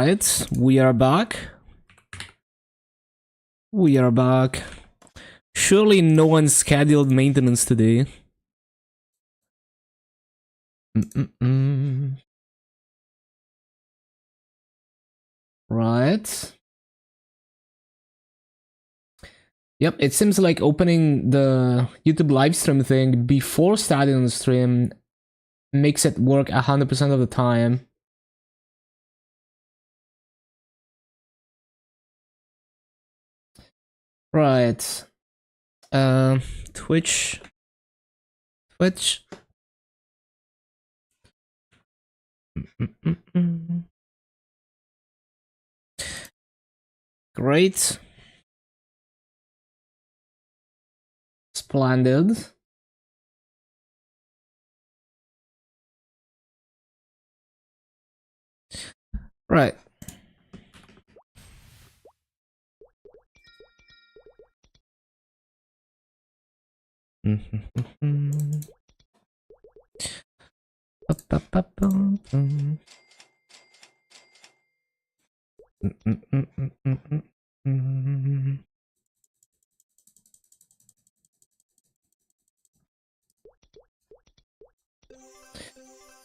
Right, we are back. We are back. Surely no one scheduled maintenance today. Right. Yep, it seems like opening the YouTube livestream thing before starting the stream makes it work 100% of the time. Right. Twitch. Great. Splendid. Right.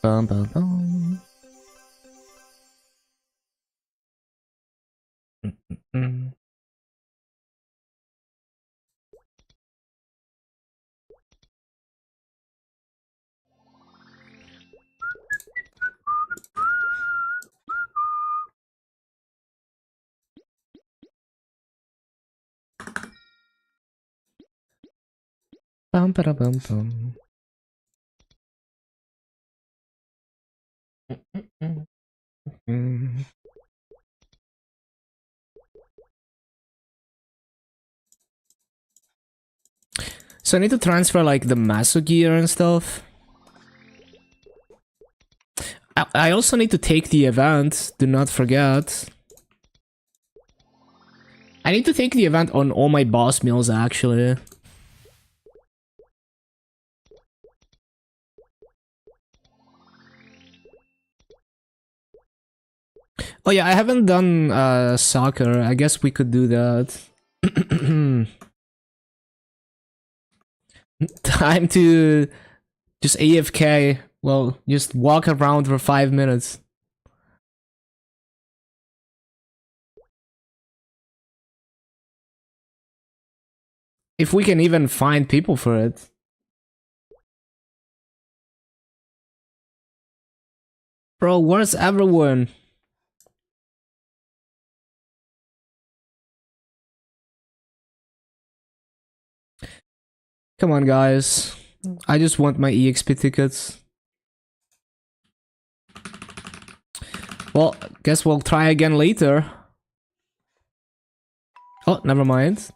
Bum, bum, bum. Bum, ba, bum, bum. So I need to transfer like the Maso gear and stuff. I also need to take the event, do not forget. I need to take the event on all my boss meals actually. Oh yeah, I haven't done soccer. I guess we could do that. Time to just AFK. Well, just walk around for 5 minutes. If we can even find people for it. Bro, where's everyone? Come on, guys. I just want my EXP tickets. Well, guess we'll try again later. Oh, never mind.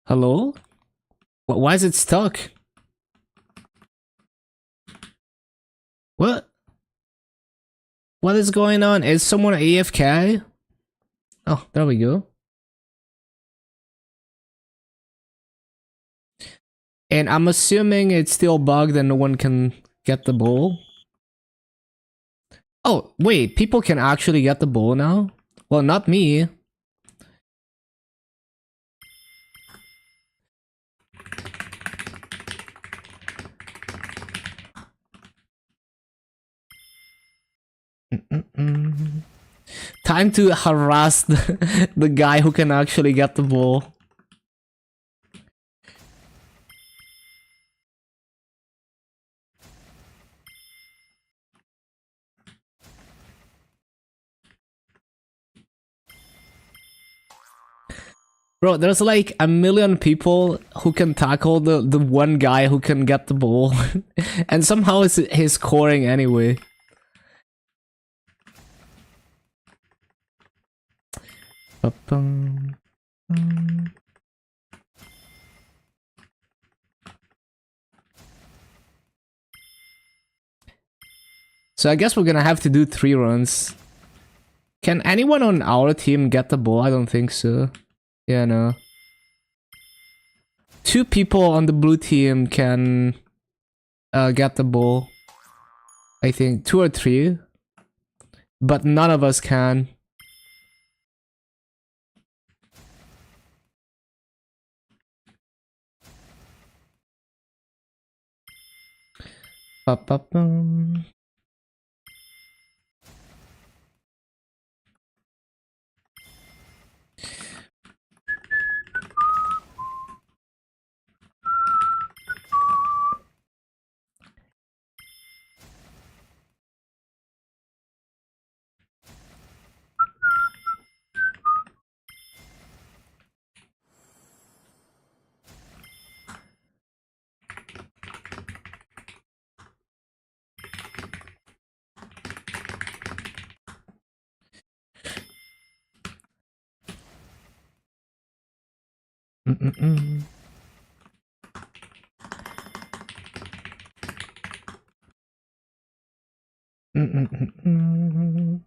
Hello? Why is it stuck? What? What is going on? Is someone AFK? Oh, there we go. And I'm assuming it's still bugged and no one can get the ball. Oh, wait, people can actually get the ball now? Well, not me. Time to harass the guy who can actually get the ball. Bro, there's like a million people who can tackle the one guy who can get the ball. And somehow he's scoring anyway. So I guess we're gonna have to do 3 runs. Can anyone on our team get the ball? I don't think so. Yeah, no. 2 people on the blue team can get the ball. I think 2 or 3. But none of us can. Ba-ba-bum. Mm-mm-mm. Mm-mm-mm-mm.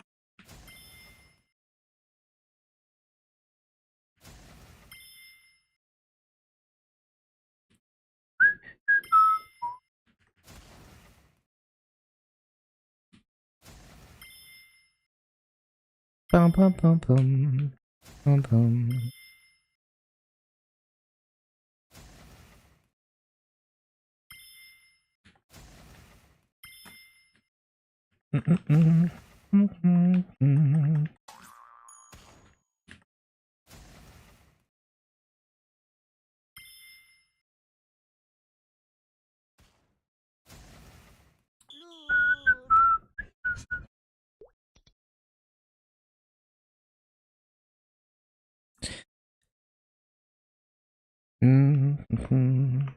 Bum, bum, bum, bum. Bum, bum. Mm-mm-mm. Mm-mm-mm. Mm-mm.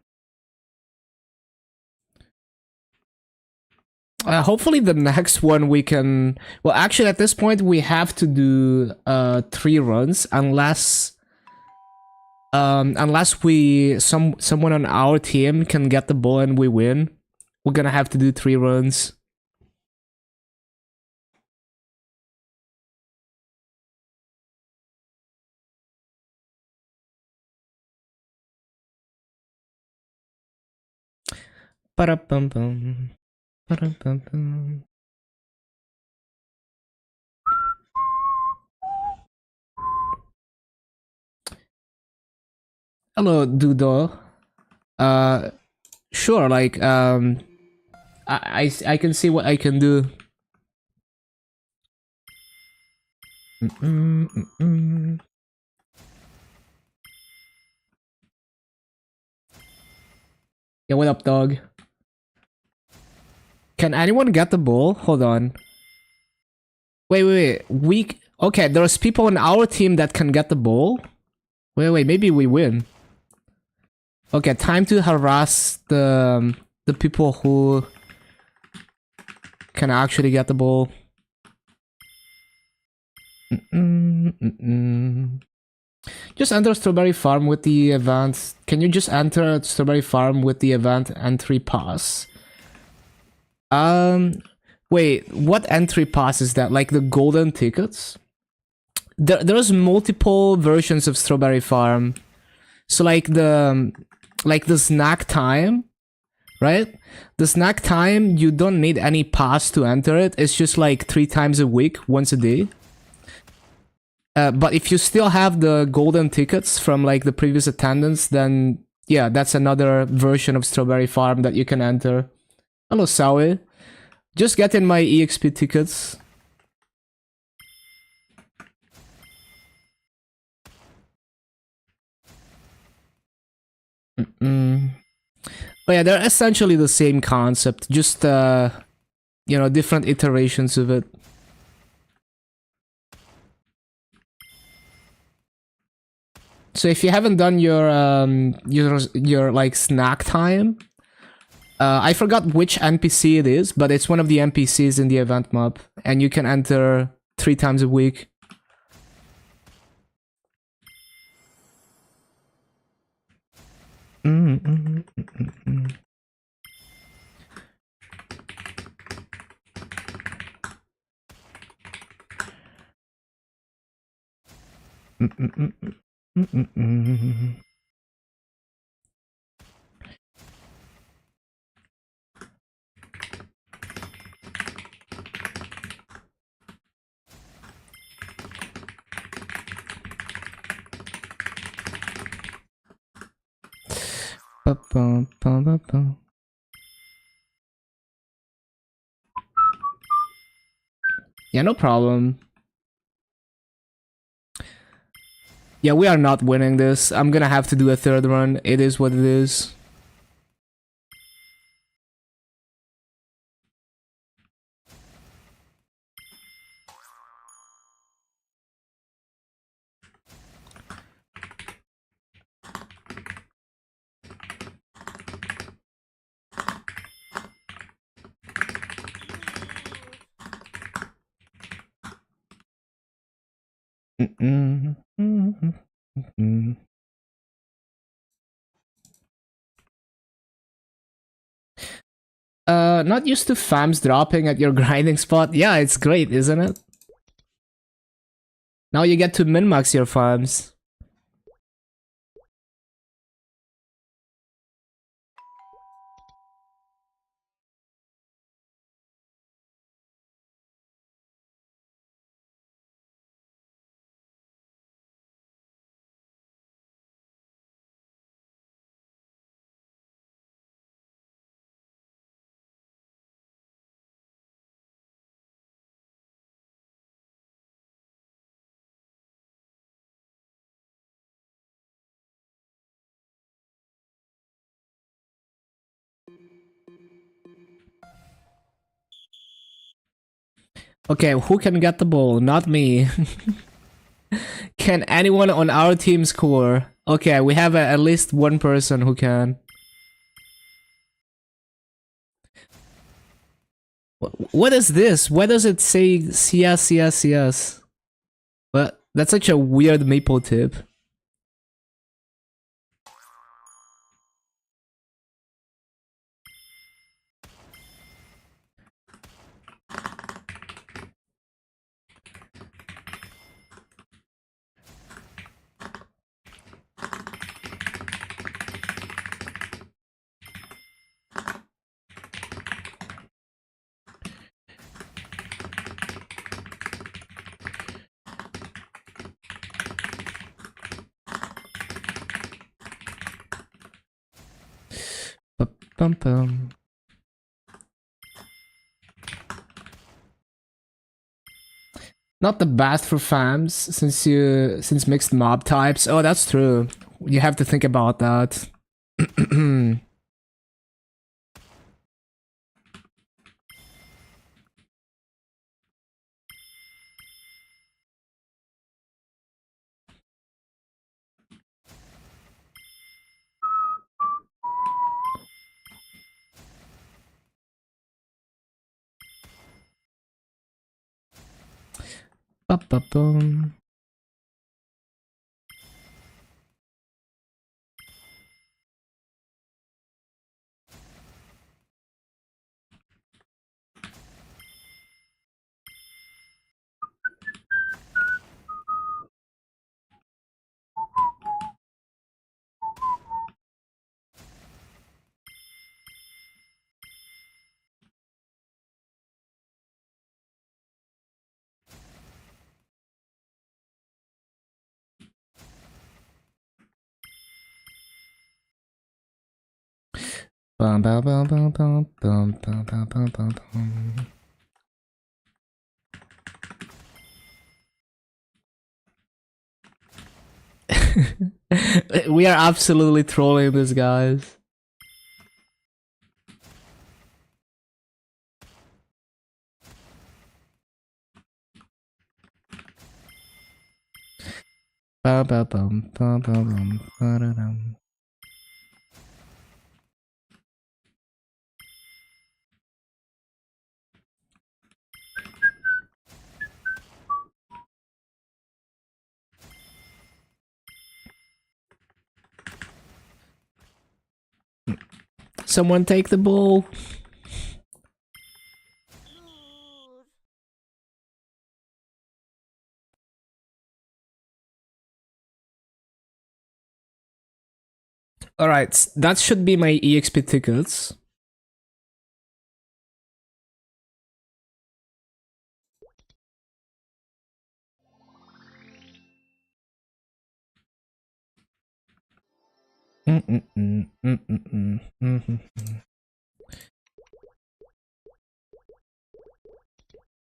Hopefully the next one we can... Well, actually at this point we have to do 3 runs unless someone on our team can get the ball and we win. We're gonna have to do 3 runs. Ba-da-bum-bum. Ba-da-bum-bum. Hello, Dudo. Sure, like, I can see what I can do. Mm-mm-mm-mm. Yeah, what up, dog? Can anyone get the ball? Hold on. Wait. Okay, there's people on our team that can get the ball. Wait. Maybe we win. Okay, time to harass the people who can actually get the ball. Just enter Strawberry Farm with the event. Can you just enter Strawberry Farm with the event entry pass? Wait, what entry pass is that? Like the golden tickets? There's multiple versions of Strawberry Farm. So like the snack time, right? The snack time, you don't need any pass to enter it. It's just like 3 times a week, once a day. But if you still have the golden tickets from like the previous attendance, then yeah, that's another version of Strawberry Farm that you can enter. Hello, Sawi. Just get in my EXP tickets. But yeah, they're essentially the same concept, just you know, different iterations of it. So if you haven't done your like snack time, I forgot which NPC it is, but it's one of the NPCs in the event map, and you can enter 3 times a week. Yeah, no problem. Yeah, we are not winning this. I'm gonna have to do a third run. It is what it is. Not used to FAMs dropping at your grinding spot. Yeah, it's great, isn't it? Now you get to min-max your farms. Okay, who can get the ball? Not me. Can anyone on our team score? Okay, we have at least one person who can. What is this? Why does it say CS, CS, CS? But that's such a weird maple tip. Bum bum. Not the best for fams since mixed mob types. Oh, that's true. You have to think about that. Ba-ba-boom. Bum, bum, bum, bum, bum, bum, bum, bum, bum, bum, bum. We are absolutely trolling these guys. Ba ba bum ba ba bum ba da dum. Someone take the ball. All right, that should be my EXP tickets.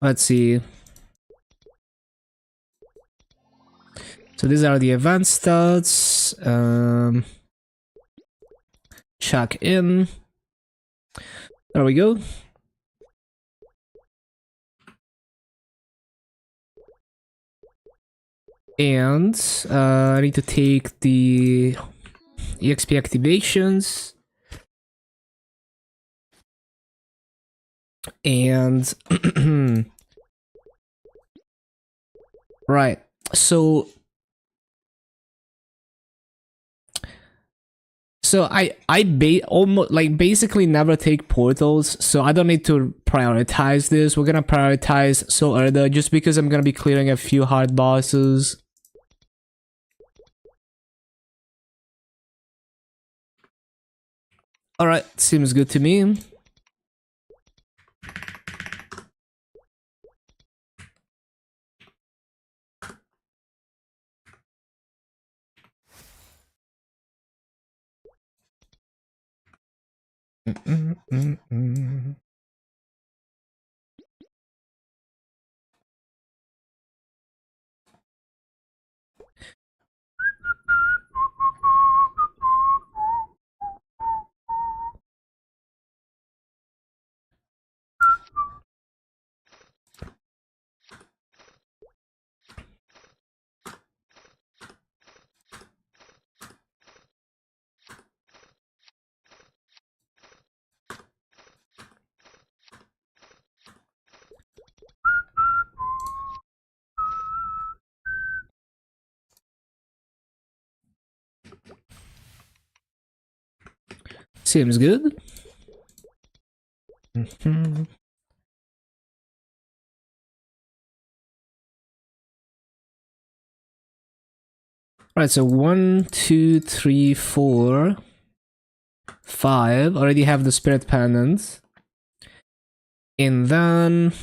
Let's see. So these are the event stats. Check in. There we go. And I need to take the EXP activations. And right. So almost like basically never take portals, so I don't need to prioritize this. We're gonna prioritize Soul Erda just because I'm gonna be clearing a few hard bosses. Alright, seems good to me. Seems good. Alright, so 1, 2, 3, 4, 5. Already have the spirit pendant. And then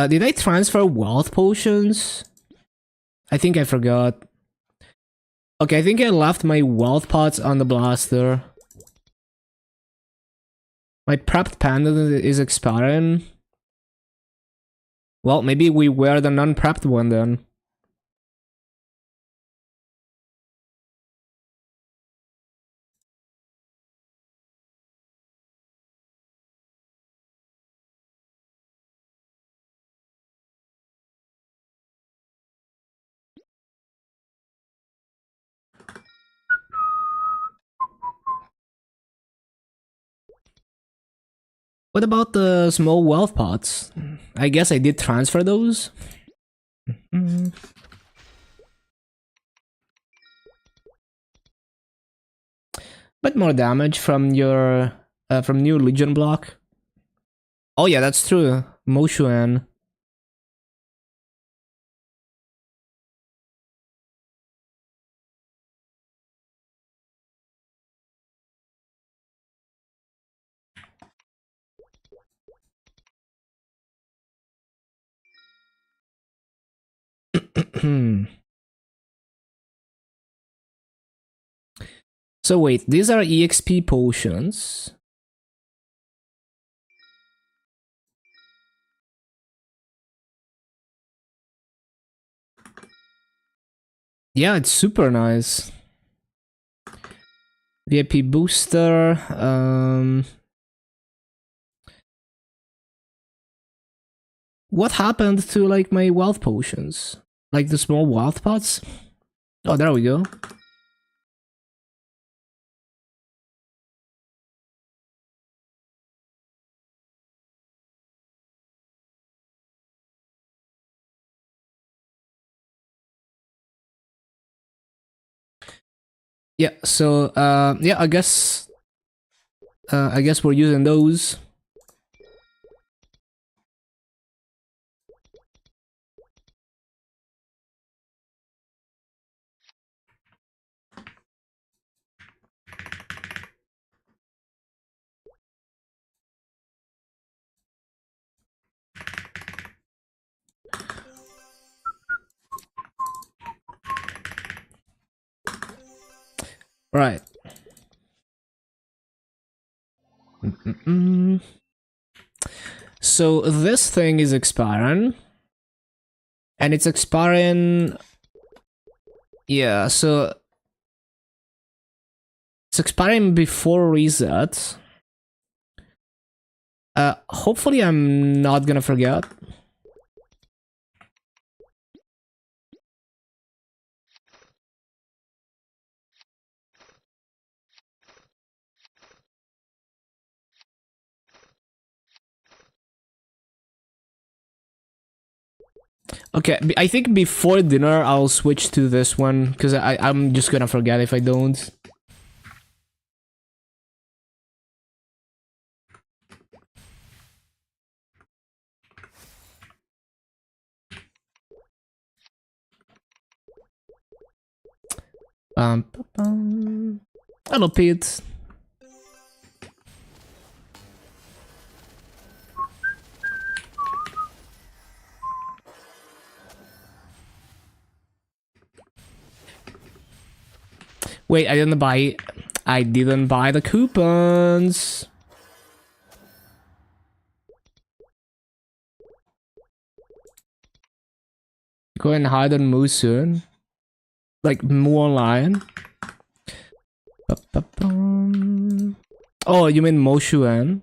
did I transfer wealth potions? I think I forgot. Okay, I think I left my wealth pots on the blaster. My prepped pendant is expiring. Well, maybe we wear the non-prepped one then. What about the small wealth pots? I guess I did transfer those. But more damage from your from new Legion block. Oh yeah, that's true. Moshuan. So wait, these are EXP potions. Yeah, it's super nice. VIP booster. What happened to like my wealth potions? Like the small wealth pots? Oh, there we go. Yeah, so yeah, I guess we're using those. Right. So this thing is expiring. And it's expiring... Yeah, so... It's expiring before reset. Hopefully I'm not gonna forget. Okay, I think before dinner I'll switch to this one, because I'm just gonna forget if I don't. Hello, Pete. Wait, I didn't buy the coupons. Go and hide on Moo soon. Like Moo Online. Oh, you mean Mo Xuan?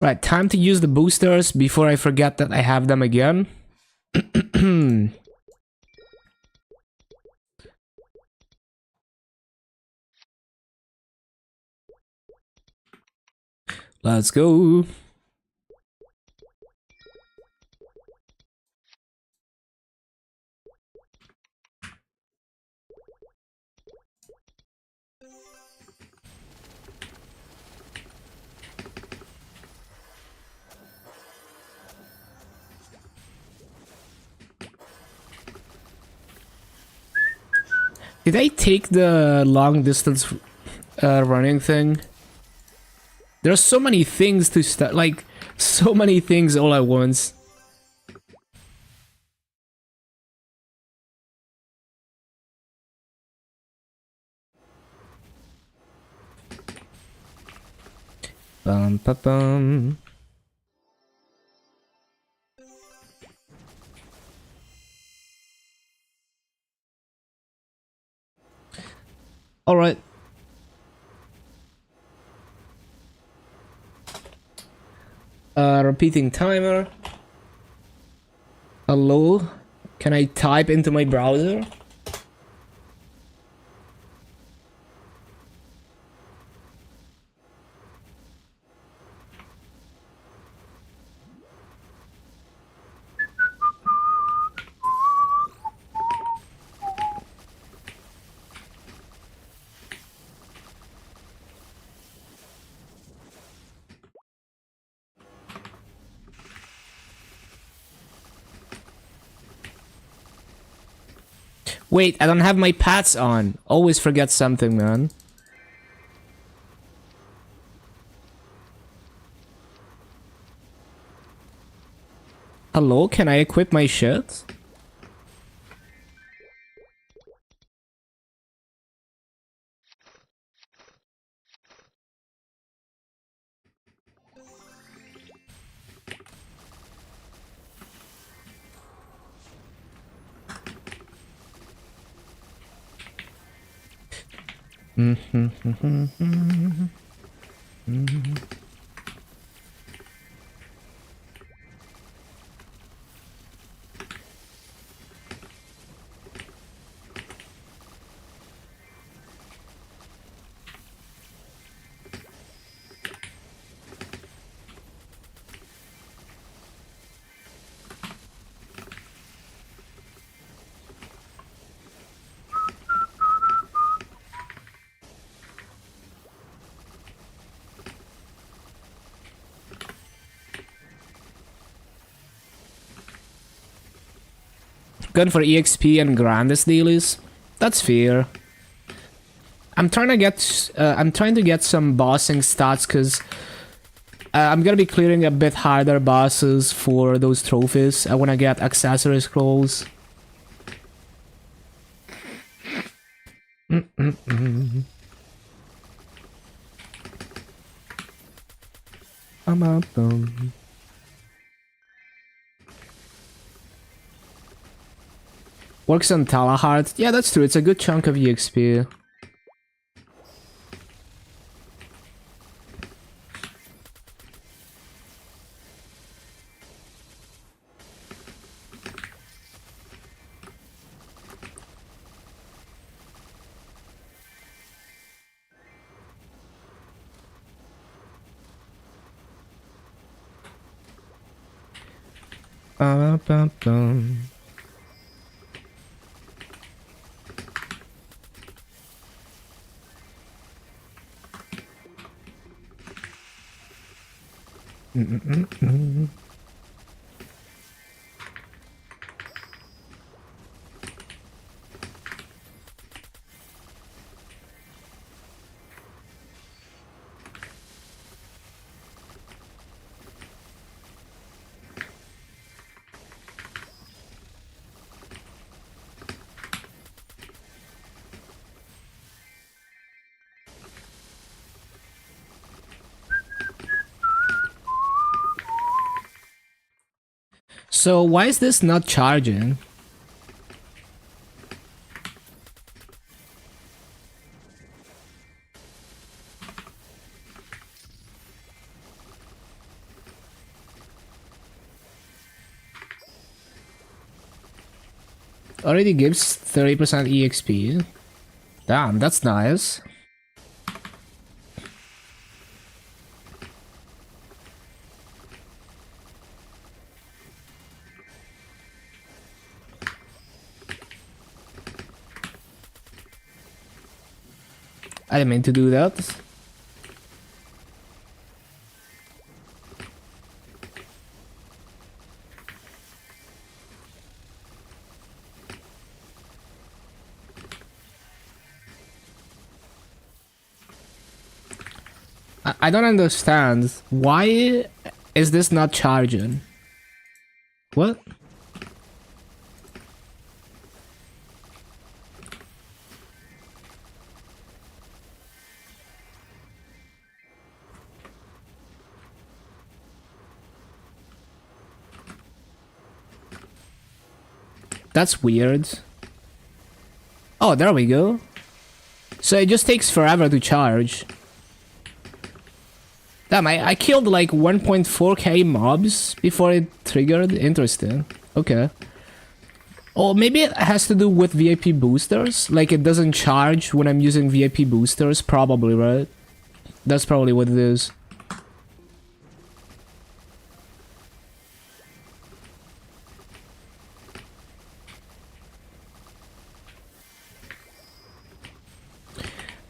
Right, time to use the boosters before I forget that I have them again. Let's go. Did I take the long distance running thing? There's so many things to start, like, so many things all at once. Bum, ba, bum. All right. Repeating timer. Hello? Can I type into my browser? Wait, I don't have my pats on. Always forget something, man. Hello, can I equip my shit? Good for EXP and grandest dailies. That's fair. I'm trying to get some bossing stats because I'm gonna be clearing a bit harder bosses for those trophies. I wanna get accessory scrolls. Works on Talahart. Yeah, that's true. It's a good chunk of EXP. So why is this not charging? Already gives 30% EXP. Damn, that's nice. I didn't mean to do that. I don't understand. Why is this not charging? What? That's weird. Oh, there we go. So it just takes forever to charge. Damn, I killed like 1.4k mobs before it triggered. Interesting. Okay. Oh, maybe it has to do with VIP boosters? Like it doesn't charge when I'm using VIP boosters? Probably, right? That's probably what it is.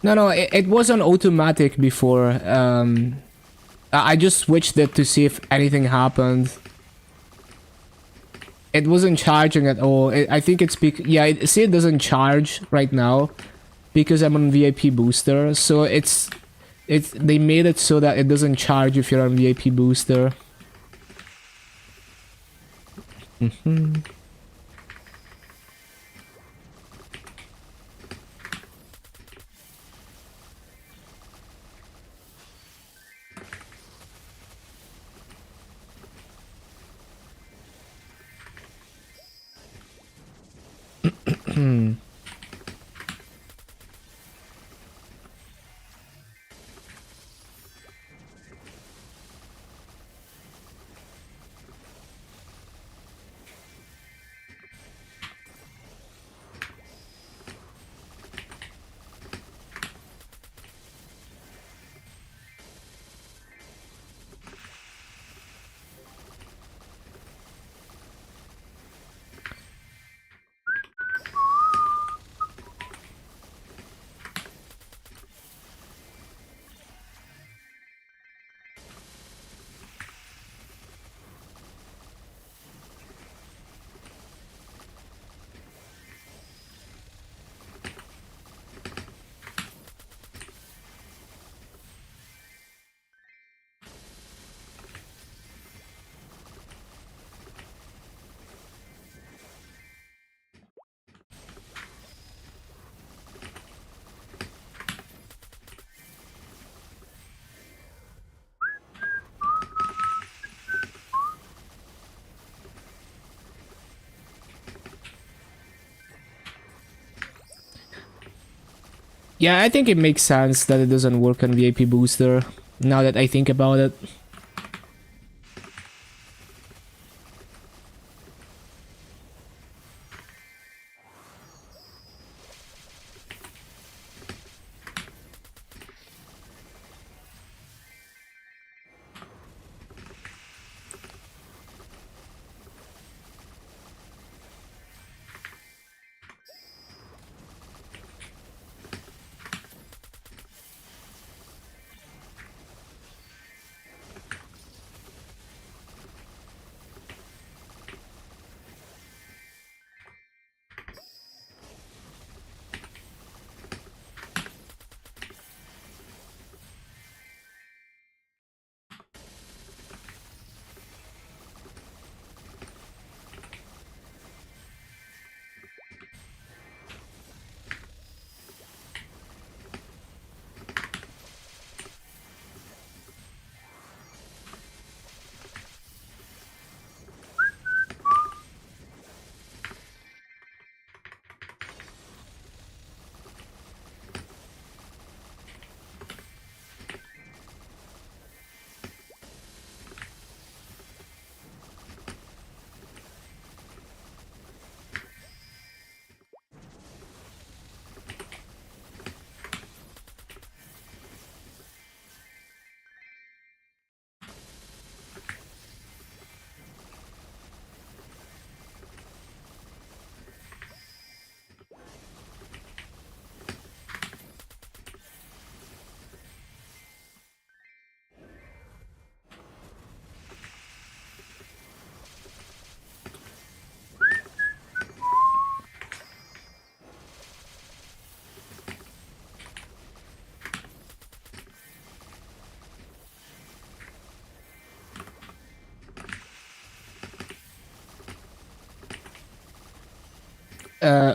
No, it wasn't automatic before. I just switched it to see if anything happened. It wasn't charging at all. I think it's yeah, see it doesn't charge right now because I'm on VIP booster. So they made it so that it doesn't charge if you're on VIP booster. Yeah, I think it makes sense that it doesn't work on VIP booster. Now that I think about it.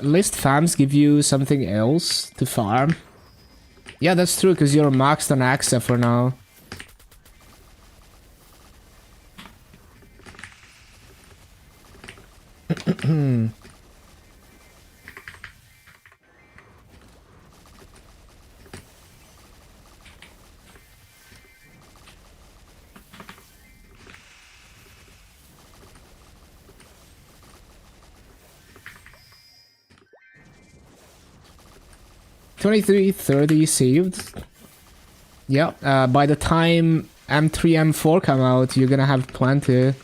List farms give you something else to farm. Yeah, that's true, because you're maxed on Axa for now. $23.30 saved. Yeah, by the time M3, M4 come out, you're gonna have plenty.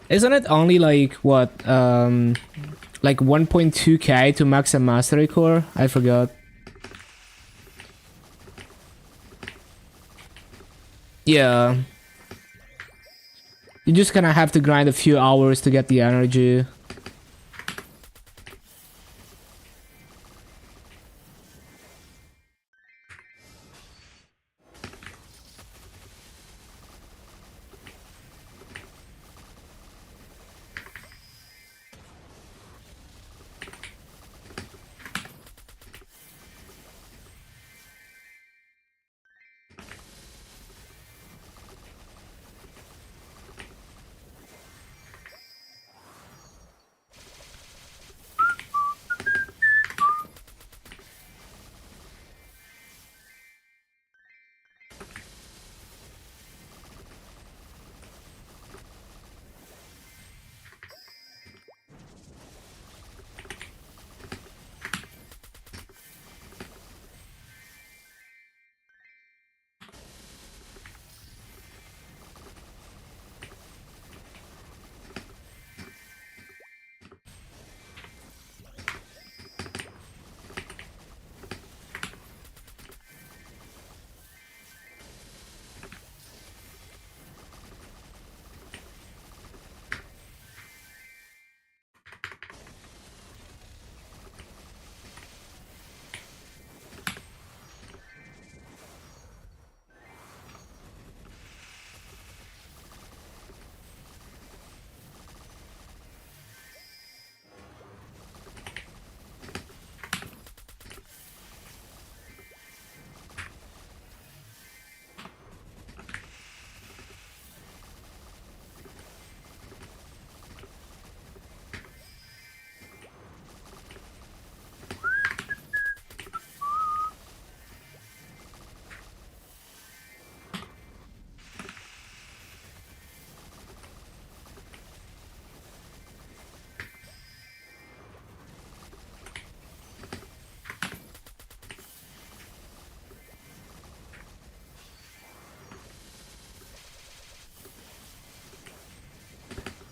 Isn't it only like, what, like 1.2k to max a mastery core? I forgot. Yeah. You're just gonna have to grind a few hours to get the energy.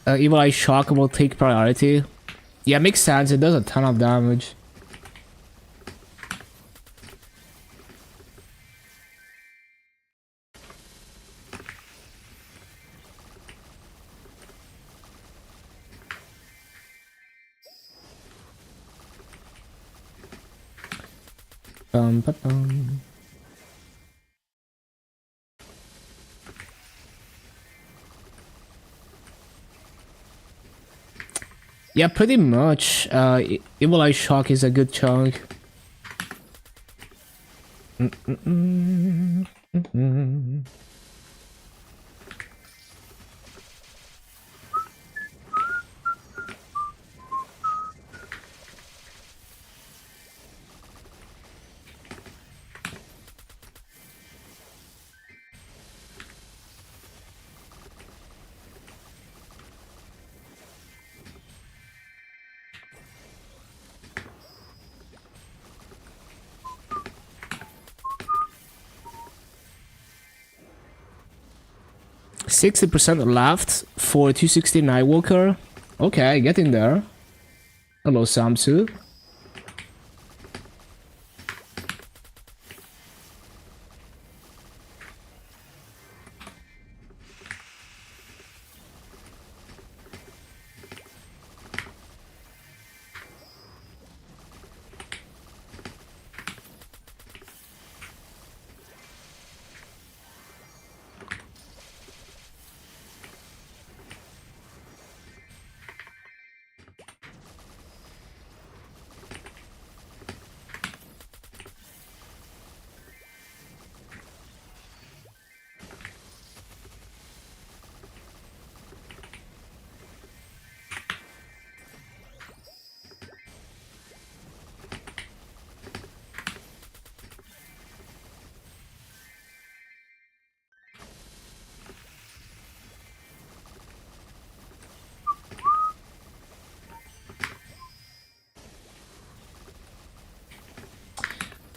Evil Eye Shock will take priority. Yeah, makes sense. It does a ton of damage. Bum. Yeah, pretty much. Evil Eye Shock is a good chunk. 60% left for 260 Nightwalker. Okay, getting there. Hello, Samsu.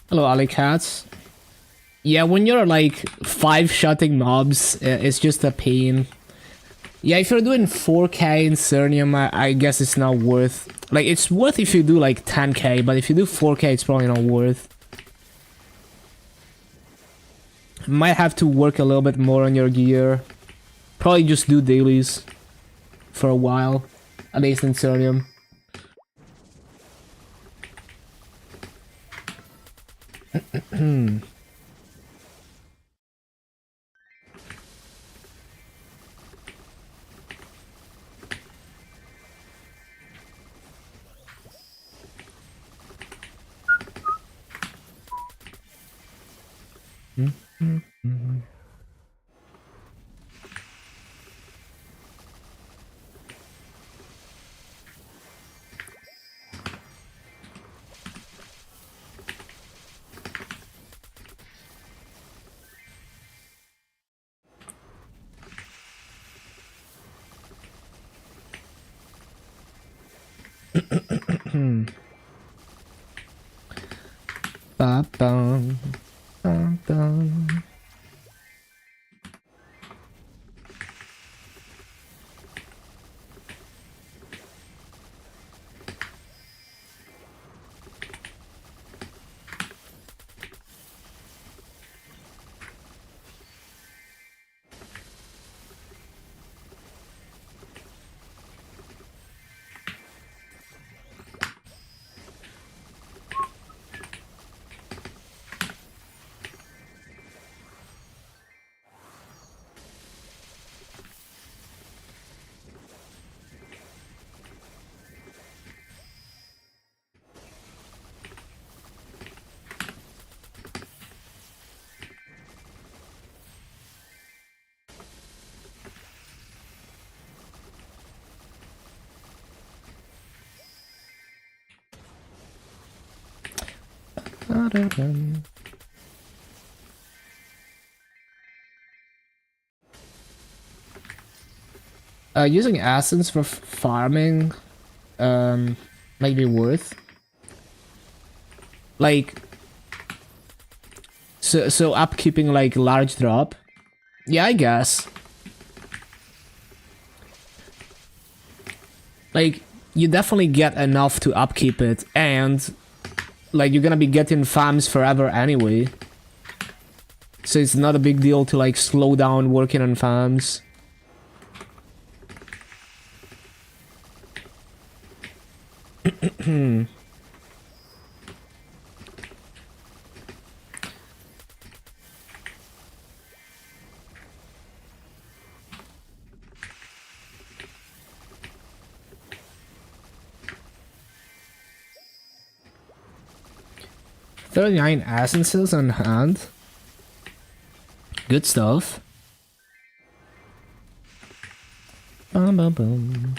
Hello, Ali Cats. Yeah, when you're like 5-shotting mobs, it's just a pain. Yeah, if you're doing 4k in Cernium, I guess it's not worth. Like, it's worth if you do like 10k, but if you do 4k, it's probably not worth. Might have to work a little bit more on your gear. Probably just do dailies for a while, at least in Cernium. Ba-bum, ba-bum. Using essence for farming might be worth. Like, so upkeeping like large drop. Yeah, I guess. like, you definitely get enough to upkeep it, and like you're gonna be getting farms forever anyway. So it's not a big deal to like slow down working on farms. $39 essences on hand. Good stuff. Bum, bum, bum.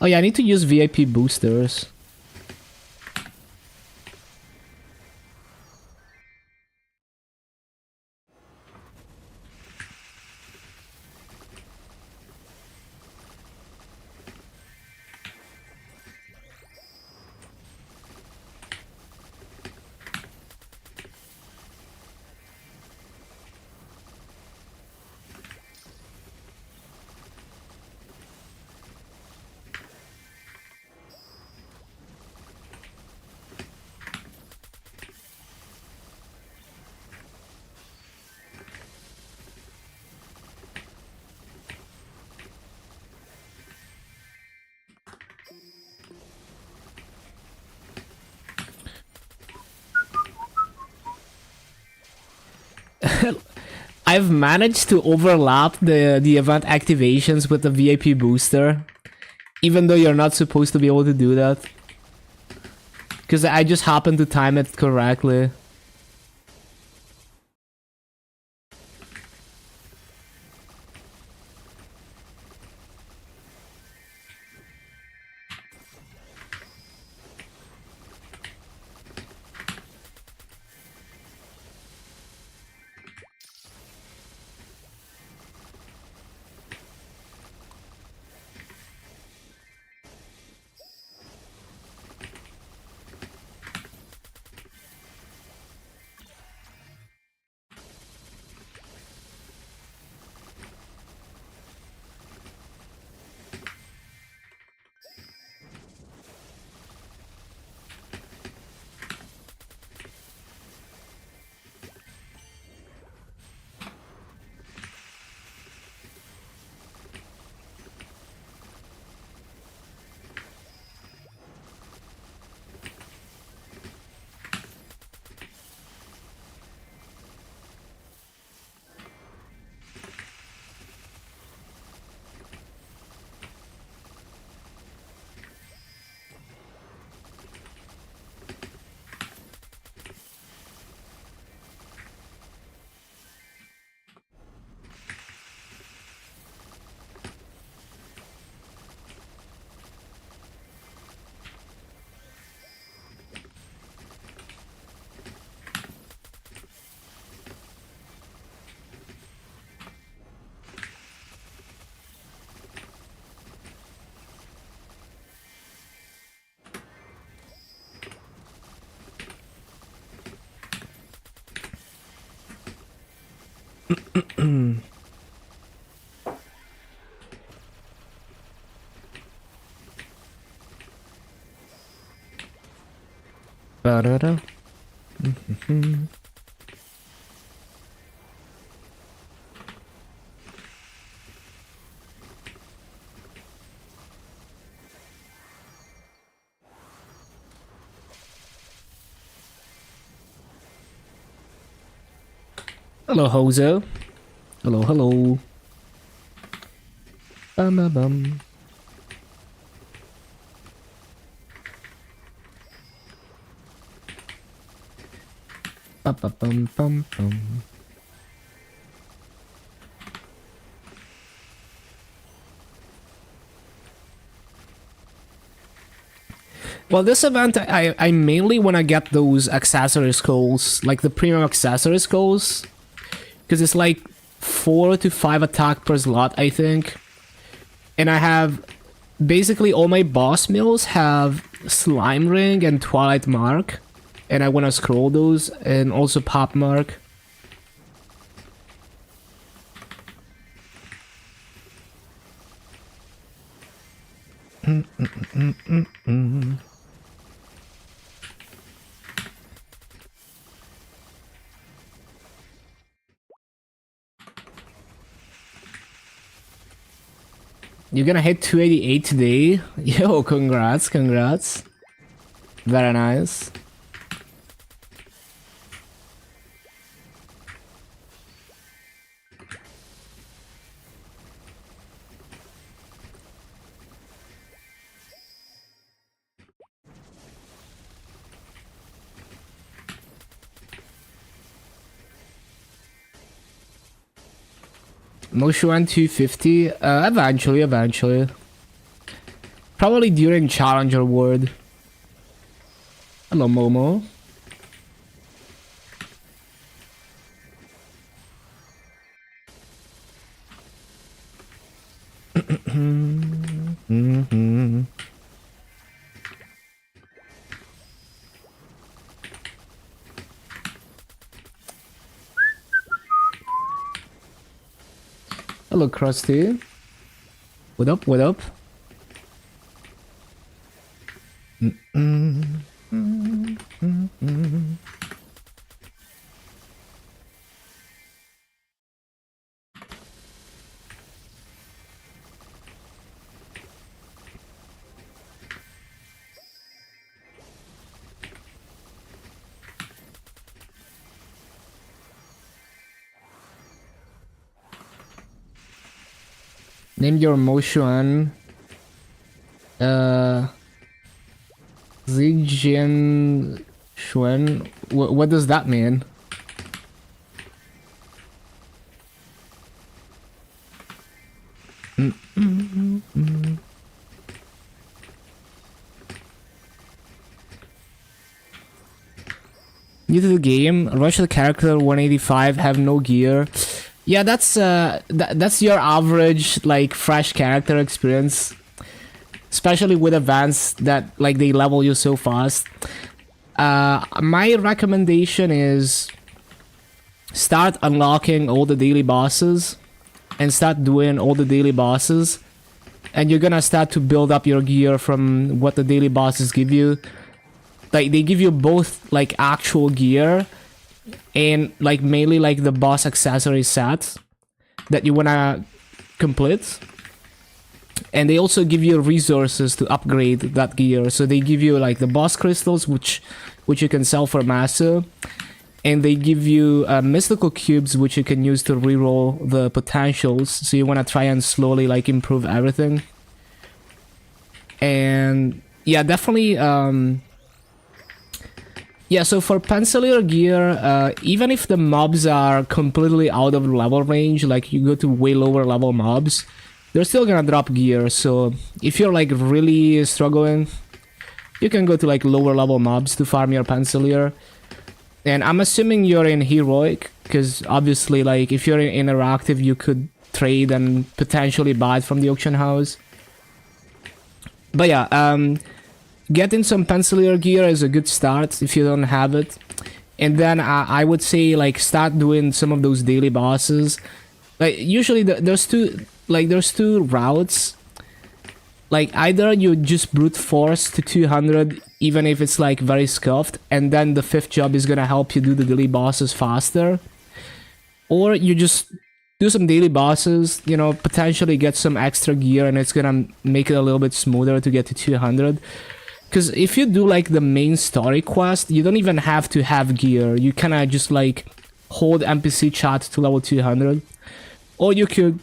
Oh yeah, I need to use VIP boosters. I've managed to overlap the event activations with the VIP booster, even though you're not supposed to be able to do that. Because I just happened to time it correctly. Ba-da-da. Hello, Hozo. Hello, hello. Bum, bum, bum. Bum, bum, bum, bum, bum. Well, this event, I mainly want to get those accessory skulls, like the premium accessory skulls, because it's like 4 to 5 attack per slot, I think. And I have basically all my boss mills have Slime Ring and Twilight Mark, and I want to scroll those, and also Pop Mark. You're gonna hit 288 today? Yo, congrats, congrats. Very nice. Moshuan 250? Eventually. Probably during Challenger World. Hello, Momo. Hello, Krusty. What up, what up? Name your Moshuan. Zijian Xuan. What does that mean? New to the game, rush the character 185, have no gear. Yeah, that's your average like fresh character experience, especially with advanced that like they level you so fast. My recommendation is start unlocking all the daily bosses and start doing all the daily bosses, and you're gonna start to build up your gear from what the daily bosses give you. Like they give you both like actual gear and like mainly like the boss accessory set that you wanna complete, and they also give you resources to upgrade that gear. So they give you like the boss crystals, which you can sell for master, and they give you mystical cubes, which you can use to reroll the potentials. So you wanna try and slowly like improve everything. And yeah, definitely. Yeah, so for Pencilier gear, even if the mobs are completely out of level range, like you go to way lower level mobs, they're still gonna drop gear. So if you're like really struggling, you can go to like lower level mobs to farm your Pencilier. And I'm assuming you're in Heroic, because obviously like if you're in Interactive, you could trade and potentially buy it from the auction house. But yeah, getting some Pencilier gear is a good start if you don't have it. And then I would say like start doing some of those daily bosses. Like usually there's two routes. Like either you just brute force to 200 even if it's like very scuffed, and then the 5th job is gonna help you do the daily bosses faster. Or you just do some daily bosses, you know, potentially get some extra gear, and it's gonna make it a little bit smoother to get to 200. Because if you do like the main story quest, you don't even have to have gear. You kinda just like hold NPC chat to level 200. Or you could,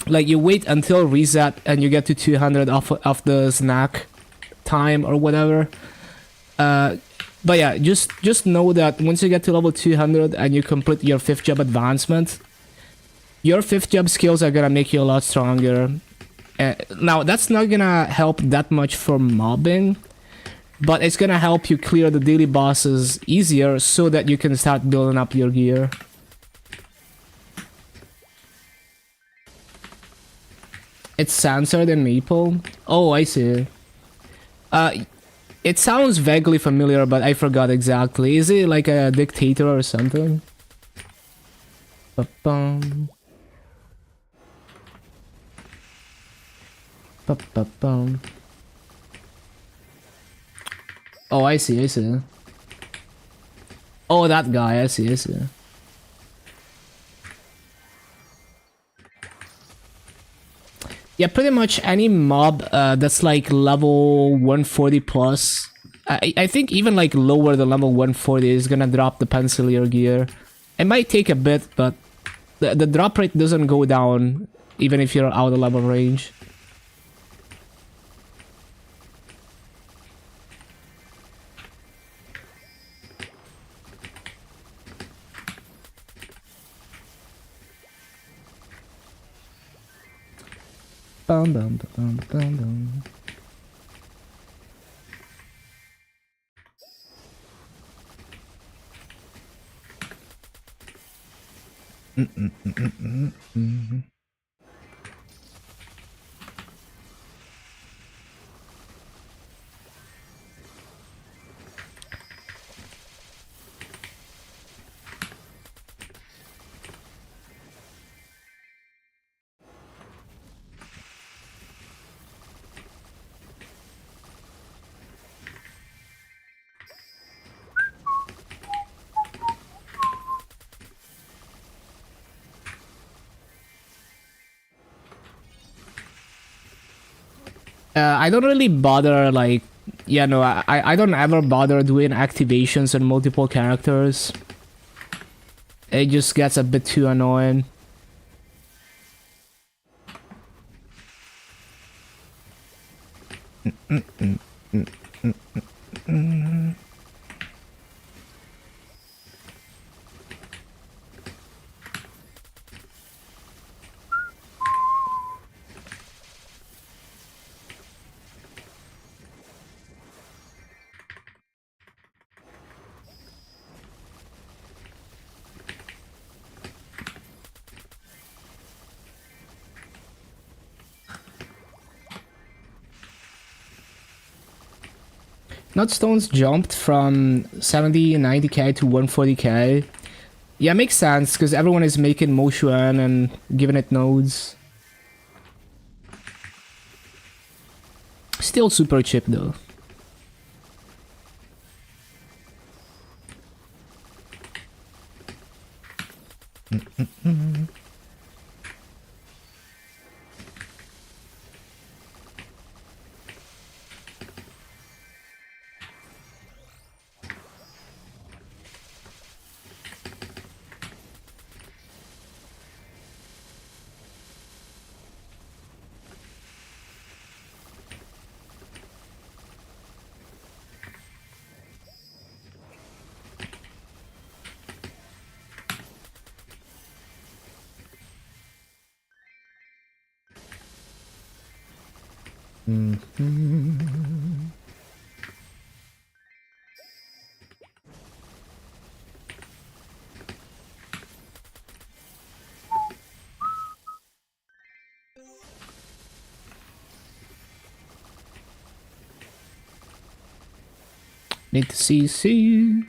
like you wait until reset and you get to 200 off the snack time or whatever. But yeah, just know that once you get to level 200 and you complete your 5th job advancement, your 5th job skills are gonna make you a lot stronger. Now, that's not gonna help that much for mobbing, but it's gonna help you clear the daily bosses easier so that you can start building up your gear. It's censored in Maple? Oh, I see. It sounds vaguely familiar, but I forgot exactly. Is it like a dictator or something? Ba-bum. Ba-ba-bum. Oh, I see, I see. Oh, that guy, I see, I see. Yeah, pretty much any mob that's like level 140 plus. I think even like lower than level 140 is gonna drop the pencilier gear. It might take a bit, but the drop rate doesn't go down even if you're out of level range. Bum, bum, bum, bum, bum. I don't really bother like, yeah, no, I don't ever bother doing activations on multiple characters. It just gets a bit too annoying. Nutstones jumped from 70 and 90k to 140k. Yeah, makes sense because everyone is making Moshuan and giving it nodes. Still super cheap though. Need to CC.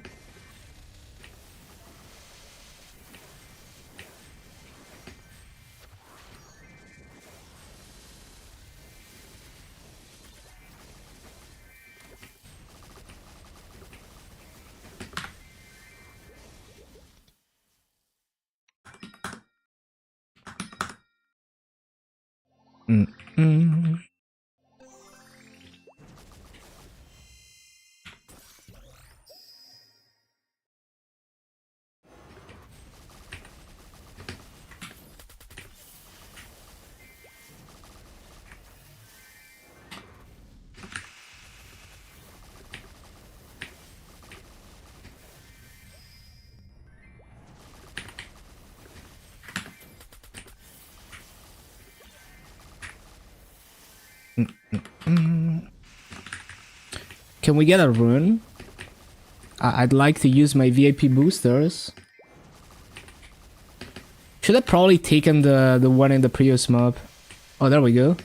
Can we get a rune? I'd like to use my VIP boosters. Should have probably taken the one in the previous mob. Oh, there we go.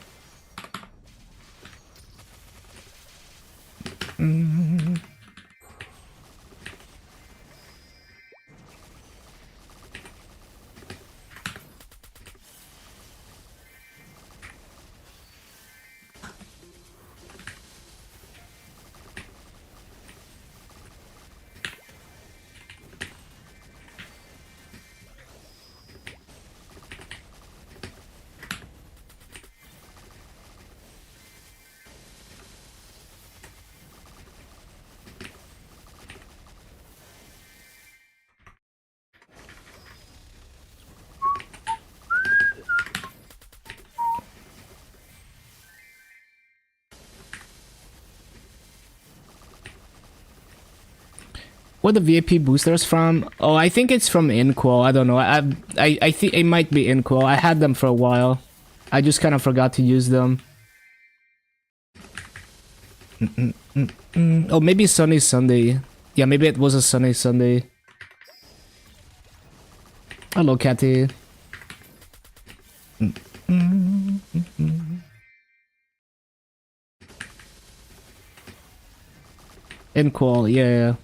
What the VIP boosters from? Oh, I think it's from Inquo. I don't know. I think it might be Inquo. I had them for a while. I just kind of forgot to use them. Oh, maybe Sunny Sunday. Yeah, maybe it was a Sunny Sunday. Hello, Catty. Inquo, yeah.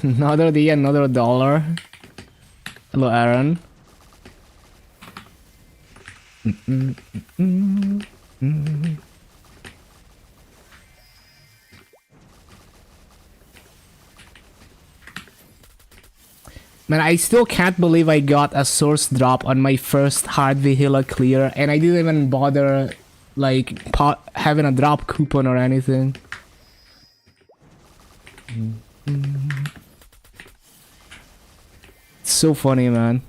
Another day, another dollar. Hello, Aaron. Man, I still can't believe I got a source drop on my first hard Vihila clear, and I didn't even bother, like, having a drop coupon or anything. It's so funny, man.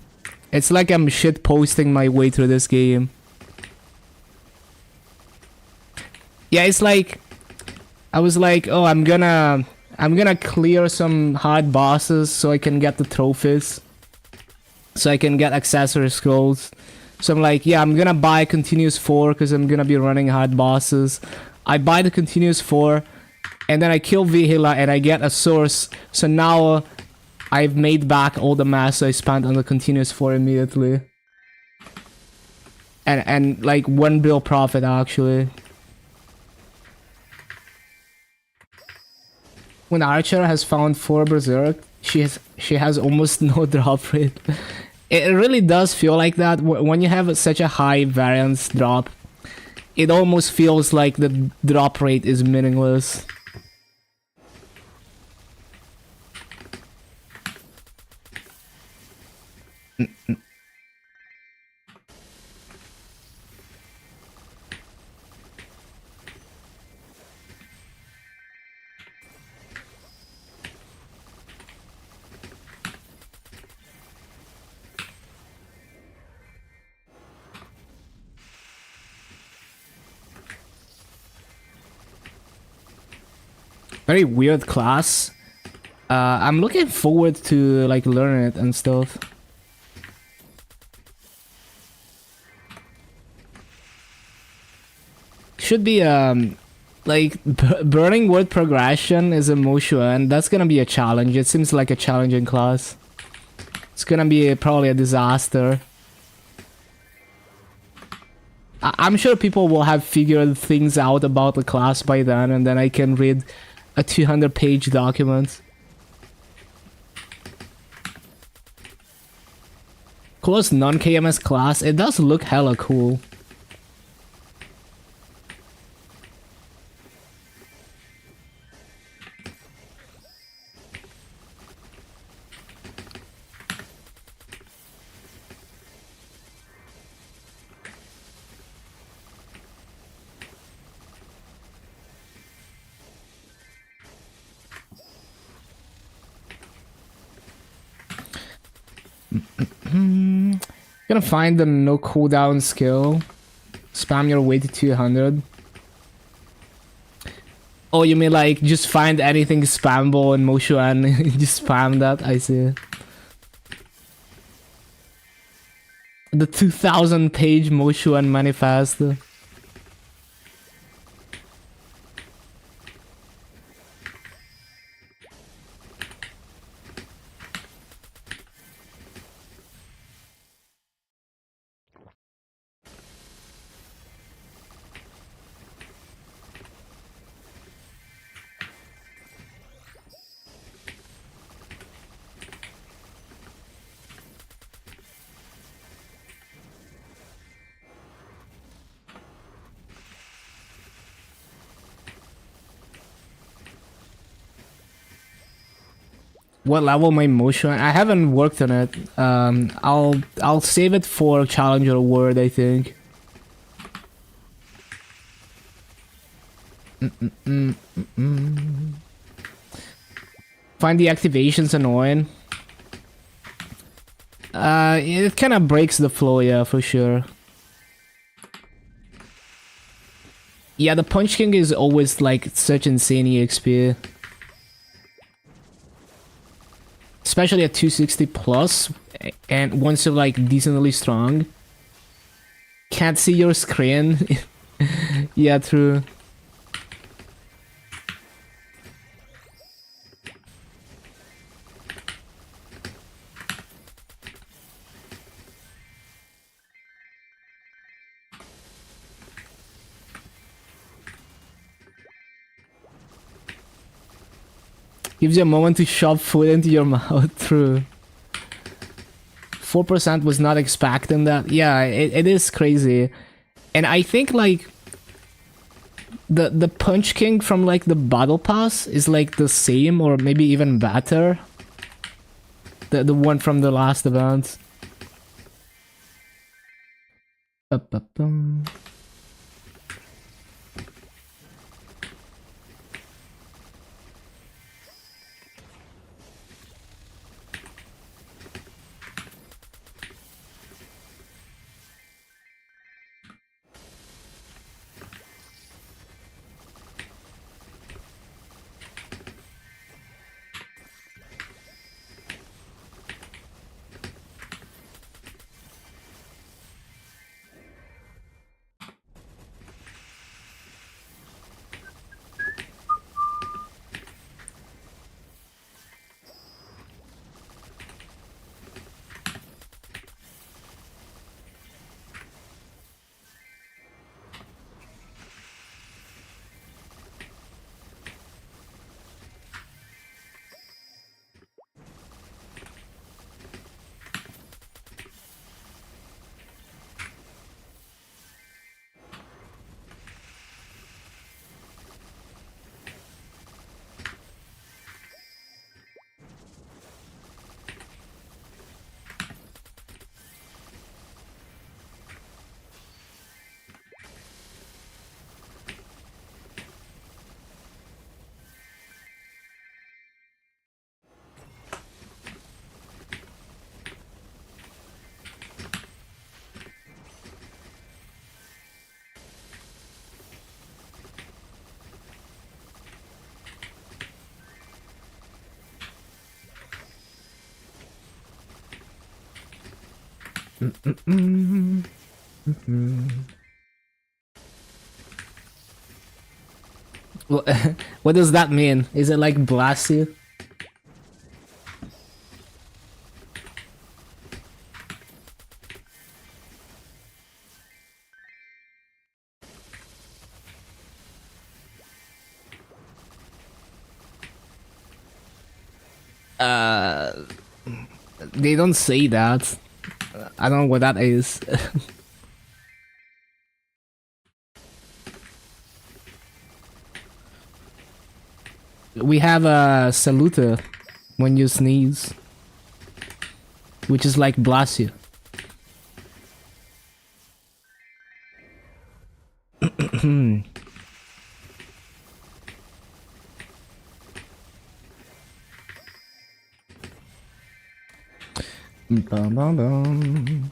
It's like I'm shit posting my way through this game. Yeah, it's like I was like, oh, I'm gonna clear some hard bosses so I can get the trophies, so I can get accessory scrolls. So I'm like, yeah, I'm gonna buy Continuous 4 because I'm gonna be running hard bosses. I buy the Continuous 4, and then I kill Vihila and I get a source. So now I've made back all the mass I spent on the Continuous 4 immediately. And like 1 bill profit actually. When Archer has found 4 Berserk, she has almost no drop rate. It really does feel like that when you have such a high variance drop. It almost feels like the drop rate is meaningless. Very weird class. I'm looking forward to like learn it and stuff. Should be like burning word progression is a Mushu, and that's gonna be a challenge. It seems like a challenging class. It's gonna be probably a disaster. I'm sure people will have figured things out about the class by then, and then I can read a 200-page document. Close non-KMS class. It does look hella cool. Gonna find the no cooldown skill. Spam your way to 200. Oh, you mean like just find anything spammable in Mushu and just spam that? I see. The 2000-page Mushu and manifest. What level my motion? I haven't worked on it. I'll save it for Challenger Award, I think. Find the activations annoying. It kind of breaks the flow, yeah, for sure. Yeah, the Punch King is always like such insane EXP. Especially at 260 plus, and once you're like decently strong. Can't see your screen. Yeah, true. Gives you a moment to shove food into your mouth. True. 4% was not expecting that. Yeah, it is crazy. And I think like the Punch King from like the Battle Pass is like the same or maybe even better. The one from the last event. Ba-ba-bum. What does that mean? Is it like blast you? They don't say that. I don't know what that is. We have a salute when you sneeze, which is like bless you. Bum, bum, bum.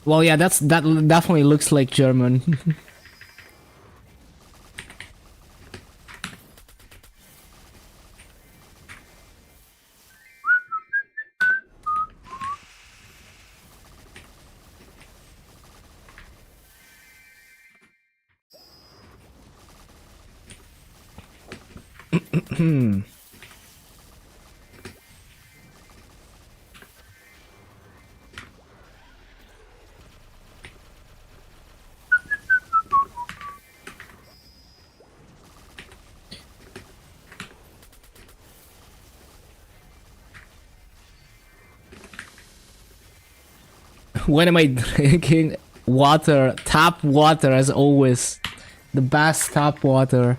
Well, yeah, that definitely looks like German. When am I drinking? Water, tap water as always. The best tap water.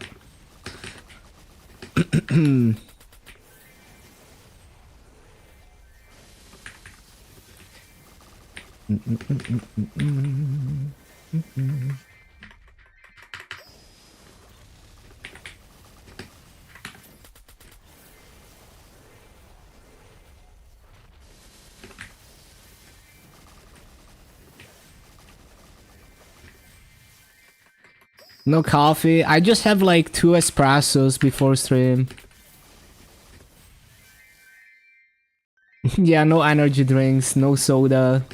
No coffee. I just have like 2 espressos before stream. Yeah, no energy drinks, no soda.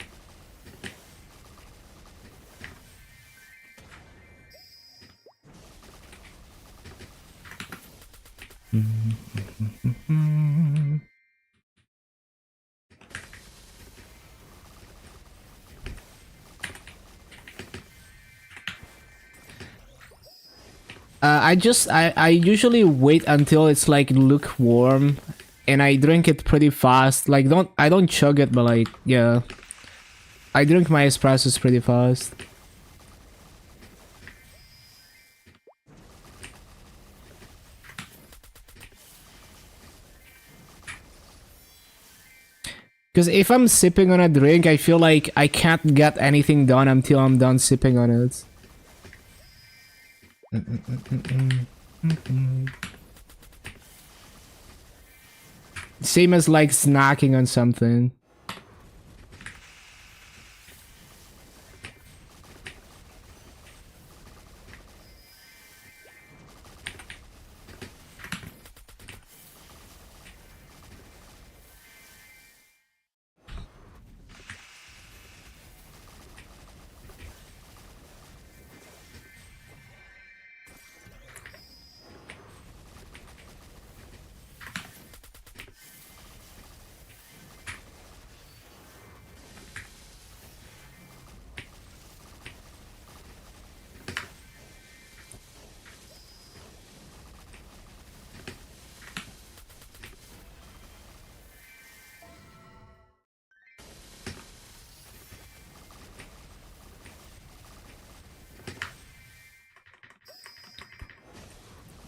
I usually wait until it's like lukewarm, and I drink it pretty fast. Like I don't chug it, but like yeah, I drink my espressos pretty fast. Because if I'm sipping on a drink, I feel like I can't get anything done until I'm done sipping on it. Same as like snacking on something.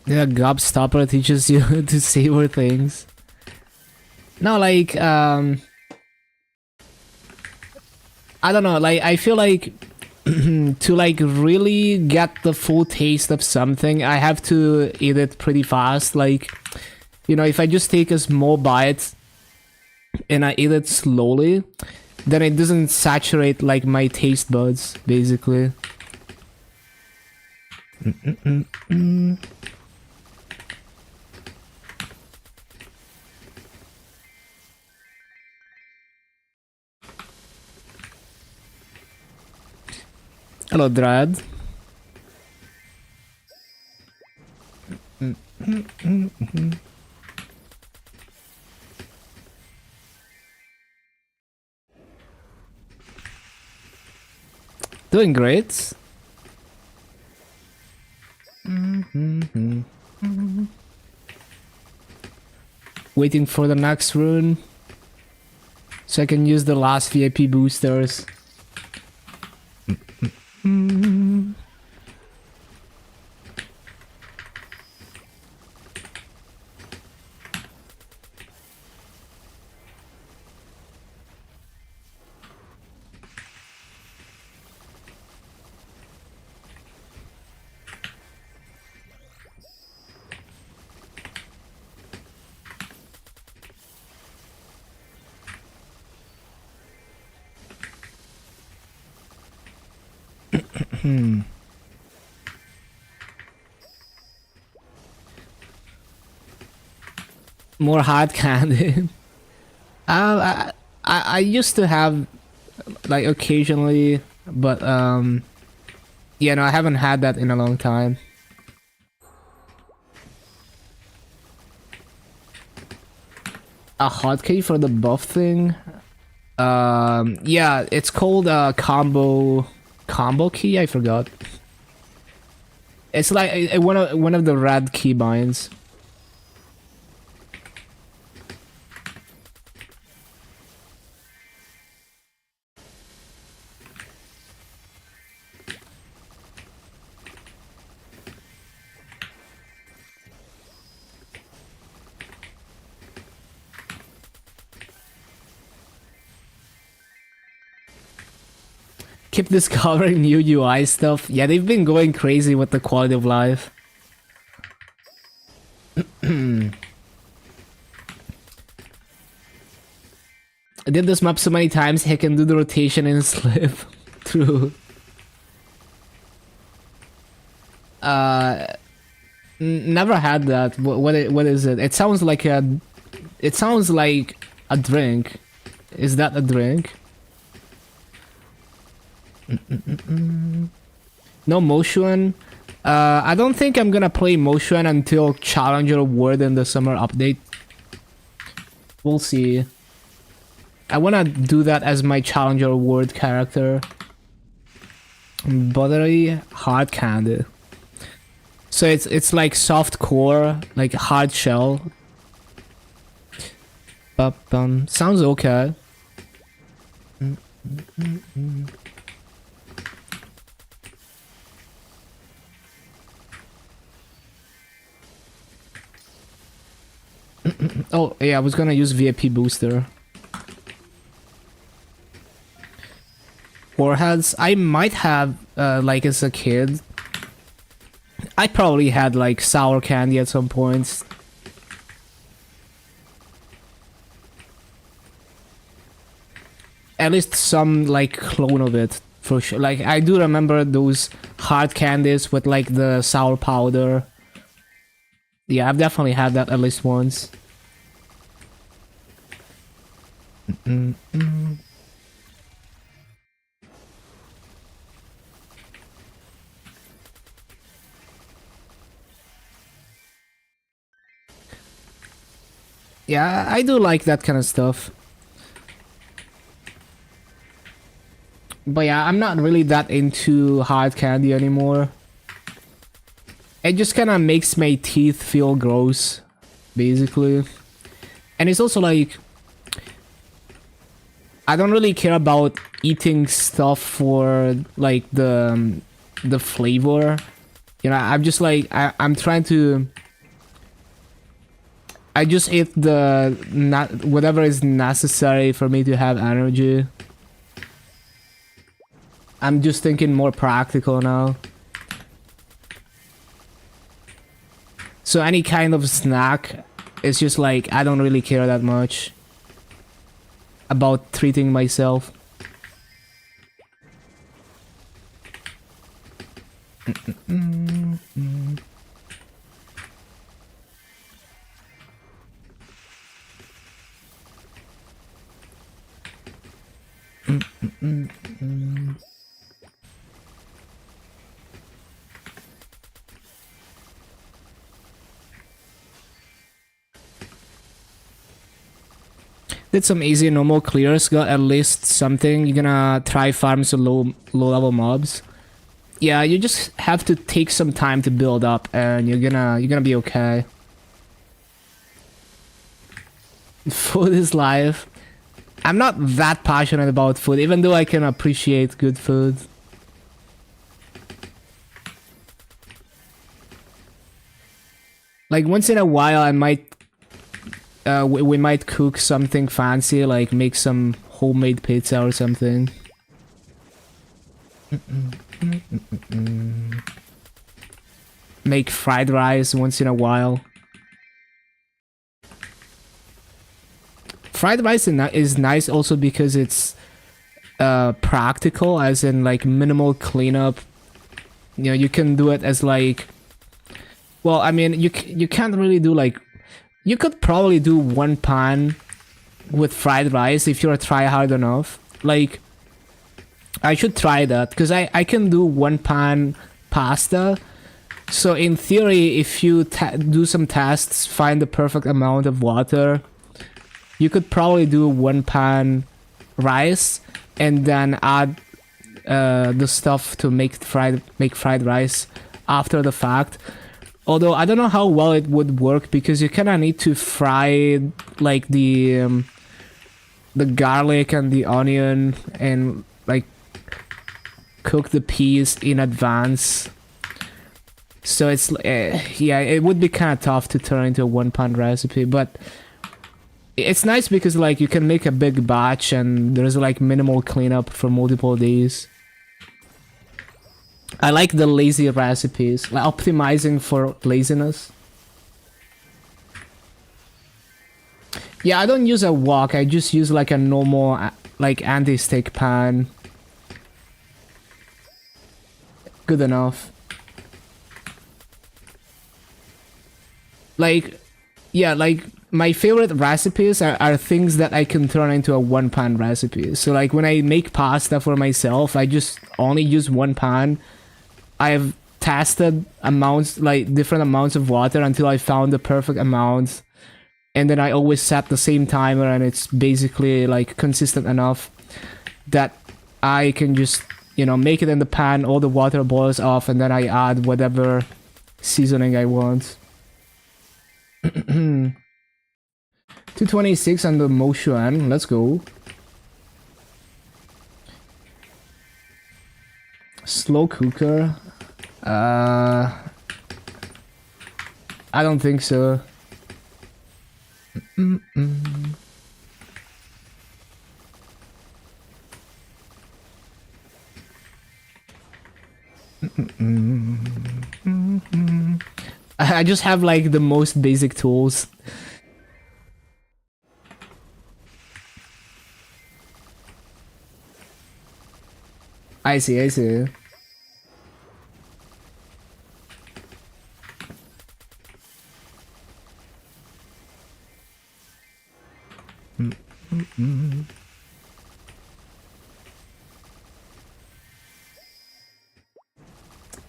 Yeah, Gobstopper teaches you to savor things. No, like, I don't know, like, I feel like to like really get the full taste of something, I have to eat it pretty fast. Like, you know, if I just take a small bite and I eat it slowly, then it doesn't saturate like my taste buds, basically. Hello, Dread. Doing great. Waiting for the next rune so I can use the last VIP boosters. More hard candy. I used to have like occasionally, but yeah, no, I haven't had that in a long time. A hotkey for the buff thing? Yeah, it's called combo key. I forgot. It's like one of the red keybinds. keep discovering new UI stuff. Yeah, they've been going crazy with the quality of life. I did this map so many times, he can do the rotation in slip. True. Never had that. What is it? It sounds like a drink. Is that a drink? No motion. I don't think I'm gonna play motion until Challenger World in the summer update. We'll see. I wanna do that as my Challenger World character. Buttery hard candy. So it's like soft core, like hard shell. Sounds okay. Oh yeah, I was gonna use VIP booster. Warheads, I might have like as a kid. I probably had like sour candy at some points. At least some like clone of it for sure. Like I do remember those hard candies with like the sour powder. Yeah, I've definitely had that at least once. Yeah, I do like that kind of stuff. But yeah, I'm not really that into hard candy anymore. It just kind of makes my teeth feel gross, basically. And it's also like, I don't really care about eating stuff for like the flavor. You know, I'm just like, I'm trying to... I just eat whatever is necessary for me to have energy. I'm just thinking more practical now. So any kind of snack, it's just like, I don't really care that much about treating myself. Did some easy normal clears, got at least something. You're gonna try farm some low level mobs. Yeah, you just have to take some time to build up, and you're gonna be okay. Food is life. I'm not that passionate about food, even though I can appreciate good food. Like once in a while, I might. We might cook something fancy, like make some homemade pizza or something. Make fried rice once in a while. Fried rice is nice also because it's practical, as in like minimal cleanup. You know, you can do it as like... Well, I mean, you can't really do like... You could probably do one pan with fried rice if you're tryhard enough. Like, I should try that, because I can do one pan pasta. So in theory, if you do some tests, find the perfect amount of water, you could probably do one pan rice and then add the stuff to make fried rice after the fact. Although I don't know how well it would work, because you kind of need to fry like the garlic and the onion and like cook the peas in advance. So it's yeah, it would be kind of tough to turn into a one-pan recipe, but it's nice because like you can make a big batch and there's like minimal cleanup for multiple days. I like the lazy recipes, like optimizing for laziness. Yeah, I don't use a wok. I just use like a normal, like anti-stick pan. Good enough. Like, yeah, like my favorite recipes are things that I can turn into a one-pan recipe. So like when I make pasta for myself, I just only use one pan. I've tested amounts, like different amounts of water until I found the perfect amount. And then I always set the same timer, and it's basically like consistent enough that I can just, you know, make it in the pan, all the water boils off, and then I add whatever seasoning I want. 226 on the Moshuan, let's go. Slow cooker. I don't think so. I just have like the most basic tools. I see, I see.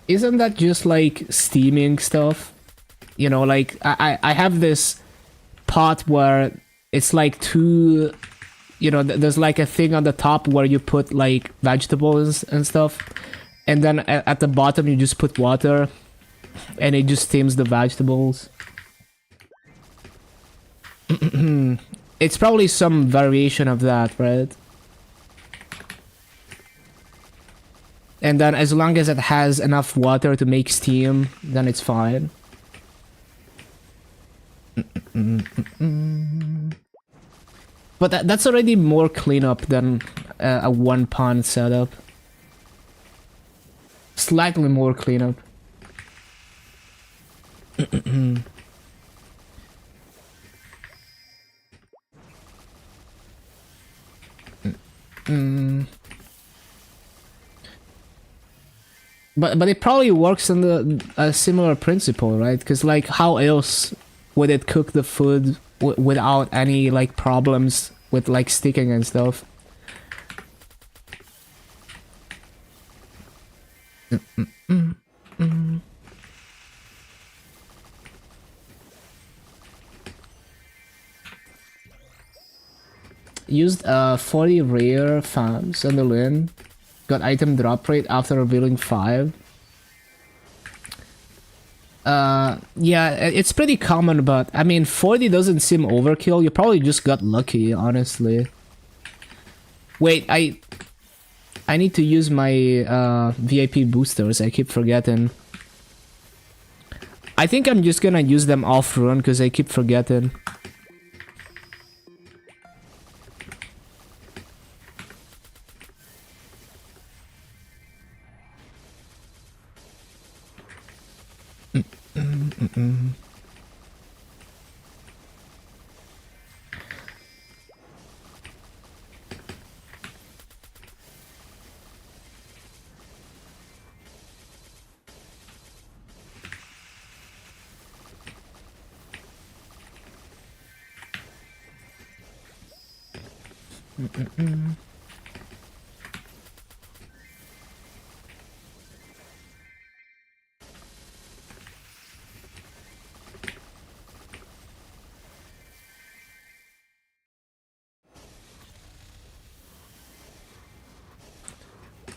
Isn't that just like steaming stuff? You know, like I have this pot where it's like two, you know, there's like a thing on the top where you put like vegetables and stuff, and then at the bottom you just put water, and it just steams the vegetables. It's probably some variation of that, right? And then as long as it has enough water to make steam, then it's fine. But that's already more cleanup than a one-pan setup. Slightly more cleanup. But it probably works on a similar principle, right? Because like, how else would it cook the food without any like problems with like sticking and stuff? Used 40 rare farms on the Lin. Got item drop rate after revealing 5. Yeah, it's pretty common, but I mean 40 doesn't seem overkill. You probably just got lucky, honestly. Wait, I need to use my VIP boosters. I keep forgetting. I think I'm just gonna use them off run because I keep forgetting.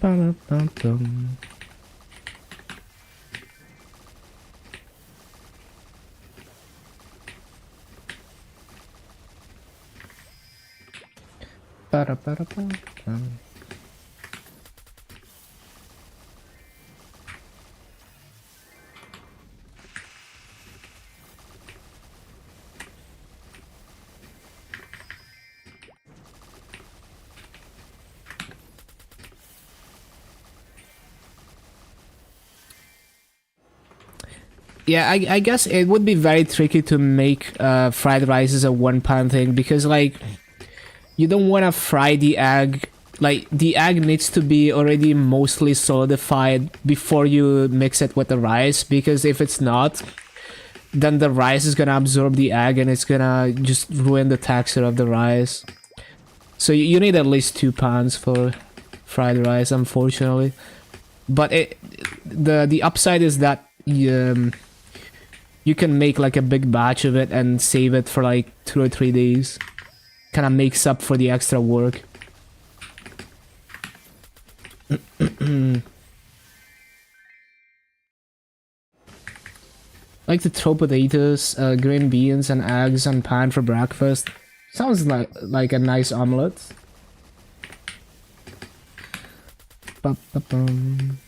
Ba-da-ba-dum. Ba-da-ba-da-ba-dum. Yeah, I guess it would be very tricky to make fried rice as a one-pan thing because like you don't want to fry the egg. Like the egg needs to be already mostly solidified before you mix it with the rice, because if it's not, then the rice is gonna absorb the egg and it's gonna just ruin the texture of the rice. So you need at least 2 pans for fried rice, unfortunately. But the upside is that you can make like a big batch of it and save it for like 2 or 3 days. Kind of makes up for the extra work. Like to throw potatoes, green beans, and eggs on pan for breakfast. Sounds like a nice omelette. Ba-ba-bum.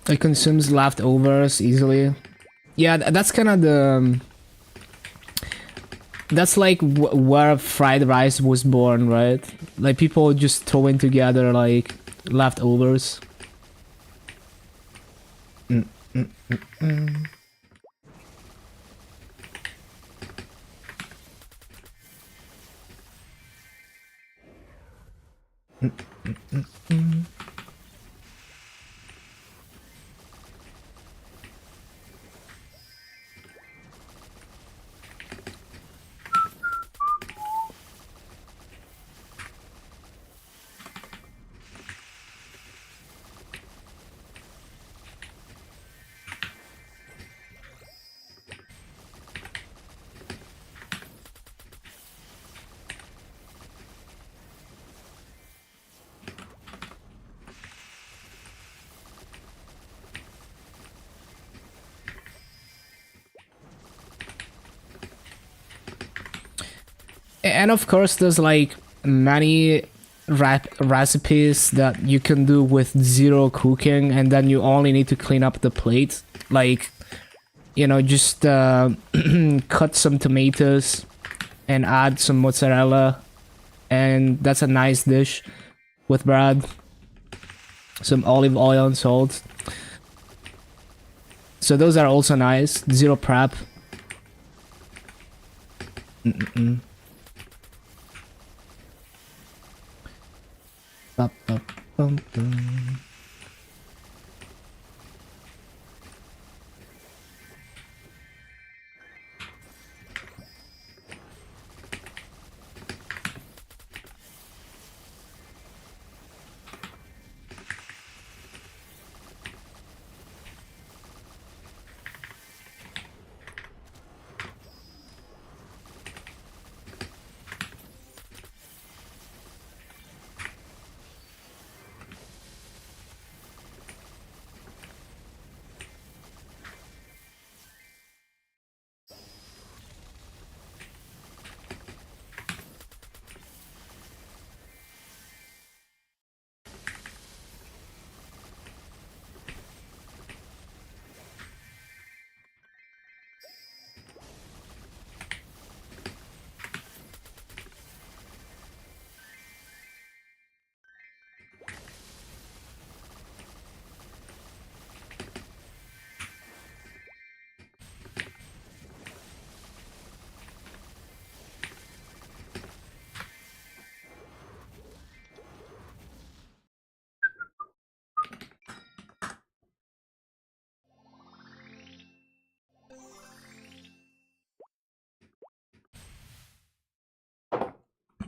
It consumes leftovers easily. Yeah, that's kind of the... That's like where fried rice was born, right? Like people just throwing together like leftovers. Mm, mm, mm, mm. Mm, mm, mm, mm. And of course, there's like many recipes that you can do with zero cooking, and then you only need to clean up the plate. Like, you know, just cut some tomatoes and add some mozzarella, and that's a nice dish with bread. Some olive oil and salt. So those are also nice. Zero prep. Mm-mm. Ba-ba-bum-bum.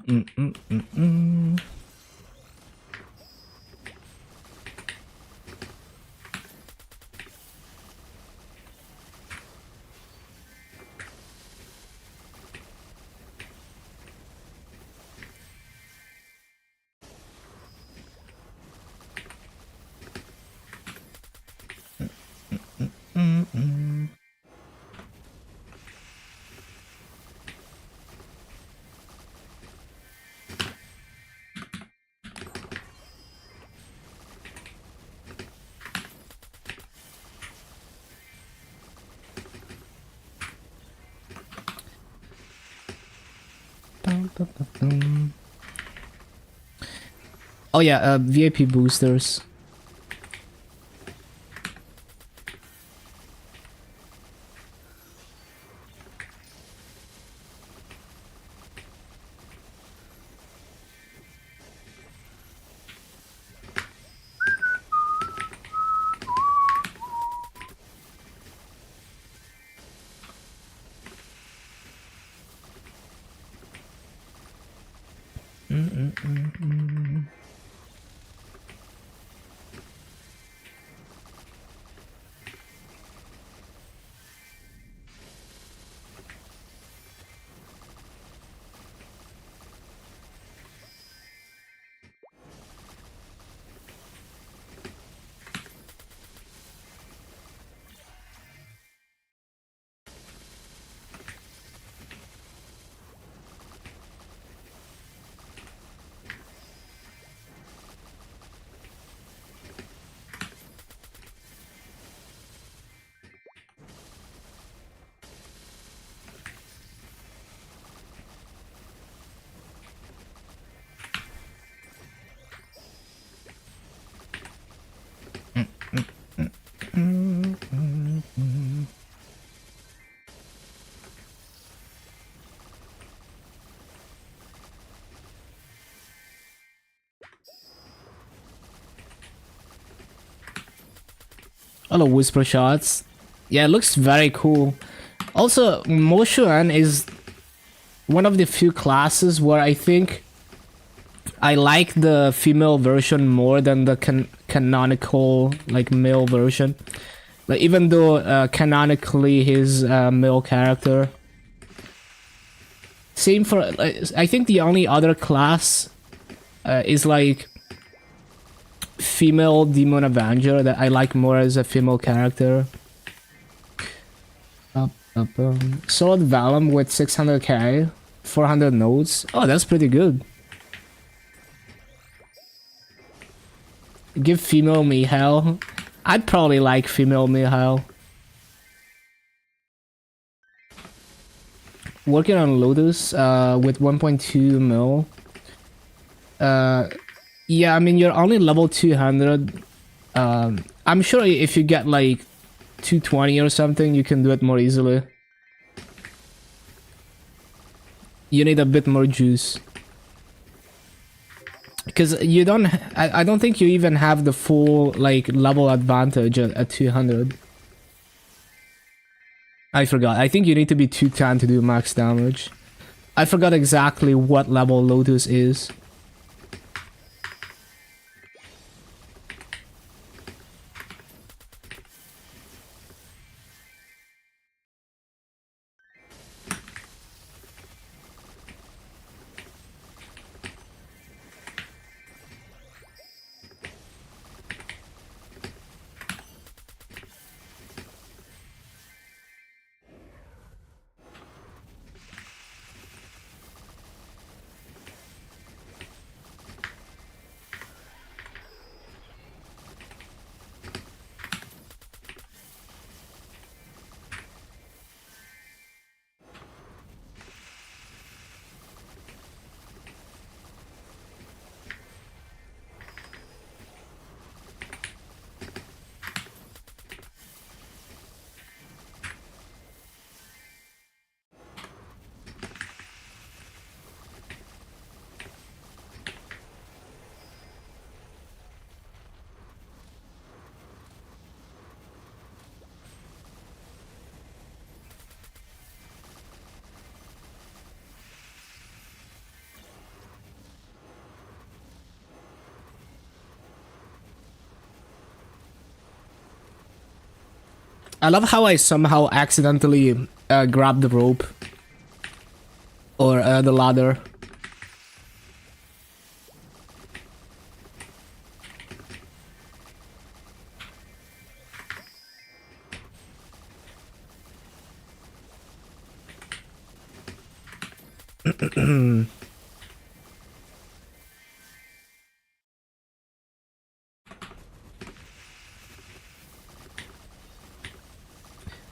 Mm-mm-mm-mm. Mm-mm. Oh yeah, VIP boosters. Hello, whisper shots. Yeah, it looks very cool. Also, Moshuan is one of the few classes where I think I like the female version more than the canonical, like, male version. Like, even though canonically his male character. Same for, I think the only other class is like female Demon Avenger that I like more as a female character. Sword Vellum with 600k, 400 nodes. Oh, that's pretty good. Give female Mihail. I'd probably like female Mihail. Working on Lotus with 1.2 mil. Yeah, I mean, you're only level 200. I'm sure if you get like 220 or something, you can do it more easily. You need a bit more juice. Because you don't... I don't think you even have the full, like, level advantage at 200. I forgot. I think you need to be 210 to do max damage. I forgot exactly what level Lotus is. I love how I somehow accidentally grabbed the rope. Or the ladder.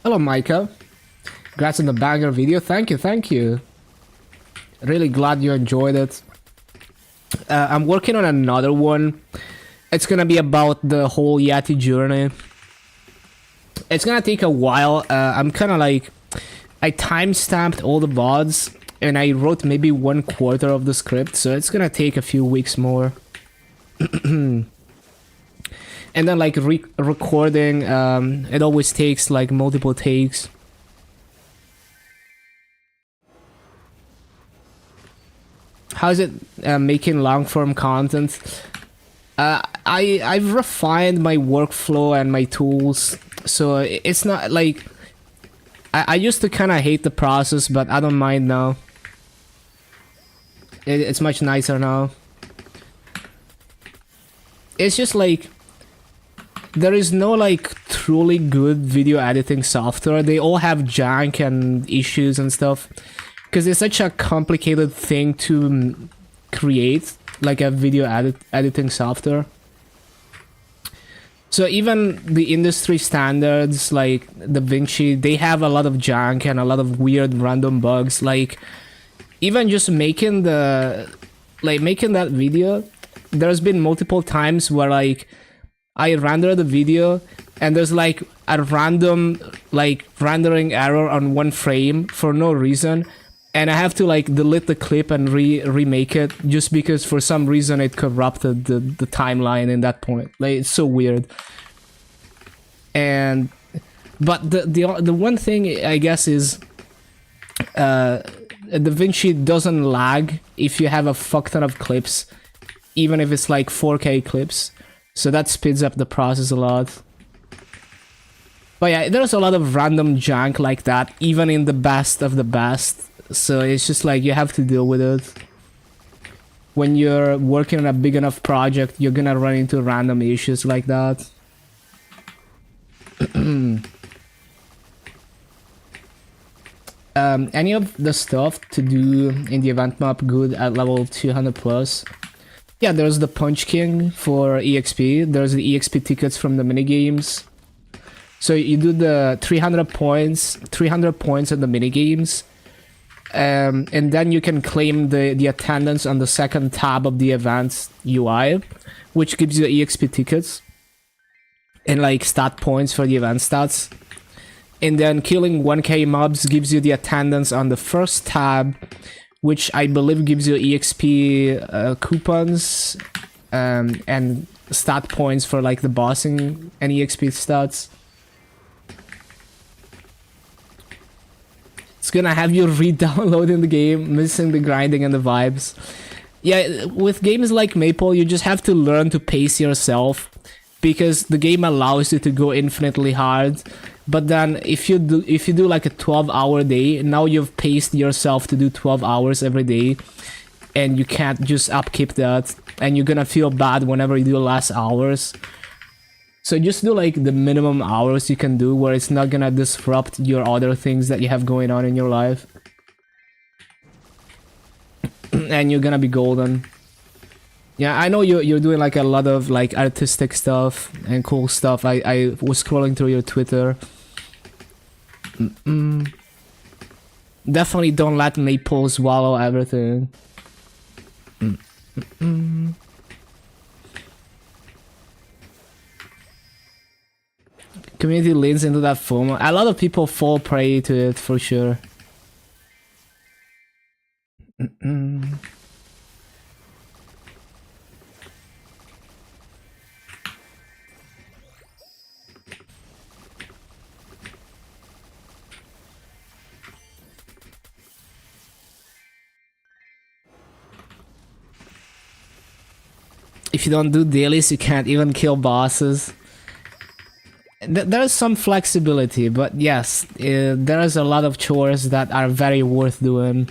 Hello, Micah. Congrats on the banger video. Thank you, thank you. Really glad you enjoyed it. I'm working on another one. It's gonna be about the whole Yeti journey. It's gonna take a while. I'm kind of like, I timestamped all the VODs and I wrote maybe 1/4 of the script, so it's gonna take a few weeks more. And then like recording, it always takes like multiple takes. How's it making long form content? I've refined my workflow and my tools, so it's not like I used to kind of hate the process, but I don't mind now. It's much nicer now. It's just like there is no like truly good video editing software. They all have jank and issues and stuff because it's such a complicated thing to create, like a video editing software. So even the industry standards like DaVinci, they have a lot of junk and a lot of weird random bugs. Like even just making that video, there's been multiple times where like I render the video and there's like a random like rendering error on one frame for no reason, and I have to like delete the clip and remake it just because for some reason it corrupted the timeline in that point. Like it's so weird. And but the one thing I guess is DaVinci doesn't lag if you have a fuck ton of clips, even if it's like 4K clips. So that speeds up the process a lot. But yeah, there's a lot of random junk like that, even in the best of the best. So it's just like you have to deal with it. When you're working on a big enough project, you're gonna run into random issues like that. Any of the stuff to do in the event map good at level 200 plus? Yeah, there's the Punch King for EXP. There's the EXP tickets from the minigames. So you do the 300 points at the minigames. And then you can claim the attendance on the second tab of the event UI, which gives you EXP tickets and like stat points for the event stats. And then killing 1k mobs gives you the attendance on the first tab, which I believe gives you EXP coupons and stat points for like the bossing and EXP stats. It's gonna have you re-downloading the game, missing the grinding and the vibes. Yeah, with games like Maple, you just have to learn to pace yourself because the game allows you to go infinitely hard. But then if you do like a 12-hour day, now you've paced yourself to do 12 hours every day, and you can't just upkeep that, and you're gonna feel bad whenever you do less hours. So just do like the minimum hours you can do where it's not gonna disrupt your other things that you have going on in your life. And you're gonna be golden. Yeah, I know you're doing like a lot of like artistic stuff and cool stuff. I was scrolling through your Twitter. Definitely don't let Maple swallow everything. Community leans into that FOMO. A lot of people fall prey to it for sure. If you don't do dailies, you can't even kill bosses. There's some flexibility, but yes, there is a lot of chores that are very worth doing.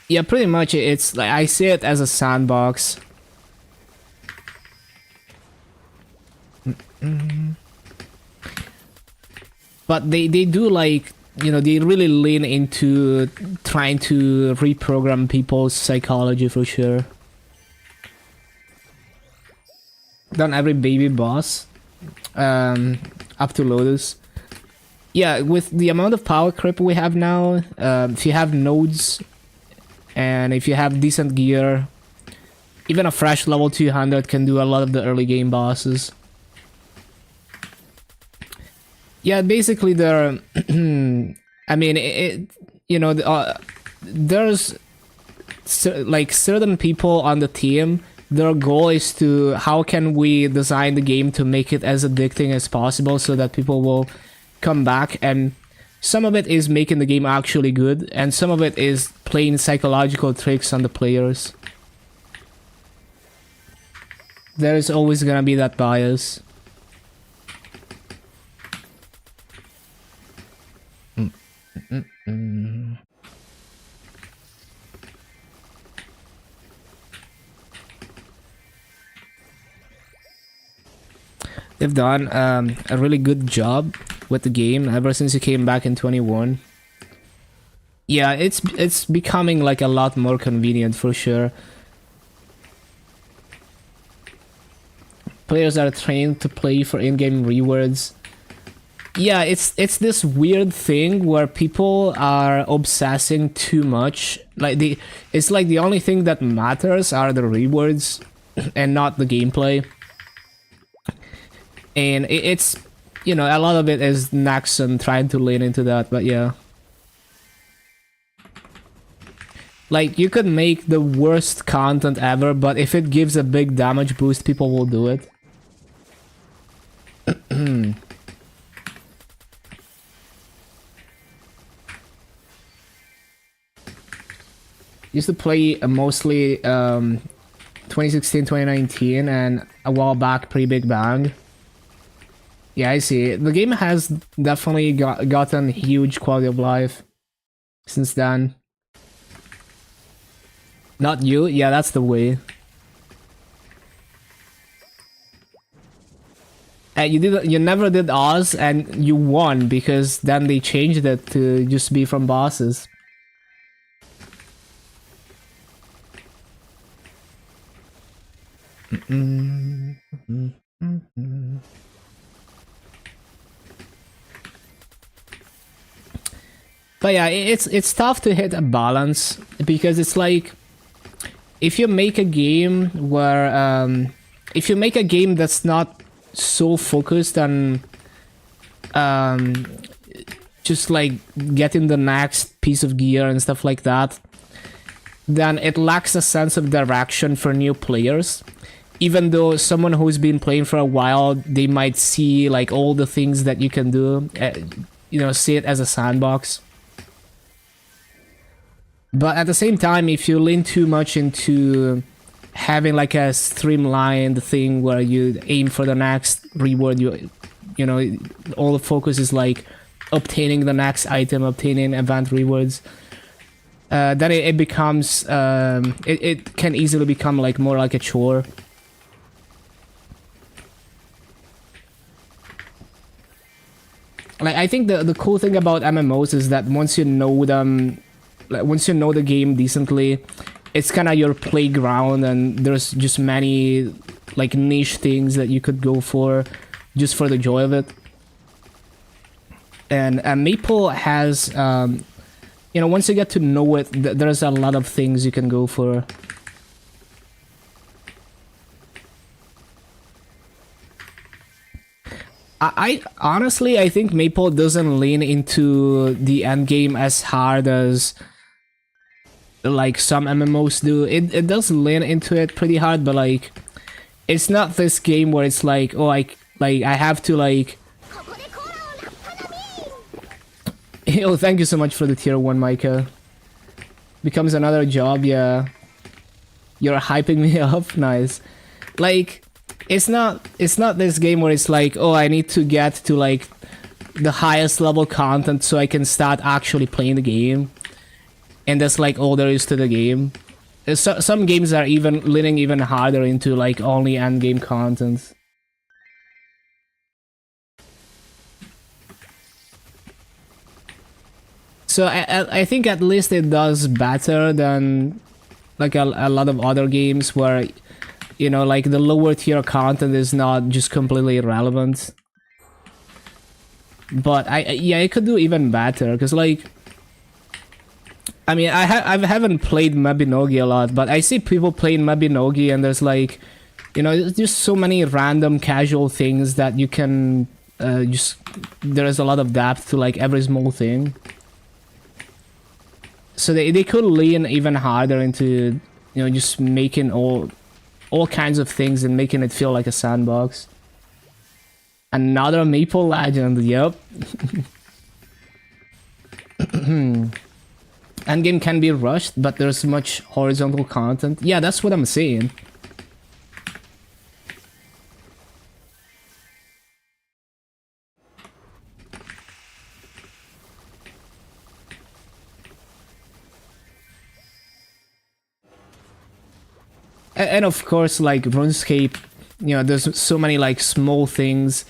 Yeah, pretty much it's like I see it as a sandbox. But they do like you know, they really lean into trying to reprogram people's psychology for sure. Done every baby boss, up to Lotus. Yeah, with the amount of power creep we have now, if you have nodes and if you have decent gear, even a fresh level 200 can do a lot of the early game bosses. Yeah, basically there. I mean, you know, there's like certain people on the team. Their goal is to how can we design the game to make it as addicting as possible, so that people will come back. And some of it is making the game actually good, and some of it is playing psychological tricks on the players. There's always gonna be that bias. They've done a really good job with the game ever since it came back in 21. Yeah, it's becoming like a lot more convenient for sure. Players are trained to play for in-game rewards. Yeah, it's this weird thing where people are obsessing too much. Like it's like the only thing that matters are the rewards and not the gameplay. And it's, you know, a lot of it is Naxxon trying to lean into that, but yeah. Like, you could make the worst content ever, but if it gives a big damage boost, people will do it. Used to play mostly 2016, 2019, and a while back pre-Big Bang. Yeah, I see. The game has definitely gotten huge quality of life since then. Not you? Yeah, that's the way. And you never did Oz, and you won because then they changed it to just be from bosses. But yeah, it's tough to hit a balance, because it's like if you make a game where if you make a game that's not so focused on just like getting the next piece of gear and stuff like that, then it lacks a sense of direction for new players. Even though someone who's been playing for a while, they might see like all the things that you can do, you know, see it as a sandbox. But at the same time, if you lean too much into having like a streamlined thing where you aim for the next reward, you know, all the focus is like obtaining the next item, obtaining event rewards, then it becomes it can easily become like more like a chore. Like, I think the cool thing about MMOs is that once you know them, like, once you know the game decently, it's kind of your playground, and there's just many like niche things that you could go for just for the joy of it. And Maple has, you know, once you get to know it, there's a lot of things you can go for. I honestly, I think Maple doesn't lean into the end game as hard as like some MMOs do. It does lean into it pretty hard, but like it's not this game where it's like, oh, I have to like. Oh, thank you so much for the tier 1, Micah. Becomes another job, yeah. You're hyping me up, nice. Like, it's not this game where it's like, oh, I need to get to like the highest level content so I can start actually playing the game. And that's like all there is to the game. Some games are even leaning even harder into like only end game content. So I think at least it does better than like a lot of other games where, you know, like the lower tier content is not just completely irrelevant. But yeah, it could do even better because, like, I mean, I haven't played Mabinogi a lot, but I see people playing Mabinogi, and there's like, you know, there's just so many random casual things that you can just, there is a lot of depth to like every small thing. So they could lean even harder into, you know, just making all kinds of things and making it feel like a sandbox. Another Maple Legend, yep. Endgame can be rushed, but there's much horizontal content. Yeah, that's what I'm saying. And of course, like RuneScape, you know, there's so many like small things.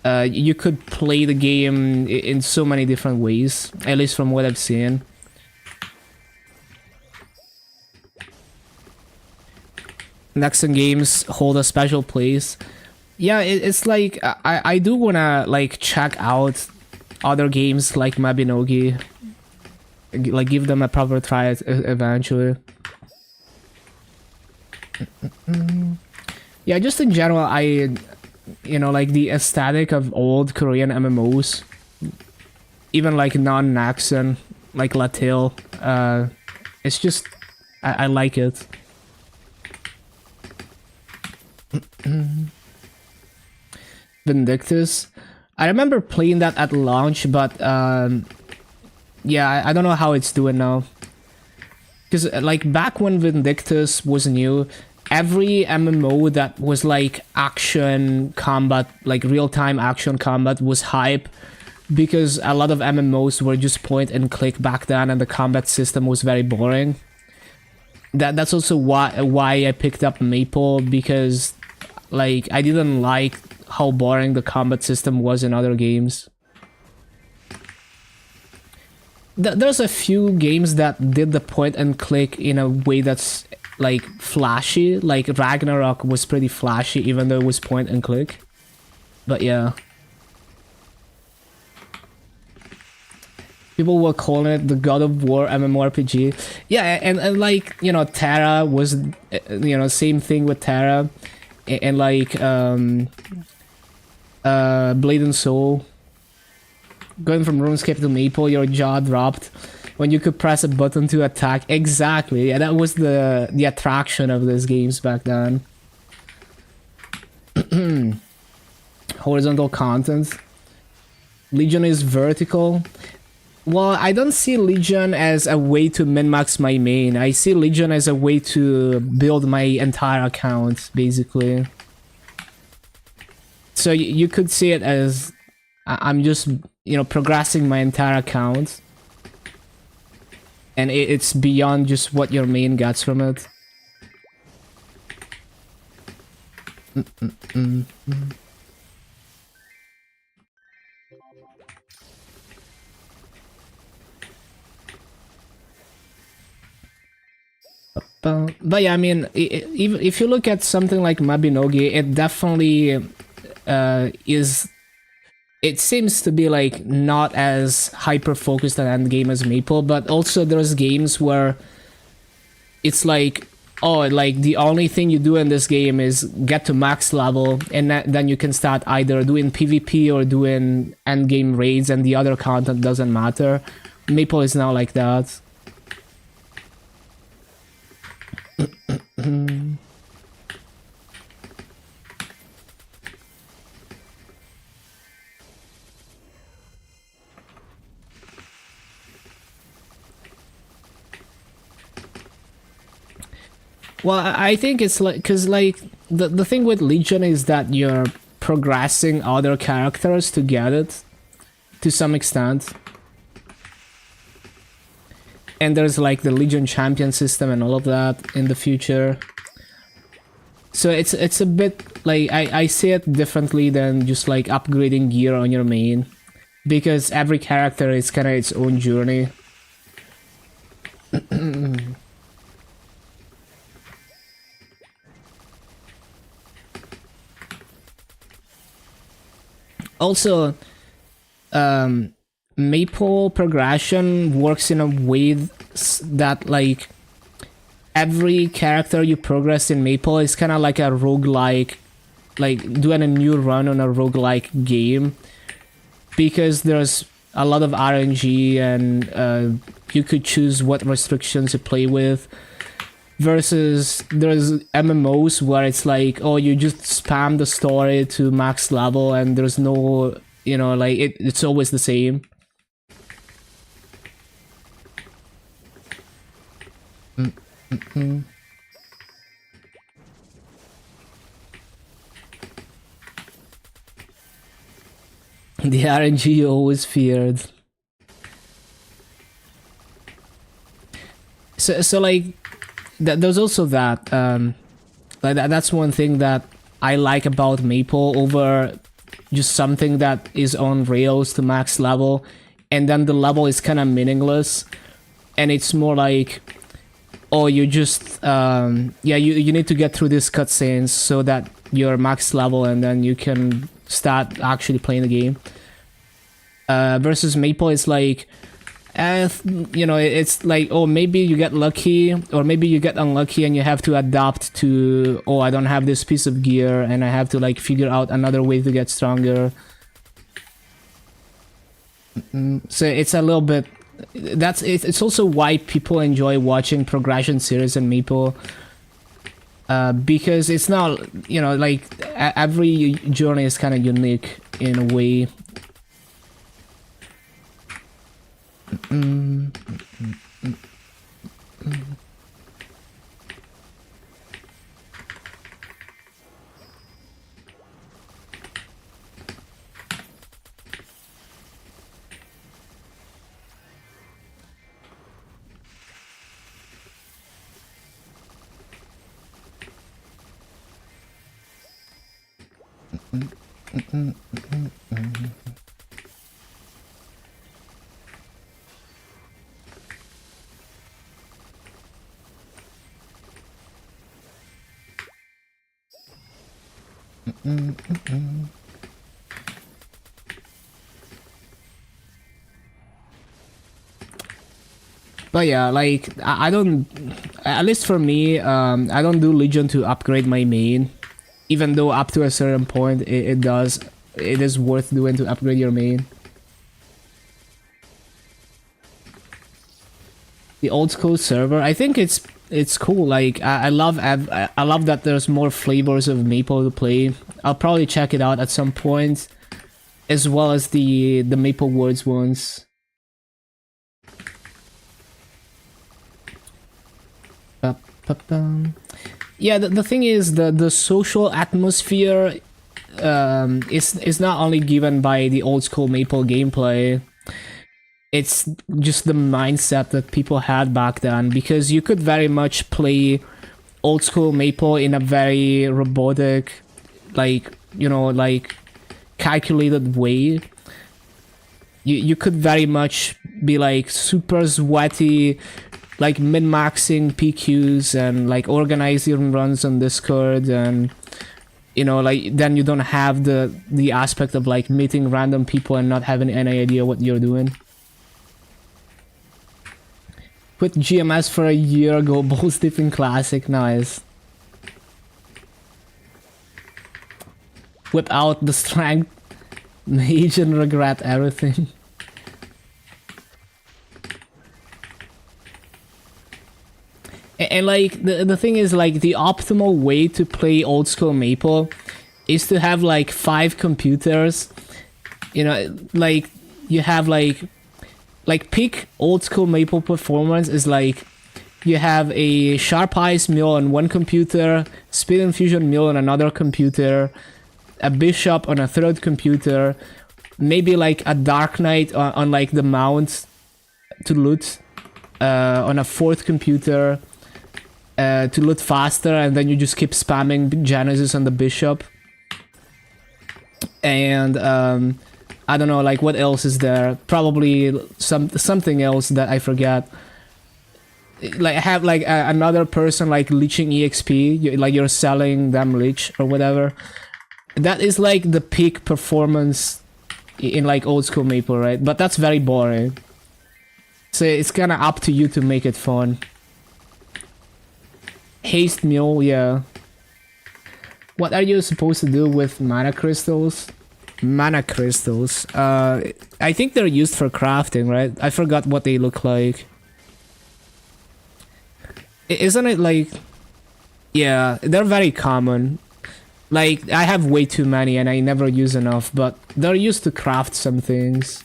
You could play the game in so many different ways, at least from what I've seen. Nexon games hold a special place. Yeah, it's like I do wanna like check out other games like Mabinogi, like give them a proper try eventually. Yeah, just in general, you know, like the aesthetic of old Korean MMOs, even like non-Nexon, like Latil, it's just, I like it. Vindictus, I remember playing that at launch, but yeah, I don't know how it's doing now. Because like back when Vindictus was new, every MMO that was like action combat, like real-time action combat, was hype, because a lot of MMOs were just point and click back then, and the combat system was very boring. That's also why I picked up Maple, because like I didn't like how boring the combat system was in other games. There's a few games that did the point and click in a way that's like flashy, like Ragnarok was pretty flashy even though it was point and click. But yeah. People were calling it the God of War MMORPG. Yeah, and like, you know, Terra was, you know, same thing with Terra. And like, Blade and Soul. Going from RuneScape to Maple, your jaw dropped when you could press a button to attack. Exactly, yeah, that was the attraction of these games back then. Horizontal content. Legion is vertical. Well, I don't see Legion as a way to min-max my main. I see Legion as a way to build my entire account, basically. So you could see it as I'm just, you know, progressing my entire account, and it's beyond just what your main gets from it. But yeah, I mean, even if you look at something like Mabinogi, it definitely is. It seems to be like not as hyper focused on endgame as Maple, but also there's games where it's like, oh, like the only thing you do in this game is get to max level, and then you can start either doing PvP or doing endgame raids, and the other content doesn't matter. Maple is now like that. Well, I think it's like, because like the thing with Legion is that you're progressing other characters to get it to some extent. And there's like the Legion champion system and all of that in the future. So it's a bit like, I see it differently than just like upgrading gear on your main. because every character is kind of its own journey. Also, Maple progression works in a way that like every character you progress in Maple is kind of like a roguelike, like doing a new run on a roguelike game, because there's a lot of RNG and you could choose what restrictions to play with, versus there's MMOs where it's like, oh, you just spam the story to max level and there's no, you know, like it's always the same. The RNG you always feared. So like, there's also that. Like that's one thing that I like about Maple over just something that is on rails to max level, and then the level is kind of meaningless, and it's more like, oh, you just yeah, you need to get through these cutscenes so that you're max level, and then you can start actually playing the game. Versus Maple is like, you know, it's like, oh, maybe you get lucky or maybe you get unlucky and you have to adapt to, oh, I don't have this piece of gear and I have to like figure out another way to get stronger. So it's a little bit, it's also why people enjoy watching progression series in Maple, because it's not, you know, like every journey is kind of unique in a way. But yeah, like I don't, at least for me, I don't do Legion to upgrade my main, even though up to a certain point it is worth doing to upgrade your main. The old school server, I think it's cool. Like I love that there's more flavors of Maple to play. I'll probably check it out at some point, as well as the Maple Words ones. Yeah, the thing is, the social atmosphere is not only given by the old school Maple gameplay. It's just the mindset that people had back then, because you could very much play old school Maple in a very robotic, like, you know, like calculated way. You could very much be like super sweaty, like min-maxing PQs and like organizing runs on Discord, and you know, like then you don't have the aspect of like meeting random people and not having any idea what you're doing. Quit GMS for a year ago, balls deep in classic, nice. Whip out the strength, mage, and regret everything. And like the thing is, like the optimal way to play old school Maple is to have like 5 computers. You know, like you have like peak old school Maple performance is like you have a Sharp Eyes mill on one computer, Speed Infusion mill on another computer, a Bishop on a third computer, maybe like a Dark Knight on like the mount to loot on a fourth computer to loot faster, and then you just keep spamming Genesis on the Bishop. And I don't know, like what else is there? Probably something else that I forgot. Like have like another person like leeching EXP, like you're selling them leech or whatever. That is like the peak performance in like old school Maple, right? But that's very boring. So it's kind of up to you to make it fun. Haste mule, yeah. What are you supposed to do with mana crystals? Mana crystals. I think they're used for crafting, right? I forgot what they look like. Isn't it like... Yeah, they're very common. Like, I have way too many and I never use enough, but they're used to craft some things.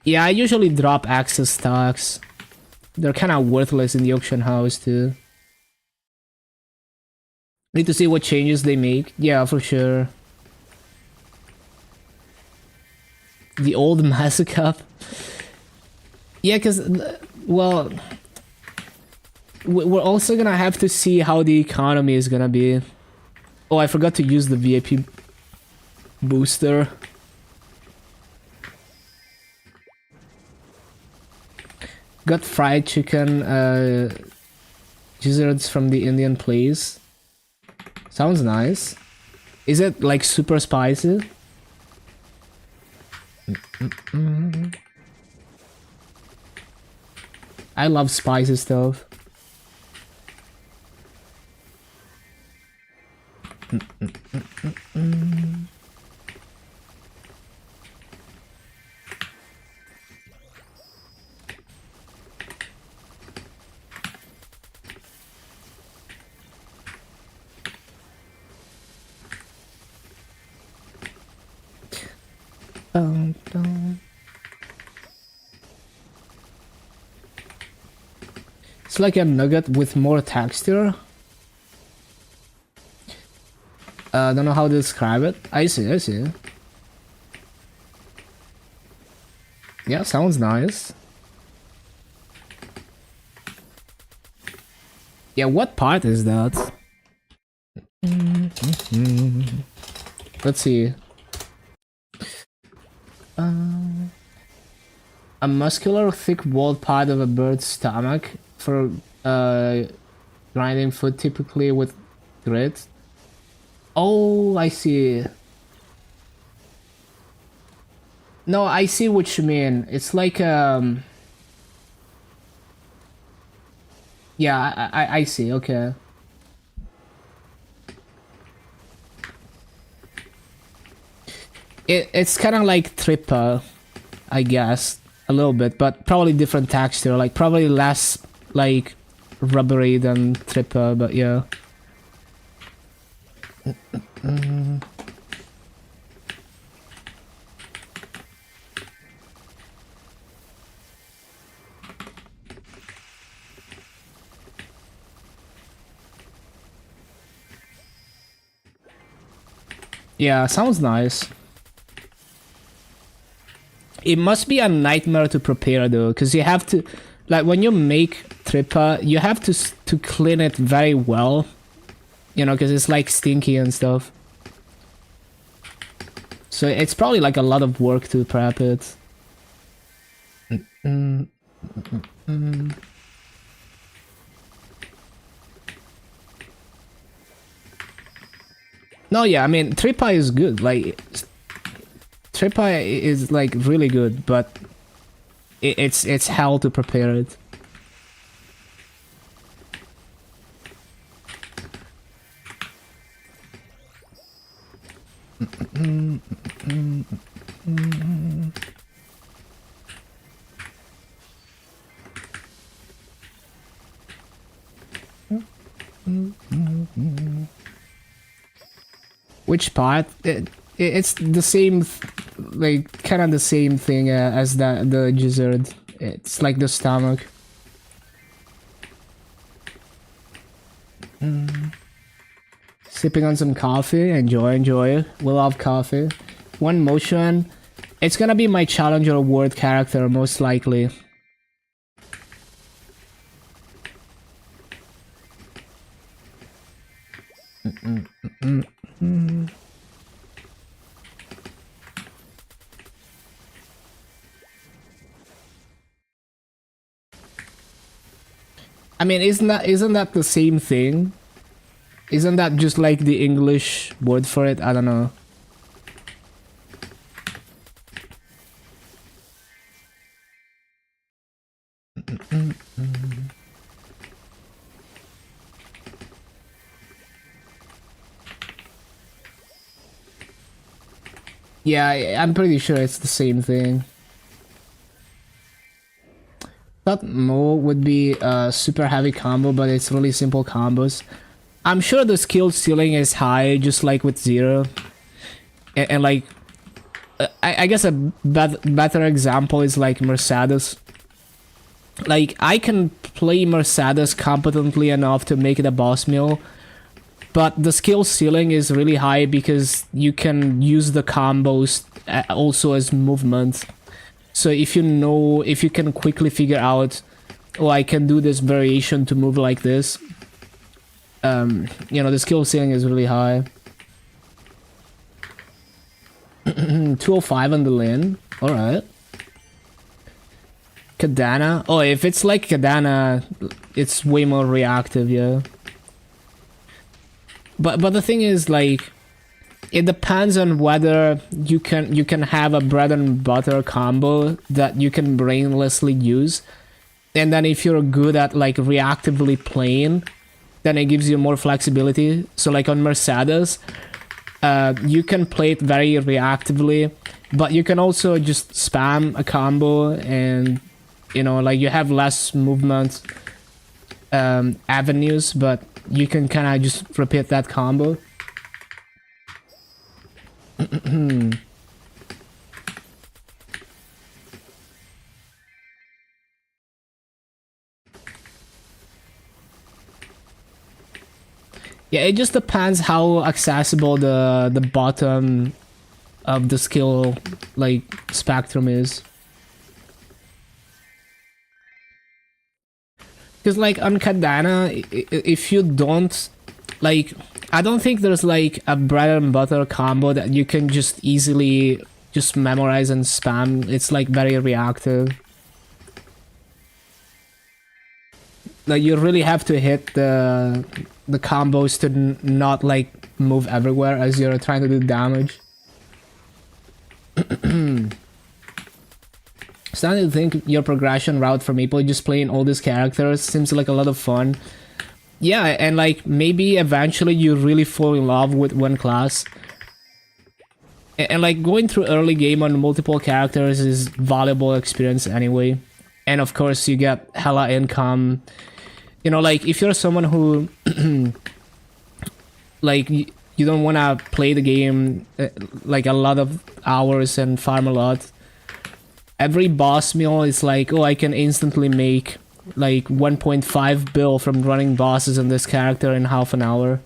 Yeah, I usually drop access stocks. They're kind of worthless in the auction house too. Need to see what changes they make. Yeah, for sure. The old Massacre. Yeah, because, well, we're also gonna have to see how the economy is gonna be. Oh, I forgot to use the VIP booster. Got fried chicken, gizzards from the Indian place. Sounds nice. Is it like super spicy? I love spicy stuff. It's like a nugget with more texture. I don't know how to describe it. I see, I see. Yeah, sounds nice. Yeah, what part is that? Let's see. A muscular, thick-walled part of a bird's stomach for grinding food, typically with grit. Oh, I see. No, I see what you mean. It's like yeah, I see. Okay. It's kind of like Trippa, I guess, a little bit, but probably different texture. Like probably less like rubbery than Trippa, but yeah. Yeah, sounds nice. It must be a nightmare to prepare though, because you have to, like when you make Trippa, you have to clean it very well, you know, because it's like stinky and stuff. So it's probably like a lot of work to prep it. No, yeah, I mean, Trippa is good. Like, Trippa is like really good, but it's hell to prepare it. Which part? It's the same, like kind of the same thing as the gizzard. It's like the stomach. Sipping on some coffee. Enjoy. We love coffee. One motion. It's gonna be my challenger award character most likely. I mean, isn't that the same thing? Isn't that just like the English word for it? I don't know. Yeah, I'm pretty sure it's the same thing. Thought Mo would be a super heavy combo, but it's really simple combos. I'm sure the skill ceiling is high, just like with Zero. And like, I guess a better example is like Mercedes. Like, I can play Mercedes competently enough to make it a boss meal, but the skill ceiling is really high because you can use the combos also as movement. So if you can quickly figure out, oh, I can do this variation to move like this, the skill ceiling is really high. 205 on the lane. Alright. Kadana. Oh, if it's like Kadana, it's way more reactive, yeah. But the thing is, like, it depends on whether you can have a bread and butter combo that you can brainlessly use, and then if you're good at like reactively playing, then it gives you more flexibility. So like on Mercedes, you can play it very reactively, but you can also just spam a combo, and like you have less movement avenues, but you can kind of just repeat that combo. Yeah, it just depends how accessible the bottom of the skill like spectrum is. Because like on Kadana, if you don't like, I don't think there's like a bread and butter combo that you can just easily just memorize and spam. It's like very reactive. Like you really have to hit the combos to not like move everywhere as you're trying to do damage. Starting to think your progression route for Maple, just playing all these characters, seems like a lot of fun. Yeah, and like maybe eventually you really fall in love with one class. And like going through early game on multiple characters is valuable experience anyway. And of course you get hella income. Like if you're someone who like you don't want to play the game like a lot of hours and farm a lot, every boss meal is like, oh, I can instantly make like 1.5 bill from running bosses on this character in half an hour.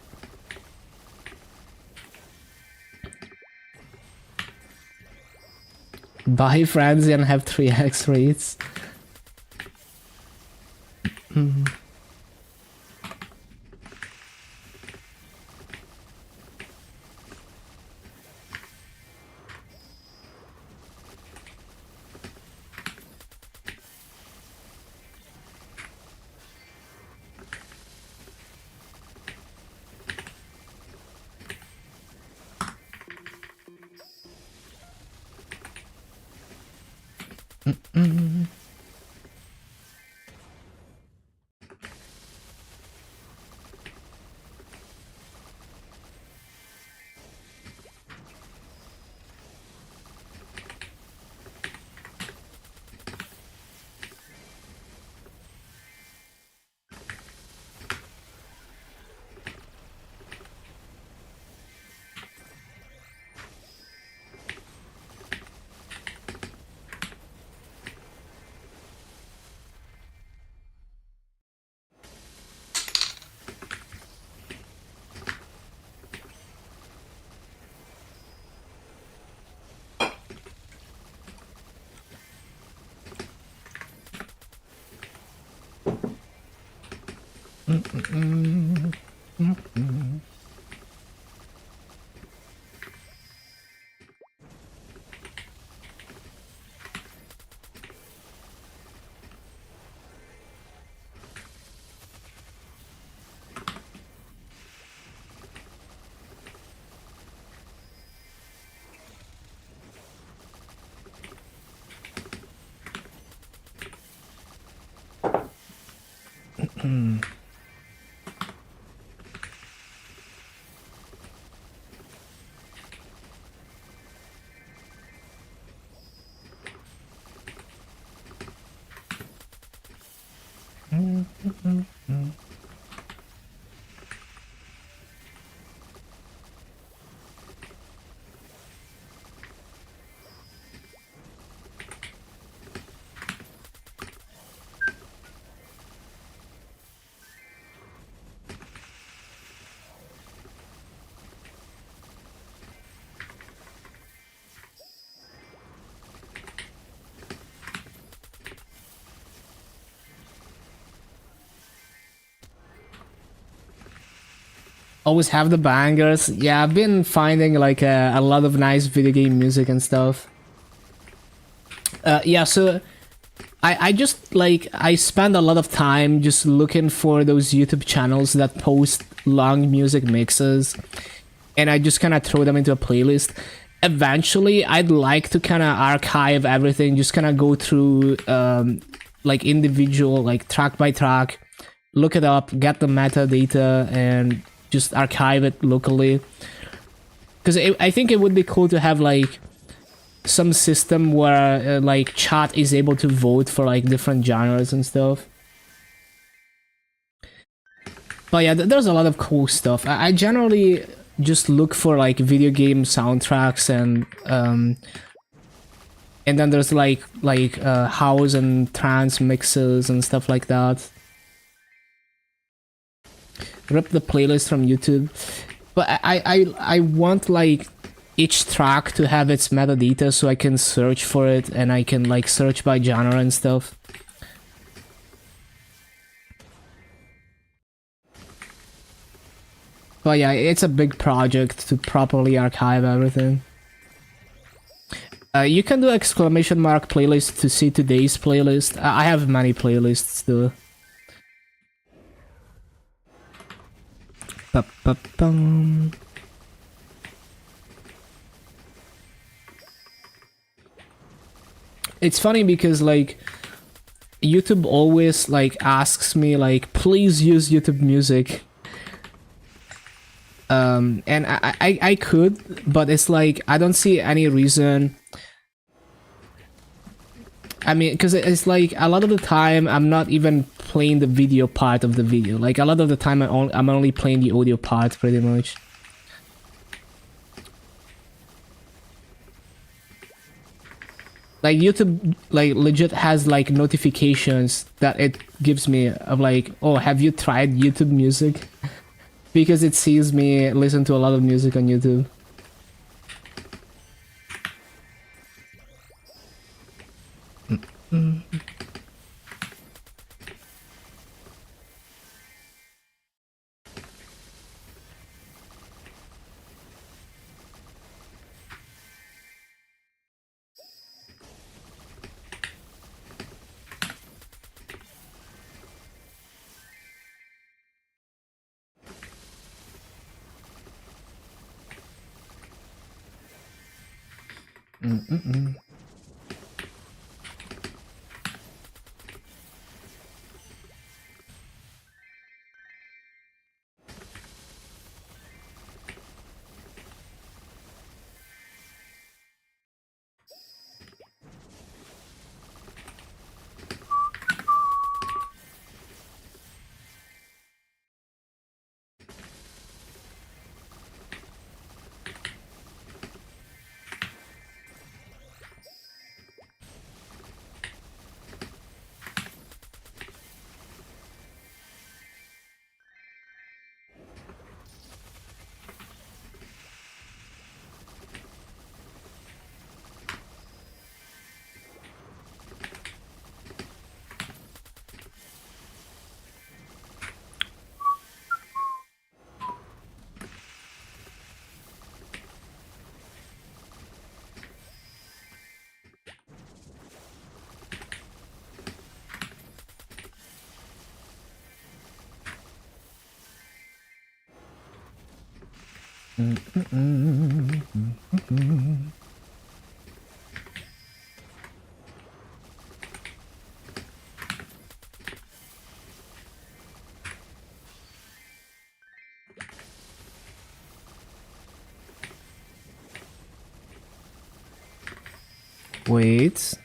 Buy Frenzy and have 3x rates. Always have the bangers. Yeah, I've been finding like a lot of nice video game music and stuff. Yeah, so I just like I spend a lot of time just looking for those YouTube channels that post long music mixes, and I just kind of throw them into a playlist. Eventually, I'd like to kind of archive everything, just kind of go through like individual, like track by track, look it up, get the metadata, and just archive it locally. Because I think it would be cool to have like some system where like chat is able to vote for like different genres and stuff. But yeah, there's a lot of cool stuff. I generally just look for like video game soundtracks, and then there's like house and trance mixes and stuff like that. Rip the playlist from YouTube, but I want like each track to have its metadata so I can search for it, and I can like search by genre and stuff. But yeah, it's a big project to properly archive everything. You can do exclamation mark playlist to see today's playlist. I have many playlists too. Ba-ba-bum. It's funny because like YouTube always like asks me like, please use YouTube Music. And I could, but it's like I don't see any reason. I mean, because it's like a lot of the time I'm not even playing the video part of the video. Like a lot of the time I'm only playing the audio part pretty much. Like YouTube like legit has like notifications that it gives me of like, oh, have you tried YouTube Music? Because it sees me listen to a lot of music on YouTube. Wait.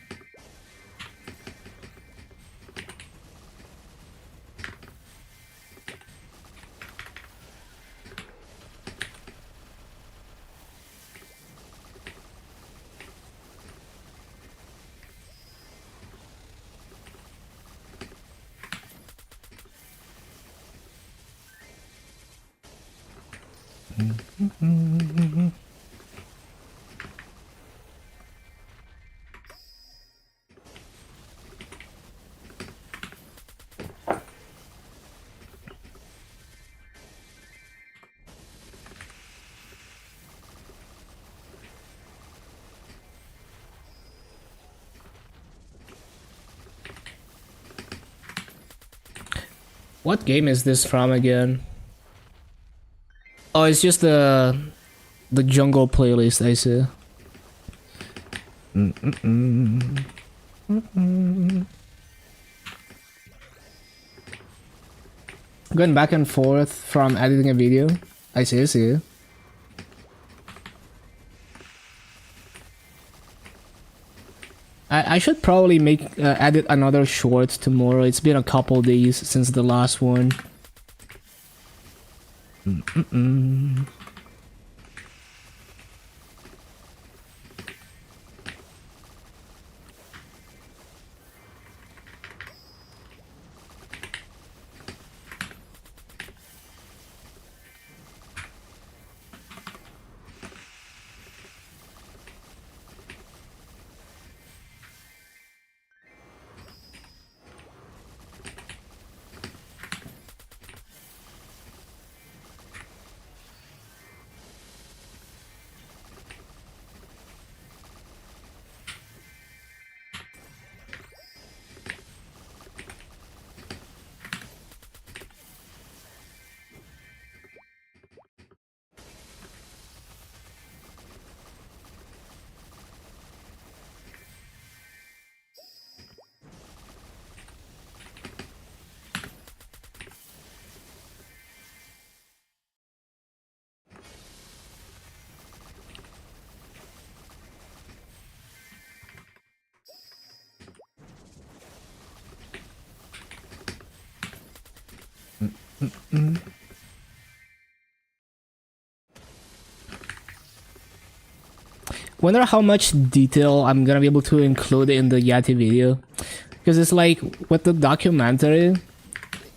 What game is this from again? Oh, it's just the jungle playlist, I see. Going back and forth from editing a video. I see. I should probably edit another short tomorrow. It's been a couple days since the last one. Wonder how much detail I'm gonna be able to include in the Yeti video, because it's like with the documentary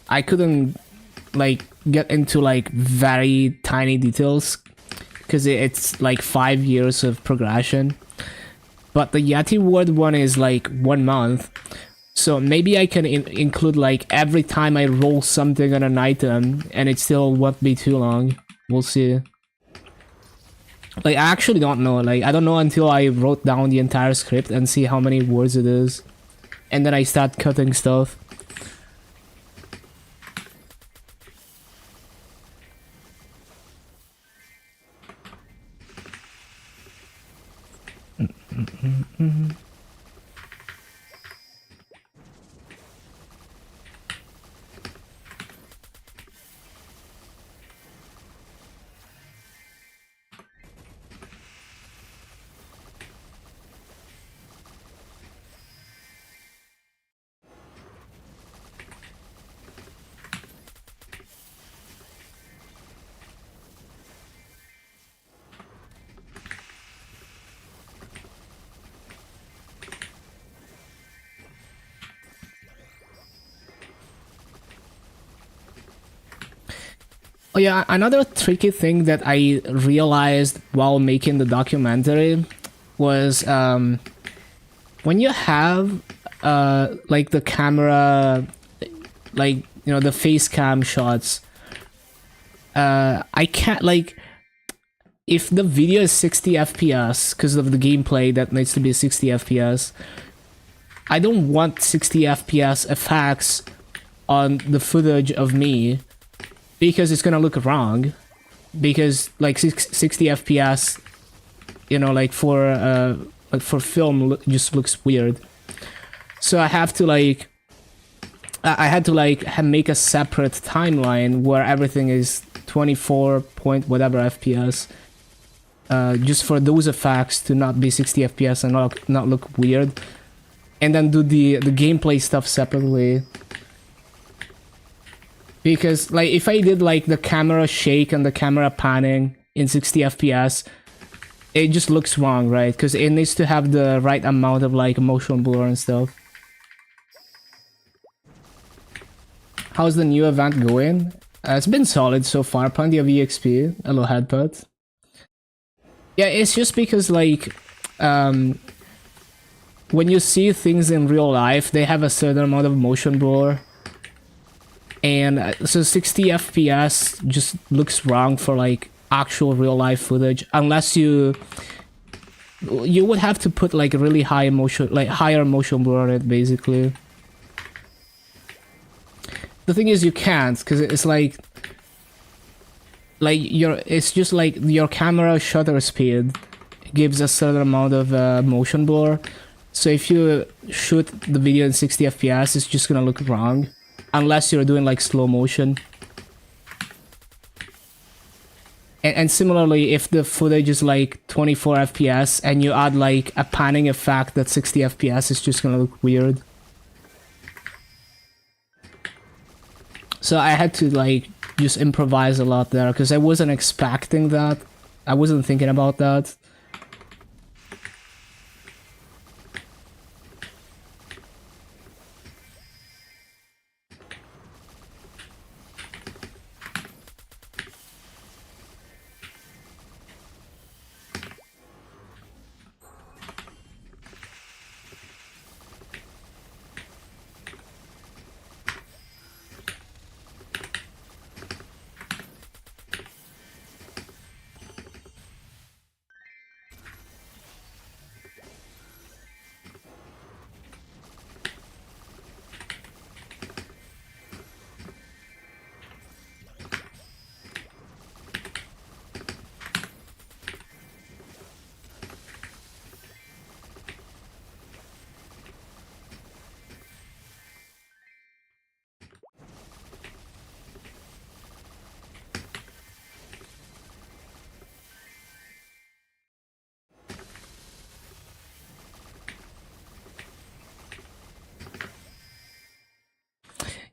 I couldn't like get into like very tiny details because it's like 5 years of progression, but the Yeti word one is like 1 month. So maybe I can include like every time I roll something on an item and it still won't be too long. We'll see. Like, I actually don't know. Like, I don't know until I wrote down the entire script and see how many words it is. And then I start cutting stuff. Oh yeah, another tricky thing that I realized while making the documentary was when you have like the camera, like, you know, the face cam shots, I can't, like, if the video is 60 FPS because of the gameplay that needs to be 60 FPS, I don't want 60 FPS effects on the footage of me, because it's gonna look wrong, because like 60 FPS, you know, like for film just looks weird. So I have to like, I had to like make a separate timeline where everything is 24 point whatever FPS, just for those effects to not be 60 FPS and not look weird, and then do the gameplay stuff separately. Because like if I did like the camera shake and the camera panning in 60 FPS, it just looks wrong, right? Because it needs to have the right amount of like motion blur and stuff. How's the new event going? It's been solid so far, plenty of EXP. Hello headbutt. Yeah, it's just because like when you see things in real life, they have a certain amount of motion blur. And so 60 FPS just looks wrong for like actual real life footage, unless you would have to put like really high motion, like higher motion blur on it basically. The thing is you can't, because it's like it's just like your camera shutter speed gives a certain amount of motion blur. So if you shoot the video in 60 FPS, it's just gonna look wrong. Unless you're doing like slow motion. And similarly, if the footage is like 24 FPS and you add like a panning effect that's 60 FPS, it's just gonna look weird. So I had to like just improvise a lot there because I wasn't expecting that. I wasn't thinking about that.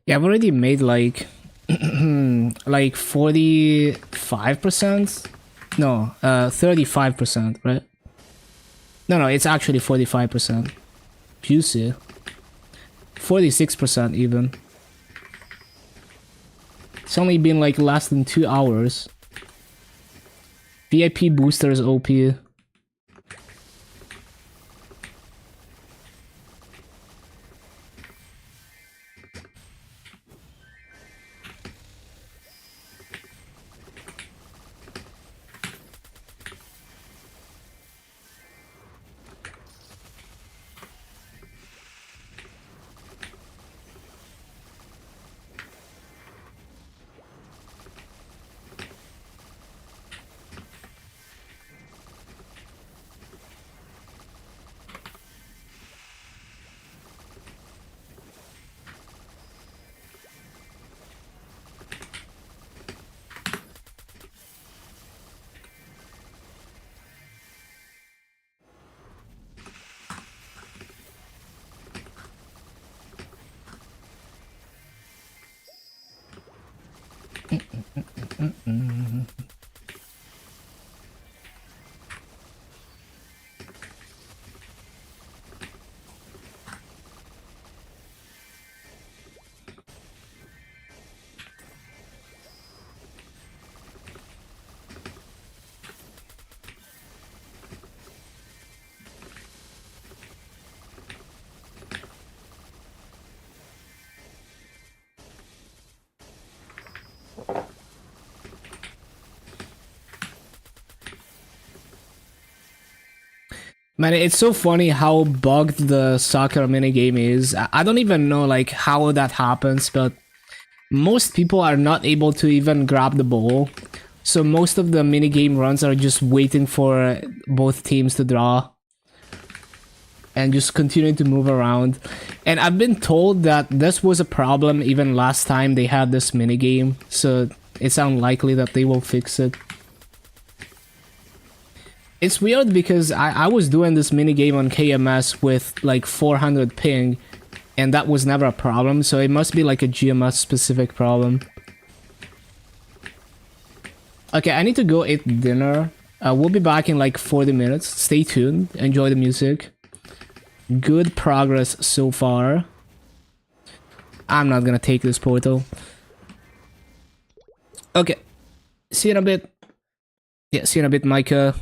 Yeah, I've already made like like 45%. No, 35%, right? No, it's actually 45%. Juicy. 46% even. It's only been like less than 2 hours. VIP booster is OP. Man, it's so funny how bugged the soccer minigame is. I don't even know like how that happens, but most people are not able to even grab the ball. So most of the minigame runs are just waiting for both teams to draw. And just continuing to move around. And I've been told that this was a problem even last time they had this minigame. So it's unlikely that they will fix it. It's weird because I was doing this mini game on KMS with like 400 ping, and that was never a problem, so it must be like a GMS specific problem. Okay, I need to go eat dinner. We'll be back in like 40 minutes. Stay tuned. Enjoy the music. Good progress so far. I'm not gonna take this portal. Okay. See you in a bit. Yeah, see you in a bit, Micah.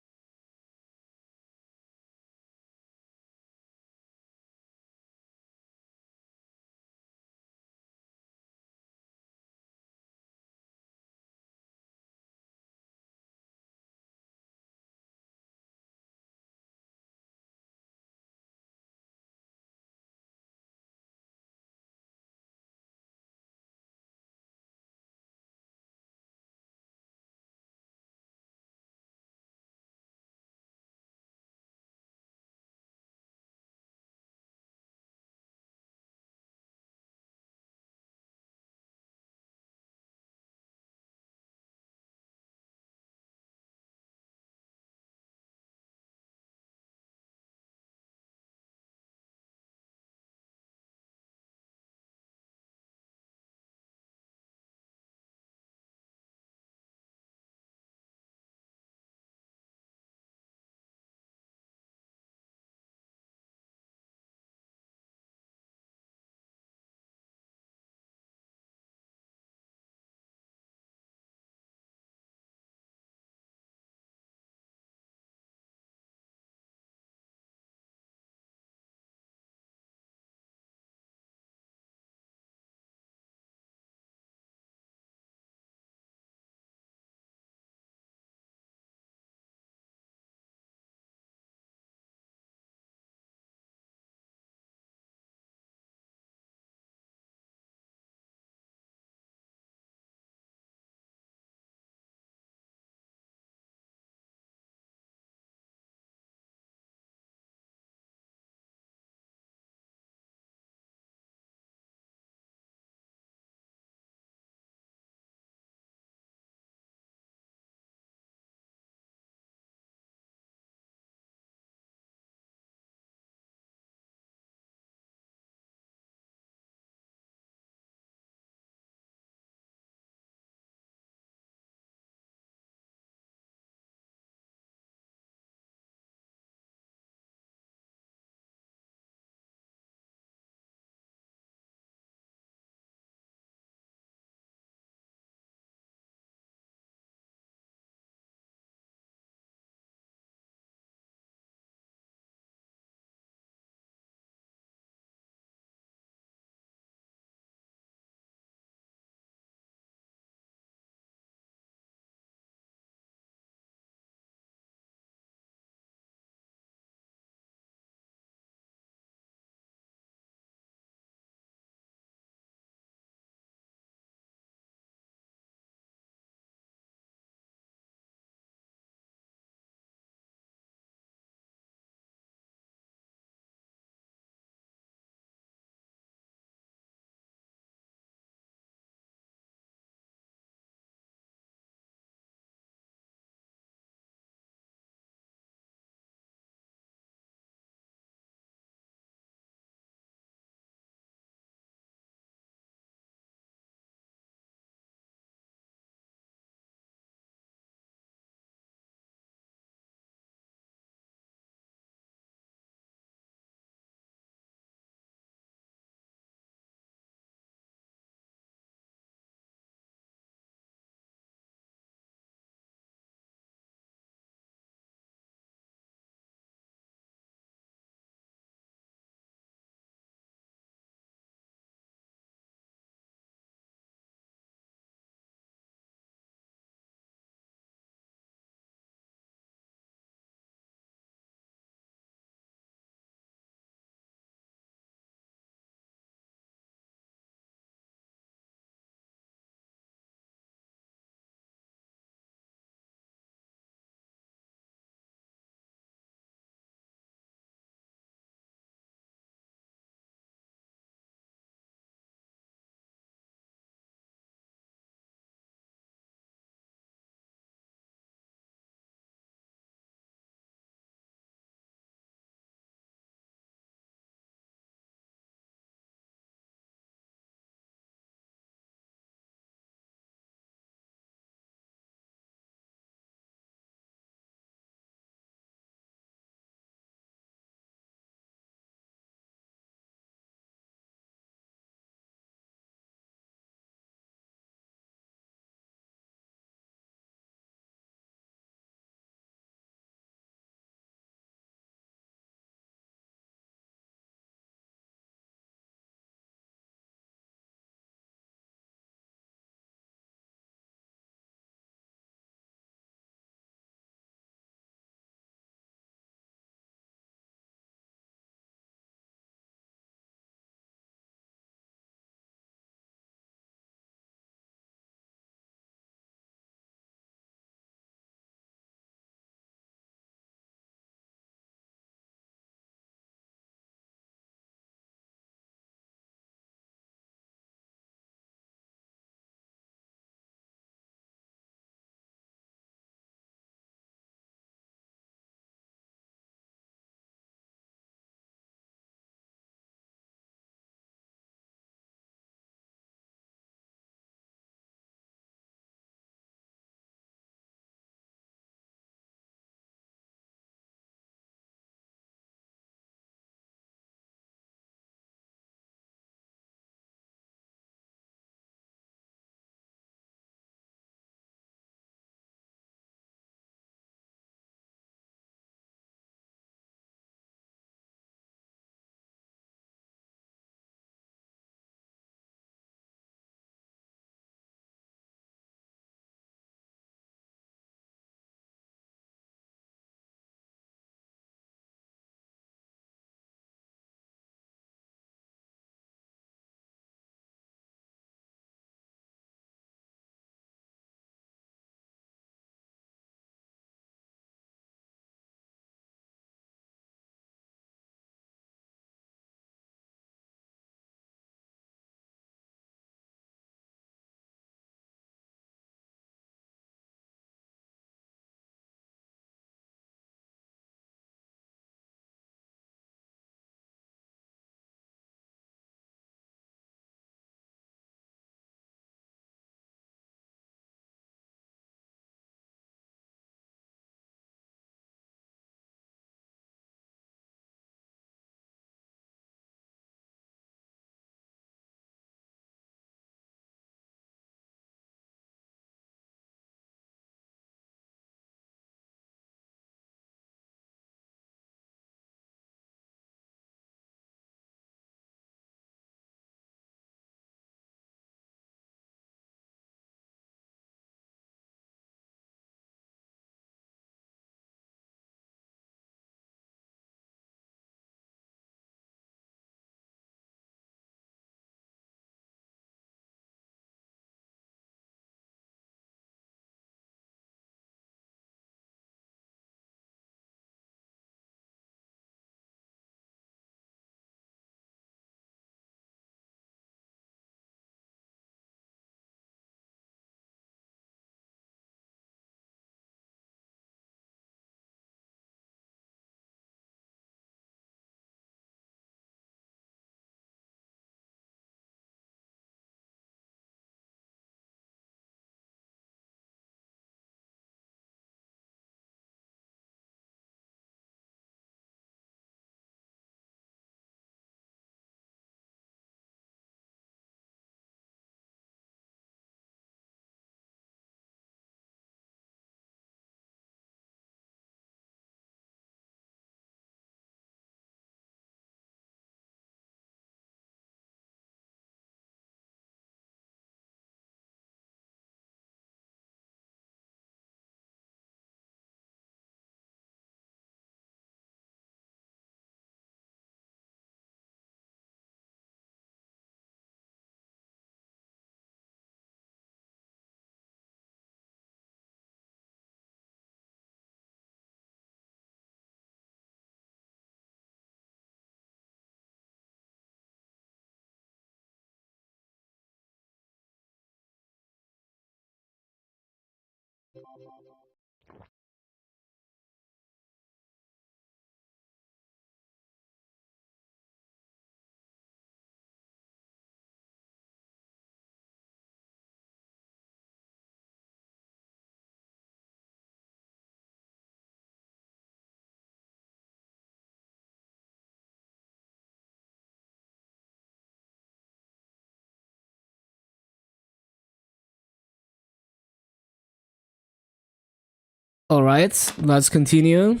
All right, let's continue.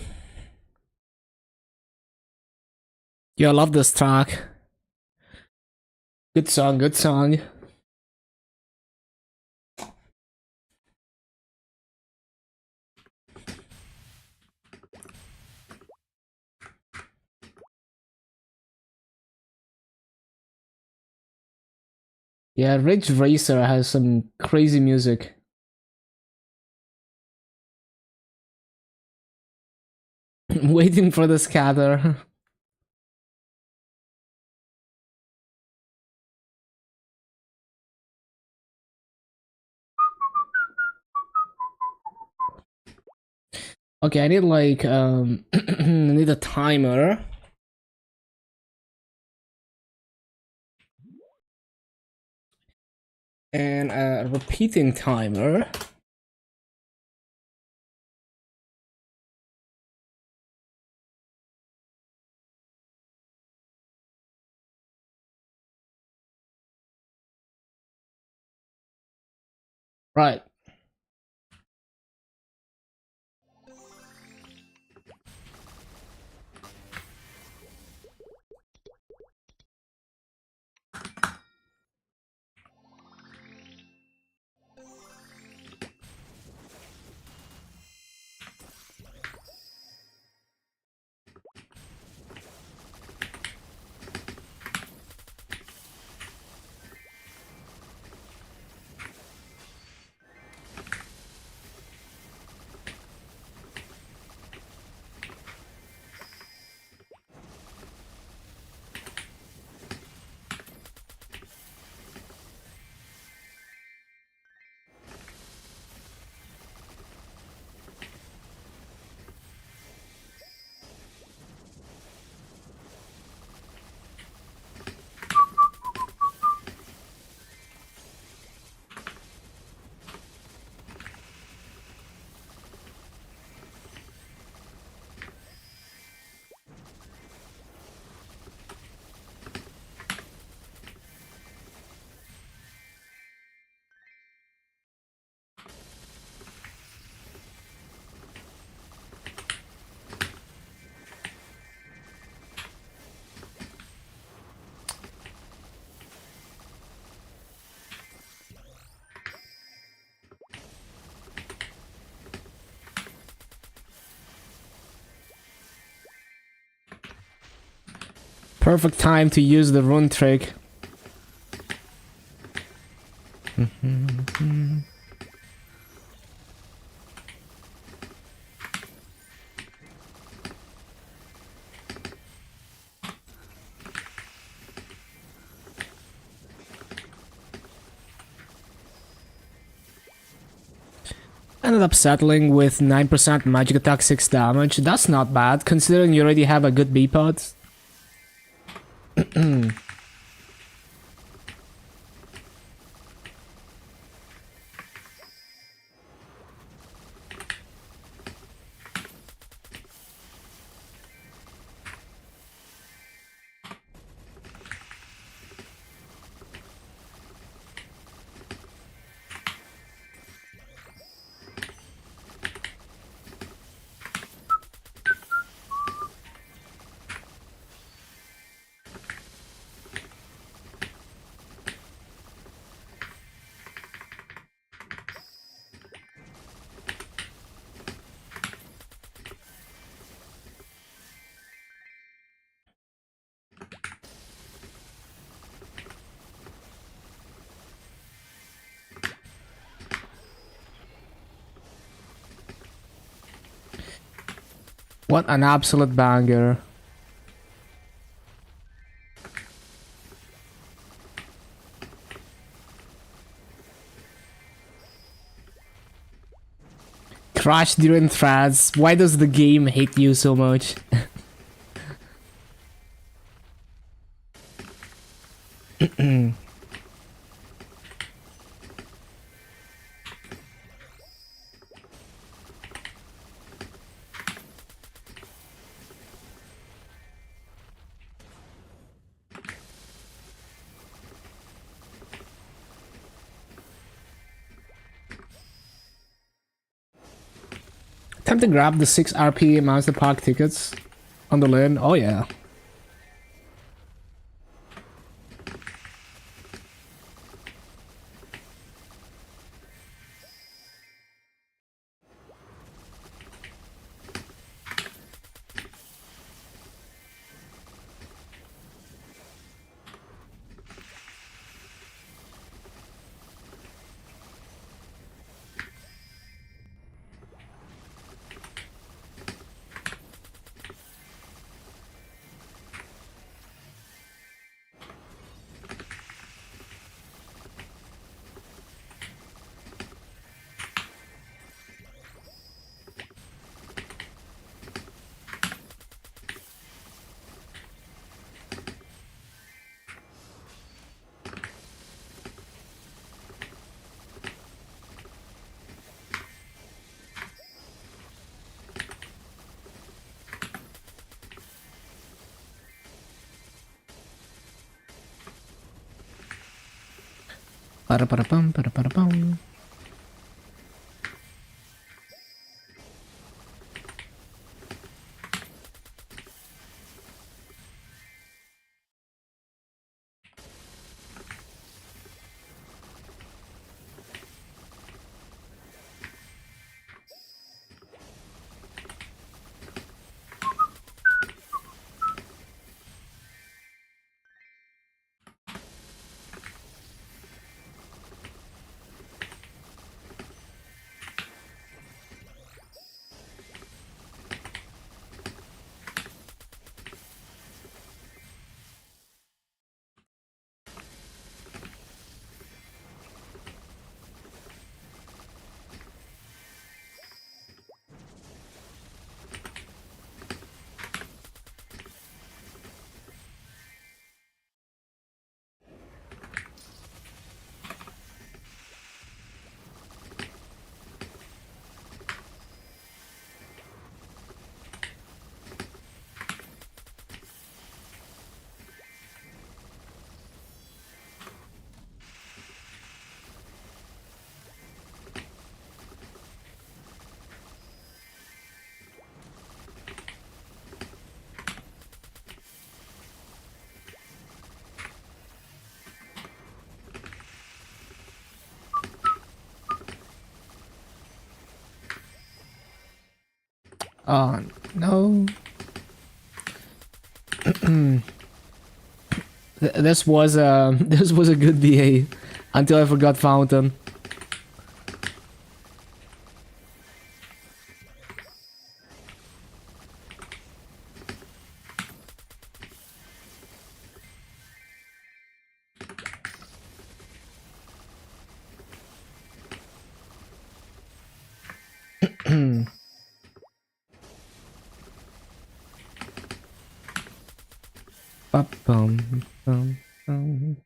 Yeah, I love this track. Good song, good song. Yeah, Ridge Racer has some crazy music. Waiting for the scatter. Okay, I need like I need a timer. And a repeating timer. Right. Perfect time to use the rune trick. Ended up settling with 9% magic attack 6 damage. That's not bad, considering you already have a good B-pod. What an absolute banger. crash during threads. Why does the game hate you so much? Time to grab the 6 RP Monster Park tickets on the lane. Oh yeah. Para-para-pum, para-para-pum. Oh no. This was a this was a good BA until I forgot Fountain. Bum, bum, bum.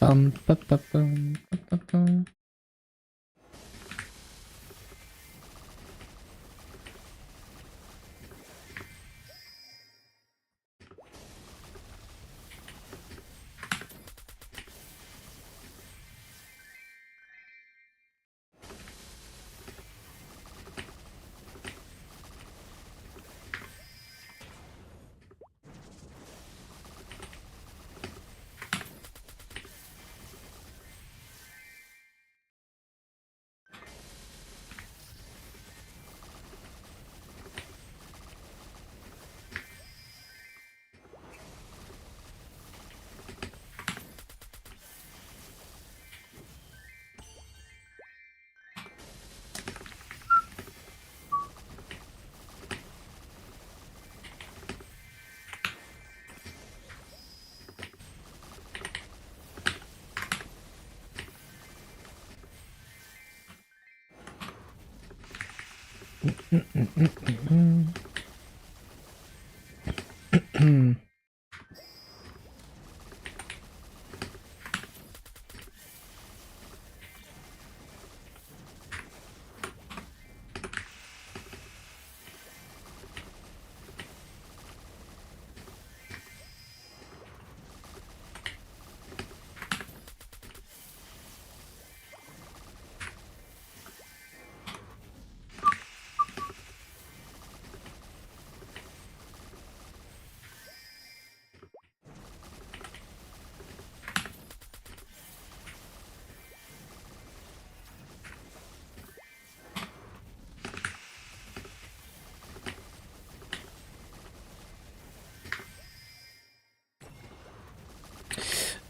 Ba, ba, bum, ba, ba, bum.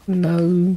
No.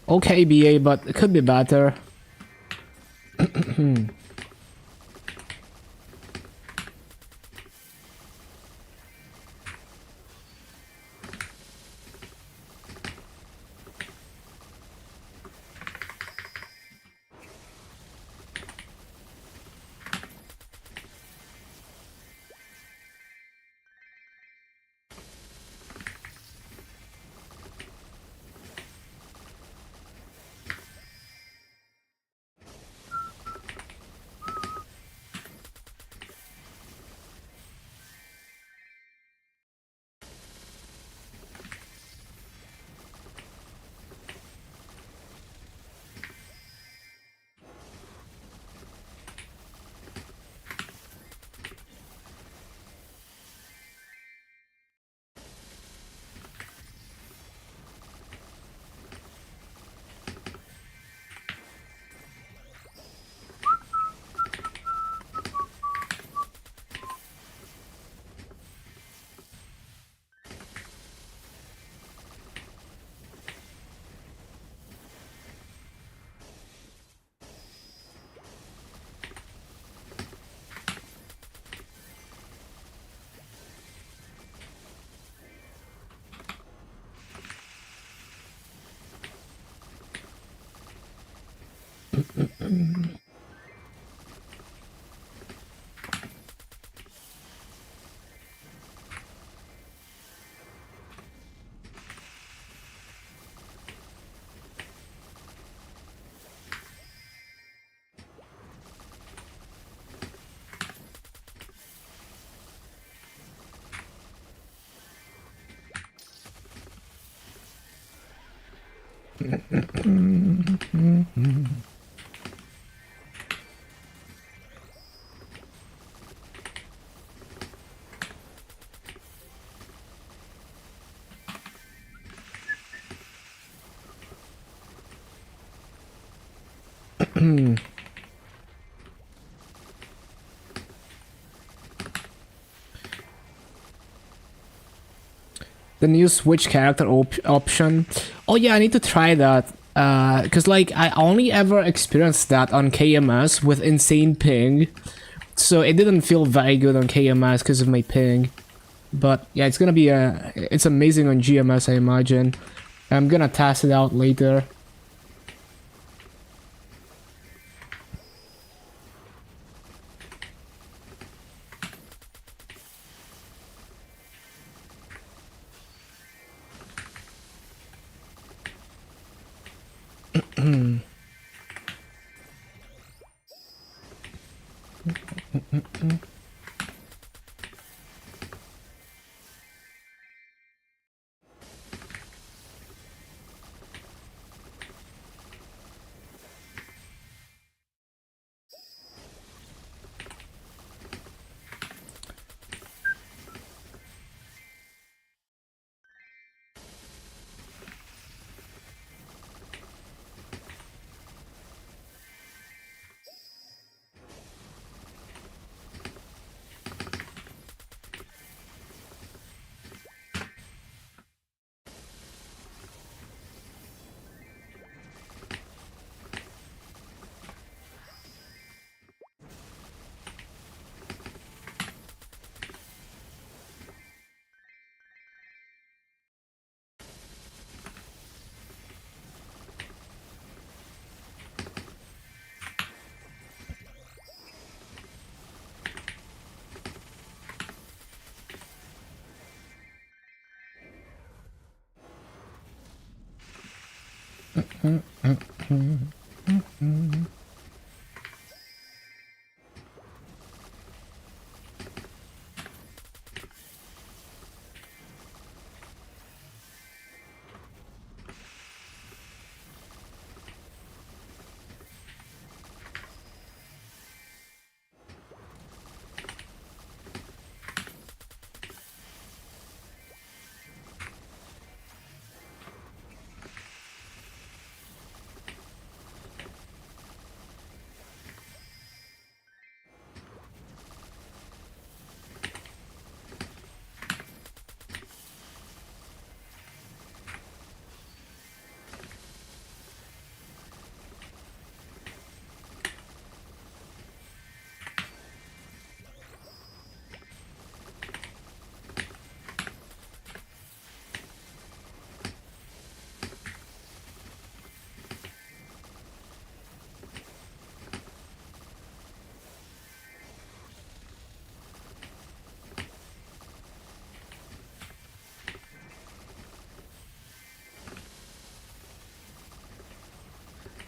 Okay, BA, but it could be better. The new Switch character option. Oh yeah, I need to try that. Cause like I only ever experienced that on KMS with insane ping, so it didn't feel very good on KMS because of my ping. But yeah, it's gonna be it's amazing on GMS, I imagine. I'm gonna test it out later.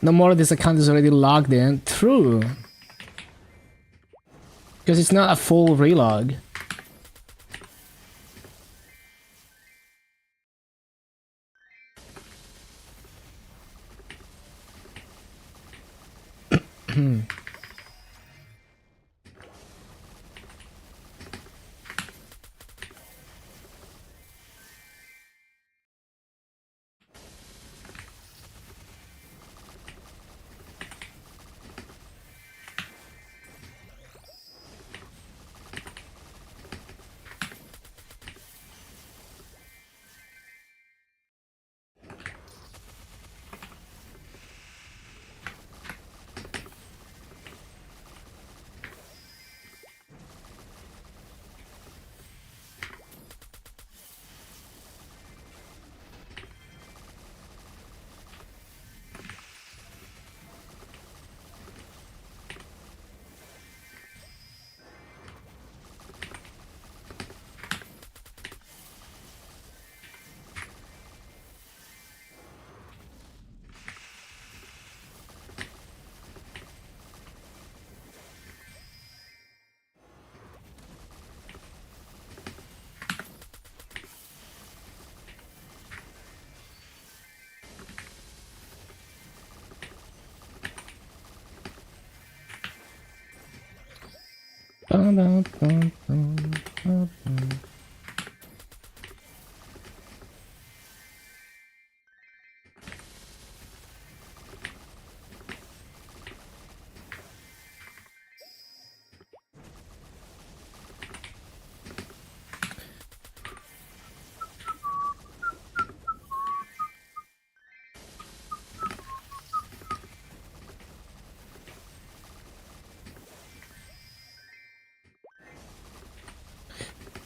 No more, this account is already logged in. True. Because it's not a full relog. Bum, bum, bum, bum.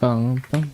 Bum, bum,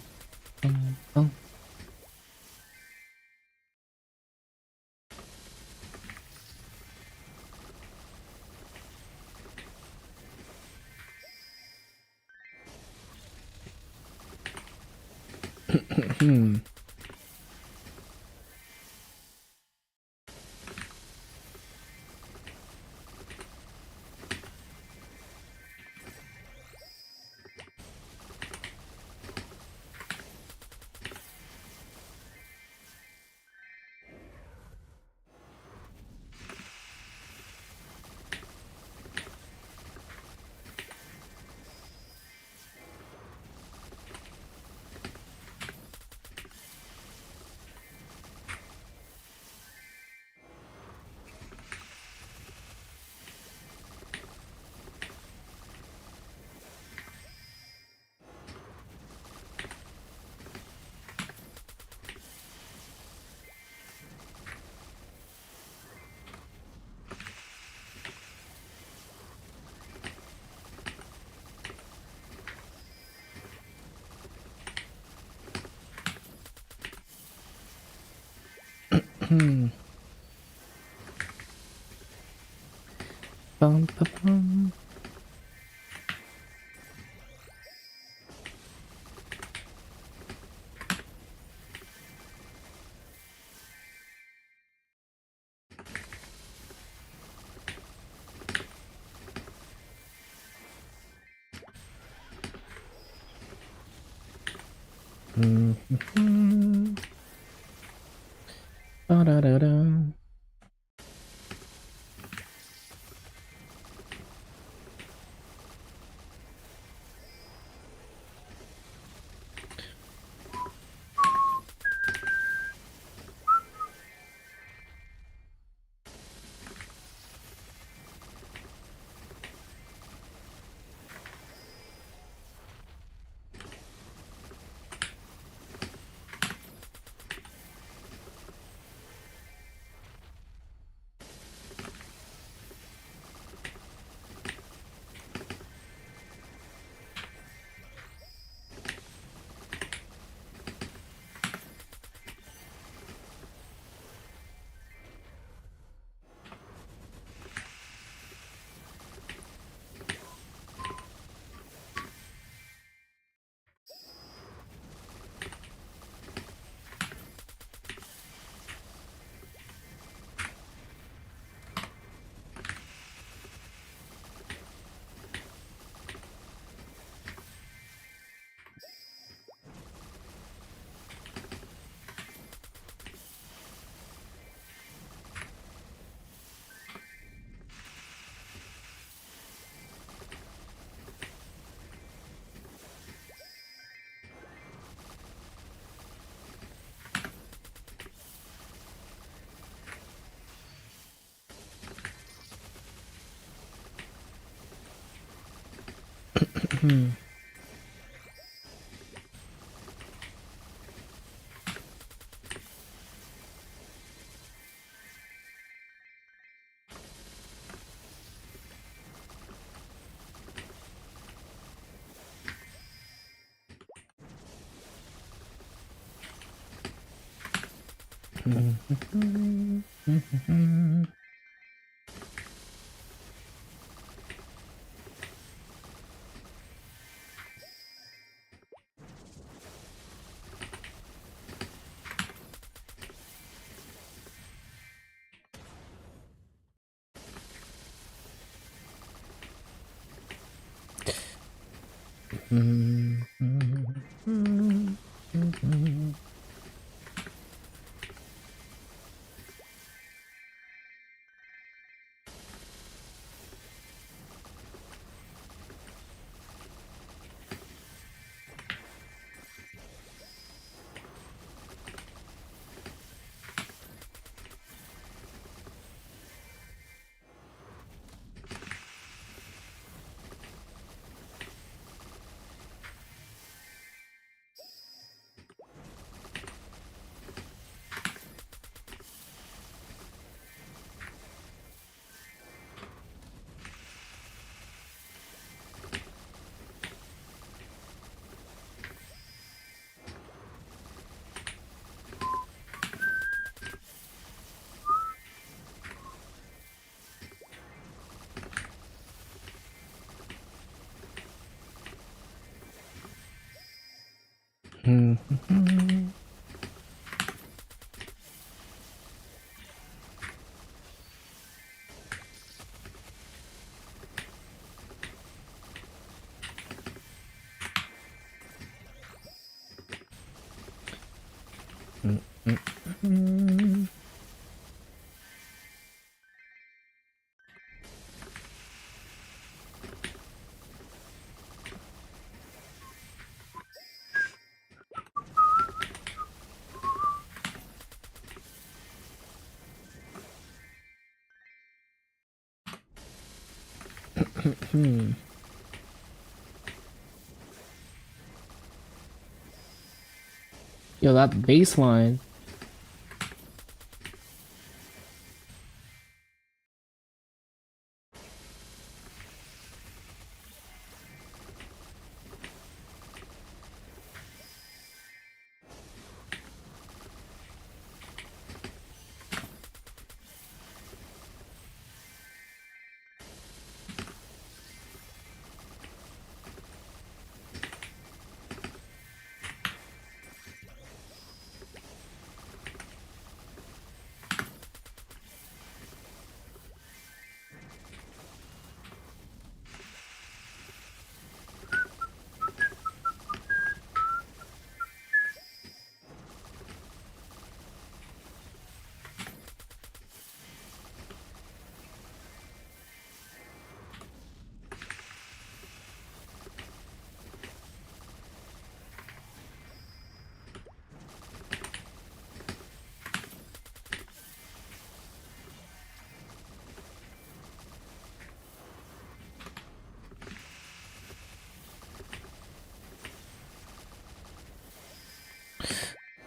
bum. Da-da-da-da. Yo, that baseline.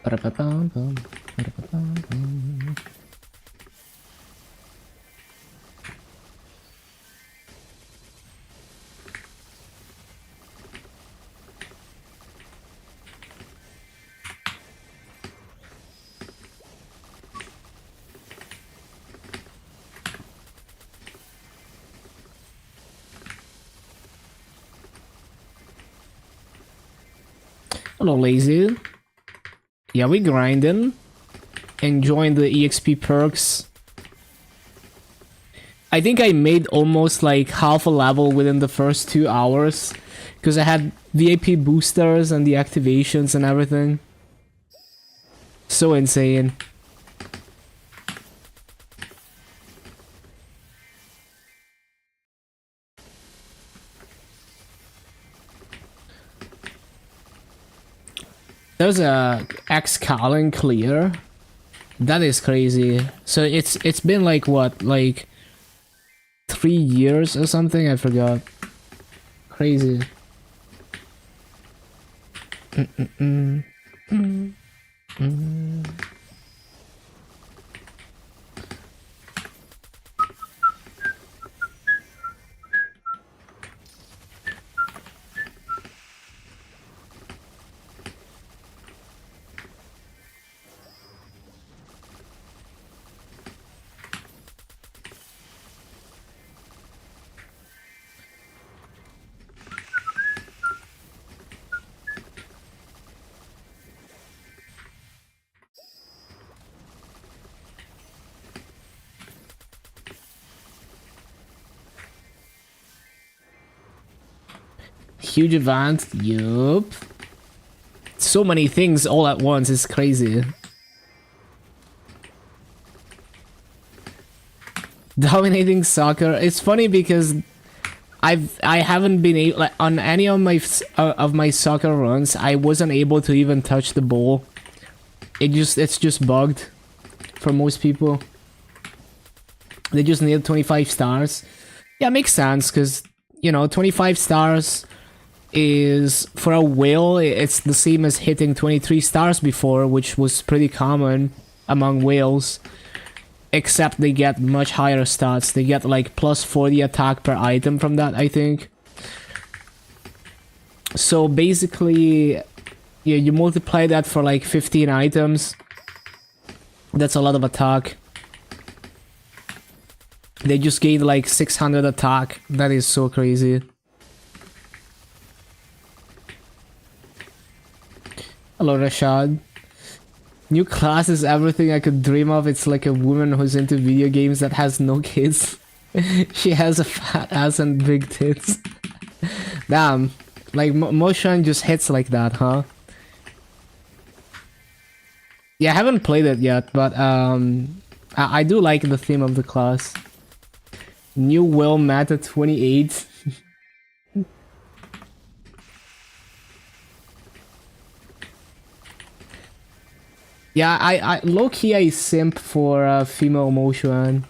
Ba-da-ba-bum-bum, ba-da-ba-bum-bum. Hello, lazy. Yeah, we grinding. Enjoying the EXP perks. I think I made almost like half a level within the first 2 hours. Because I had VIP boosters and the activations and everything. So insane. There's a X-Calling clear. That is crazy. So it's been like what, like 3 years or something? I forgot. Crazy. Huge event, yup. So many things all at once is crazy. Dominating soccer. It's funny because I haven't been able, like, on any of my soccer runs. I wasn't able to even touch the ball. It's just bugged for most people. They just need 25 stars. Yeah, makes sense because, you know, 25 stars is, for a whale, it's the same as hitting 23 stars before, which was pretty common among whales. Except they get much higher stats. They get like plus 40 attack per item from that, I think. So basically, yeah, you multiply that for like 15 items. That's a lot of attack. They just gained like 600 attack. That is so crazy. Hello, Rashad. New class is everything I could dream of. It's like a woman who's into video games that has no kids. She has a fat ass and big tits. Damn. Like, motion just hits like that, huh? Yeah, I haven't played it yet, but I do like the theme of the class. New will meta 28. Yeah, I low-key I simp for female motion.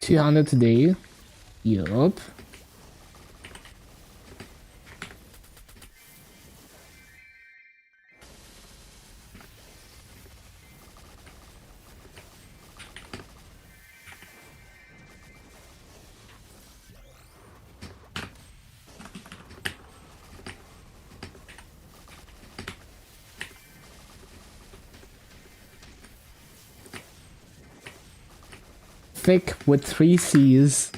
$200 today. Yup. Thick with 3 C's.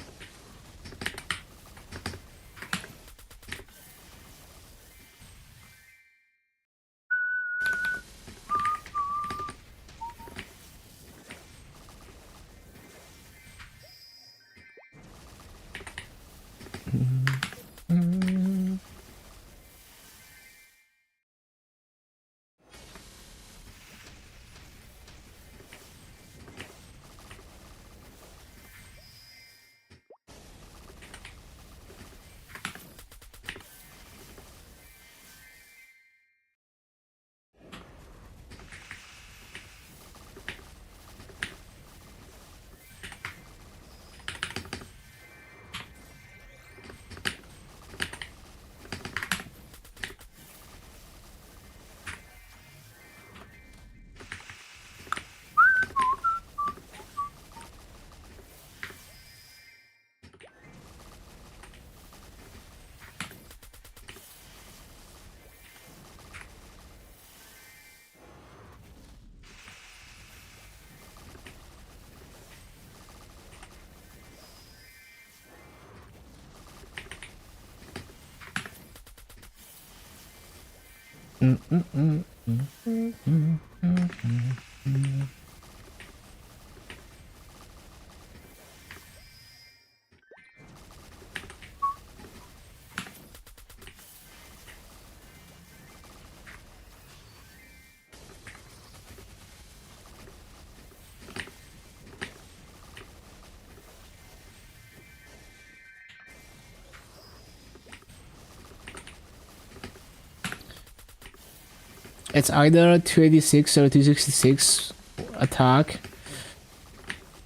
It's either 286 or 266 attack.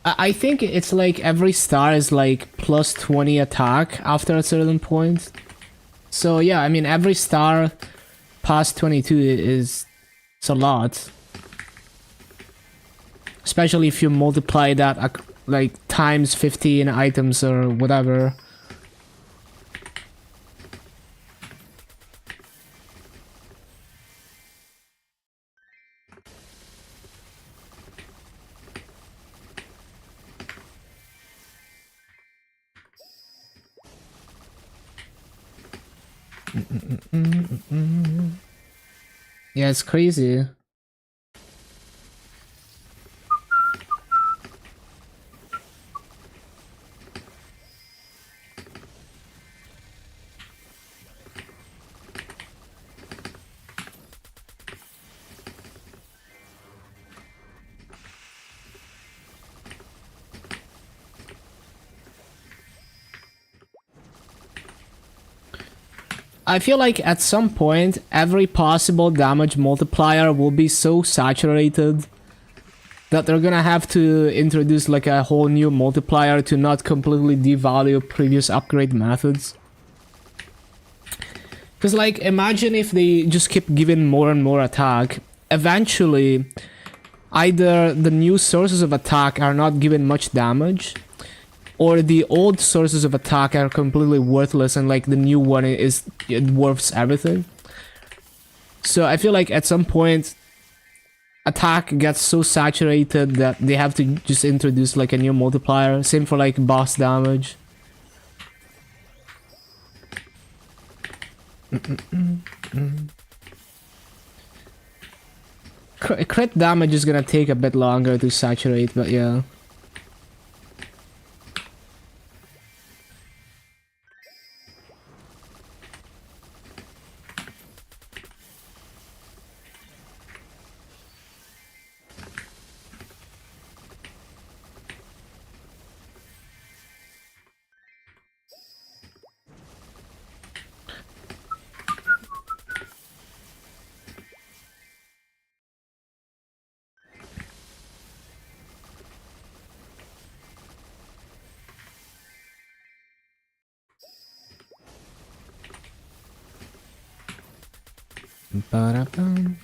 I think it's like every star is like plus 20 attack after a certain point. So yeah, I mean every star past 22 is it's a lot. Especially if you multiply that like times 15 items or whatever. Yeah, it's crazy. I feel like at some point, every possible damage multiplier will be so saturated that they're gonna have to introduce like a whole new multiplier to not completely devalue previous upgrade methods. Because like, imagine if they just keep giving more and more attack, eventually either the new sources of attack are not giving much damage, or the old sources of attack are completely worthless and like the new one is, it worths everything. So I feel like at some point attack gets so saturated that they have to just introduce like a new multiplier. Same for like boss damage. Crit damage is gonna take a bit longer to saturate, but yeah. Ba-da-bum.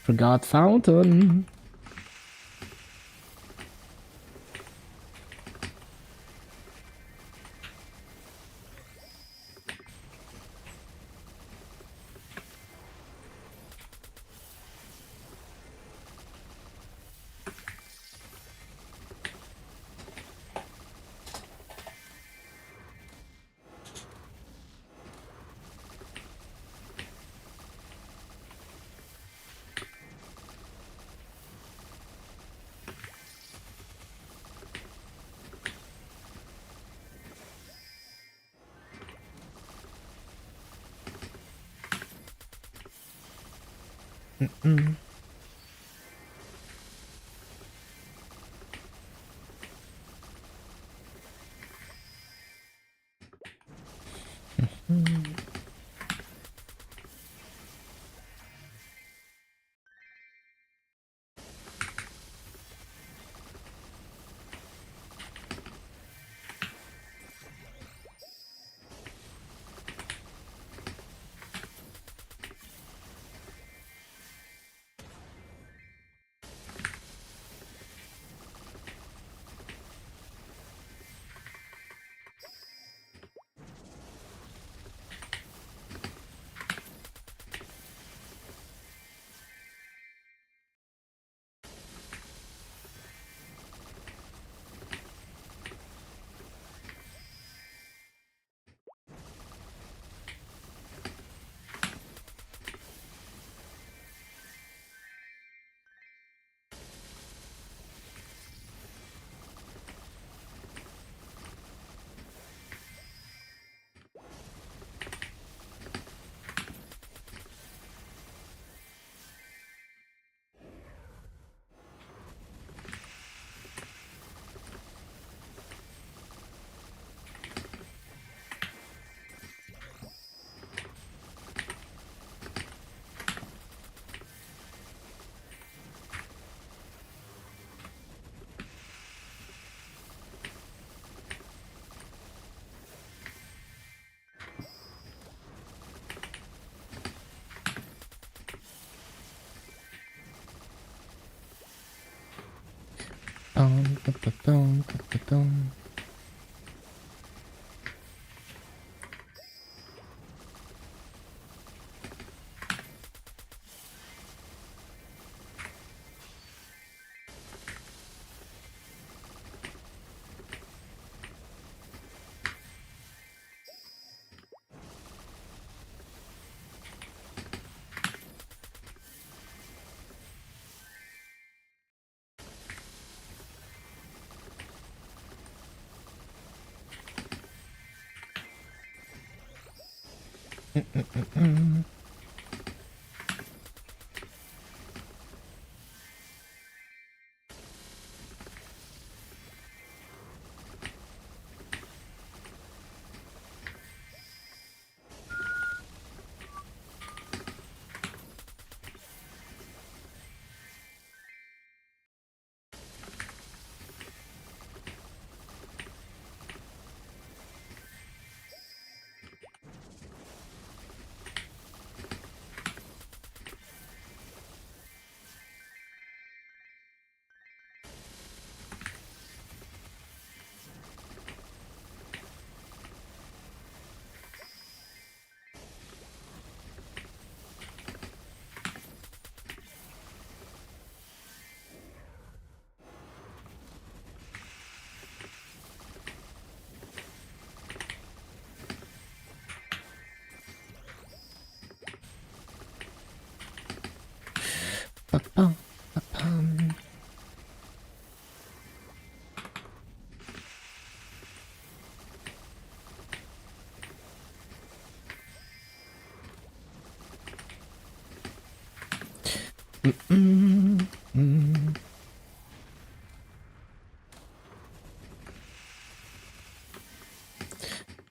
Forgot fountain.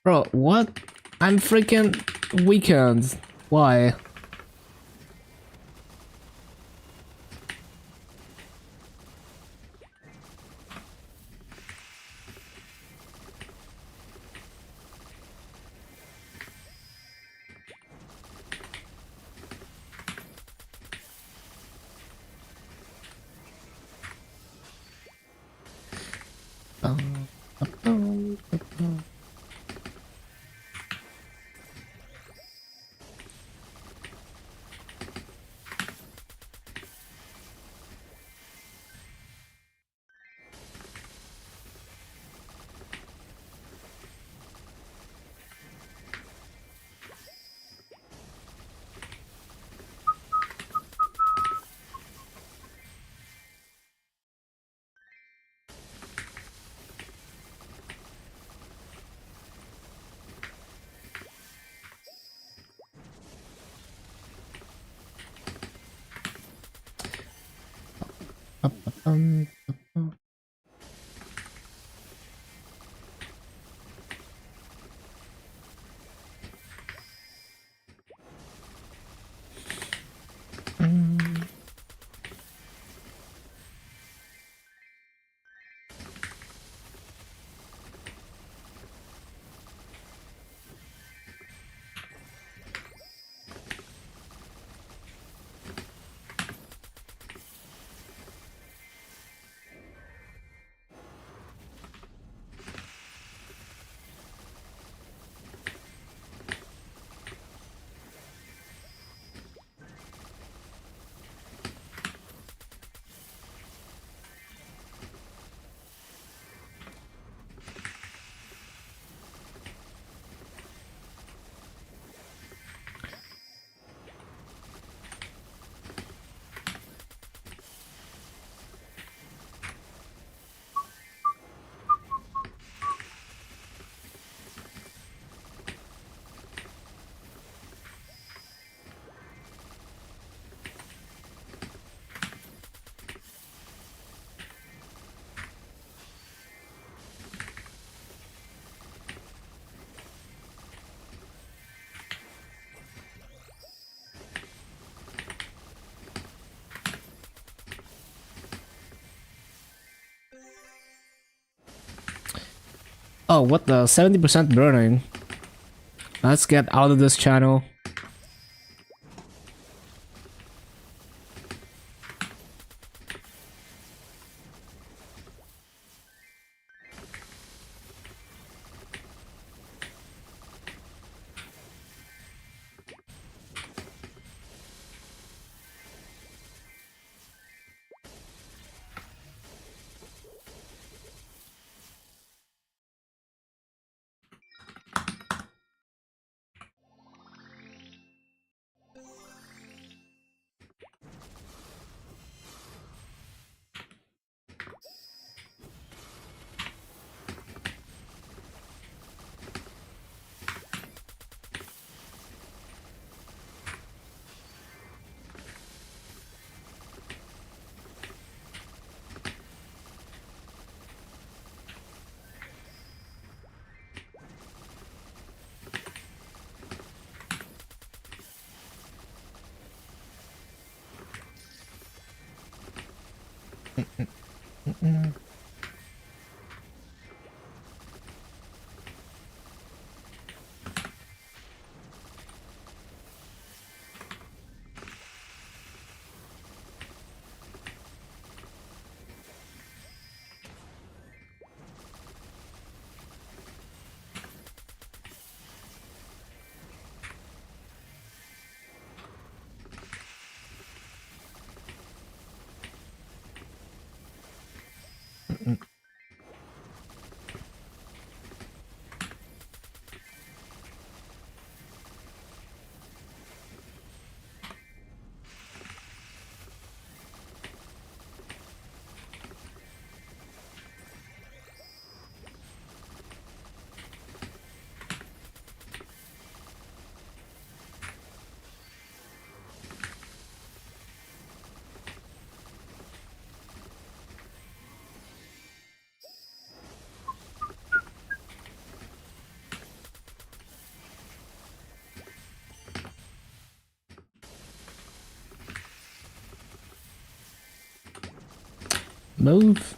Bro, what? I'm freaking weekend. Why? Um. Oh, what the 70% burning? Let's get out of this channel. Move.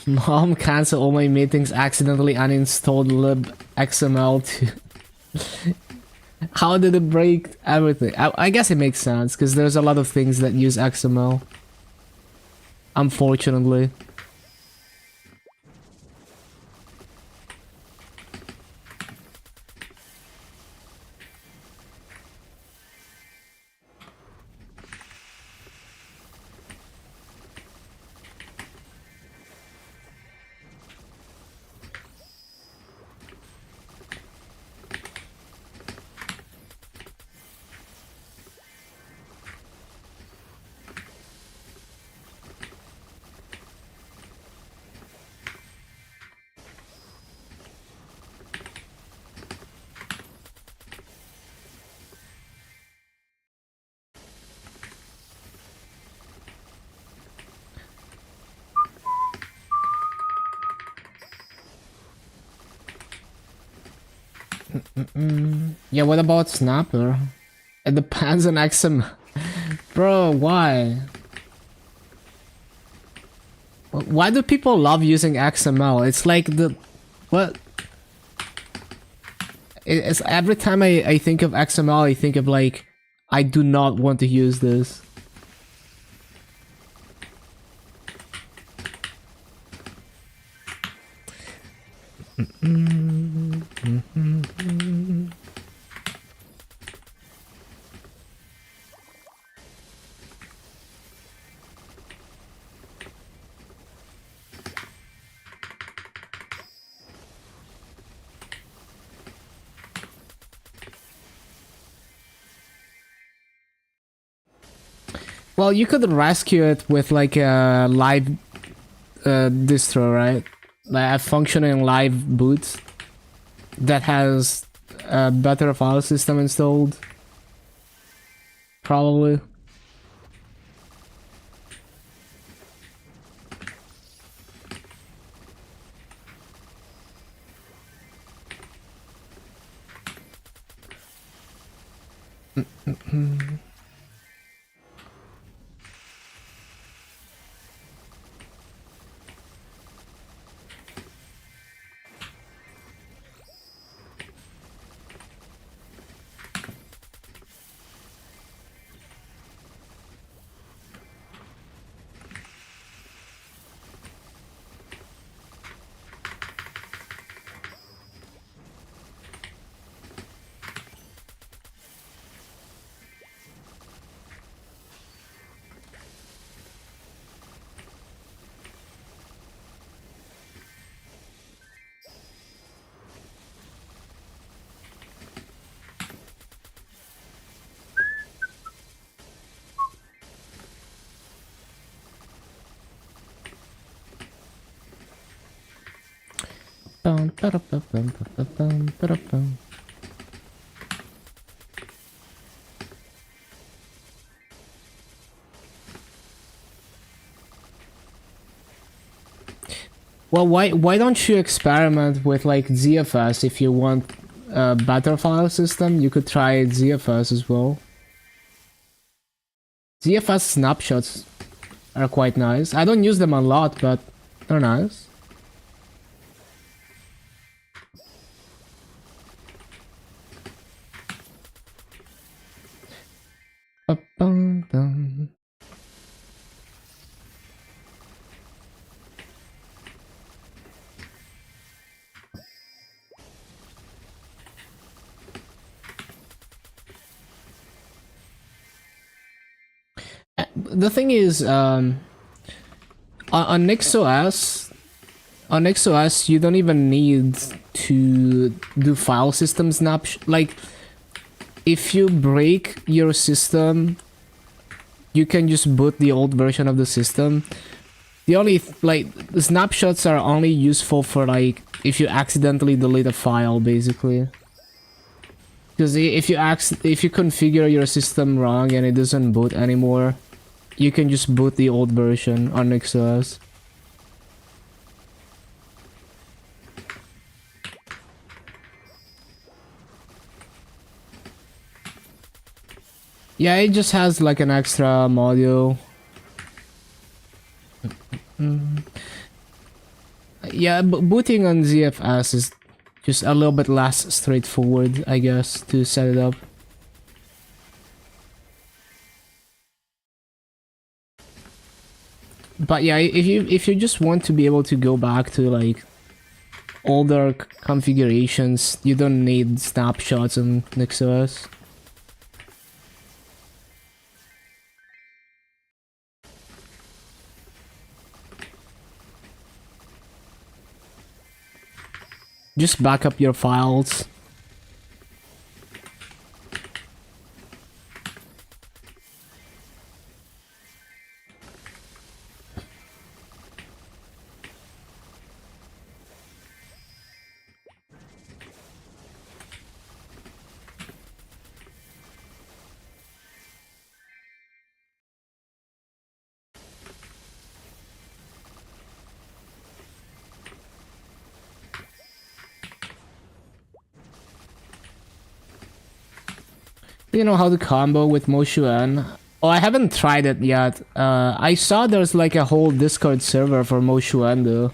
Mom cancel all my meetings, accidentally uninstalled libxml to... How did it break everything? I guess it makes sense, because there's a lot of things that use XML. Unfortunately. Yeah, what about Snapper? It depends on XML. Bro, why? Why do people love using XML? It's like the... What? It's every time I think of XML, I think of like, I do not want to use this. Well, you could rescue it with like a live distro, right? Like a functioning live boot that has a better file system installed. Probably. Well, why don't you experiment with like ZFS if you want a better file system? You could try ZFS as well. ZFS snapshots are quite nice. I don't use them a lot, but they're nice. Ba-bum-dum. The thing is, on NixOS, you don't even need to do file system snapshot. Like, if you break your system, you can just boot the old version of the system. The only the snapshots are only useful for like if you accidentally delete a file, basically. Because if you configure your system wrong and it doesn't boot anymore, you can just boot the old version on NixOS. Yeah, it just has like an extra module. Yeah, booting on ZFS is just a little bit less straightforward, I guess, to set it up. But yeah, if you just want to be able to go back to like older configurations, you don't need snapshots on NixOS. Just back up your files. You know how to combo with Moshuan? Oh, I haven't tried it yet. I saw there's like a whole Discord server for Moshuan though.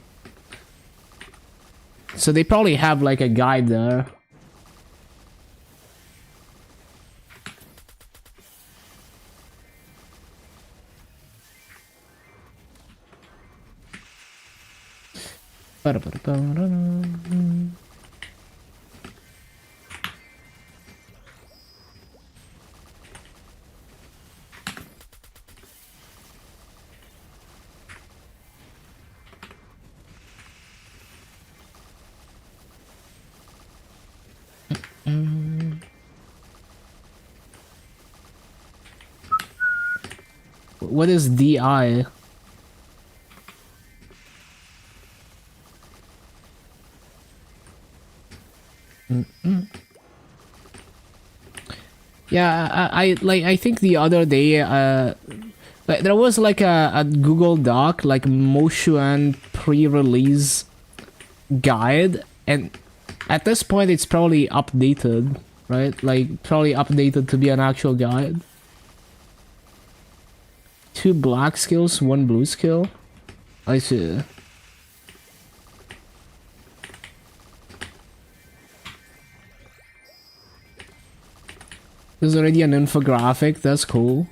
So they probably have like a guide there. What is DI? Yeah, I think the other day like there was like a Google Doc like Moshuan pre-release guide, and at this point it's probably updated, right? Like probably updated to be an actual guide. 2 black skills, 1 blue skill. I see. There's already an infographic, that's cool.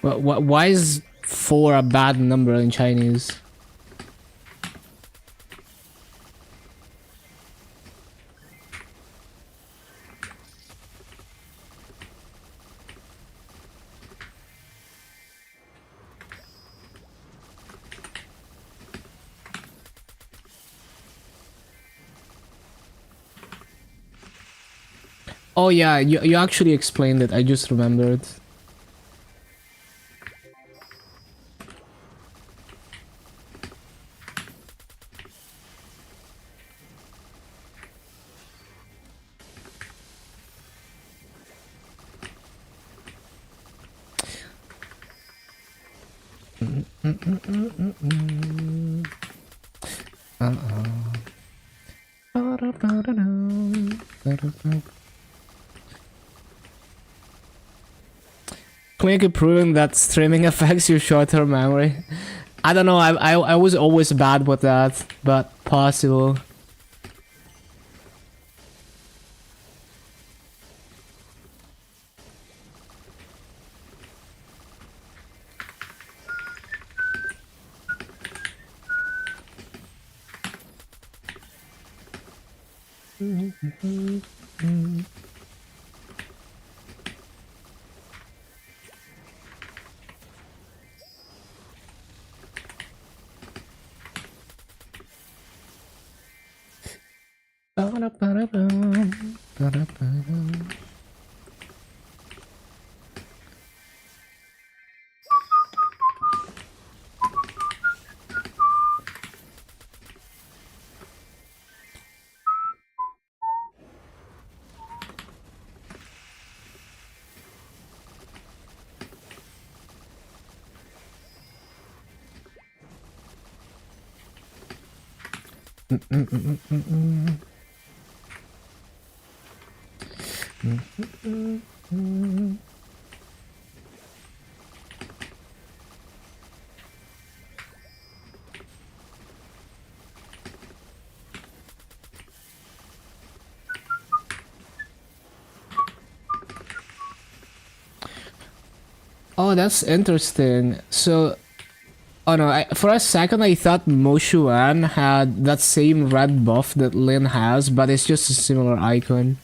Why is 4 a bad number in Chinese? Oh yeah, you actually explained it. I just remembered. Clinically proven that streaming affects your short-term memory. I don't know. I was always bad with that, but possible. Oh, that's interesting. So, oh no, for a second I thought Moshuan had that same red buff that Lin has, but it's just a similar icon.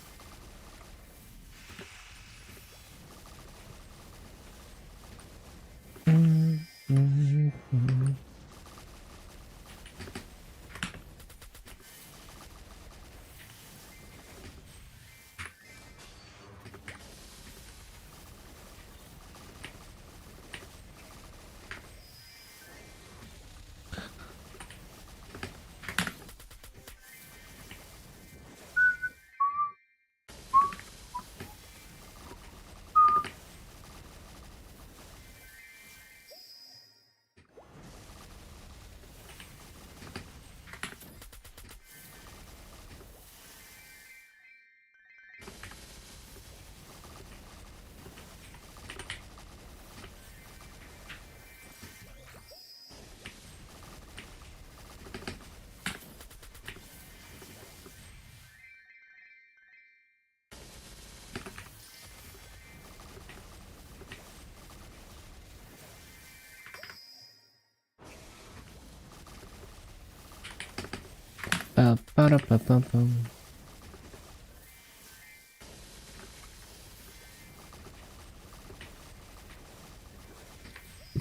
Ba-ba-da-ba-ba-bum.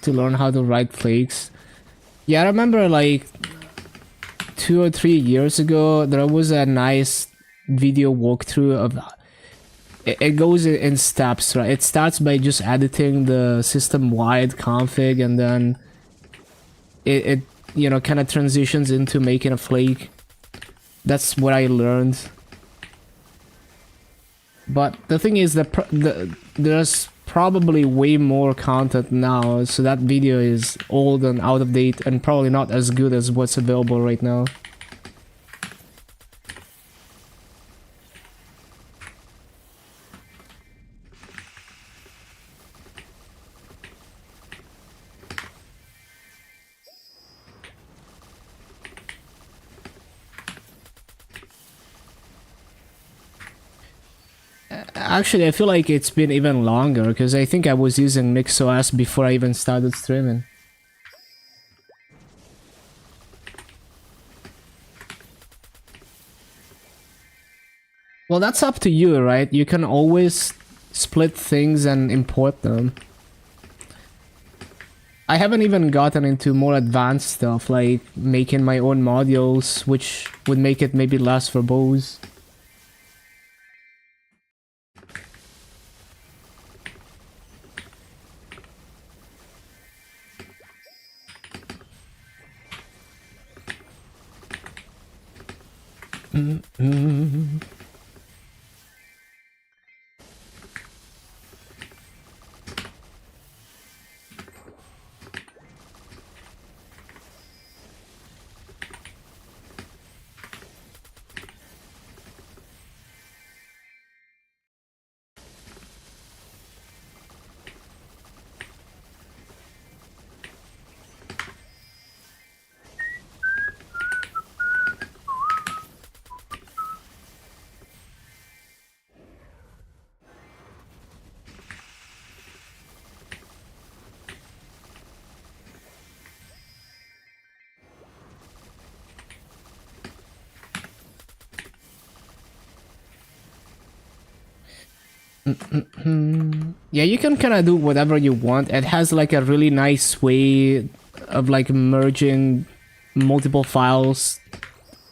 To learn how to ride flakes. Yeah, I remember like 2 or 3 years ago, there was a nice video walkthrough of it goes in steps, right? It starts by just editing the system-wide config, and then it you know, kind of transitions into making a flake. That's what I learned. But the thing is that there's probably way more content now, so that video is old and out of date and probably not as good as what's available right now. Actually, I feel like it's been even longer because I think I was using NixOS before I even started streaming. Well, that's up to you, right? You can always split things and import them. I haven't even gotten into more advanced stuff like making my own modules, which would make it maybe less verbose. Yeah, you can kind of do whatever you want. It has like a really nice way of like merging multiple files,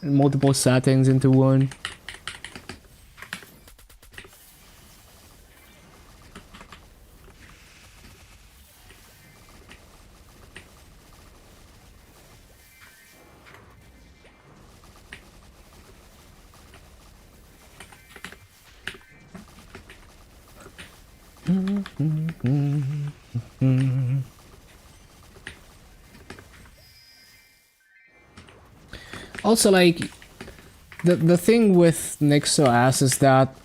multiple settings into one. Also, like, the thing with NixOS is that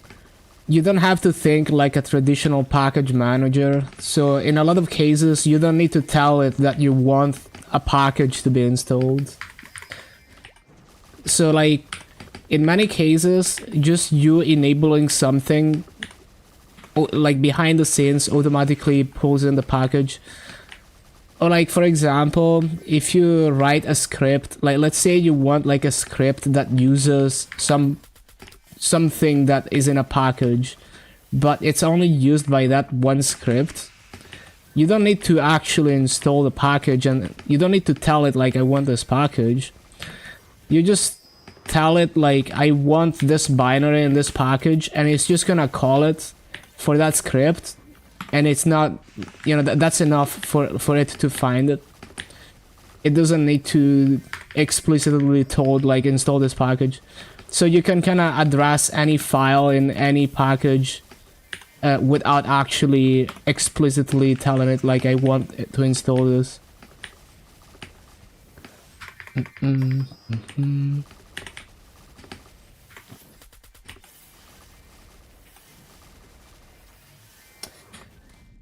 you don't have to think like a traditional package manager. So in a lot of cases, you don't need to tell it that you want a package to be installed. So like, in many cases, just you enabling something like behind the scenes automatically pulls in the package. Or like, for example, if you write a script, like let's say you want like a script that uses something that is in a package, but it's only used by that one script. You don't need to actually install the package, and you don't need to tell it like I want this package. You just tell it like I want this binary in this package, and it's just gonna call it for that script, and it's not, you know, that's enough for it to find it. It doesn't need to explicitly told like install this package. So you can kind of address any file in any package without actually explicitly telling it like I want it to install this.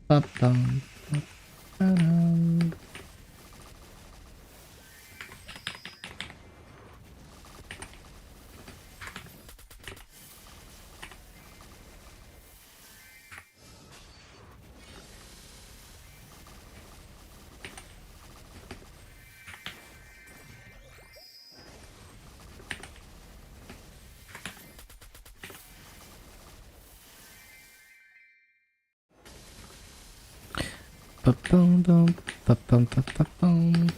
Ba-bum, ba-dum. Ba-bum, bum, ba-bum, ba-ba-bum.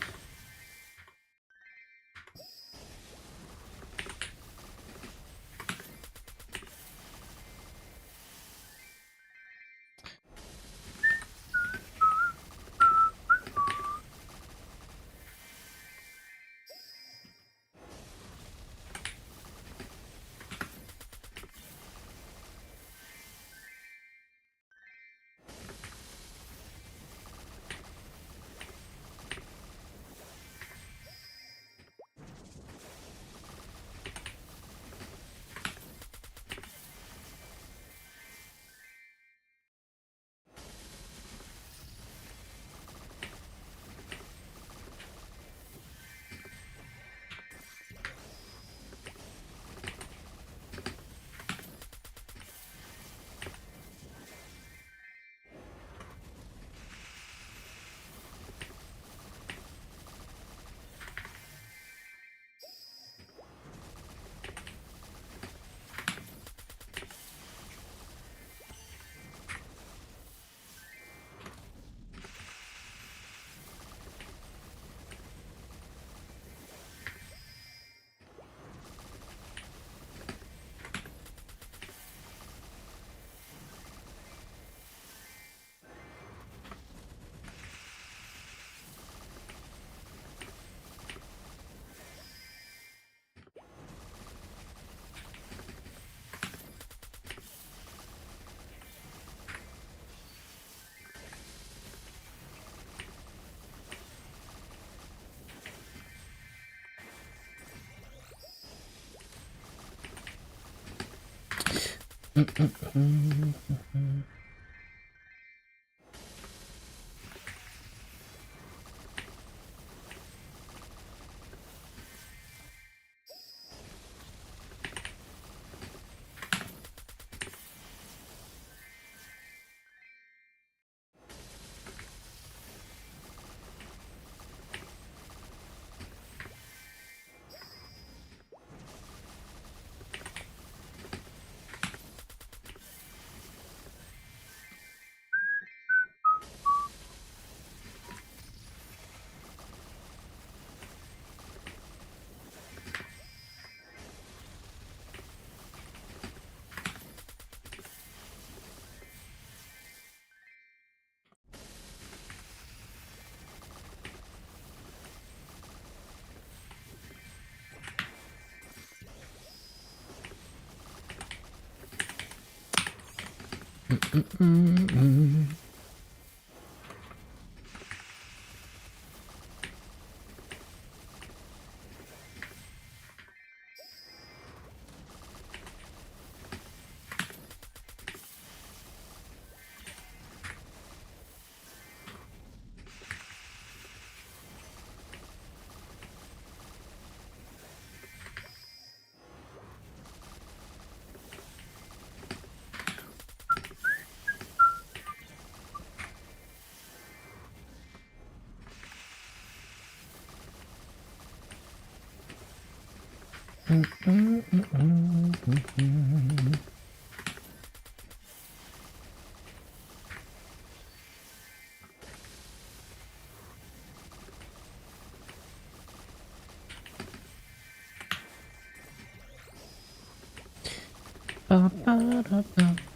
Ba-ba-da-ba.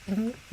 %80.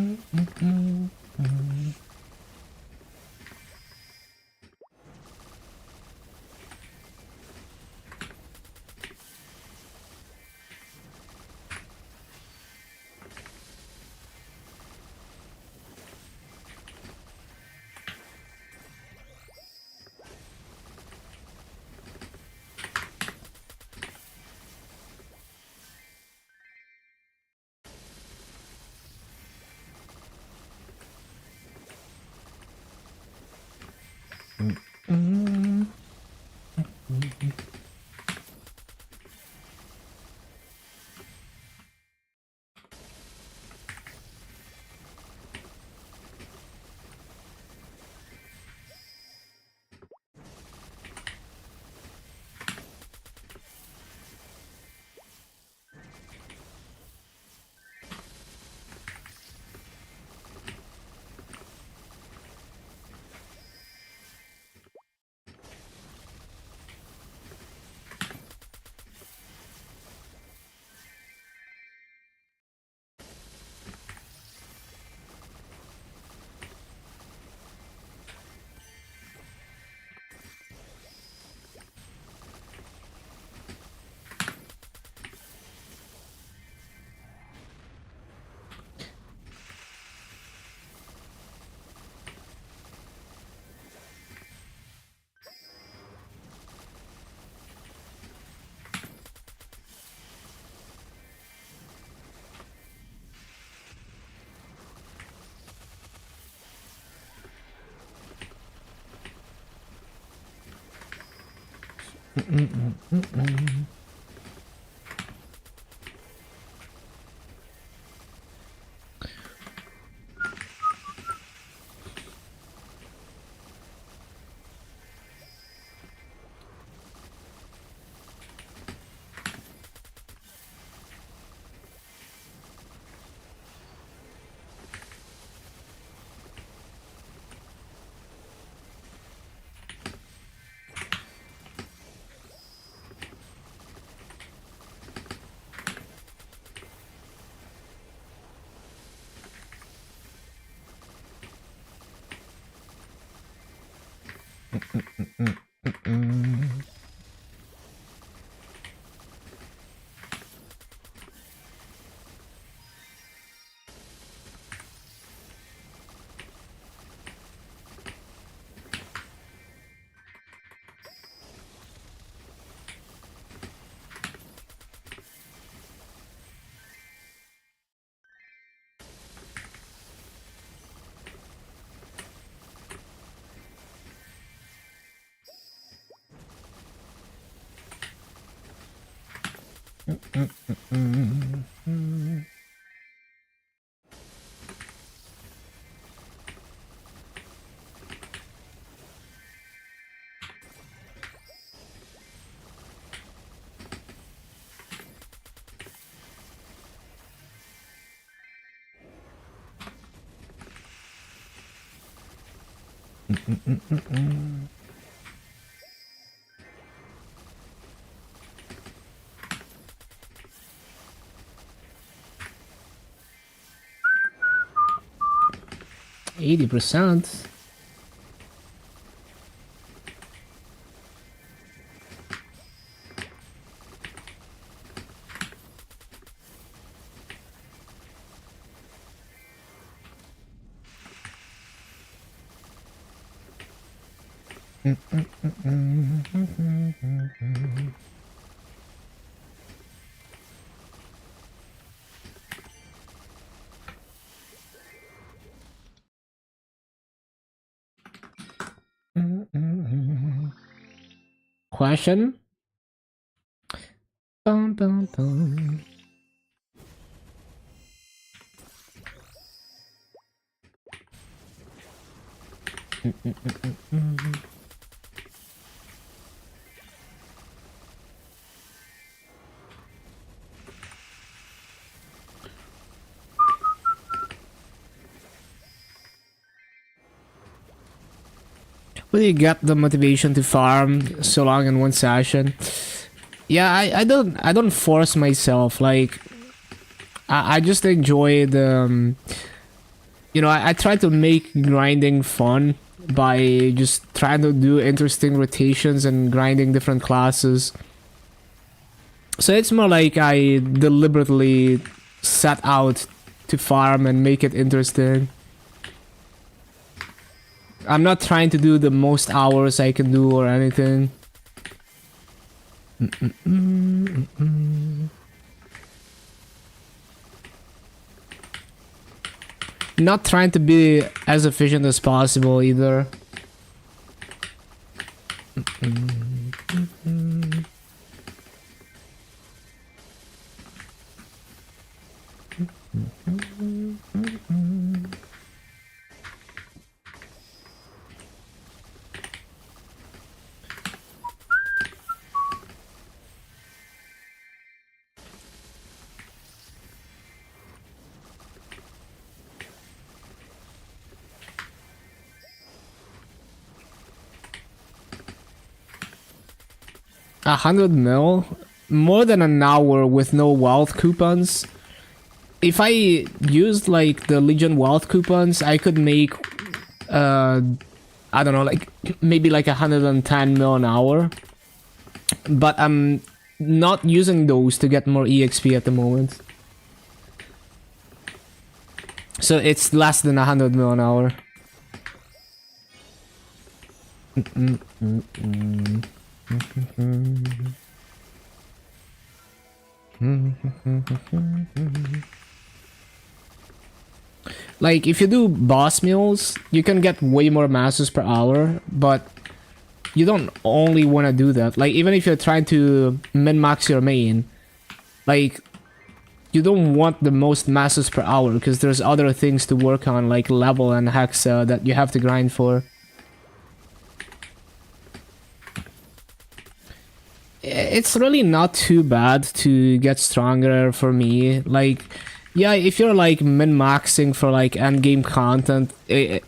Question? Dun, dun, dun. Where do you get the motivation to farm so long in one session? Yeah, I don't force myself. Like I just enjoy the you know, I try to make grinding fun by just trying to do interesting rotations and grinding different classes. So it's more like I deliberately set out to farm and make it interesting. I'm not trying to do the most hours I can do or anything. Not trying to be as efficient as possible either. $100 mil? More than an hour with no wealth coupons. If I used like the Legion wealth coupons, I could make I don't know, like maybe like 110 mil an hour. But I'm not using those to get more EXP at the moment. So it's less than 100 mil an hour. Like, if you do boss meals, you can get way more masses per hour, but you don't only want to do that. Like, even if you're trying to min-max your main, like, you don't want the most masses per hour, because there's other things to work on, like level and hexa, that you have to grind for. It's really not too bad to get stronger for me. Like, yeah, if you're like min-maxing for like endgame content, it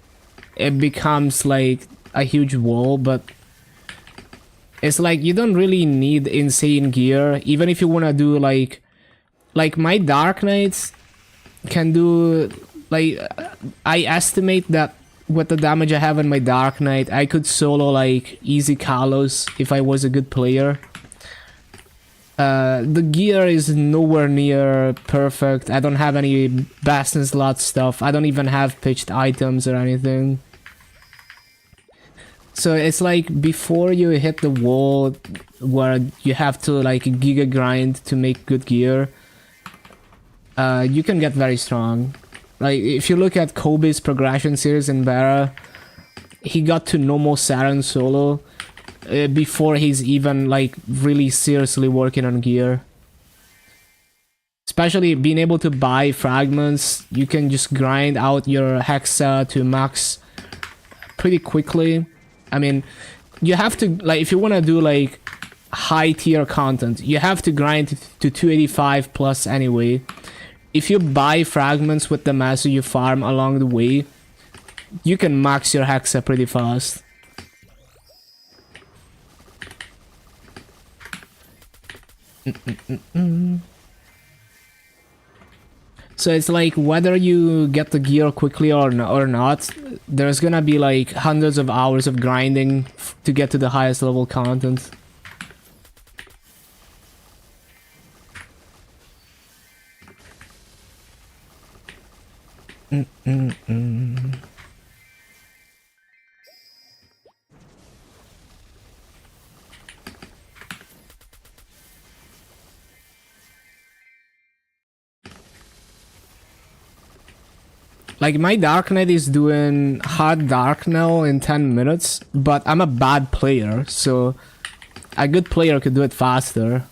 becomes like a huge wall, but it's like you don't really need insane gear. Even if you want to do like my Dark Knights can do, like, I estimate that with the damage I have in my Dark Knight, I could solo like easy Kalos if I was a good player. The gear is nowhere near perfect. I don't have any best in slot stuff. I don't even have pitched items or anything. So it's like before you hit the wall where you have to like giga grind to make good gear, you can get very strong. Like if you look at Kobe's progression series in Bara, he got to normal Saturn solo before he's even like really seriously working on gear. Especially being able to buy fragments, you can just grind out your hexa to max pretty quickly. I mean, you have to, like, if you want to do like high tier content, you have to grind to 285 plus anyway. If you buy fragments with the master you farm along the way, you can max your hexa pretty fast. So it's like whether you get the gear quickly or not, there's gonna be like hundreds of hours of grinding to get to the highest level content. Like, my Dark Knight is doing hard dark now in 10 minutes, but I'm a bad player, so a good player could do it faster.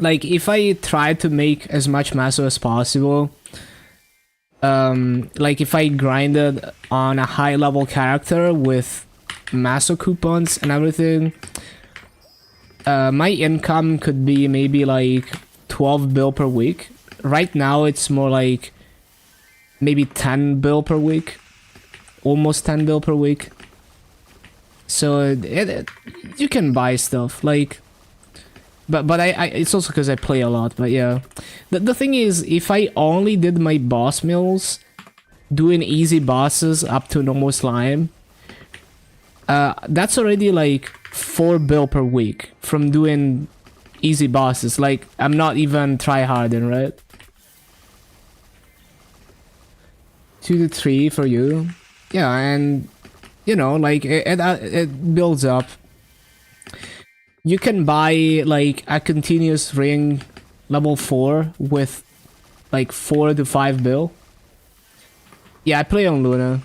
Like if I try to make as much maso as possible, like if I grinded on a high level character with maso coupons and everything, my income could be maybe like 12 bill per week. Right now it's more like maybe 10 bill per week, almost 10 bill per week. So you can buy stuff like, but I it's also because I play a lot. But yeah, the thing is, if I only did my boss mills, doing easy bosses up to normal slime, that's already like 4 bill per week from doing easy bosses. Like I'm not even try harding, right? 2 to 3 for you, yeah, and you know, like it builds up. You can buy like a continuous ring level 4 with like 4 to 5 bill. Yeah, I play on Luna.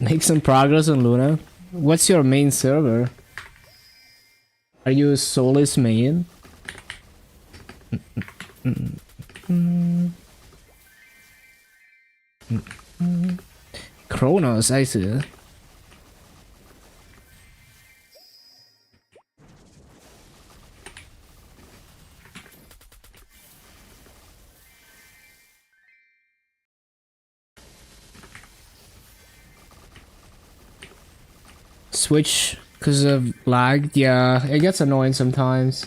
Make some progress on Luna. What's your main server? Are you Solus main? Kronos, I see. Switch because of lag. Yeah, it gets annoying sometimes.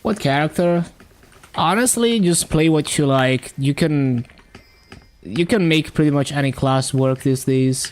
What character? Honestly, just play what you like. You can make pretty much any class work these days.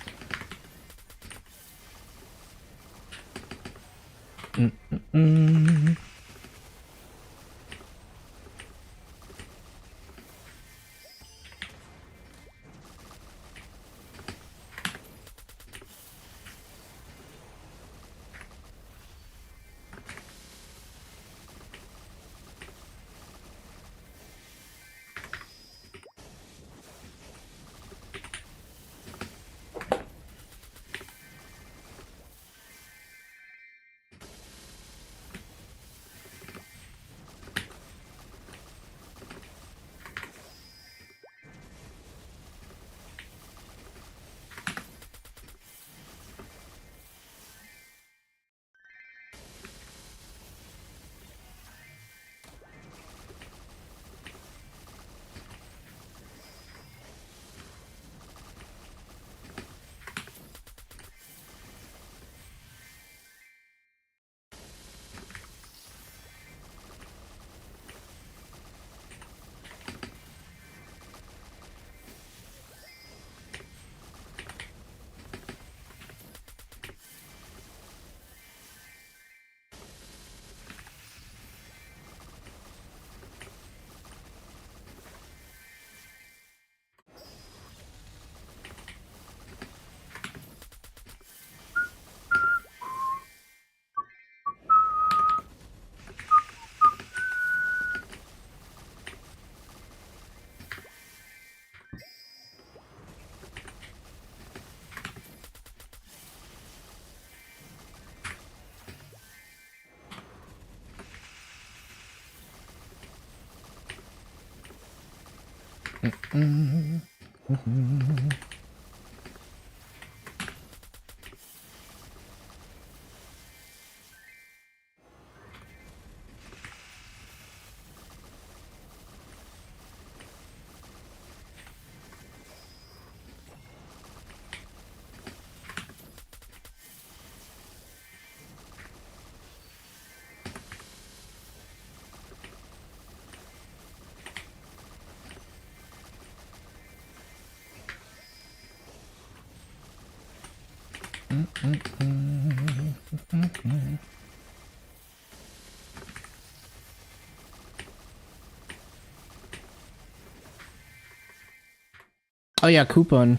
Oh yeah, coupon.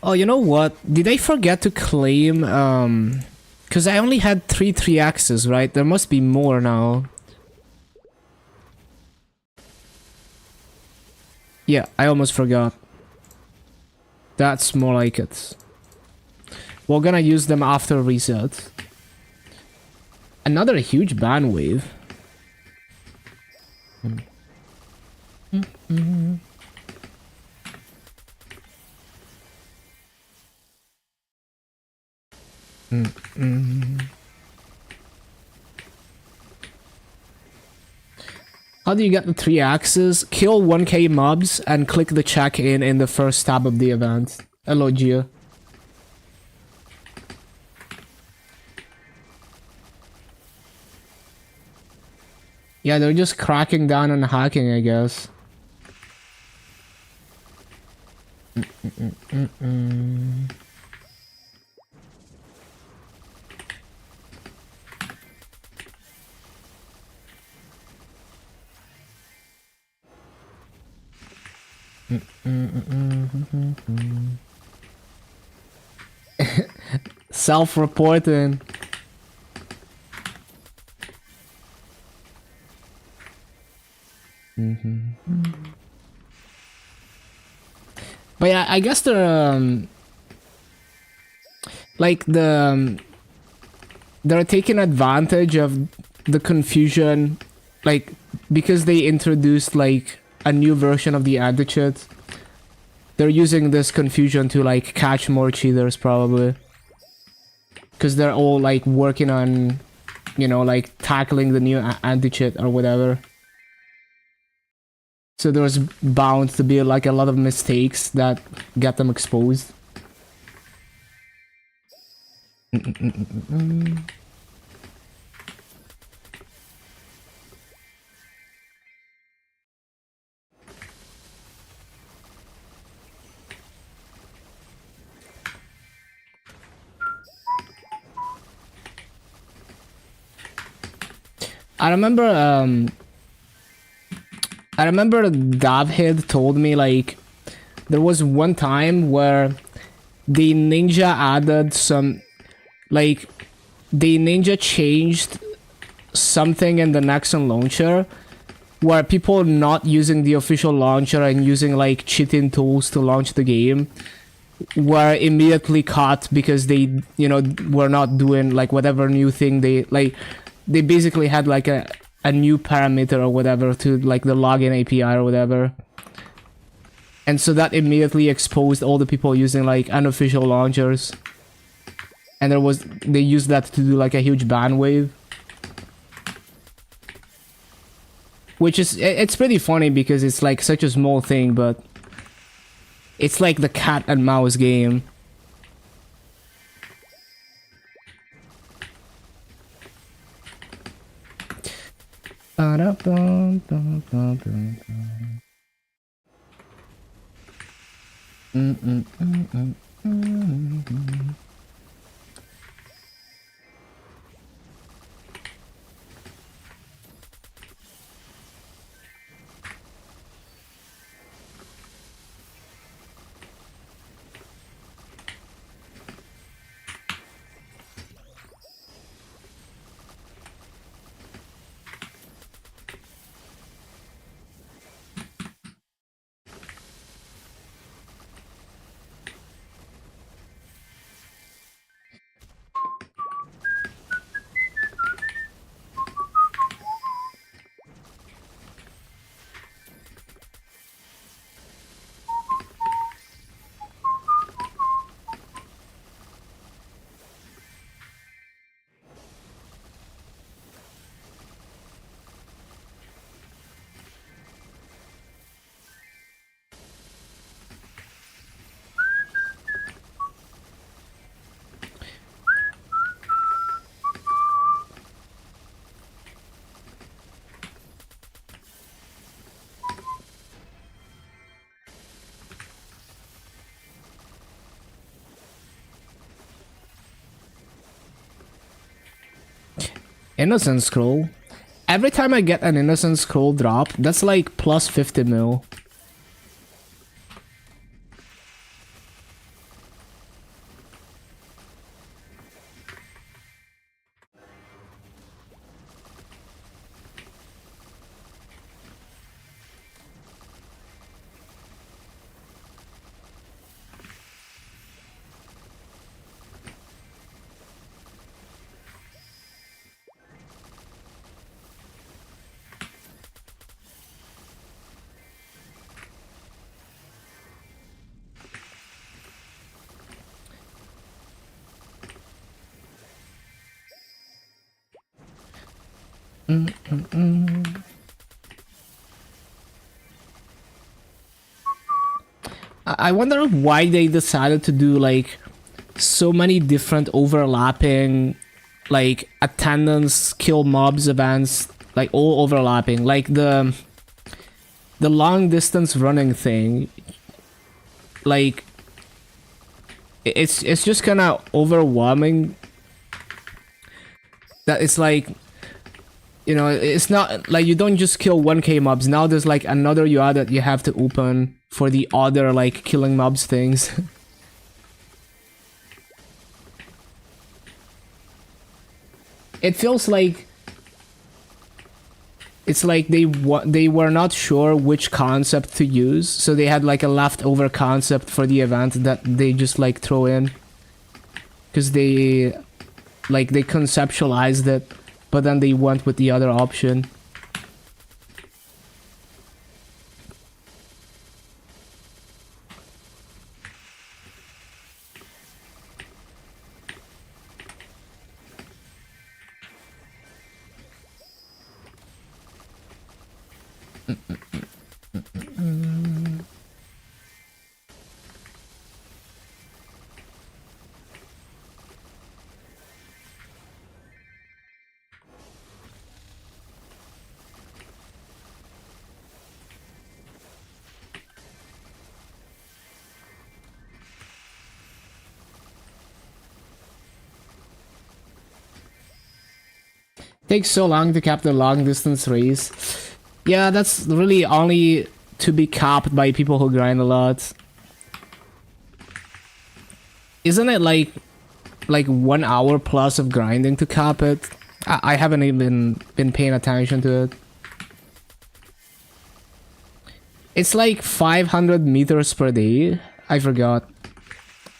Oh, you know what? Did I forget to claim, because I only had 3-3Xs, right? There must be more now. Yeah, I almost forgot. That's more like it. We're gonna use them after reset. Another huge ban wave. How do you get the 3 axes? Kill 1k mobs and click the check-in in the first tab of the event. Hello, Gia. Yeah, they're just cracking down on hacking, I guess. Self-reporting. But yeah, I guess they're like they're taking advantage of the confusion, like because they introduced like a new version of the anti-cheat. They're using this confusion to like catch more cheaters probably, because they're all like working on, you know, like tackling the new anti-cheat or whatever. So there's bound to be like a lot of mistakes that get them exposed. I remember Davhid told me like there was one time where the ninja added some, like the ninja changed something in the Nexon launcher where people not using the official launcher and using like cheating tools to launch the game were immediately caught because they, you know, were not doing like whatever new thing they like. They basically had like a new parameter or whatever to like the login API or whatever. And so that immediately exposed all the people using like unofficial launchers. And they used that to do like a huge ban wave. Which is, it's pretty funny because it's like such a small thing, but it's like the cat and mouse game. Innocent scroll. Every time I get an innocent scroll drop, that's like plus 50 mil. I wonder why they decided to do like so many different overlapping like attendance kill mobs events, like all overlapping, like the long distance running thing. Like it's just kind of overwhelming that it's like, you know, it's not like you don't just kill 1k mobs. Now there's like another UI that you have to open for the other like killing mobs things. It feels like it's like they were not sure which concept to use, so they had like a leftover concept for the event that they just like throw in, because they conceptualized it, but then they went with the other option. Takes so long to cap the long distance race. Yeah, that's really only to be capped by people who grind a lot. Isn't it like 1 hour plus of grinding to cap it? I haven't even been paying attention to it. It's like 500 meters per day. I forgot.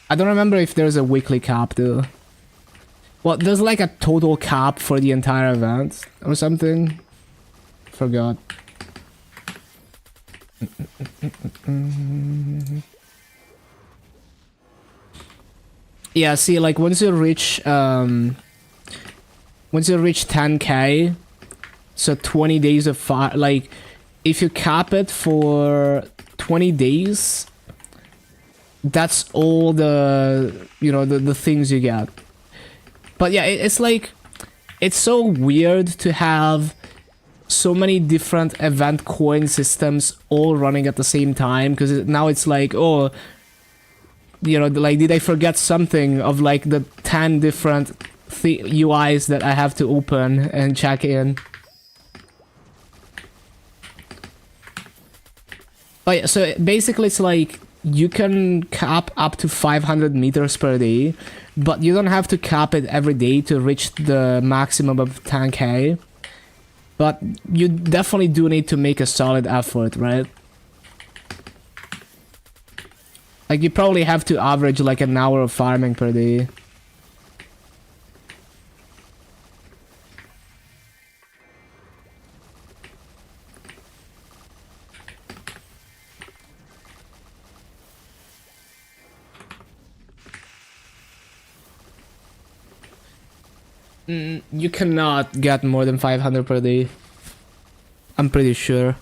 I don't remember if there's a weekly cap though. Well, there's like a total cap for the entire event or something. Forgot. Yeah, see, like once you reach 10k, so 20 days of fire, like if you cap it for 20 days, that's all the, you know, the things you get. But yeah, it's like, it's so weird to have so many different event coin systems all running at the same time, because now it's like, oh, you know, like, did I forget something of like the 10 different UIs that I have to open and check in? But yeah, so basically it's like you can cap up to 500 meters per day, but you don't have to cap it every day to reach the maximum of 10k. But you definitely do need to make a solid effort, right? Like you probably have to average like an hour of farming per day. You cannot get more than 500 per day. I'm pretty sure.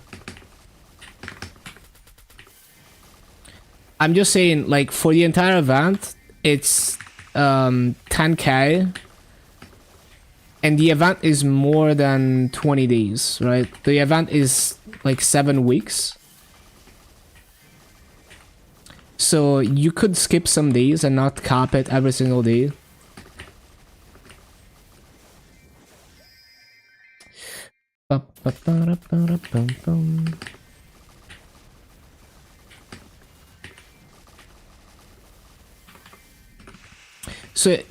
I'm just saying, like, for the entire event, it's 10k. And the event is more than 20 days, right? The event is like 7 weeks. So you could skip some days and not cap it every single day. So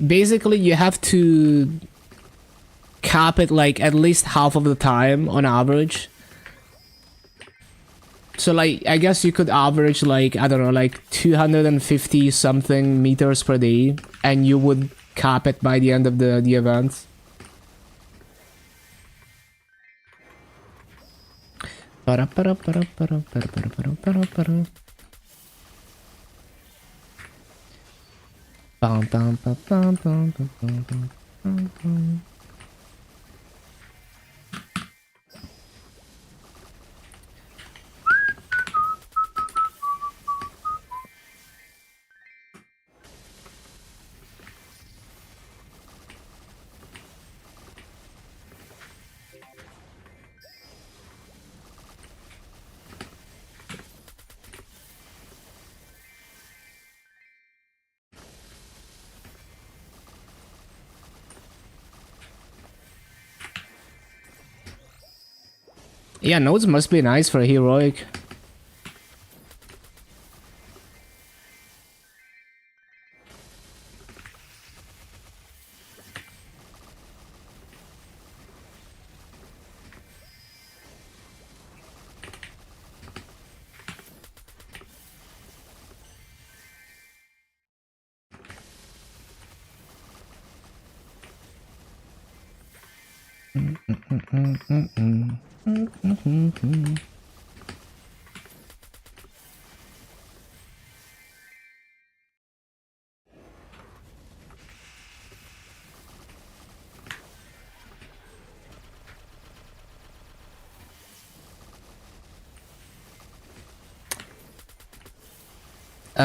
basically you have to cap it like at least half of the time on average. So like I guess you could average like, I don't know, like 250 something meters per day, and you would cap it by the end of the event. Yeah, nodes must be nice for heroic.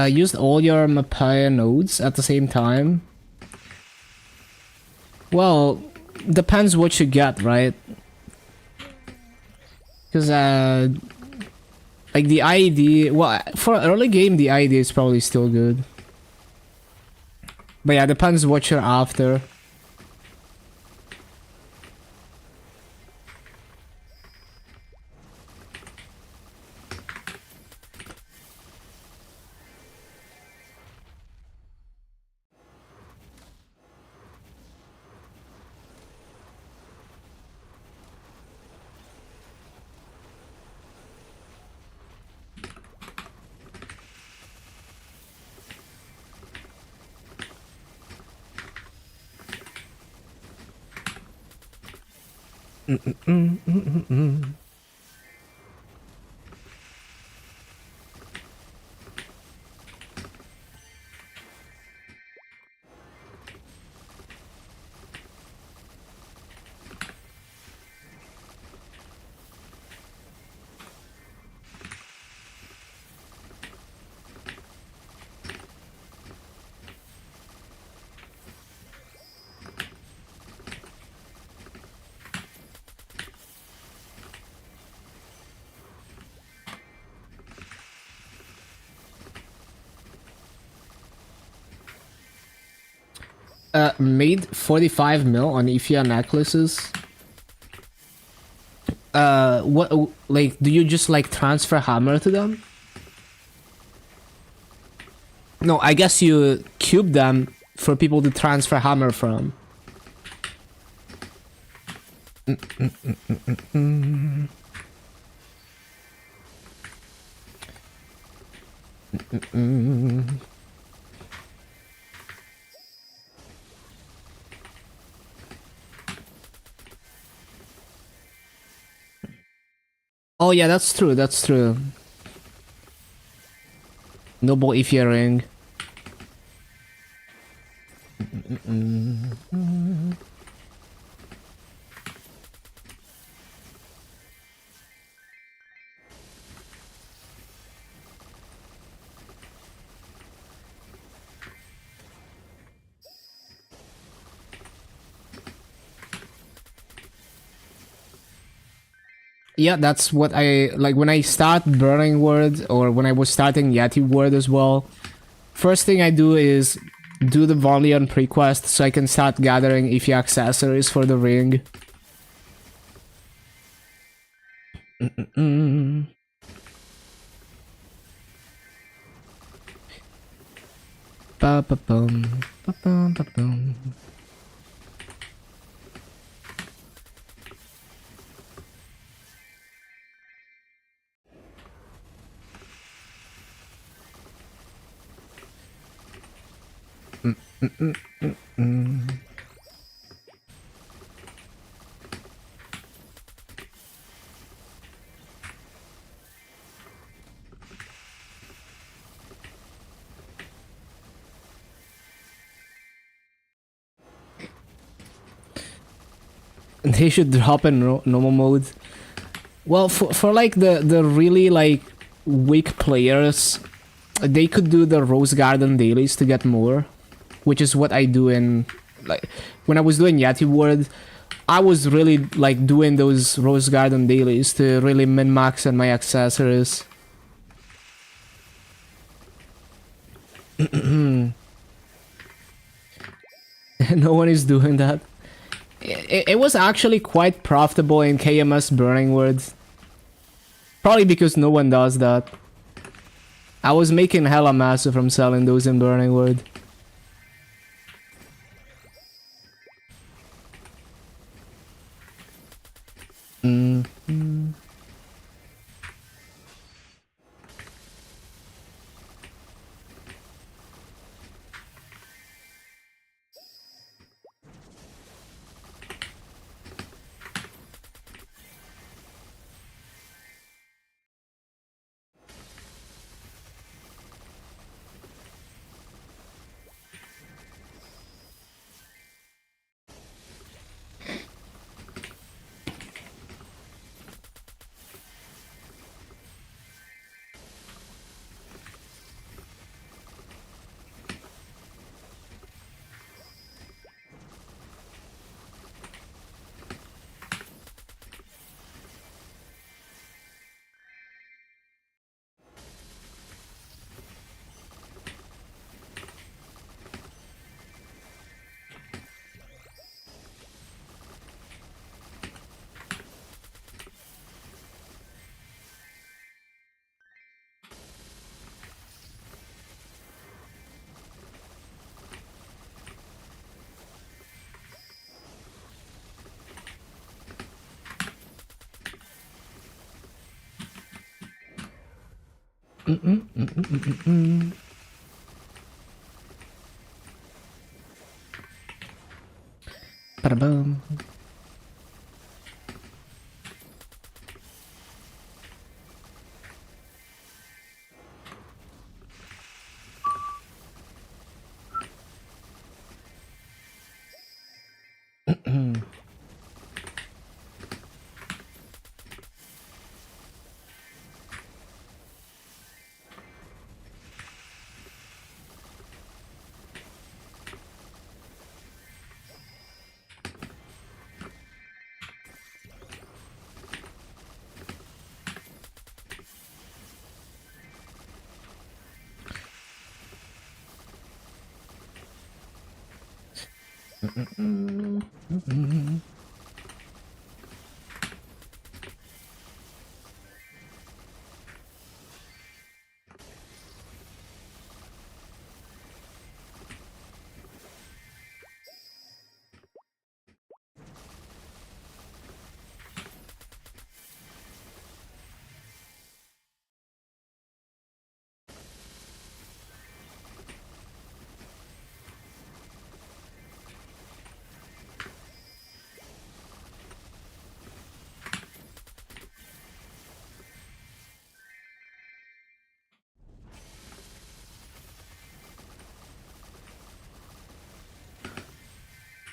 Used all your Mapaya nodes at the same time? Well, depends what you get, right? Because, like the IED, well, for early game, the IED is probably still good. But yeah, depends what you're after. Made 45 mil on Ifia necklaces. What, like, do you just like transfer hammer to them? No, I guess you cube them for people to transfer hammer from. Oh yeah, that's true, that's true. Noble Ifia ring. Yeah, that's what I like when I start Burning Word, or when I was starting Yeti Word as well. First thing I do is do the Vonleon prequest so I can start gathering Ifia accessories for the ring. Mm. Ba ba bum, ba bum ba bum. They should drop in normal mode. Well, for like the really like weak players, they could do the Rose Garden dailies to get more, which is what I do in like when I was doing Yeti Ward. I was really like doing those Rose Garden dailies to really min max on my accessories. No one is doing that. It was actually quite profitable in KMS Burning Words. Probably because no one does that. I was making hella massive from selling those in Burning Word. Ba-da-bum.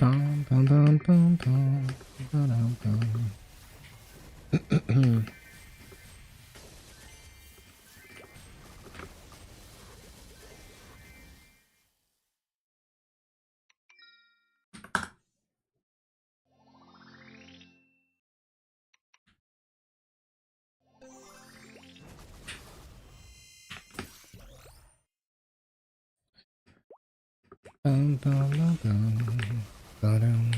Bum, bum, bum, bum, bum, ba-dum, bum. Bum, bum, bum, bum, ba-dum.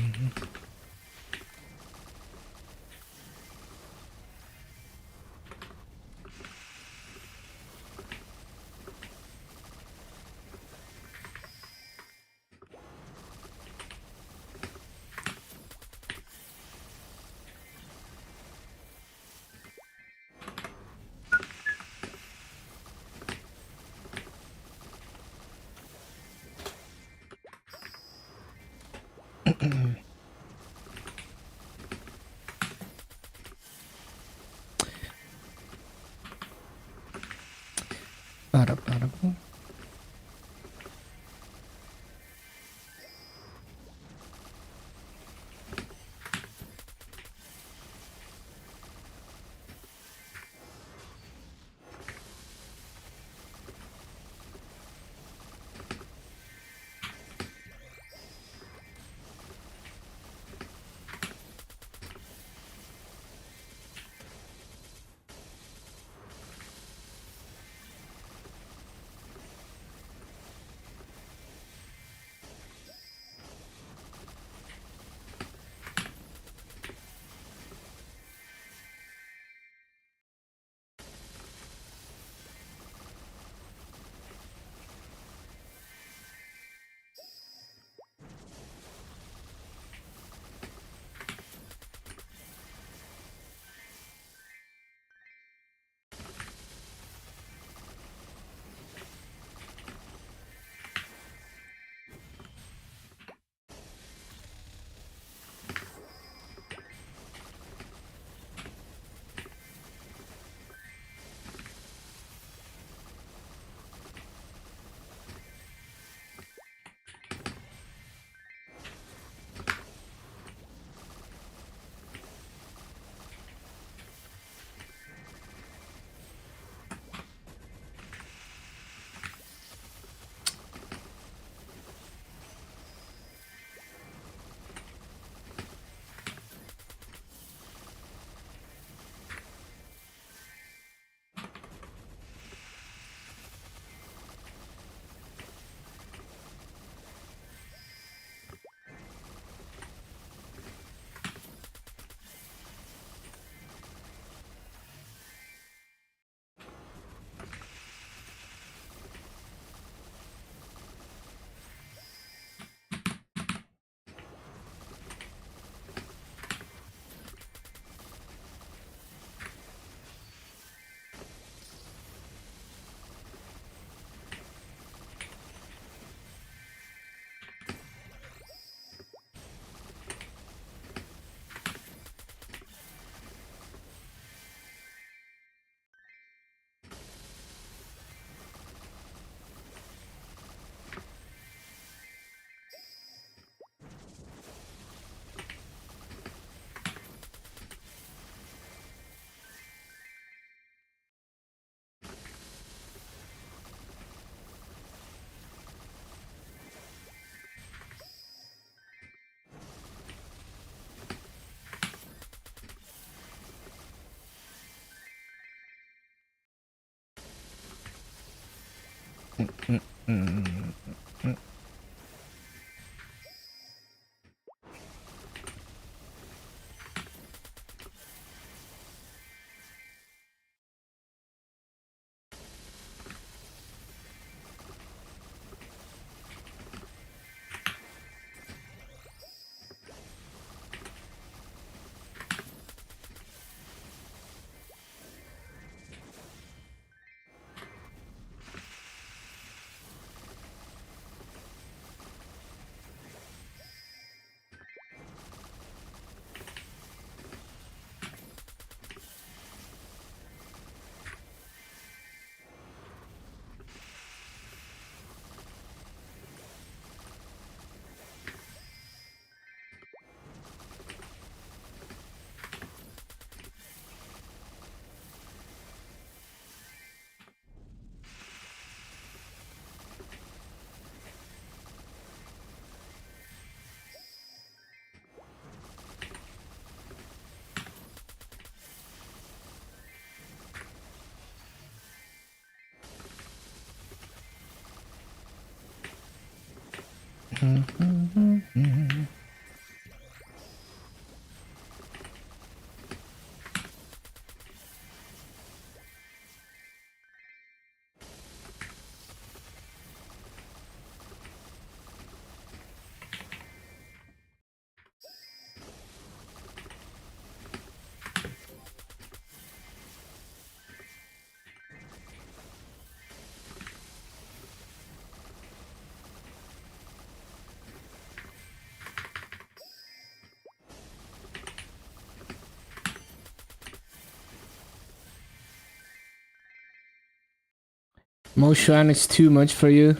Motion is too much for you.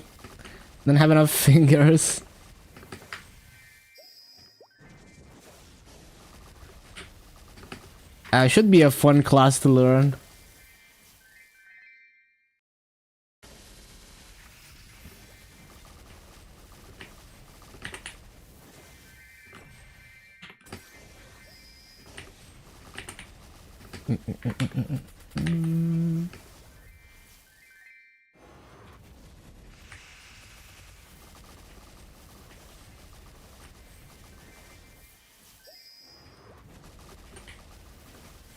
Don't have enough fingers. Should be a fun class to learn.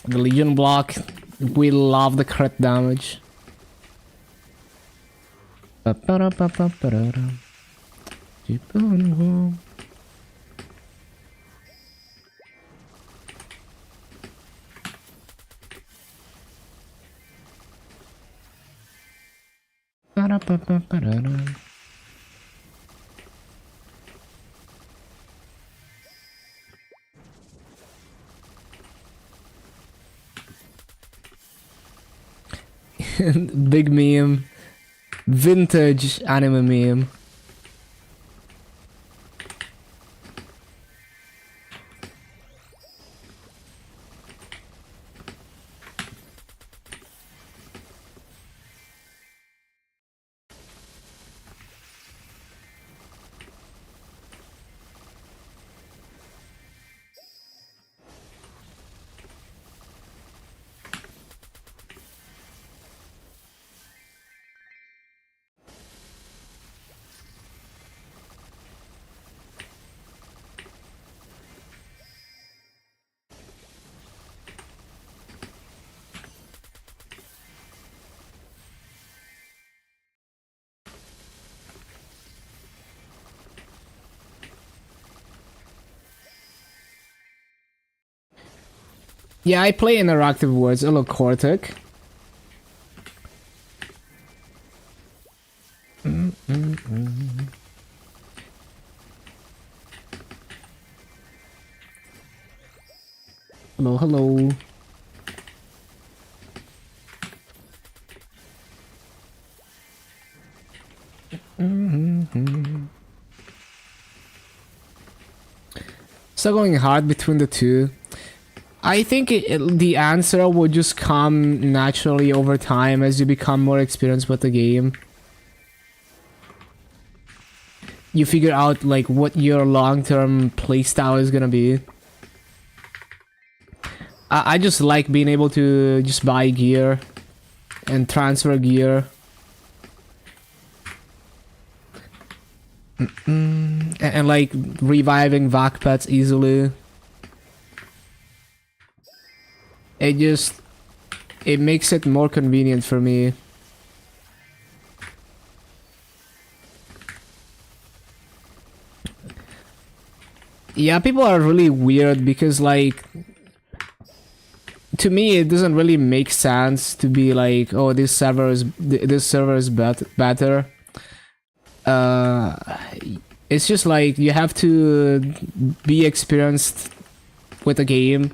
The Legion block, we love the crit damage. Big meme. Vintage anime meme. Yeah, I play interactive words. Hello, Cortic. Hello, hello. So going hard between the two. I think the answer would just come naturally over time as you become more experienced with the game. You figure out like what your long-term playstyle is gonna be. I just like being able to just buy gear and transfer gear. And like reviving vac pets easily. It makes it more convenient for me. Yeah, people are really weird because like to me it doesn't really make sense to be like, oh, this server is better. It's just like you have to be experienced with the game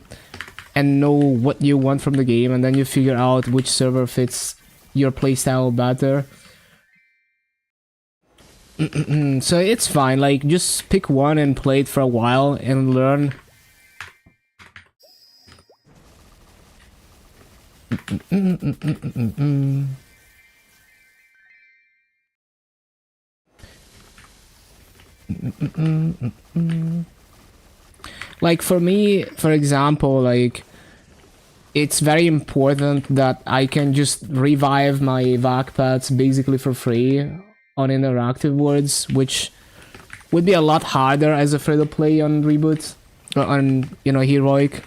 and know what you want from the game, and then you figure out which server fits your playstyle better. So it's fine, like just pick one and play it for a while and learn. Like for me, for example, like it's very important that I can just revive my vac pets basically for free on interactive words, which would be a lot harder as a free-to-play on Reboot or on, you know, Heroic.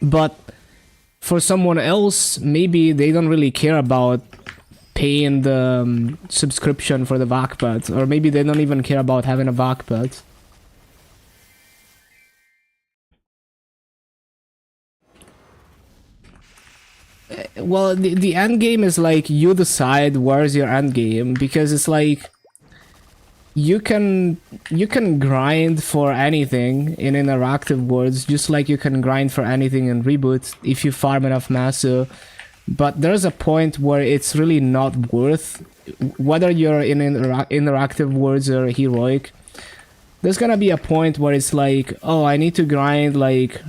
But for someone else, maybe they don't really care about paying the subscription for the vac pet, or maybe they don't even care about having a vac pet. Well, the end game is like you decide where's your end game, because it's like you can grind for anything in interactive words, just like you can grind for anything in Reboot if you farm enough masu. But there's a point where it's really not worth, whether you're in interactive worlds or heroic. There's gonna be a point where it's like, oh, I need to grind like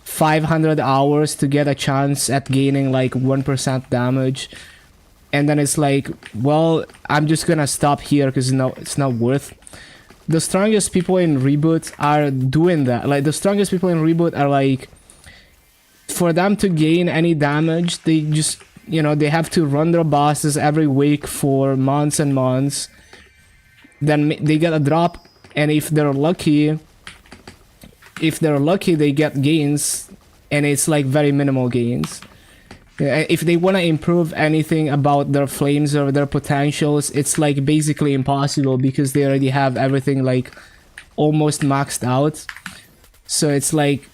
500 hours to get a chance at gaining like 1% damage. And then it's like, well, I'm just gonna stop here because no, it's not worth. The strongest people in Reboot are doing that. Like, the strongest people in Reboot are like, for them to gain any damage, they just, you know, they have to run their bosses every week for months and months. Then they get a drop, and if they're lucky, they get gains, and it's like very minimal gains. If they want to improve anything about their flames or their potentials, it's like basically impossible because they already have everything like almost maxed out. So it's like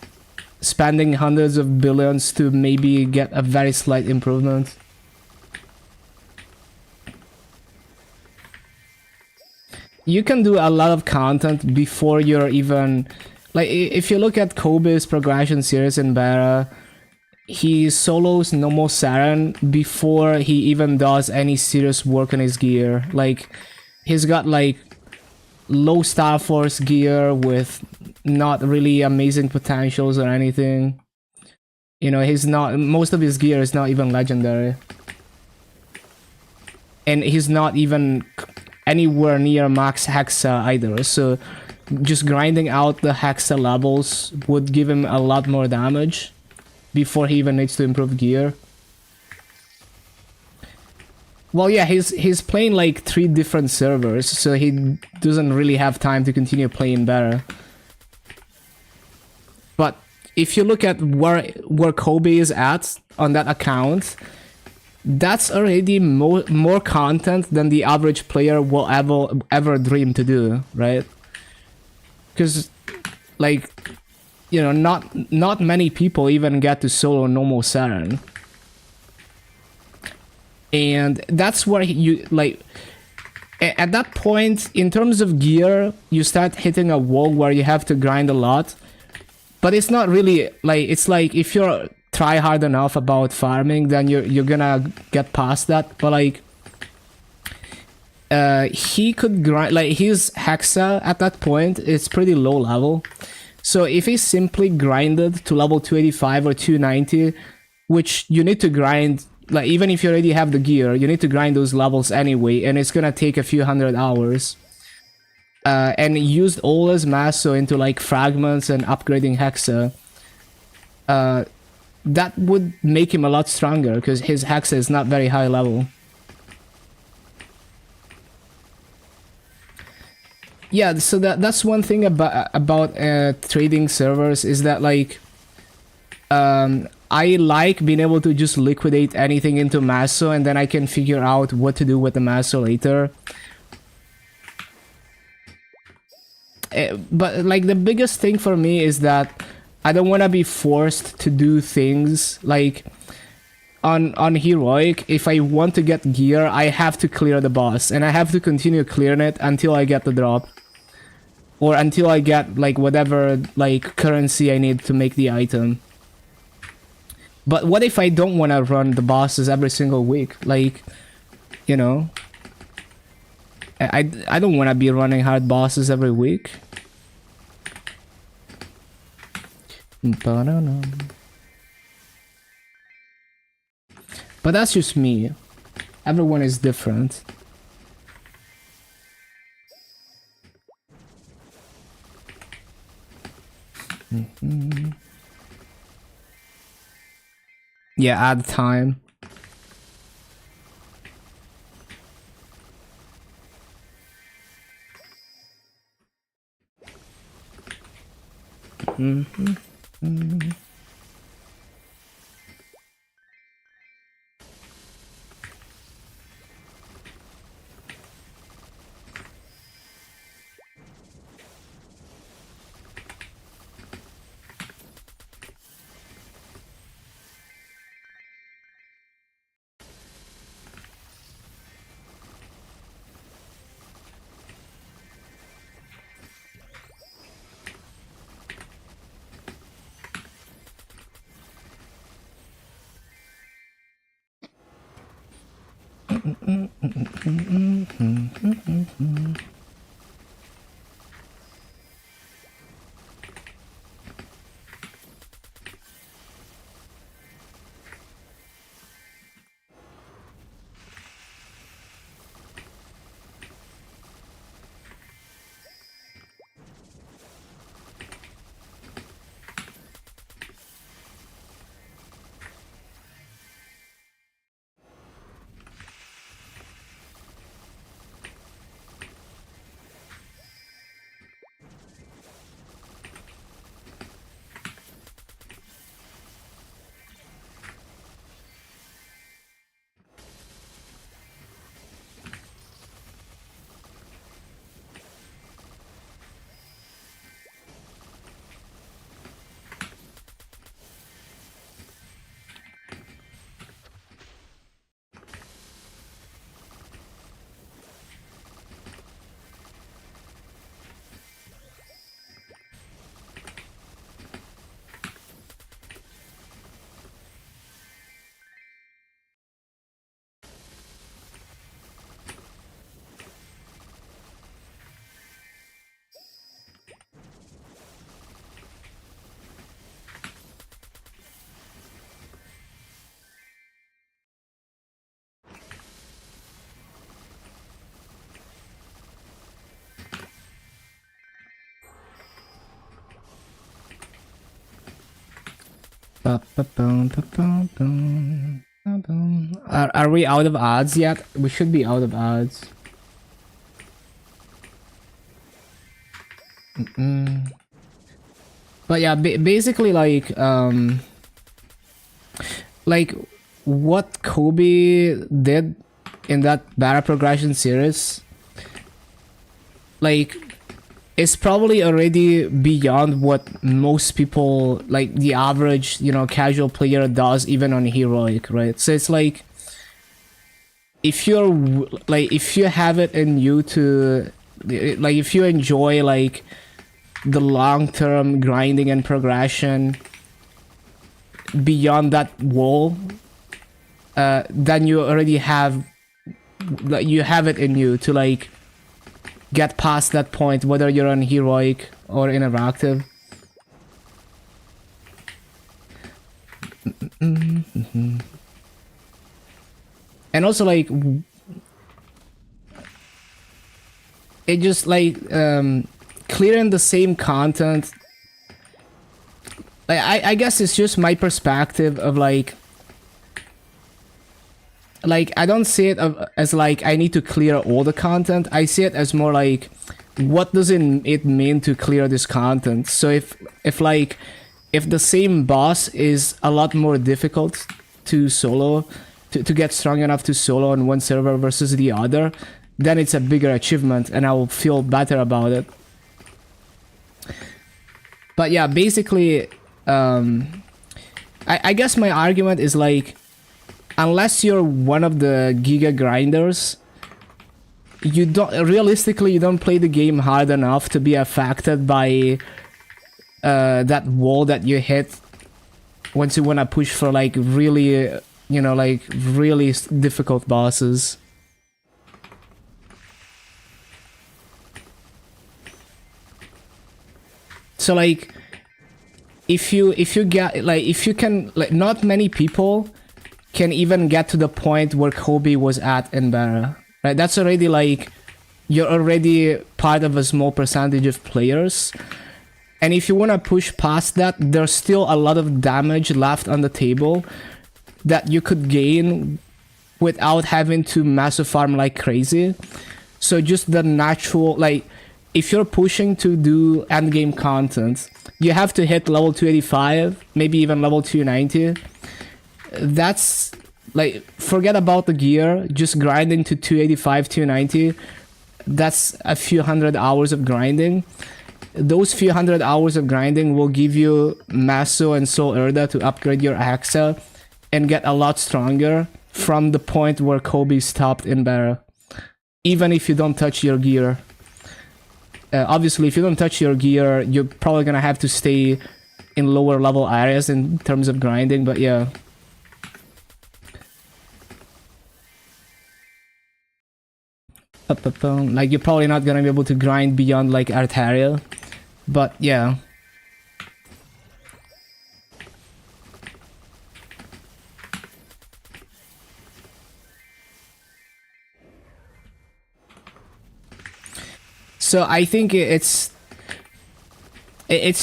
spending hundreds of billions to maybe get a very slight improvement. You can do a lot of content before you're even... Like, if you look at Kobe's progression series in Beta, he solos normal Saren before he even does any serious work on his gear. Like, he's got like low Star Force gear with not really amazing potentials or anything. You know, he's not... Most of his gear is not even legendary. And he's not even anywhere near max Hexa either, so just grinding out the Hexa levels would give him a lot more damage before he even needs to improve gear. Well, yeah, he's playing like 3 different servers, so he doesn't really have time to continue playing better. But if you look at where Kobe is at on that account, that's already more content than the average player will ever dream to do, right? Because, like, you know, not many people even get to solo normal Saren. And that's where you, like, at that point, in terms of gear, you start hitting a wall where you have to grind a lot. But it's not really, like, it's like, if you're try hard enough about farming, then you're gonna get past that. But, like, he could grind, like, his Hexa at that point is pretty low level. So if he simply grinded to level 285 or 290, which you need to grind, like, even if you already have the gear, you need to grind those levels anyway, and it's gonna take a few hundred hours. And used all his Maso into like fragments and upgrading Hexa, that would make him a lot stronger because his Hexa is not very high level. Yeah, so that's one thing about trading servers is that, like, I like being able to just liquidate anything into Maso, and then I can figure out what to do with the Maso later. But, like, the biggest thing for me is that I don't want to be forced to do things like on Heroic. If I want to get gear, I have to clear the boss, and I have to continue clearing it until I get the drop, or until I get like whatever like currency I need to make the item. But what if I don't want to run the bosses every single week? Like, you know, I don't want to be running hard bosses every week. But that's just me. Everyone is different. Yeah, add time. Are we out of odds yet? We should be out of odds. But yeah, basically like what Kobe did in that Barra progression series, like, it's probably already beyond what most people, like the average, you know, casual player does even on heroic, right? So it's like, if you have it in you to, like, if you enjoy like the long-term grinding and progression beyond that wall, then you already have, like, you have it in you to like get past that point, whether you're on heroic or interactive. And also, like, it just like clearing the same content, like, I guess it's just my perspective of like I don't see it as like I need to clear all the content. I see it as more like, what does it mean to clear this content? So if the same boss is a lot more difficult to solo, to get strong enough to solo on one server versus the other, then it's a bigger achievement and I'll feel better about it. But yeah, basically, I guess my argument is like, unless you're one of the giga grinders, you don't play the game hard enough to be affected by that wall that you hit once you want to push for like really, you know, like really difficult bosses. So like, if you get, like, if you can, like, not many people can even get to the point where Kobe was at in Barra, right? That's already like, you're already part of a small percentage of players. And if you want to push past that, there's still a lot of damage left on the table that you could gain without having to massive farm like crazy. So just the natural, like, if you're pushing to do endgame content, you have to hit level 285, maybe even level 290. That's like, forget about the gear, just grinding to 285, 290. That's a few hundred hours of grinding. Those few hundred hours of grinding will give you Maso and Soul Erda to upgrade your Axa and get a lot stronger from the point where Kobe stopped in Barra, even if you don't touch your gear. Obviously, if you don't touch your gear, you're probably gonna have to stay in lower level areas in terms of grinding, but yeah. Like, you're probably not gonna be able to grind beyond like Artaria, but yeah. So I think it's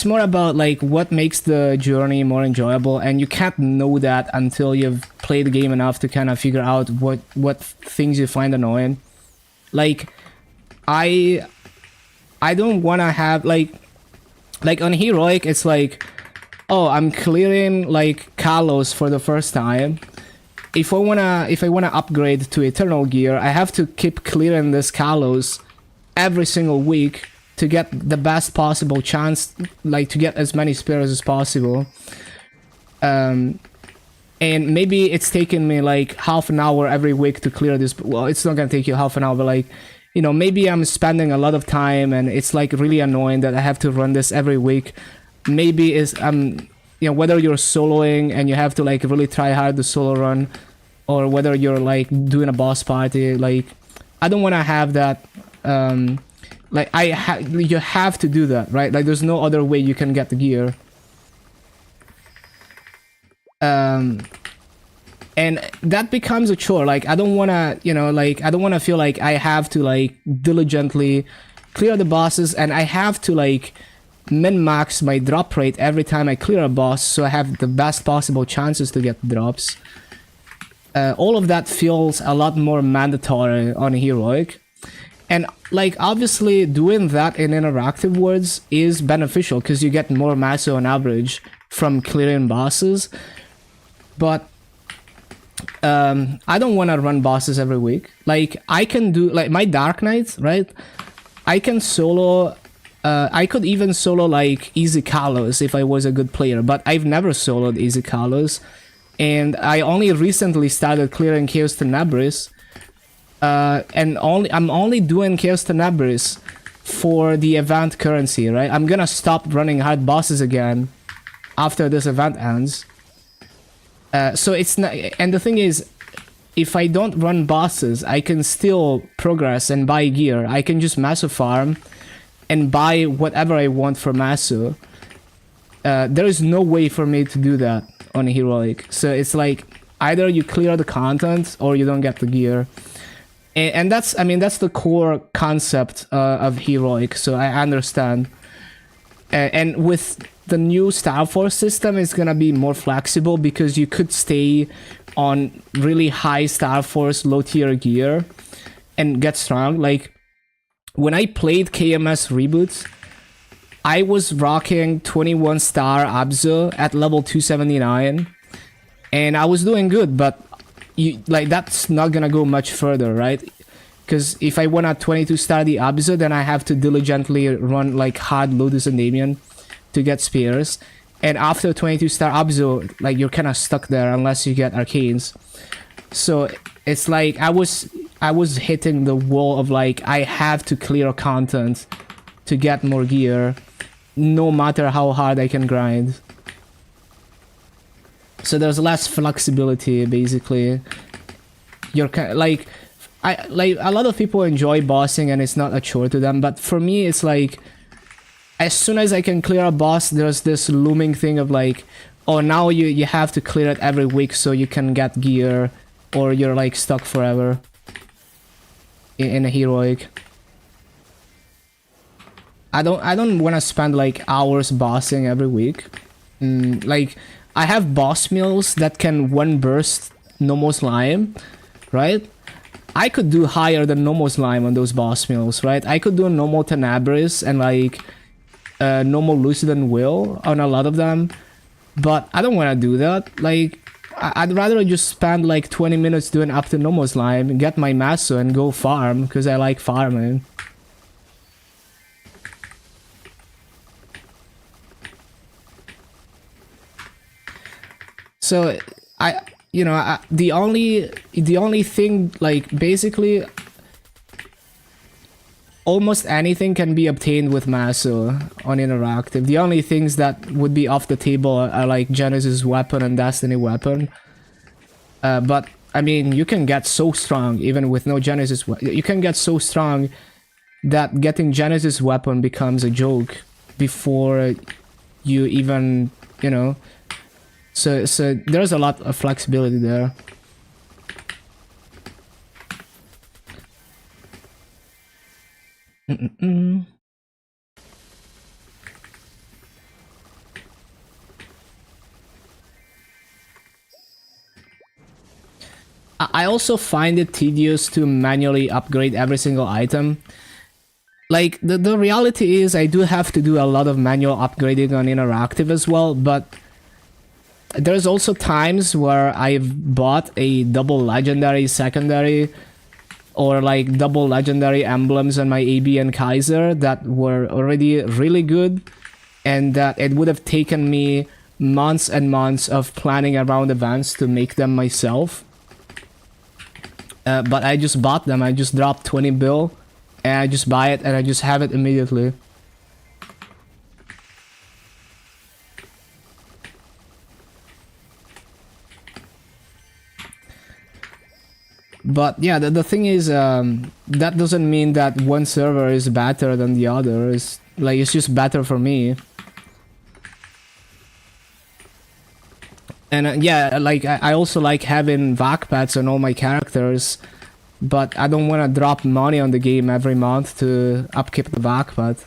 more about like what makes the journey more enjoyable, and you can't know that until you've played the game enough to kind of figure out what things you find annoying. Like, I don't want to have like on heroic, it's like, oh, I'm clearing like Kalos for the first time. If I wanna upgrade to Eternal Gear, I have to keep clearing this Kalos every single week to get the best possible chance, like to get as many spears as possible. And maybe it's taking me like half an hour every week to clear this. Well, it's not gonna take you half an hour, but like, you know, maybe I'm spending a lot of time and it's like really annoying that I have to run this every week. Maybe is you know, whether you're soloing and you have to like really try hard the solo run, or whether you're like doing a boss party, like I don't want to have that. Like you have to do that, right? Like there's no other way you can get the gear. And that becomes a chore. Like I don't want to, you know, like I don't want to feel like I have to like diligently clear the bosses, and I have to like min-max my drop rate every time I clear a boss so I have the best possible chances to get drops. All of that feels a lot more mandatory on heroic. And like obviously doing that in interactive worlds is beneficial because you get more maso on average from clearing bosses. But I don't want to run bosses every week. Like I can do like my Dark Knight, right? I can solo. I could even solo like Easy Kalos if I was a good player, but I've never soloed Easy Kalos, and I only recently started clearing Chaos Tenebris. And I'm only doing Chaos Tenebris for the event currency, right? I'm gonna stop running hard bosses again after this event ends. So it's not, and the thing is, if I don't run bosses, I can still progress and buy gear. I can just Maso farm and buy whatever I want for Maso. There is no way for me to do that on heroic. So it's like either you clear the content or you don't get the gear. And that's, I mean, that's the core concept of heroic, so I understand. And with the new Star Force system, it's gonna be more flexible because you could stay on really high Star Force low tier gear and get strong. Like when I played KMS Reboots, I was rocking 21 star Abzu at level 279, and I was doing good, but like that's not gonna go much further, right? Because if I want a 22 star the Abzu, then I have to diligently run like hard Lotus and Damien to get spears, and after 22 star Abzu, like you're kind of stuck there unless you get arcanes. So it's like I was hitting the wall of like I have to clear content to get more gear, no matter how hard I can grind. So there's less flexibility, basically. You're kind of like, a lot of people enjoy bossing and it's not a chore to them, but for me it's like, as soon as I can clear a boss, there's this looming thing of like, oh, now you have to clear it every week so you can get gear, or you're like stuck forever in a heroic. I don't want to spend like hours bossing every week. Like I have boss meals that can one burst normal slime, right? I could do higher than normal slime on those boss meals, right? I could do normal Tenebris and like normal Lucid and Will on a lot of them, but I don't want to do that. Like I'd rather just spend like 20 minutes doing up to normal slime, get my Maso and go farm because I like farming. So the only thing, like basically almost anything can be obtained with Maso on interactive. The only things that would be off the table are like Genesis weapon and Destiny weapon. But I mean, you can get so strong even with no Genesis. You can get so strong that getting Genesis weapon becomes a joke before you even, you know. So there's a lot of flexibility there. I also find it tedious to manually upgrade every single item. Like, the reality is I do have to do a lot of manual upgrading on interactive as well, but there's also times where I've bought a double legendary secondary or like double legendary emblems on my AB and Kaiser that were already really good, and that it would have taken me months and months of planning around events to make them myself. But I just bought them. I just dropped 20 bill and I just buy it and I just have it immediately. But yeah, the thing is, that doesn't mean that one server is better than the other. It's like, it's just better for me. And yeah, like I also like having vac pads on all my characters, but I don't want to drop money on the game every month to upkeep the vac pad.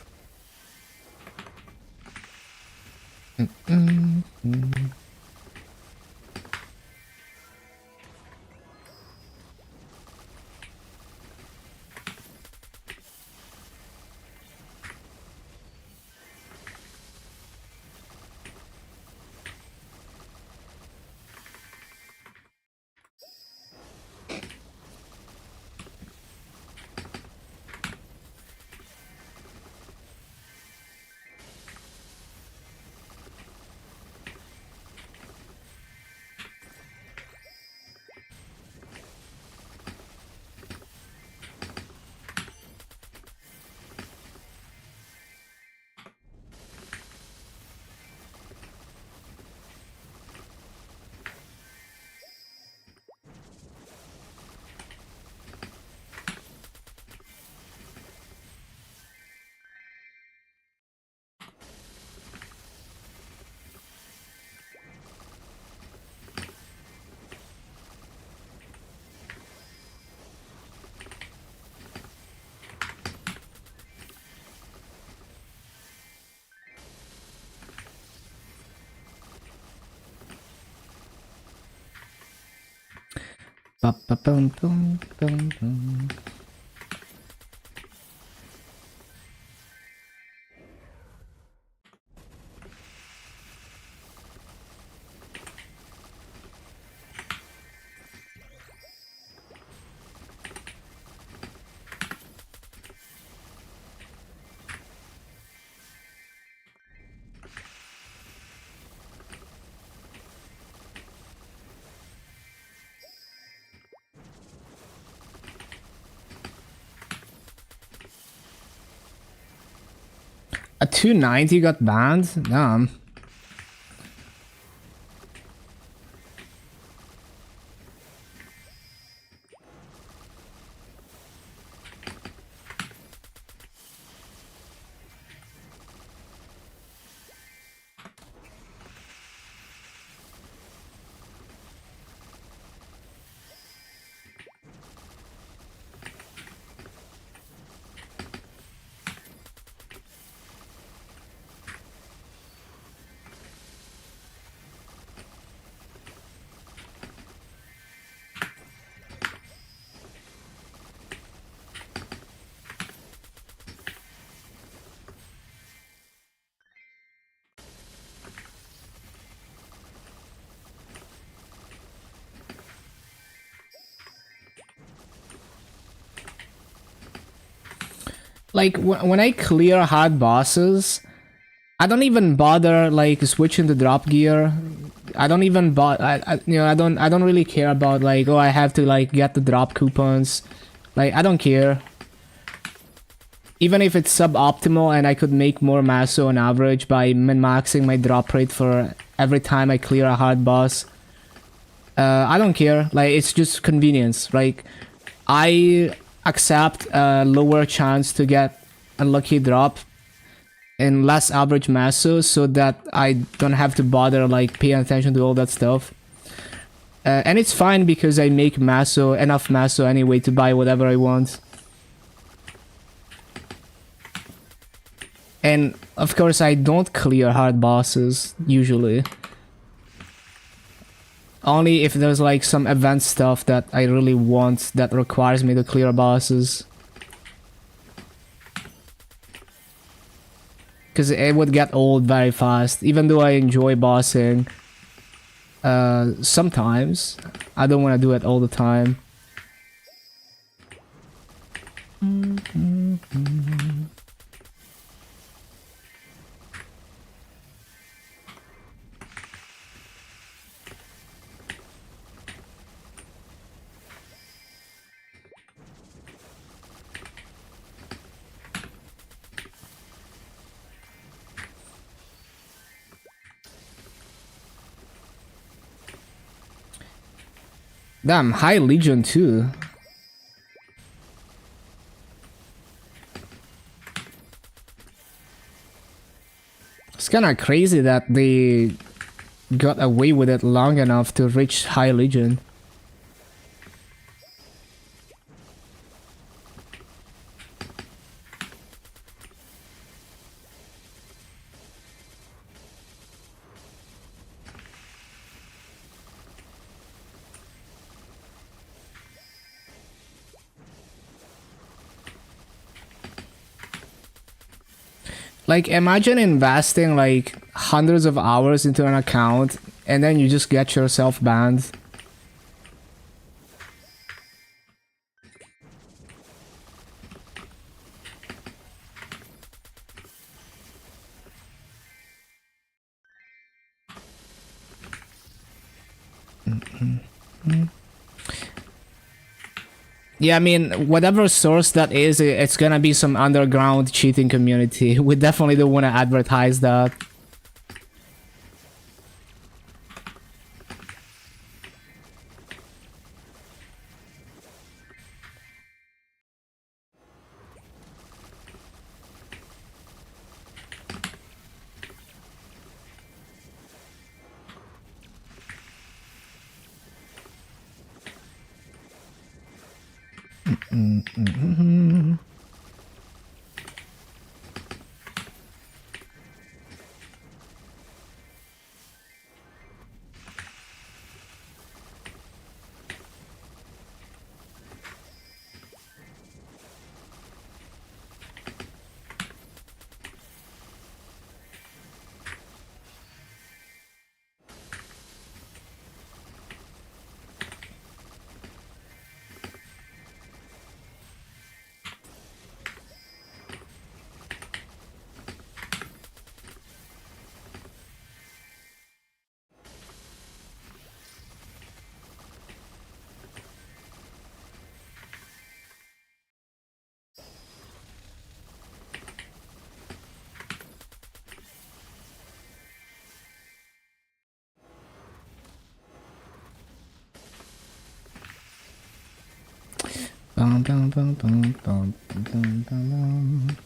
Ba-ba-bum-bum-bum-bum. A 290 got banned? Damn. Like, when I clear hard bosses, I don't even bother like switching to drop gear. I don't even you know, I don't really care about like, oh, I have to like get the drop coupons. Like, I don't care. Even if it's suboptimal and I could make more masso on average by min-maxing my drop rate for every time I clear a hard boss. I don't care. Like, it's just convenience. Like, I accept a lower chance to get a lucky drop in less average masso so that I don't have to bother like paying attention to all that stuff. And it's fine because I make masso, enough masso anyway to buy whatever I want. And of course I don't clear hard bosses usually. Only if there's like some event stuff that I really want that requires me to clear bosses. Because it would get old very fast, even though I enjoy bossing. Sometimes. I don't want to do it all the time. Damn, High Legion too. It's kinda crazy that they got away with it long enough to reach High Legion. Like, imagine investing like hundreds of hours into an account and then you just get yourself banned. Yeah, I mean, whatever source that is, it's gonna be some underground cheating community. We definitely don't want to advertise that. Bum, bum, bum, bum, bum, bum, bum, bum.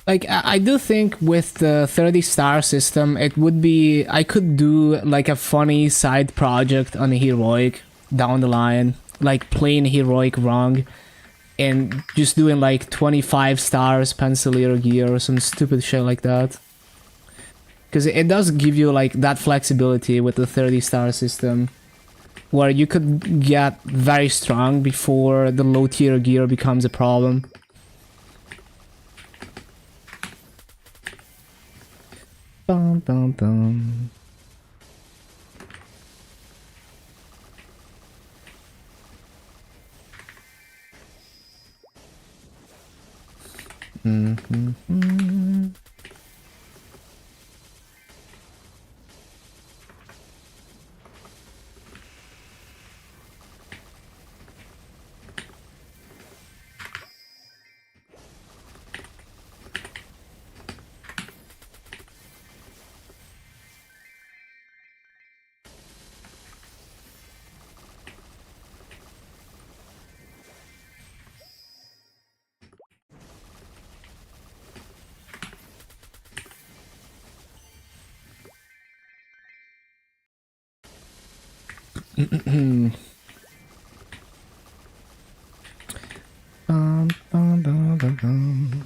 Like I do think with the 30-star system, it would be I could do like a funny side project on heroic down the line, like playing heroic wrong and just doing like 25 stars pencilier gear or some stupid shit like that. Because it does give you like that flexibility with the 30-star system, where you could get very strong before the low tier gear becomes a problem. Bum, bum, bum. Mm-hmm. Bum, bum, bum, bum, bum.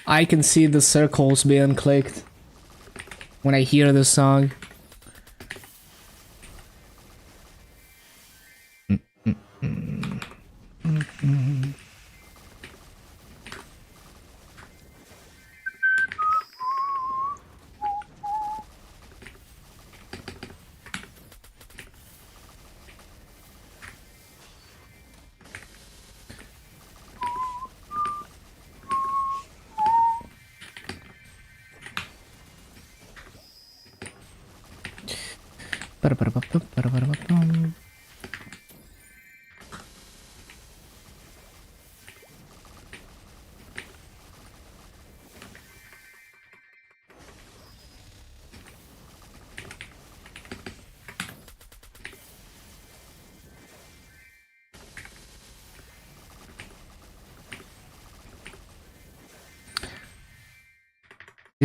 I can see the circles being clicked when I hear the song.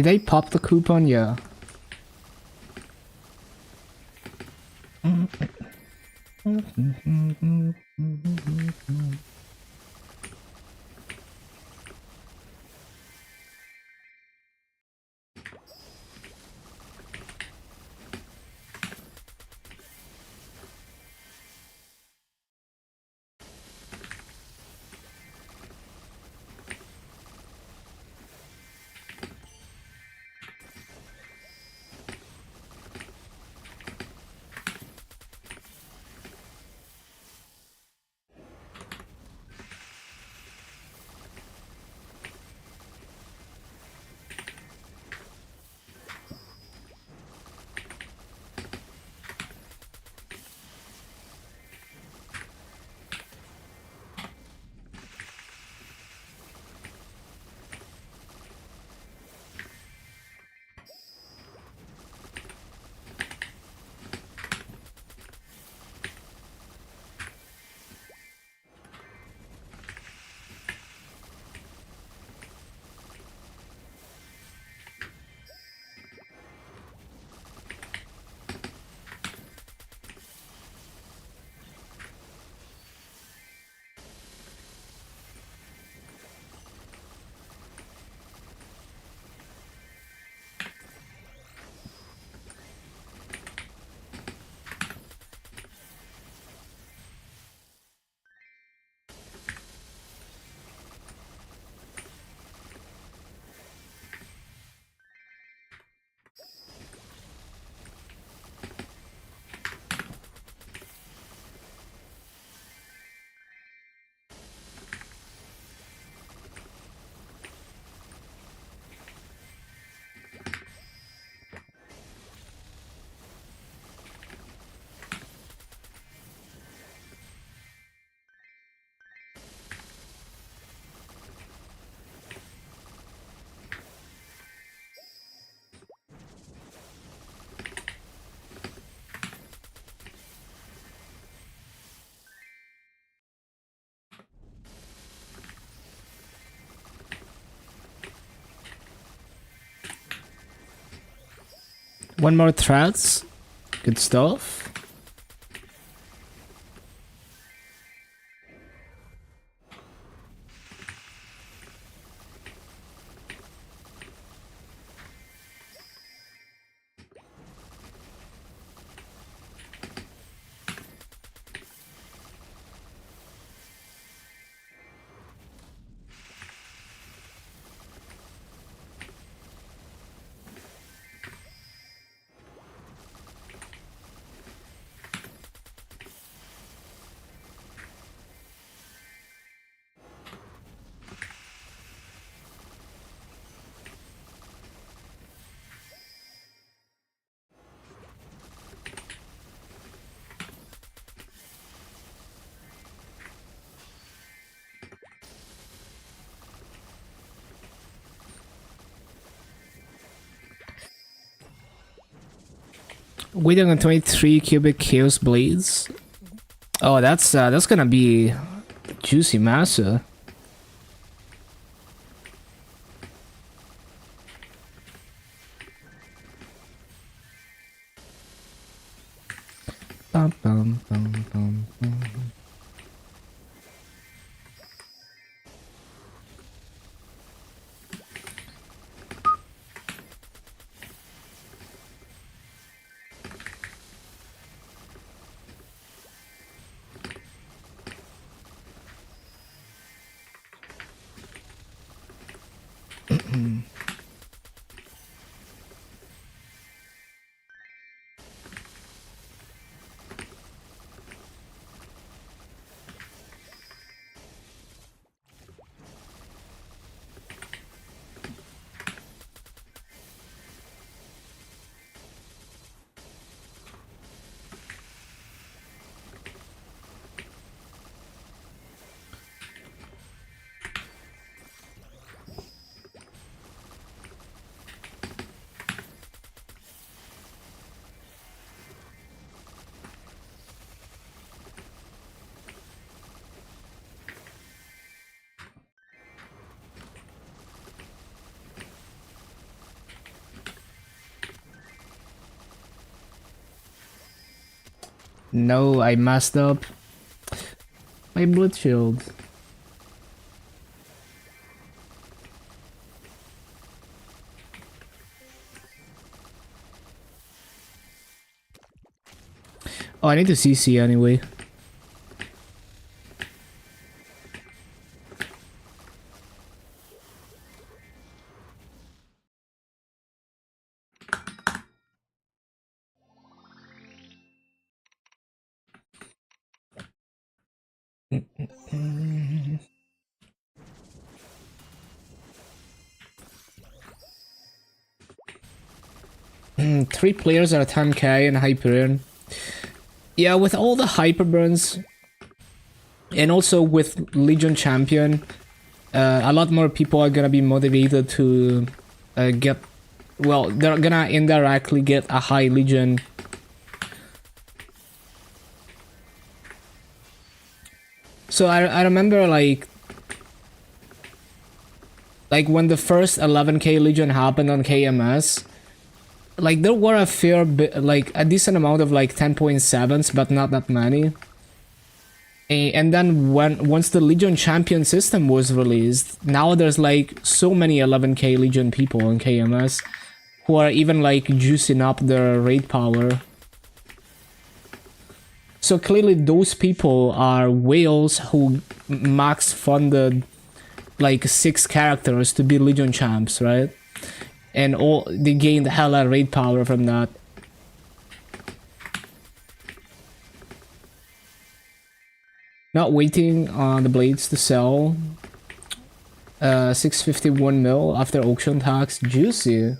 Did I pop the coupon? Yeah. One more threads. Good stuff. Waiting on 23 cubic chaos blades. Oh, that's gonna be juicy massa. Bum, bum, bum, bum, bum. No, I messed up. My blood shield. Oh, I need to CC anyway. Three players are 10k in Hyperion. Yeah, with all the Hyperburns, and also with Legion Champion, a lot more people are gonna be motivated to get... Well, they're gonna indirectly get a high Legion. So I remember like when the first 11k Legion happened on KMS, like there were a fair bit, like a decent amount of like 10.7s, but not that many. And then once the Legion Champion system was released, now there's like so many 11k Legion people on KMS who are even like juicing up their raid power. So clearly those people are whales who max funded like 6 characters to be Legion champs, right? And all they gained hella raid power from that. Not waiting on the blades to sell. 651 mil after auction tax. Juicy.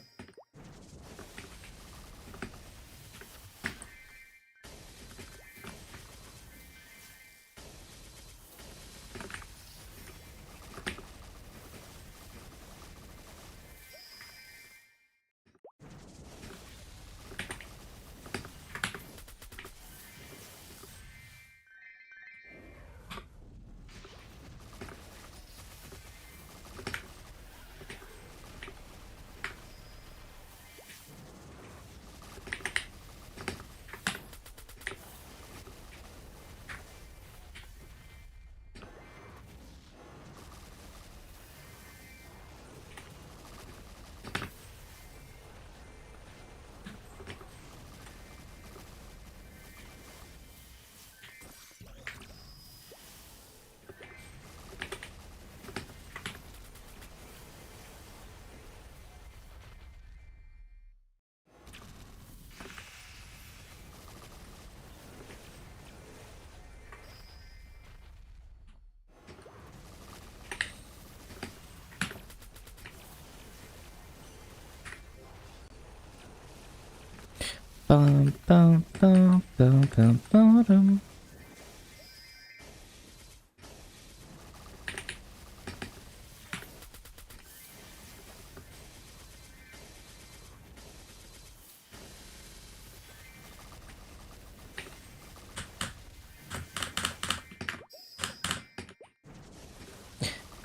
Bum, bum, bum, bum, bum, bum.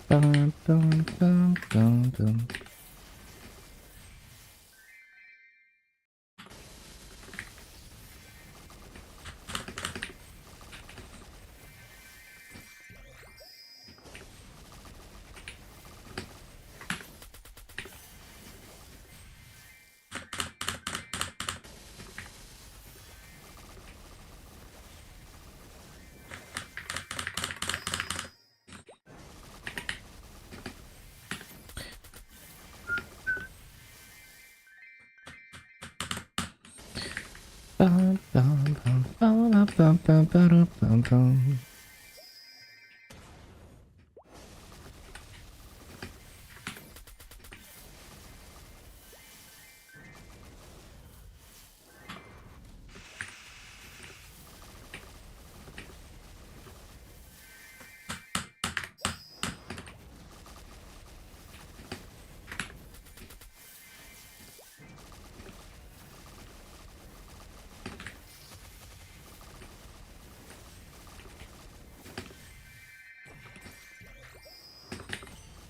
Bum, bum, bum, bum, bum. Bum, bum, bum, bum, bum, bum, bum, bum, bum.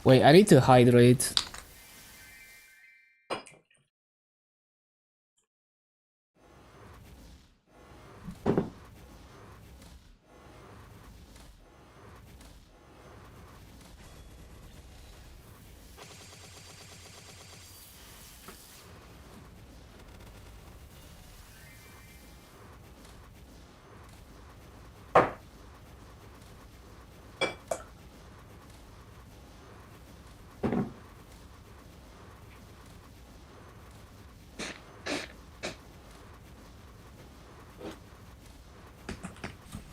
Wait, I need to hydrate.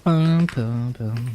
Bum, bum, bum.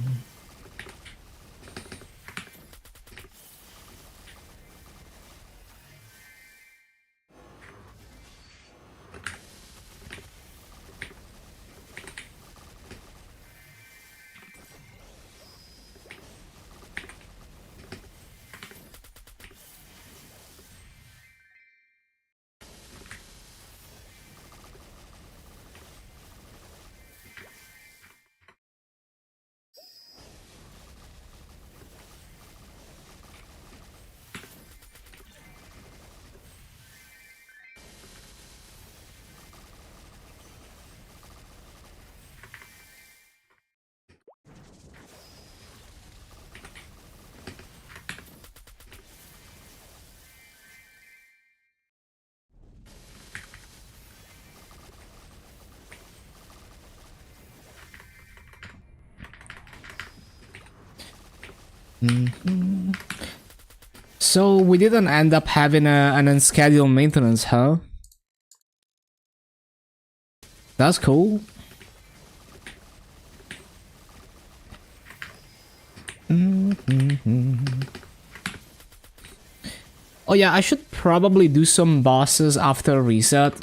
So we didn't end up having an unscheduled maintenance, huh? That's cool. Oh yeah, I should probably do some bosses after reset,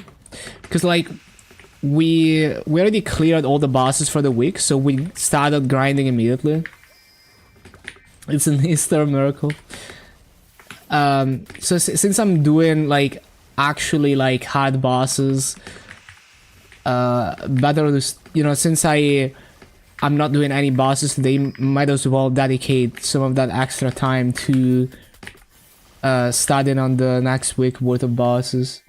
because like we already cleared all the bosses for the week, so we started grinding immediately. It's an Easter miracle. So since I'm doing like actually like hard bosses, better to since I'm not doing any bosses today, might as well dedicate some of that extra time to studying on the next week worth of bosses.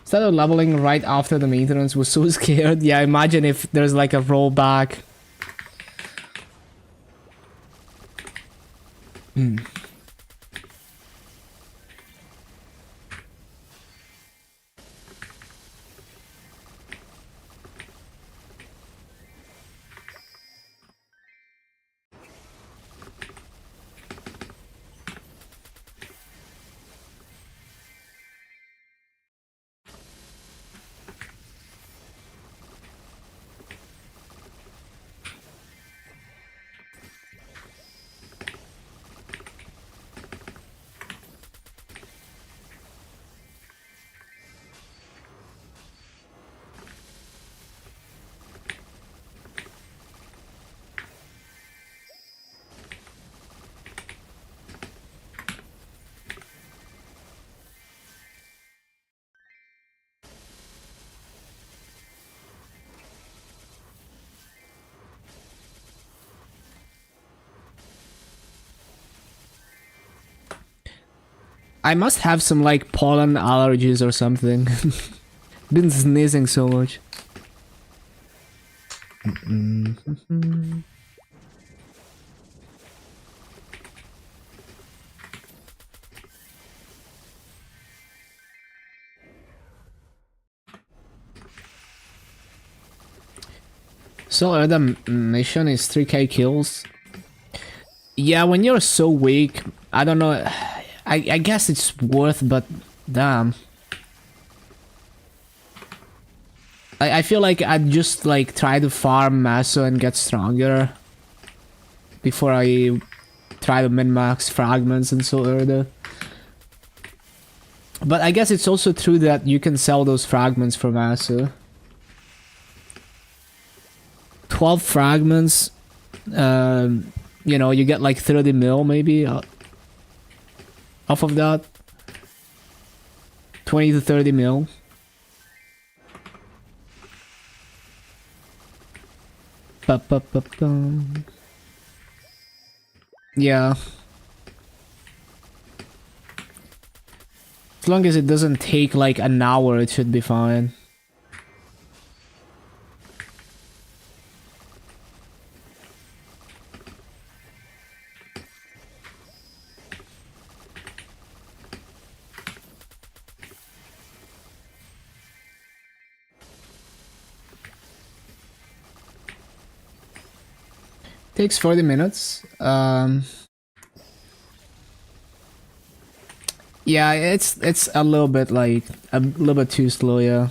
Started leveling right after the maintenance, was so scared. Yeah, imagine if there's like a rollback. I must have some like pollen allergies or something. Been sneezing so much. So the mission is 3k kills. Yeah, when you're so weak, I don't know. I guess it's worth, but damn. I feel like I'd just like try to farm Maso and get stronger before I try to min-max fragments and so on. But I guess it's also true that you can sell those fragments for Maso. 12 fragments, you know, you get like 30 mil maybe off of that. 20 to 30 mil. Yeah. As long as it doesn't take like an hour, it should be fine. Takes 40 minutes. Yeah, it's a little bit like a little bit too slow, yeah.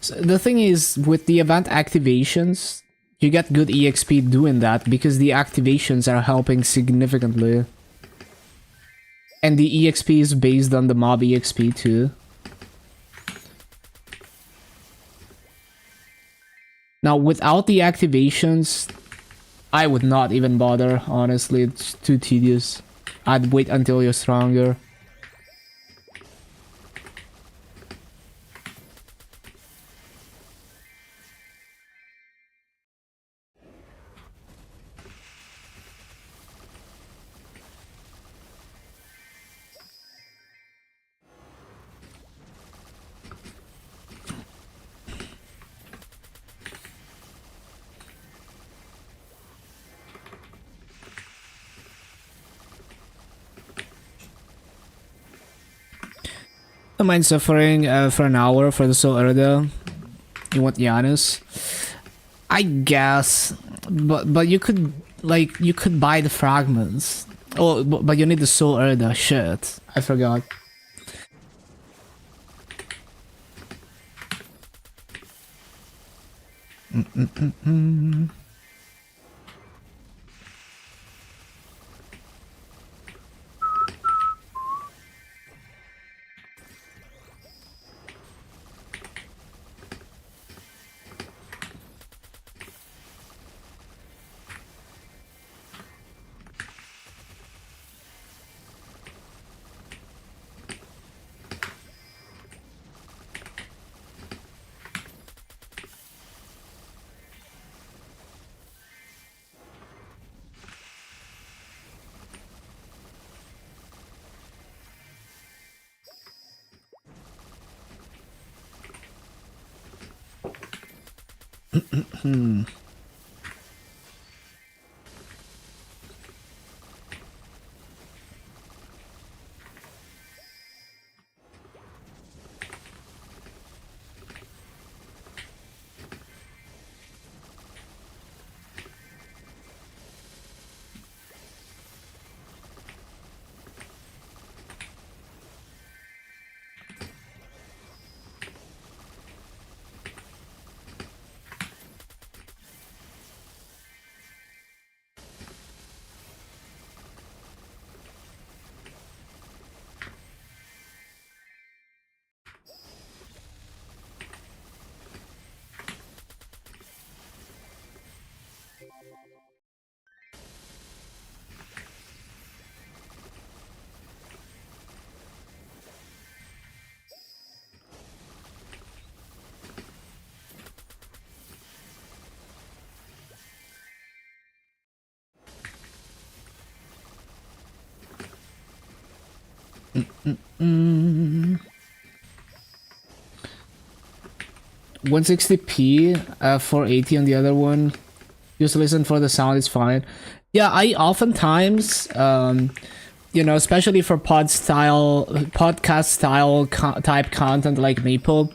So the thing is, with the event activations, you get good EXP doing that because the activations are helping significantly. And the EXP is based on the mob EXP too. Now, without the activations, I would not even bother, honestly. It's too tedious. I'd wait until you're stronger. Don't mind suffering for an hour for the Soul Erda. You want Janus? I guess, but you could you could buy the fragments. Oh, but you need the Soul Erda. Shit, I forgot. Mm. 160p, 480 on the other one. Just listen for the sound, it's fine. Yeah, I oftentimes, you know, especially for podcast style type content like Maple,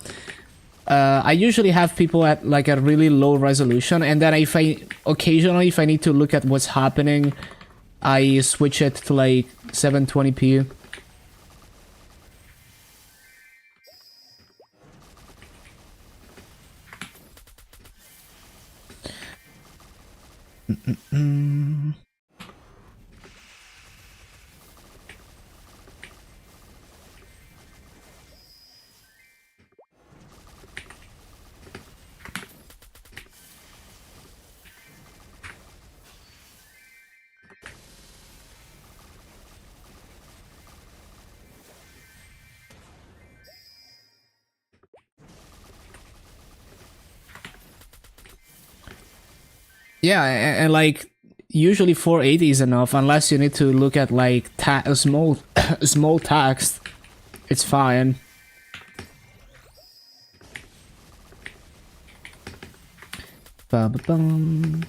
I usually have people at like a really low resolution, and then occasionally if I need to look at what's happening, I switch it to like 720p. Yeah, and like usually 480 is enough unless you need to look at like small small text. It's fine. Ba-ba-bum.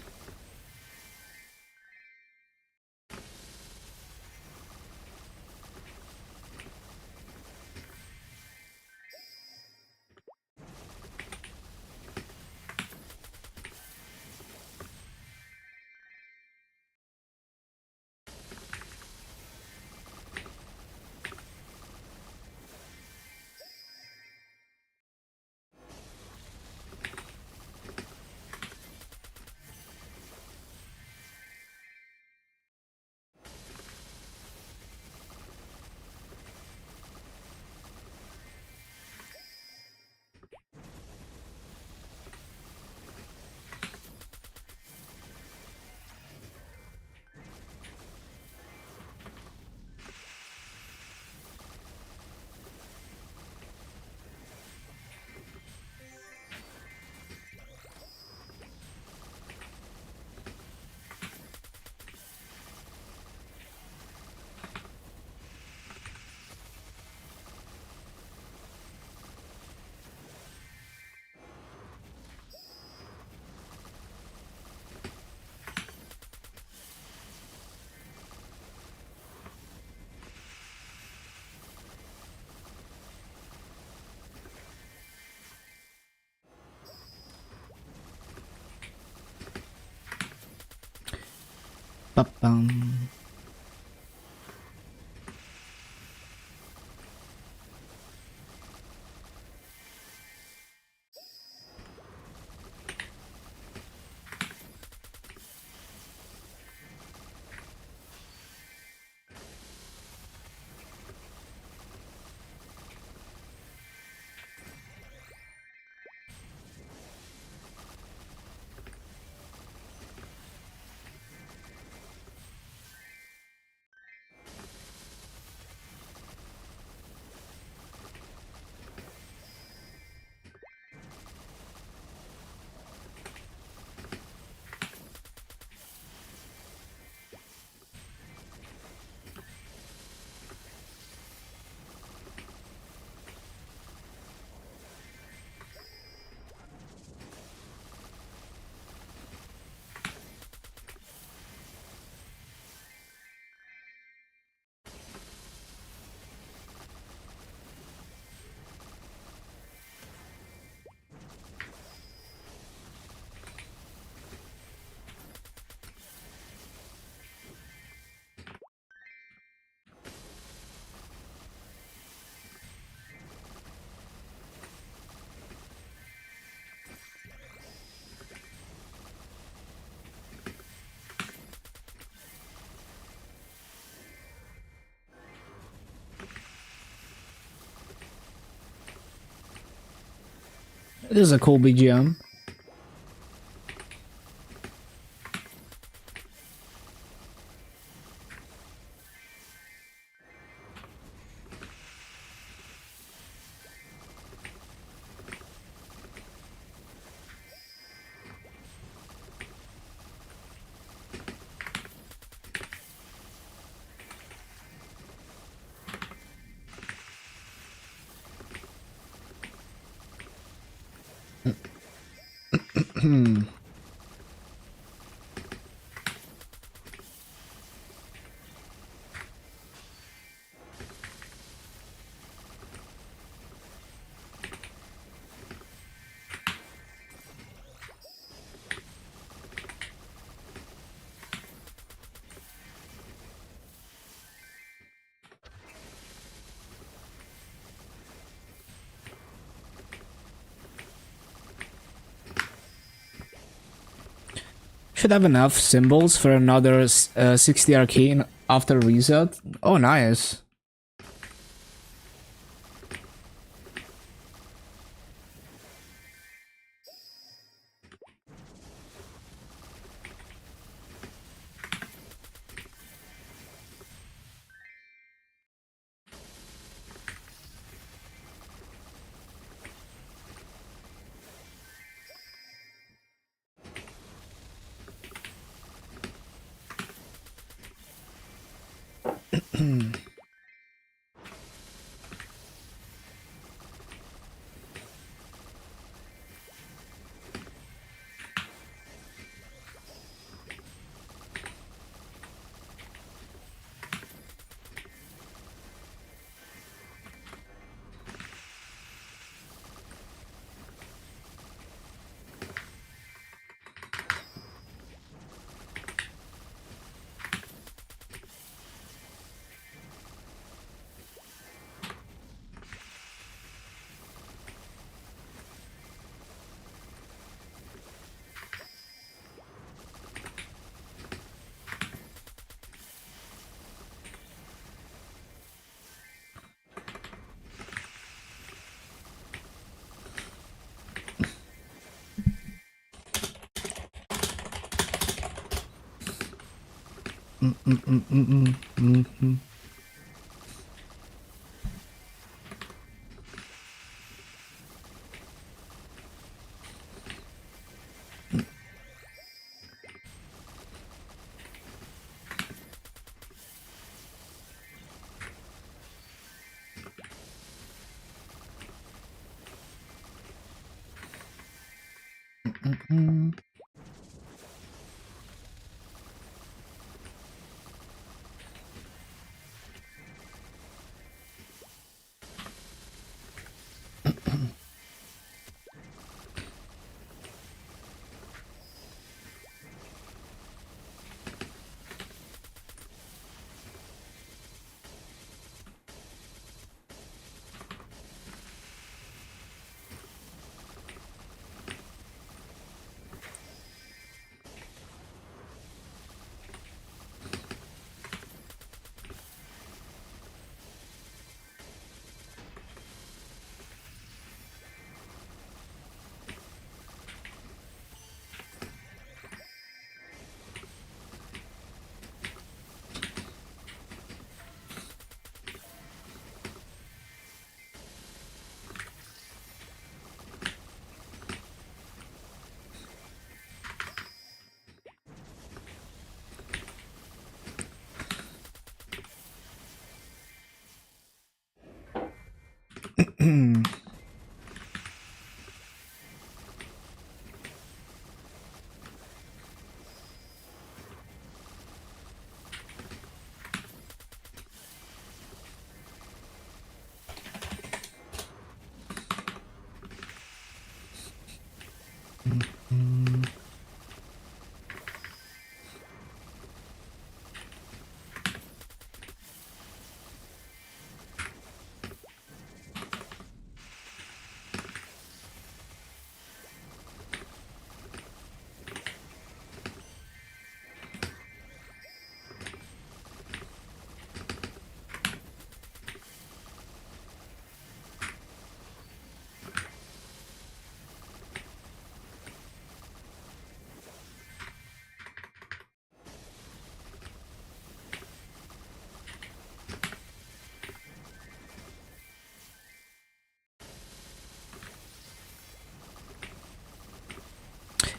Ba-bum. This is a cool BGM. Should have enough symbols for another 60 arcane after reset. Oh, nice.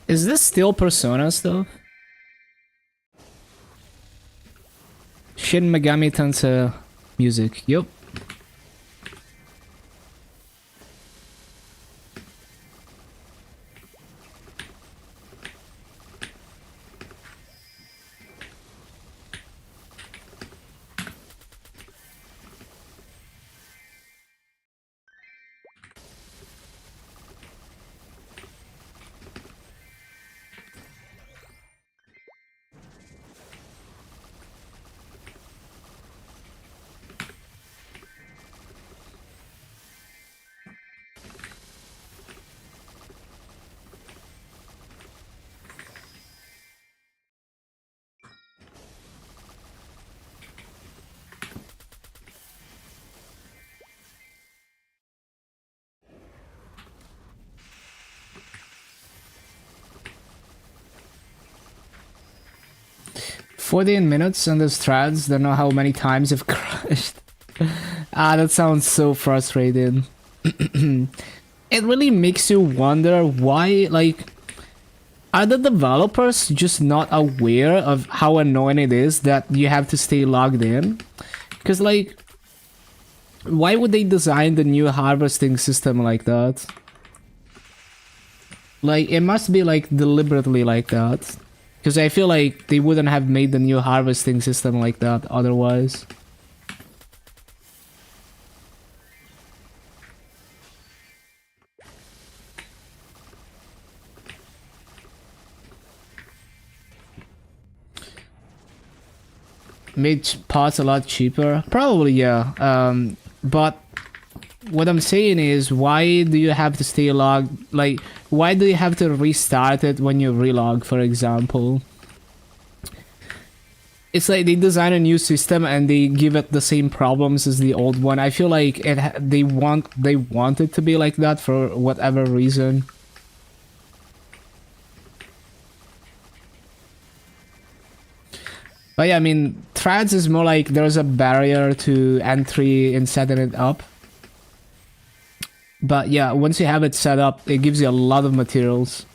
Is this still Persona stuff? Shin Megami Tensei music. Yup. $14 on those threads. Don't know how many times I've crashed. That sounds so frustrating. It really makes you wonder why, like, are the developers just not aware of how annoying it is that you have to stay logged in? Because, like, why would they design the new harvesting system like that? Like, it must be, like, deliberately like that. Because I feel like they wouldn't have made the new harvesting system like that otherwise. Made parts a lot cheaper? Probably, yeah. But what I'm saying is, why do you have to stay logged? Like, why do you have to restart it when you relog, for example? It's like they design a new system and they give it the same problems as the old one. I feel like they want it to be like that for whatever reason. But yeah, I mean, threads is more like there's a barrier to entry in setting it up. But yeah, once you have it set up, it gives you a lot of materials.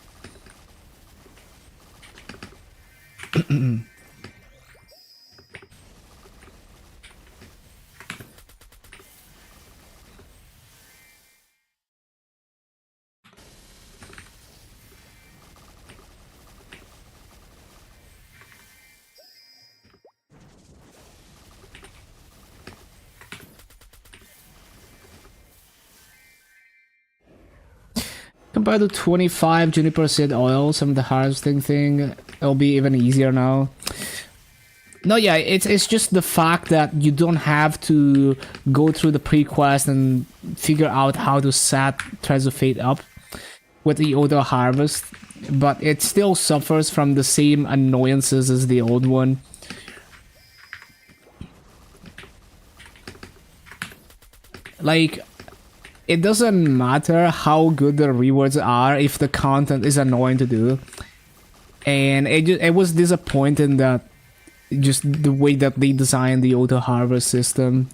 Compared to 25 juniper seed oil, some of the harvesting thing, it'll be even easier now. No, yeah, it's just the fact that you don't have to go through the pre-quest and figure out how to set Threads of Fate up with the auto harvest, but it still suffers from the same annoyances as the old one. Like, it doesn't matter how good the rewards are if the content is annoying to do. And it was disappointing that just the way that they designed the auto harvest system,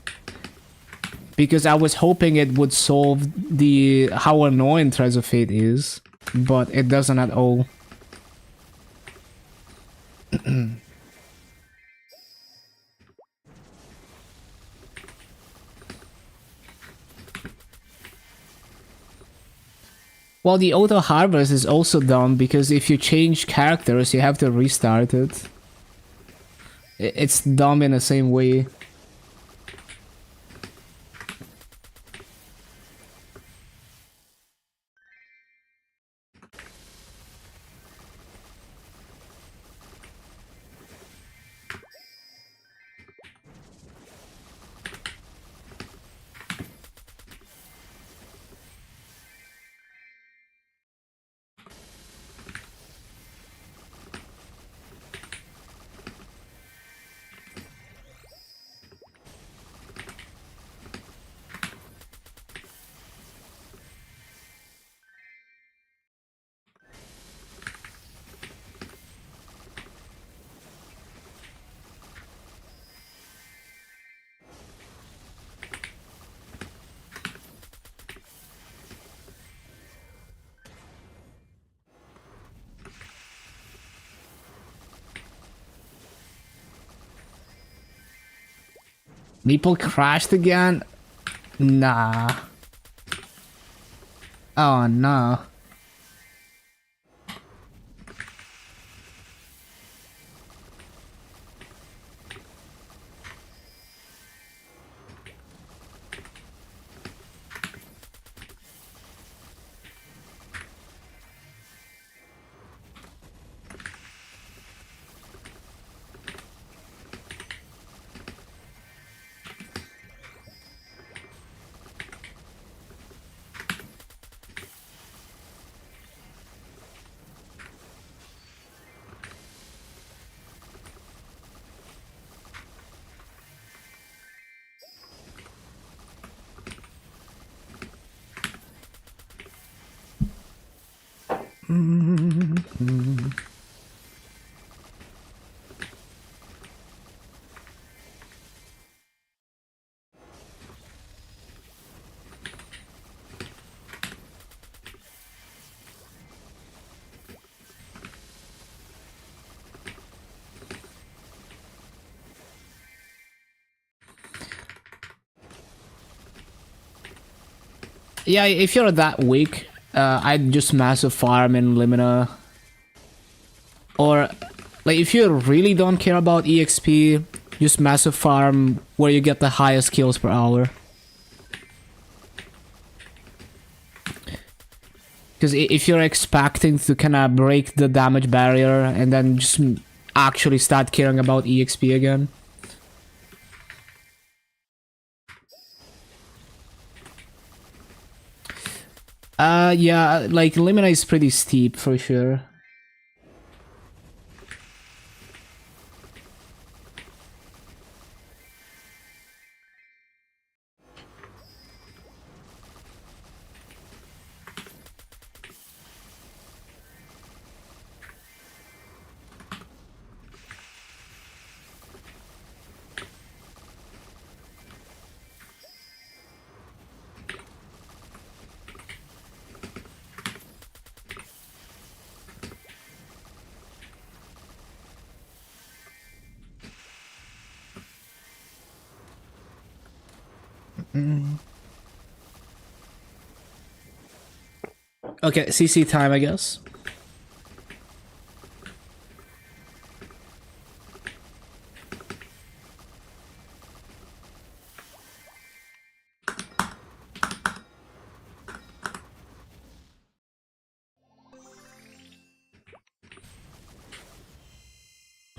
because I was hoping it would solve the how annoying Threads of Fate is, but it doesn't at all. Well, the auto harvest is also dumb because if you change characters, you have to restart it. It's dumb in the same way. Maple crashed again? Nah. Oh no. Yeah, if you're that weak, I'd just massive farm in Limina. Or, like, if you really don't care about EXP, just massive farm where you get the highest kills per hour. Because if you're expecting to kind of break the damage barrier and then just actually start caring about EXP again. Yeah, like Limina is pretty steep for sure. Okay, CC time, I guess.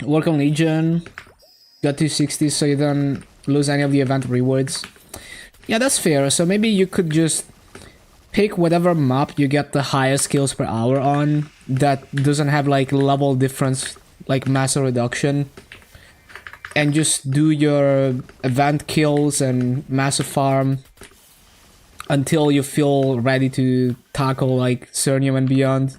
Work on Legion. Got 260 so you don't lose any of the event rewards. Yeah, that's fair. So maybe you could just pick whatever map you get the highest kills per hour on that doesn't have like level difference, like massive reduction. And just do your event kills and massive farm until you feel ready to tackle like Cernium and beyond.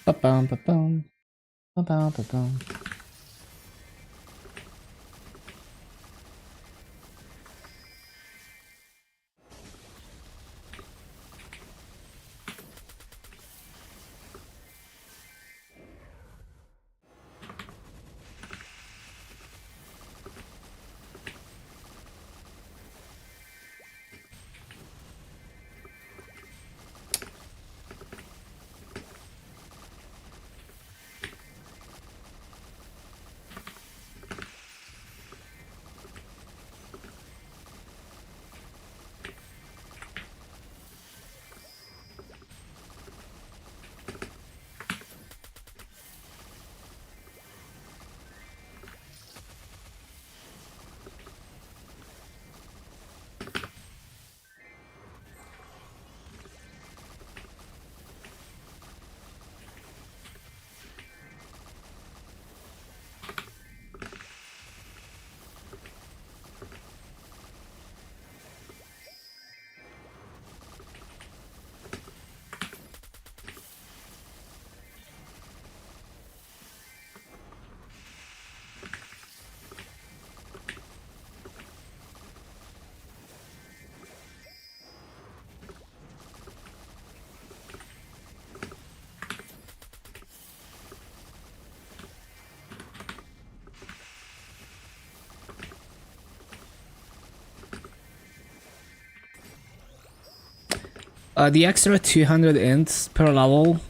Ba-bum, ba-bum. Ba-bum, ba-bum. The extra 200 ints per level.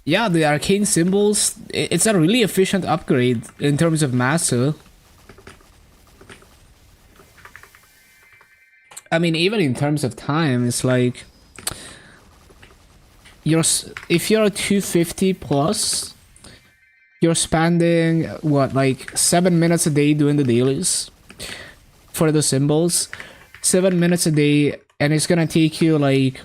Yeah, the arcane symbols, it's a really efficient upgrade in terms of master. I mean, even in terms of time, it's like if you're 250 plus, you're spending what, like 7 minutes a day doing the dailies for the symbols, 7 minutes a day, and it's gonna take you like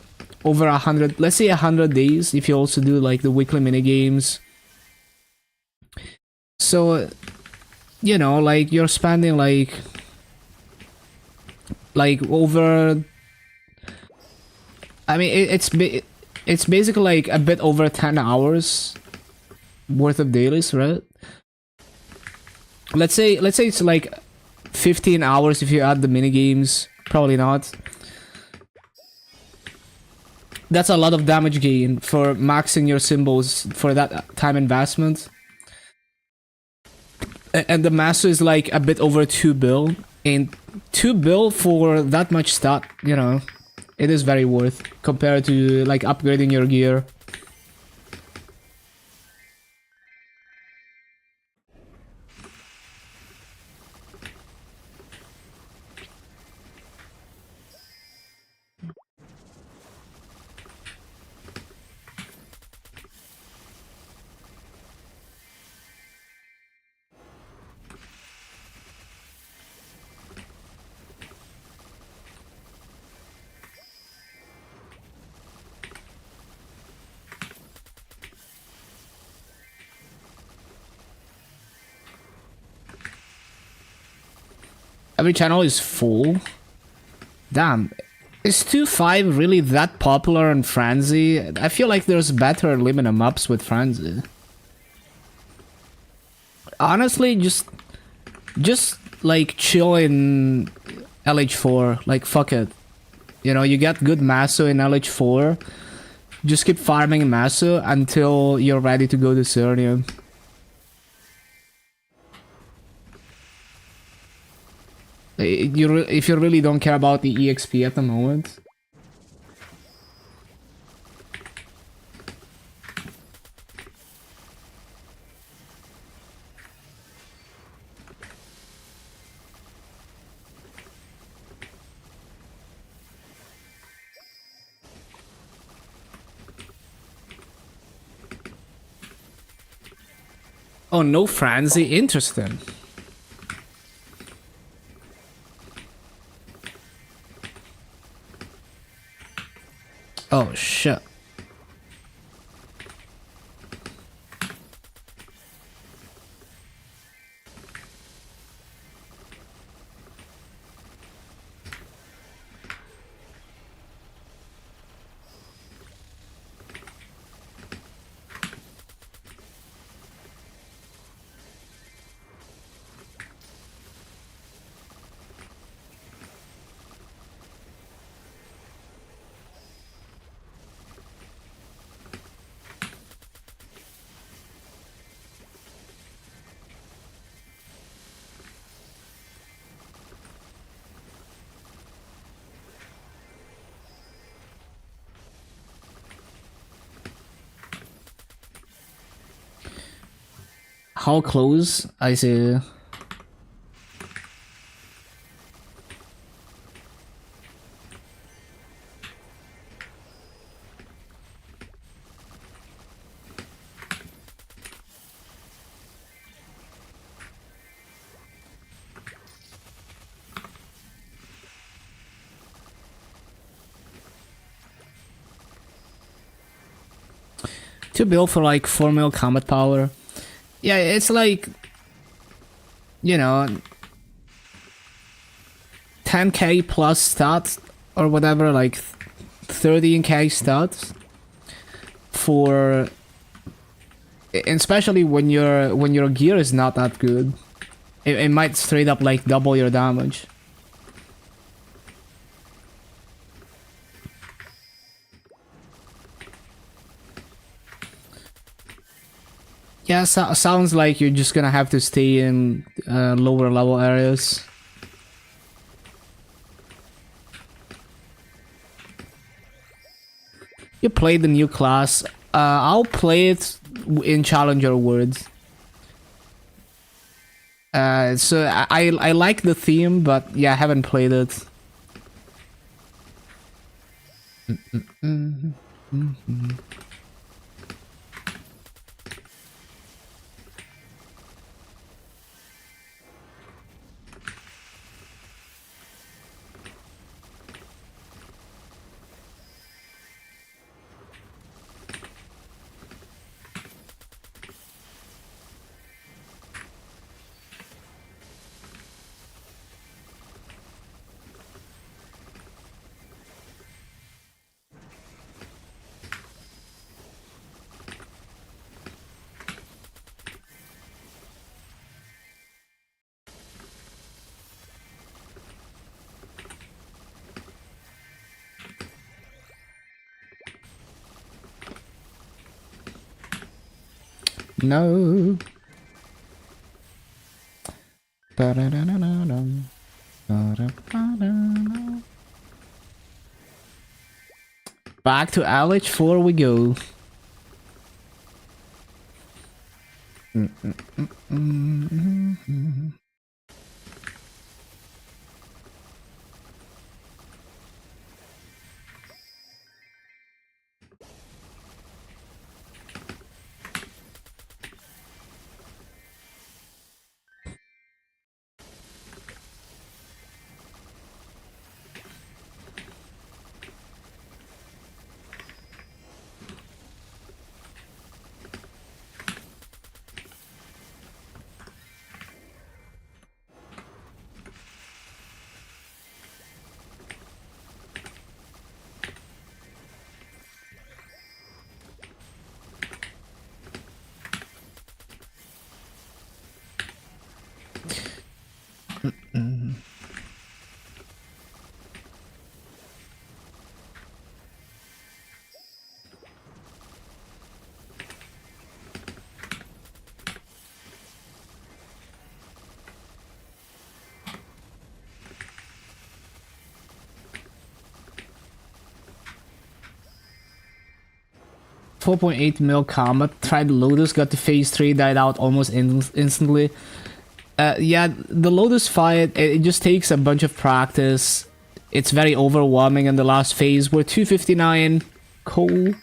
over 100, let's say 100 days if you also do like the weekly mini games. So, you know, like you're spending like over, I mean, it's basically like a bit over 10 hours worth of dailies, right? Let's say it's like 15 hours if you add the mini games. Probably not. That's a lot of damage gain for maxing your symbols for that time investment. And the master is like a bit over 2 bill. And 2 bill for that much stat, you know, it is very worth compared to like upgrading your gear. Every channel is full. Damn. Is 2.5 really that popular in Frenzy? I feel like there's better Limina maps with Frenzy. Honestly, just like chill in LH4. Like, fuck it. You know, you get good Maso in LH4. Just keep farming Maso until you're ready to go to Cernium. If you really don't care about the EXP at the moment. Oh, no frenzy. Interesting. Oh, shit. How close? I see. To build for like 4 mil combat power. Yeah, it's like, you know, 10k plus stats or whatever, like 13k stats for, especially when your gear is not that good. It might straight up like double your damage. Yeah, sounds like you're just gonna have to stay in lower level areas. You play the new class. I'll play it in Challenger Worlds. So I like the theme, but yeah, I haven't played it. No. Back to LH4 we go. 4.8 mil combat. Tried Lotus, got to phase 3, died out almost instantly. Yeah, the Lotus fight, it just takes a bunch of practice. It's very overwhelming in the last phase. We're 259 coal.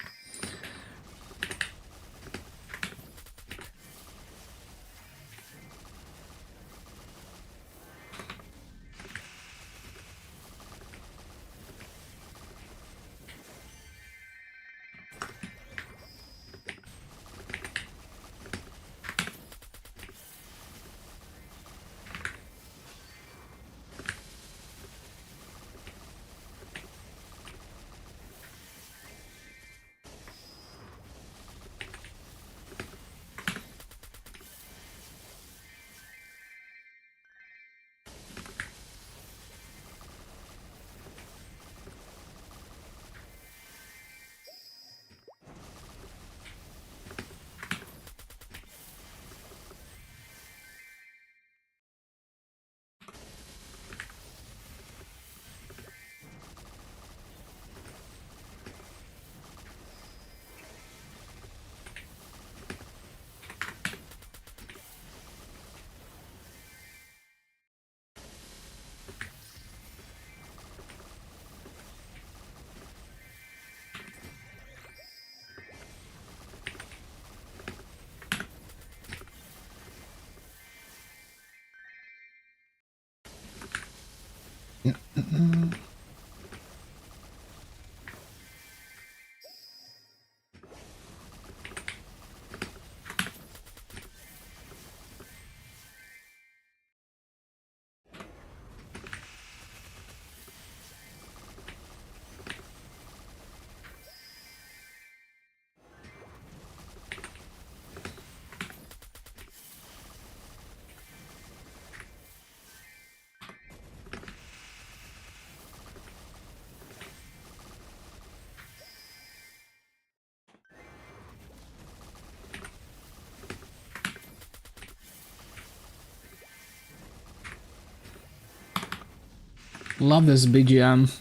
Love this BGM.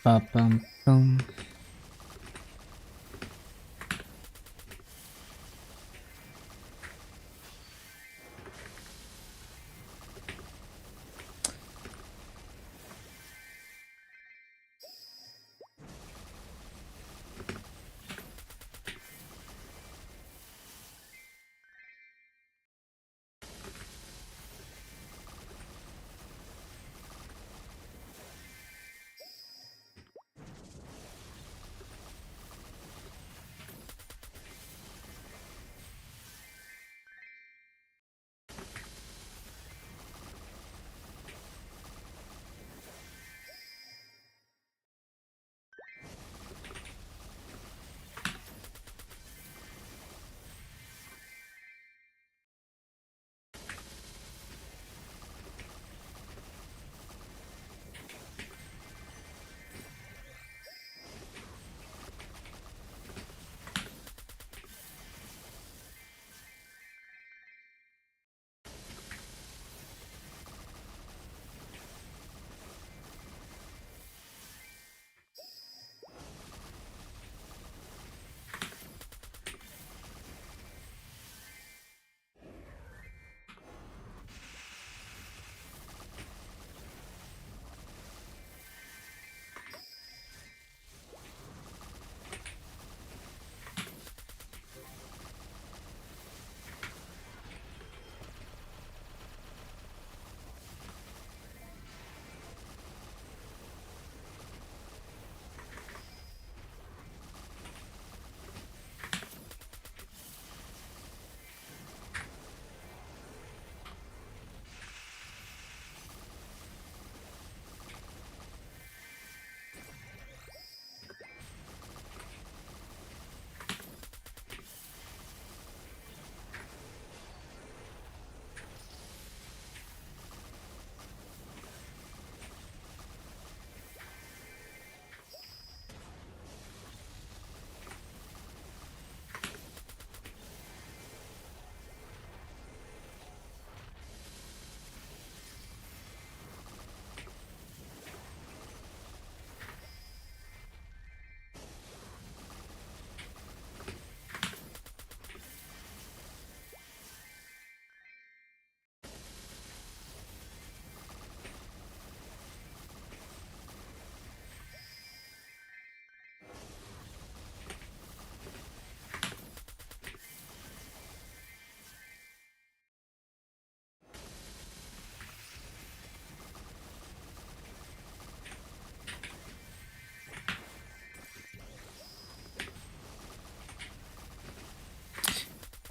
Ba-bum-bum.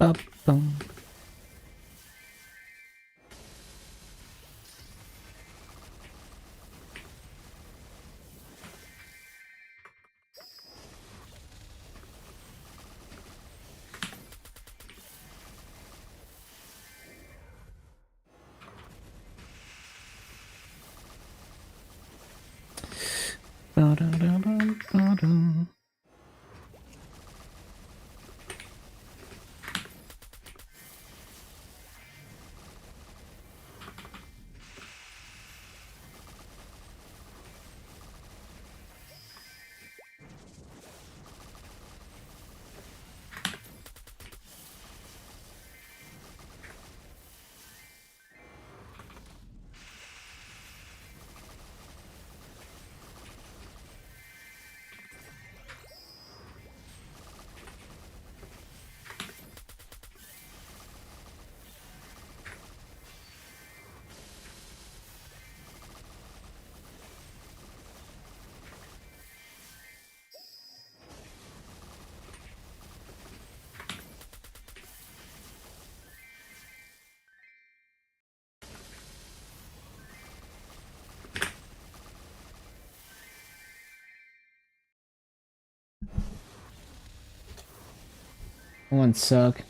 Ba-bum. Ba-da-da-ba-ba-dum. One suck.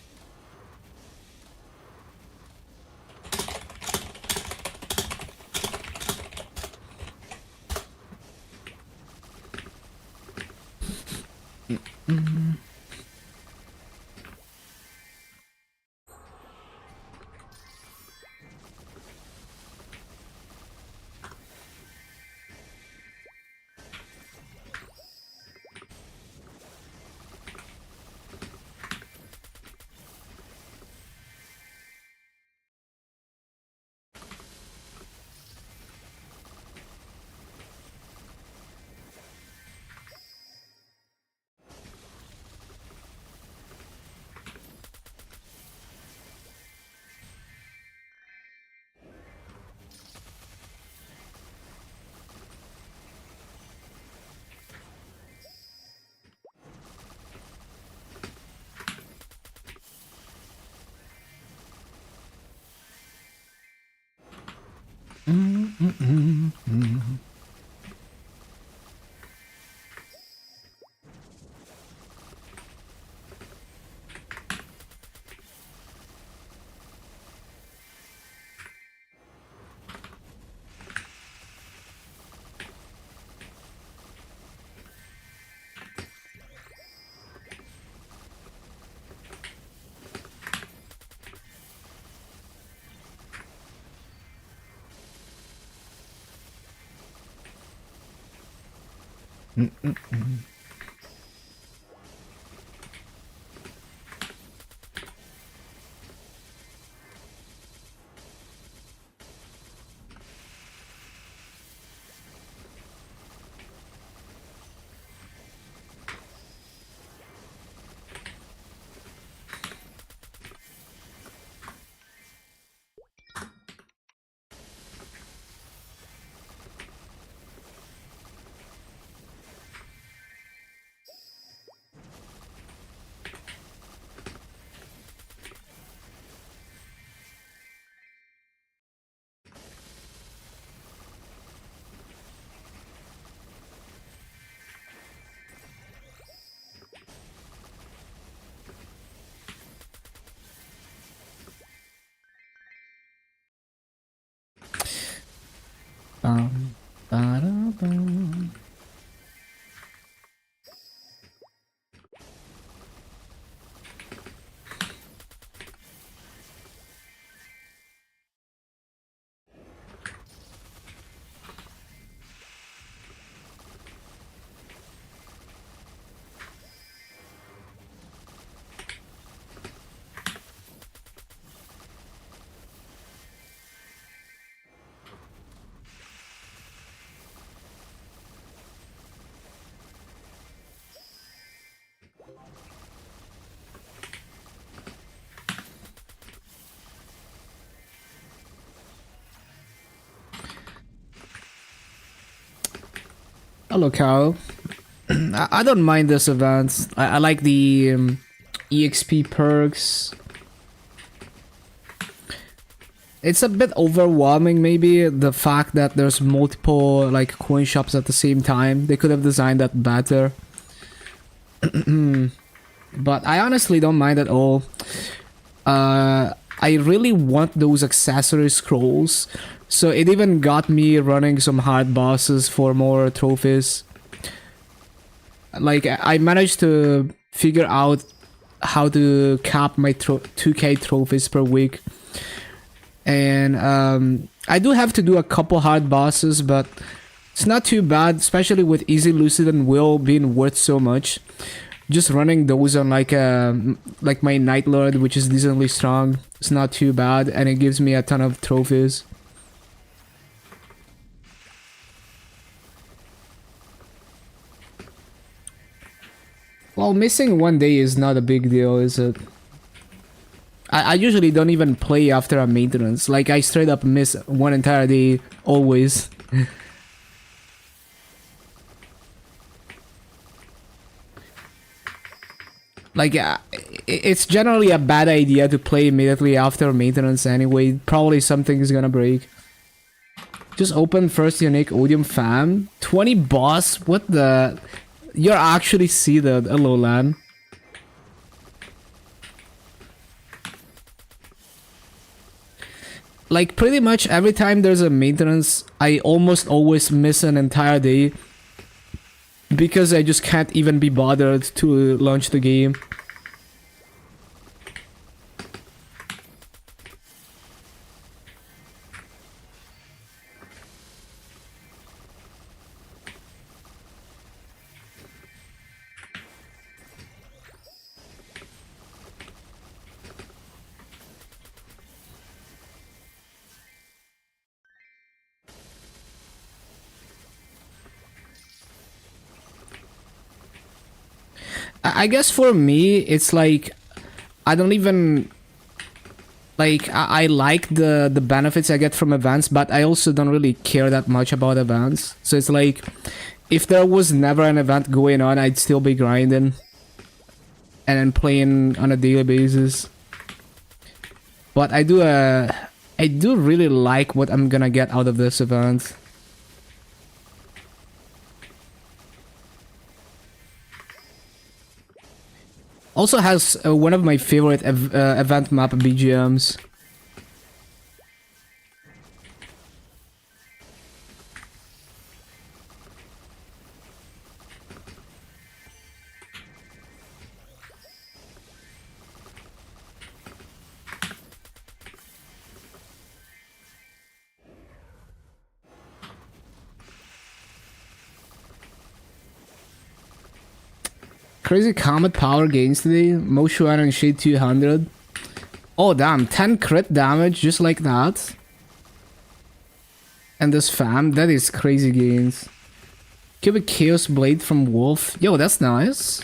Ba-da-bum. Hello, Carl. I don't mind this event. I like the EXP perks. It's a bit overwhelming, maybe, the fact that there's multiple like coin shops at the same time. They could have designed that better. But I honestly don't mind at all. I really want those accessory scrolls. So it even got me running some hard bosses for more trophies. Like, I managed to figure out how to cap my 2k trophies per week. And I do have to do a couple hard bosses, but it's not too bad, especially with Easy Lucid and Will being worth so much. Just running those on like my Night Lord, which is decently strong, it's not too bad, and it gives me a ton of trophies. Well, missing one day is not a big deal, is it? I usually don't even play after a maintenance. Like, I straight up miss one entire day, always. Like, it's generally a bad idea to play immediately after maintenance anyway. Probably something is gonna break. Just open first unique Odium fam. 20 boss? What the... You're actually seeded. Hello, Lan. like pretty much every time there's a maintenance, I almost always miss an entire day because I just can't even be bothered to launch the game. I guess for me, it's like I don't even like I like the benefits I get from events, but I also don't really care that much about events. So it's like if there was never an event going on, I'd still be grinding and then playing on a daily basis. But I do really like what I'm gonna get out of this event. Also has one of my favorite event map BGMs. Crazy Comet power gains today. Moshu and Shade 200. Oh damn, 10 crit damage just like that. And this fam, that is crazy gains. Cubic Chaos Blade from Wolf. Yo, that's nice.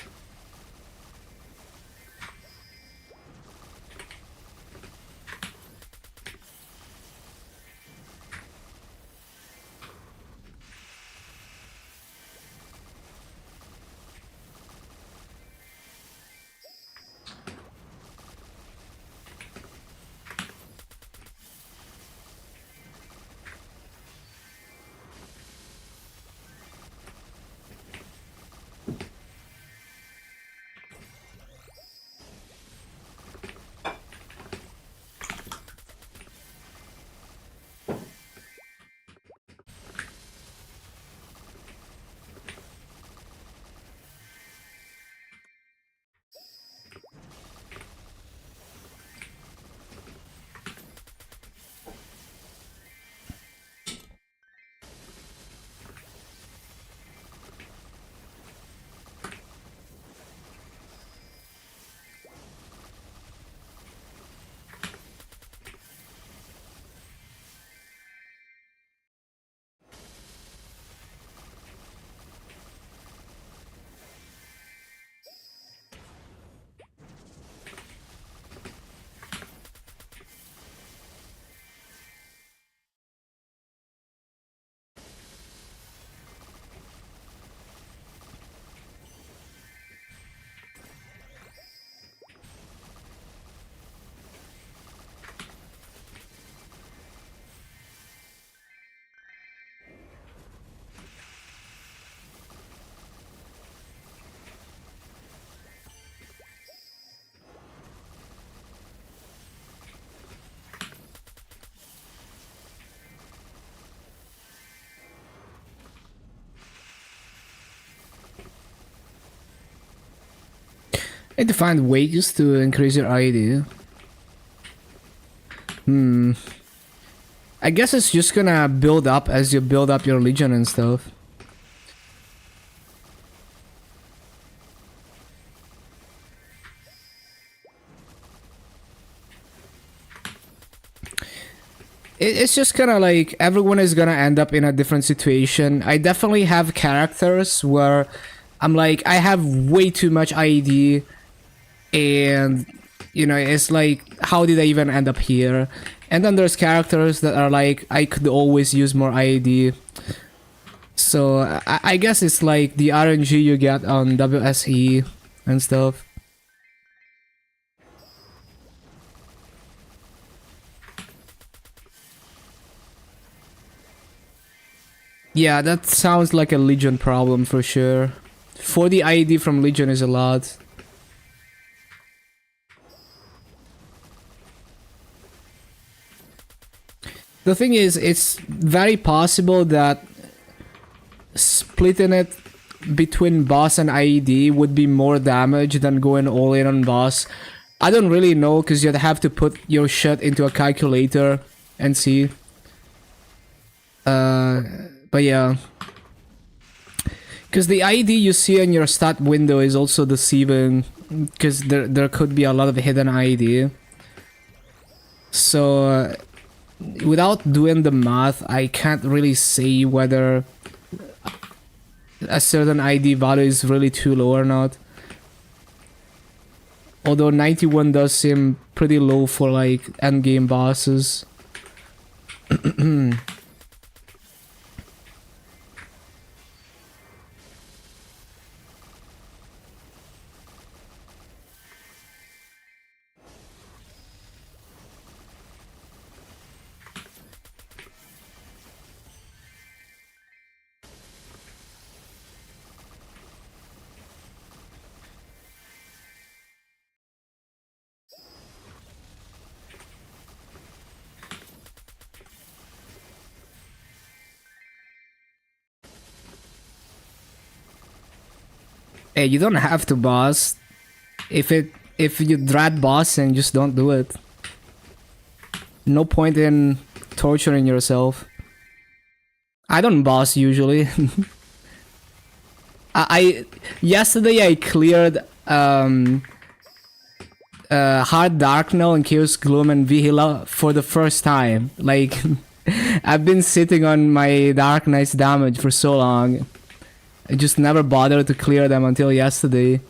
Need to find ways to increase your ID. I guess it's just gonna build up as you build up your legion and stuff. It's just kind of like everyone is gonna end up in a different situation. I definitely have characters where I'm like, I have way too much ID, and you know, it's like, how did I even end up here? And then there's characters that are like, I could always use more ID. So I guess it's like the RNG you get on WSE and stuff. Yeah, that sounds like a Legion problem for sure. 40 ID from Legion is a lot. The thing is, it's very possible that splitting it between boss and IED would be more damage than going all in on boss. I don't really know, because you'd have to put your shit into a calculator and see. But yeah. Because the IED you see in your stat window is also deceiving, because there could be a lot of hidden IED. So, without doing the math, I can't really say whether a certain ID value is really too low or not. Although 91 does seem pretty low for like endgame bosses. Hey, you don't have to boss. If you dread bossing, just don't do it. No point in torturing yourself. I don't boss usually. Yesterday I cleared Hard Darknell and Chaos Gloom and Vihila for the first time. Like I've been sitting on my Dark Knight's damage for so long. I just never bothered to clear them until yesterday.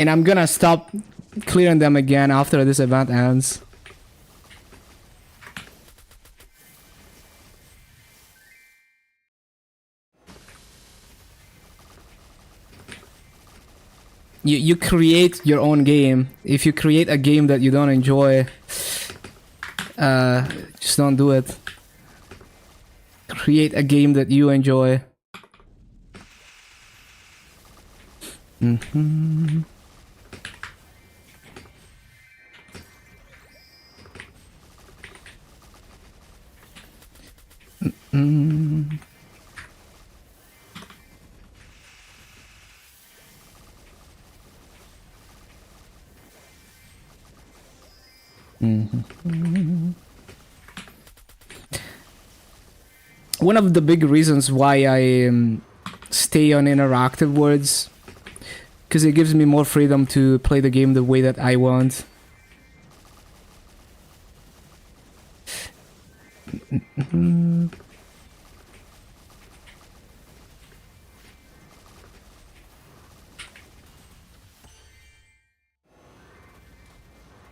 And I'm gonna stop clearing them again after this event ends. You create your own game. If you create a game that you don't enjoy, just don't do it. Create a game that you enjoy. Mm-hmm. Mm-hmm. Mm-hmm. One of the big reasons why I stay on interactive words, because it gives me more freedom to play the game the way that I want. Mm-hmm.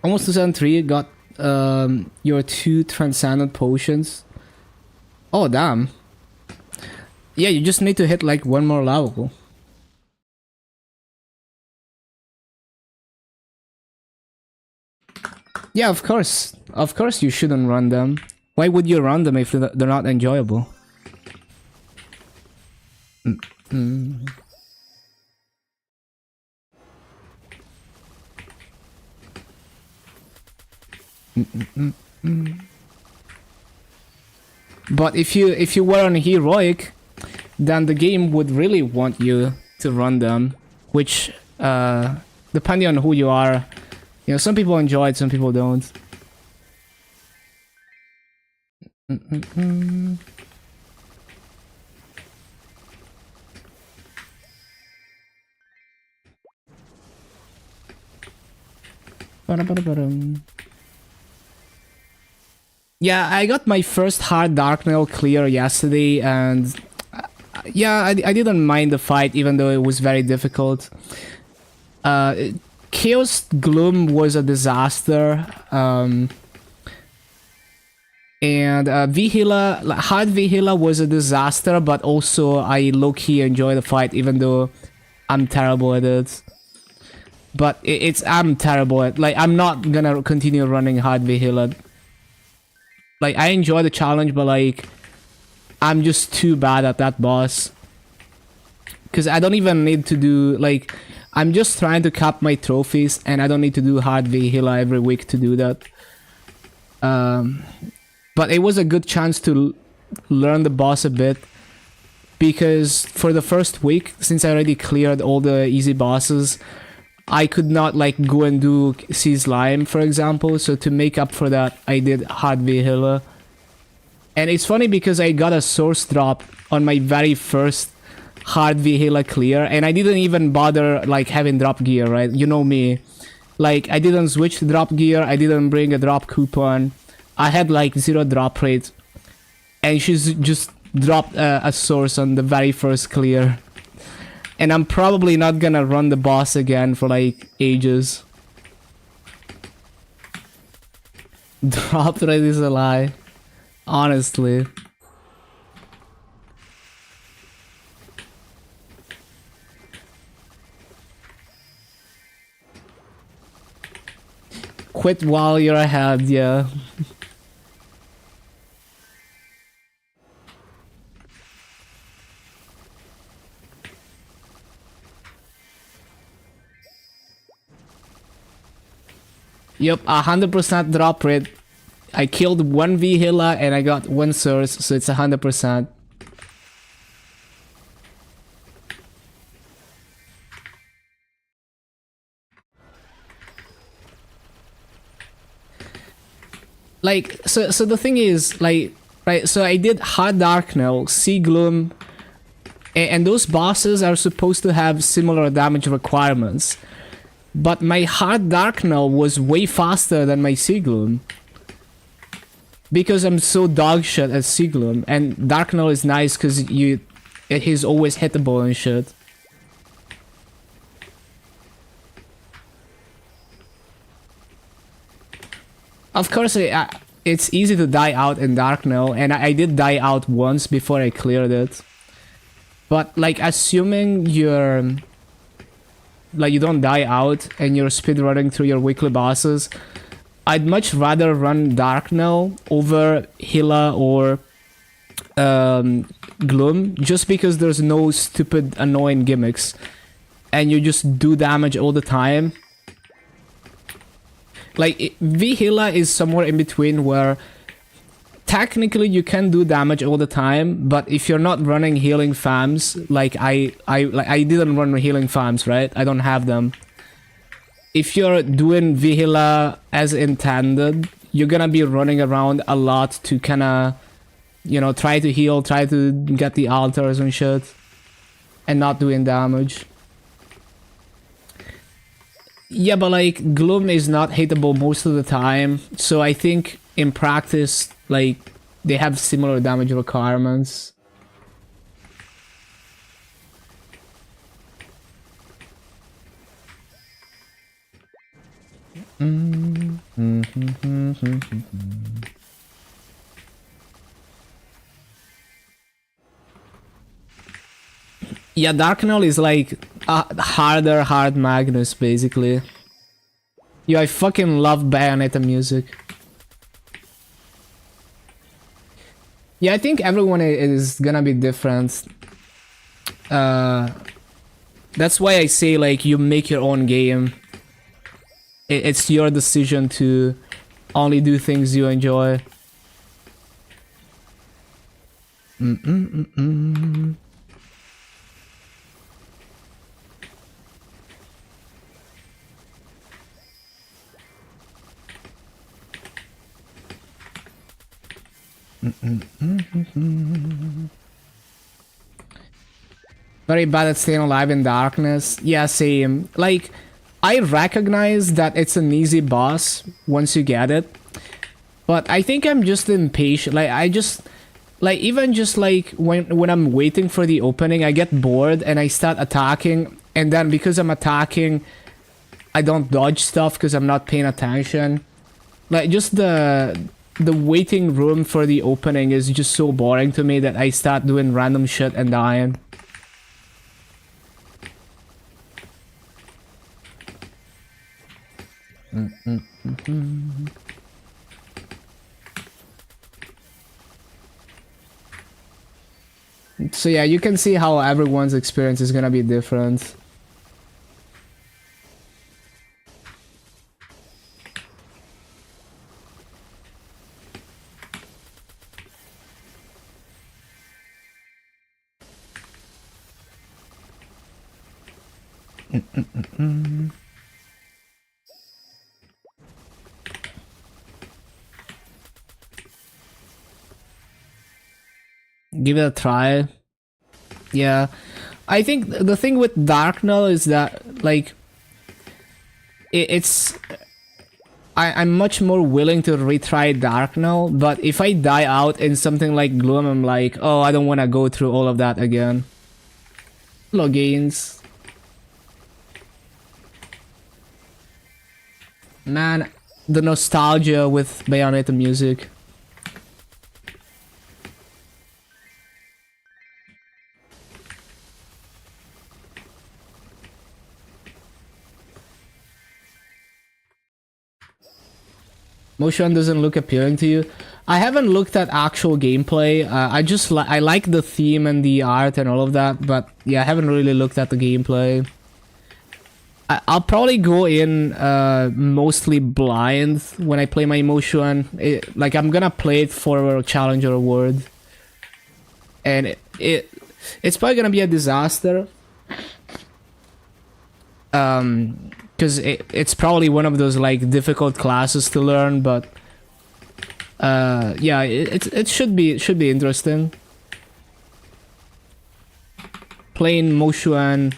Almost 2003 got your 2 transcendent potions. Oh damn. Yeah, you just need to hit like 1 more level. Yeah, of course. Of course you shouldn't run them. Why would you run them if they're not enjoyable? Mm-hmm. But if you were on heroic, then the game would really want you to run them, which depending on who you are, you know, some people enjoy it, some people don't. Yeah, I got my first Hard Darknell clear yesterday, and yeah, I didn't mind the fight, even though it was very difficult. Chaos Gloom was a disaster, and Vihila, Hard Vihila was a disaster, but also I low-key enjoy the fight, even though I'm terrible at it. But I'm terrible at, like, I'm not gonna continue running Hard Vihila. Like, I enjoy the challenge, but like, I'm just too bad at that boss. Because I don't even need to do, like, I'm just trying to cap my trophies, and I don't need to do Hard Vihila every week to do that. But it was a good chance to learn the boss a bit, because for the first week, since I already cleared all the easy bosses, I could not like go and do Sea Slime, for example. So to make up for that, I did Hard Vihila. And it's funny because I got a source drop on my very first Hard Vihila clear, and I didn't even bother like having drop gear, right? You know me. Like, I didn't switch to drop gear, I didn't bring a drop coupon. I had like 0 drop rate. And she's just dropped a source on the very first clear. And I'm probably not gonna run the boss again for like ages. Drop rate is a lie. Honestly. Quit while you're ahead, yeah. Yep, 100% drop rate. I killed 1 Vihila and I got 1 source, so it's 100%. Like, so the thing is, like, right, so I did Hard Darknell, Sea Gloom, and those bosses are supposed to have similar damage requirements. But my Hard Darknell was way faster than my Sea Gloom. Because I'm so dog shit at Sea Gloom, and Darknell is nice because he's always hittable and shit. Of course, it's easy to die out in Darknell, and I did die out once before I cleared it. But like, assuming you're like you don't die out and you're speedrunning through your weekly bosses, I'd much rather run Darknell over Hila or Gloom, just because there's no stupid annoying gimmicks and you just do damage all the time. Like, Vihila is somewhere in between where technically you can do damage all the time, but if you're not running healing fams, like I didn't run healing fams, right? I don't have them. If you're doing Vihila as intended, you're gonna be running around a lot to kinda, you know, try to heal, try to get the altars and shit, and not doing damage. Yeah, but like, Gloom is not hitable most of the time, so I think in practice, like, they have similar damage requirements. Yeah, Darknell is like a harder Hard Magnus, basically. Yeah, I fucking love Bayonetta music. Yeah, I think everyone is gonna be different. That's why I say, like, you make your own game. It's your decision to only do things you enjoy. Very bad at staying alive in darkness. Yeah, same. Like, I recognize that it's an easy boss once you get it, but I think I'm just impatient. Like, I just, like, even just like when I'm waiting for the opening, I get bored and I start attacking, and then because I'm attacking, I don't dodge stuff because I'm not paying attention. Like, just the waiting room for the opening is just so boring to me that I start doing random shit and dying. So yeah, you can see how everyone's experience is gonna be different. Give it a try. Yeah, I think the thing with Darknell is that like it's I'm much more willing to retry Darknell, but if I die out in something like Gloom, I'm like, oh, I don't want to go through all of that again. Logins. Man, the nostalgia with Bayonetta music. Motion doesn't look appealing to you. I haven't looked at actual gameplay. I just I like the theme and the art and all of that, but yeah, I haven't really looked at the gameplay. I'll probably go in mostly blind when I play my Motion. Like I'm gonna play it for a challenger award, and it's probably gonna be a disaster. Because it's probably one of those like difficult classes to learn, but yeah, it should be interesting. Playing Moshuan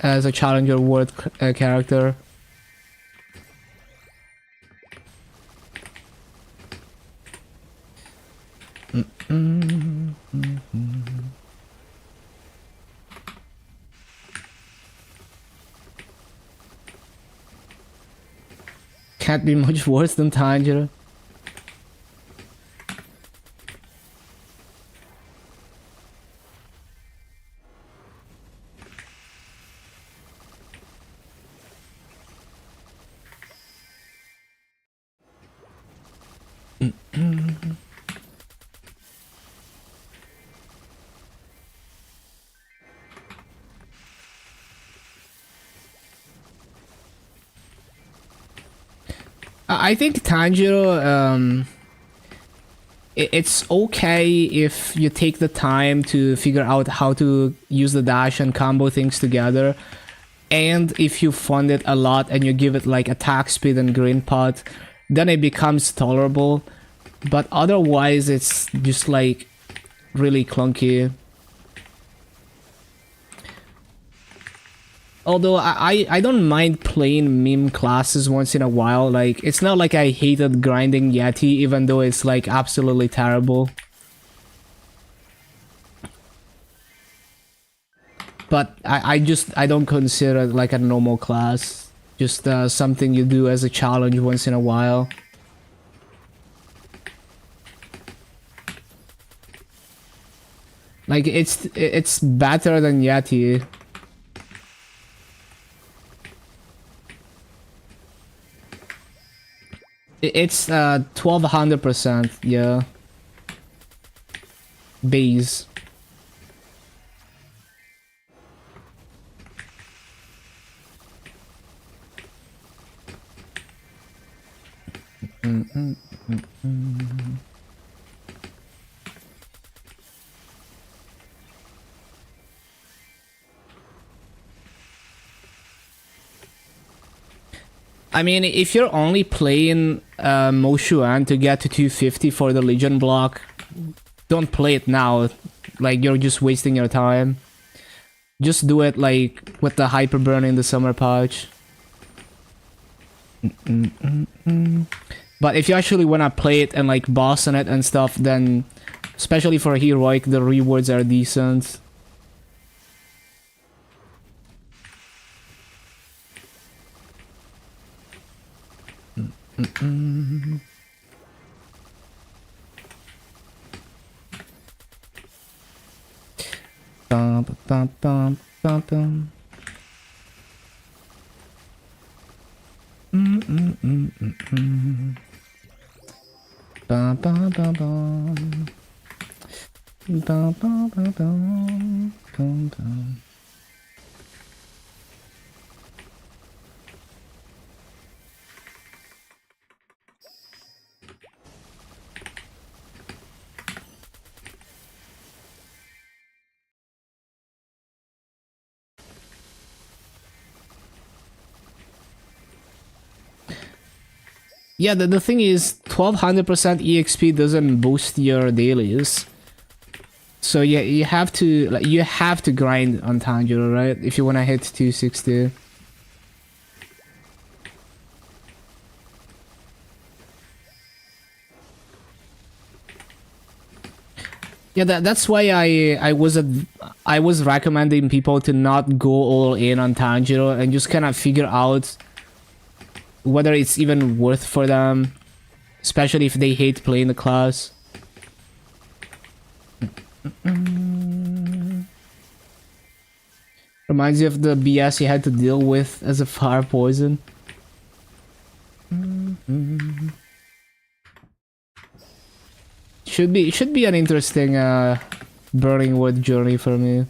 as a challenger world character. Can't be much worse than Tanjiro. I think Tanjiro, it's okay if you take the time to figure out how to use the dash and combo things together. And if you fund it a lot and you give it like attack speed and green pot, then it becomes tolerable. But otherwise, it's just like really clunky. Although I don't mind playing meme classes once in a while. Like, it's not like I hated grinding Yeti, even though it's like absolutely terrible. But I don't consider it like a normal class. Just something you do as a challenge once in a while. Like, it's better than Yeti. It's 1200%, yeah. Base. I mean, if you're only playing Moshuan to get to 250 for the Legion block, don't play it now. Like, you're just wasting your time. Just do it, like, with the Hyper Burn in the summer patch. But if you actually wanna play it and, like, boss on it and stuff, then, especially for Heroic, the rewards are decent. Bum, bum, bum, bum, bum. Bum, bum, bum, bum. Bum, bum, bum, bum, bum, bum. Yeah, the thing is, 1200% EXP doesn't boost your dailies. So yeah, you have to grind on Tanjiro, right? If you wanna hit 260. Yeah, that's why I was recommending people to not go all in on Tanjiro and just kind of figure out whether it's even worth for them, especially if they hate playing the class. Reminds you of the BS you had to deal with as a fire poison. Should be an interesting burning wood journey for me.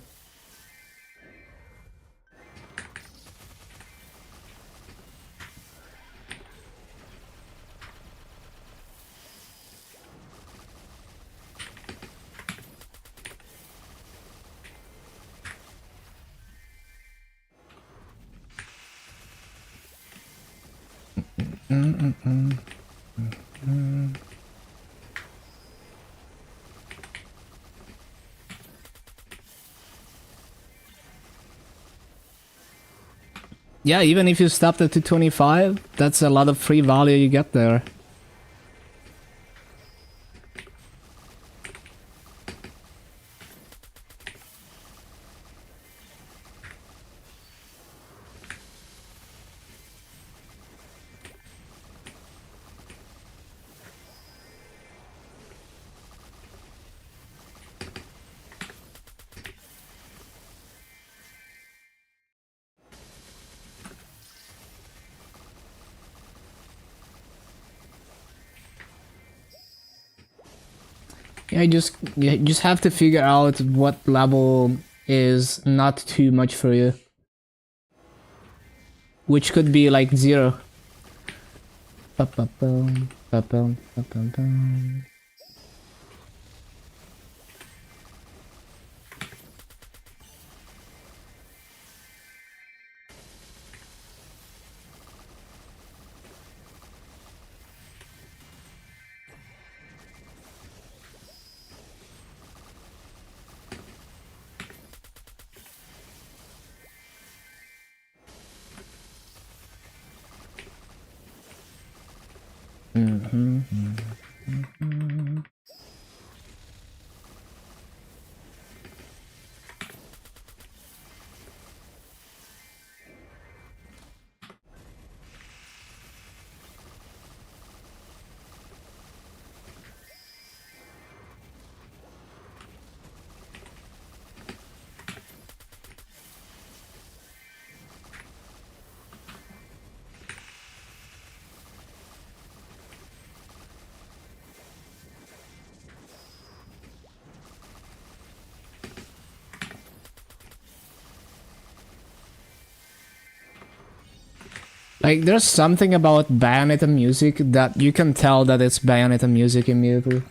Yeah, even if you stopped at 225, that's a lot of free value you get there. Yeah, you just have to figure out what level is not too much for you. Which could be like 0. Ba-ba-bum, ba-bum, ba-bum-bum. Like, there's something about Bayonetta music that you can tell that it's Bayonetta music immediately.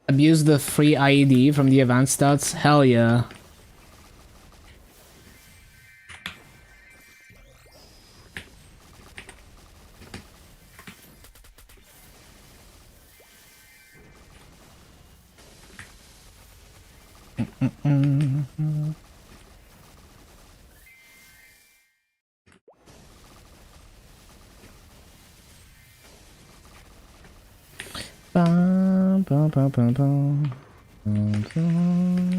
Abuse the free IED from the event stats? Hell yeah. Bum, bum, bum, bum, bum. Bum, bum,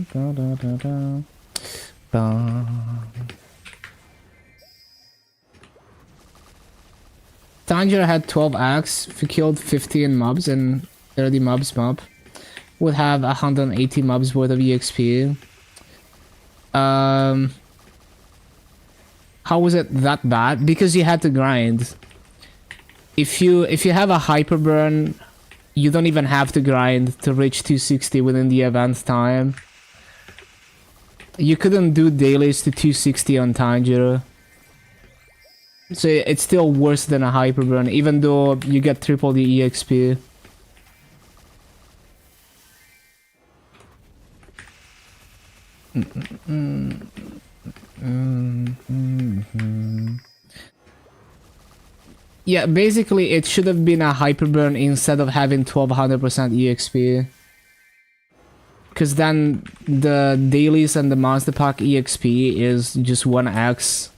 bum, bum, bum, bum. Tanjiro had 12x. If you killed 15 mobs and 30 mobs would have 180 mobs worth of EXP. How was it that bad? Because you had to grind. If you have a hyper burn, you don't even have to grind to reach 260 within the event time. You couldn't do dailies to 260 on Tanjiro. So it's still worse than a hyper burn, even though you get triple the EXP. Yeah, basically it should have been a hyper burn instead of having 1200% EXP. Because then the dailies and the monster pack EXP is just 1x.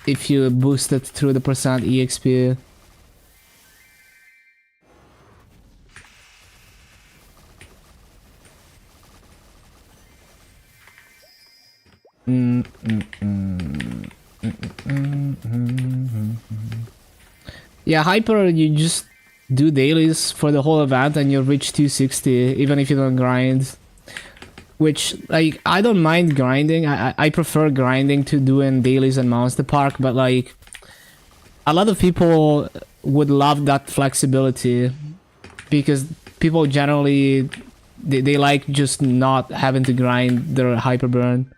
If you boost it through the percent EXP. Yeah, hyper, you just do dailies for the whole event and you'll reach 260 even if you don't grind. Which, like, I don't mind grinding. I prefer grinding to doing dailies and monster park, but like a lot of people would love that flexibility because people generally they like just not having to grind their hyper burn.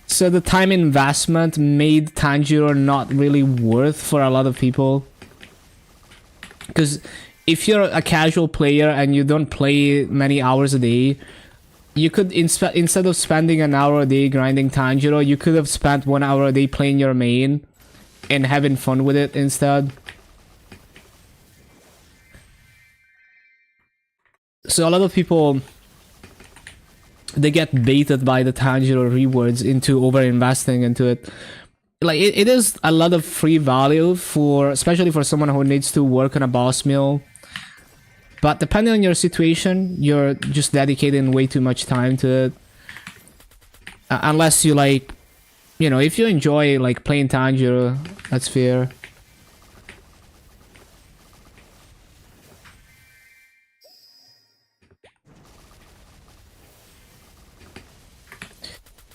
So the time investment made Tanjiro not really worth for a lot of people. Because if you're a casual player and you don't play many hours a day, you could, instead of spending an hour a day grinding Tanjiro, you could have spent 1 hour a day playing your main and having fun with it instead. So a lot of people, they get baited by the Tanjiro rewards into over-investing into it. Like, it is a lot of free value for, especially for someone who needs to work on a boss mill. But depending on your situation, you're just dedicating way too much time to it. Unless you like, you know, if you enjoy like playing Tanjiro, that's fair.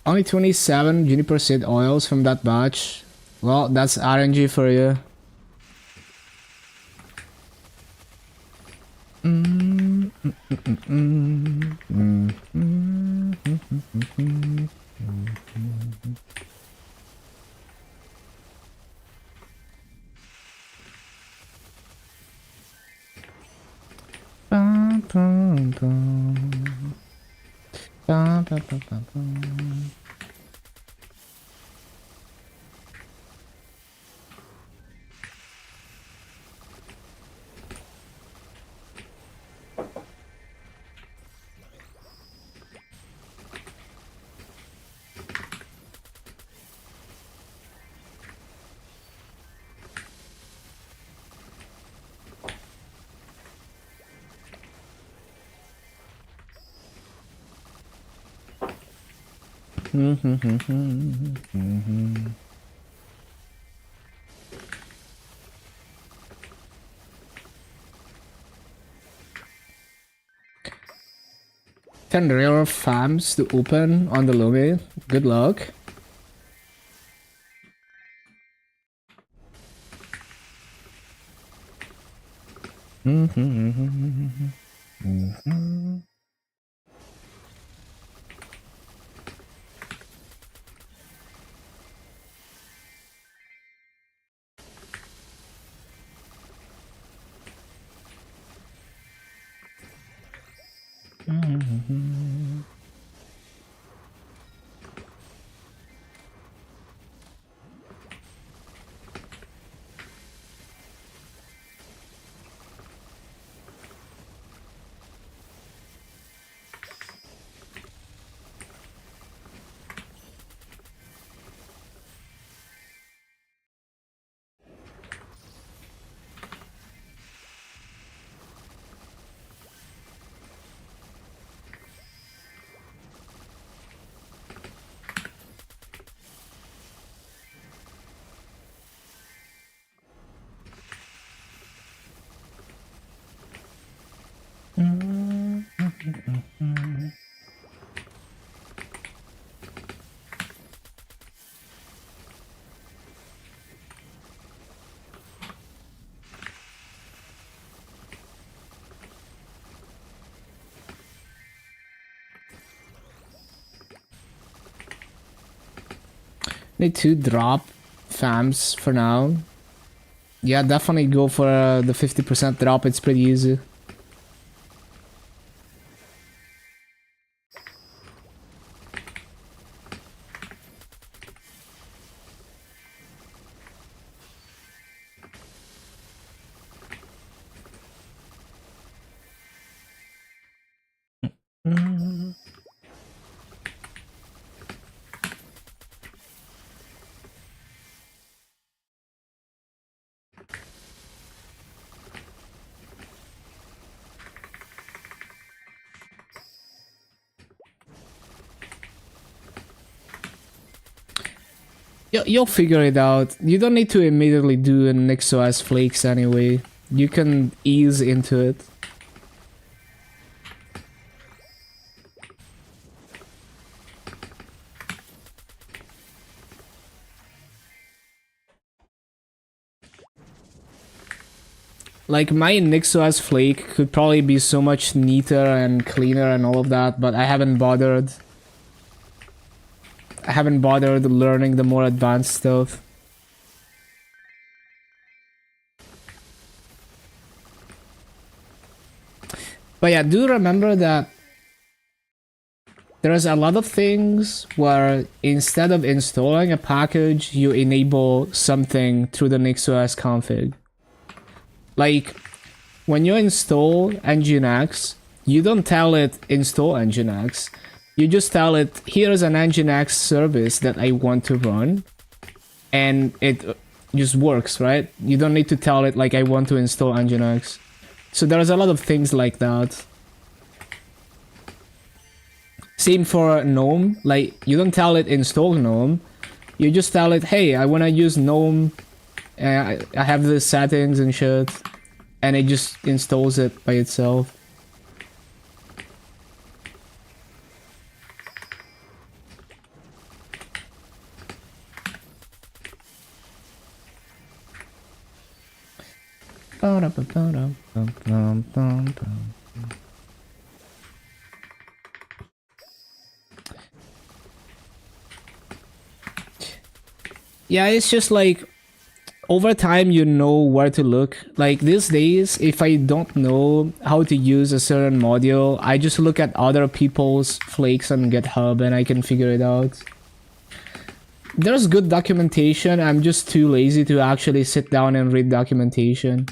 Only 27 juniper seed oils from that batch. Well, that's RNG for you. Ten rare farms to open on the lobby. Good luck. Need to drop FAMs for now. Yeah, definitely go for the 50% drop. It's pretty easy. You'll figure it out. You don't need to immediately do an NixOS flakes anyway. You can ease into it. Like, my NixOS flake could probably be so much neater and cleaner and all of that, but I haven't bothered. I haven't bothered learning the more advanced stuff. But yeah, do remember that there's a lot of things where instead of installing a package, you enable something through the NixOS config. Like, when you install Nginx, you don't tell it install Nginx. You just tell it, here's an Nginx service that I want to run. And it just works, right? You don't need to tell it, like, I want to install Nginx. So there's a lot of things like that. Same for GNOME. Like, you don't tell it install GNOME. You just tell it, hey, I want to use GNOME. I have the settings and shit. And it just installs it by itself. Yeah, it's just like over time you know where to look. Like these days, if I don't know how to use a certain module, I just look at other people's flakes on GitHub and I can figure it out. There's good documentation, I'm just too lazy to actually sit down and read documentation.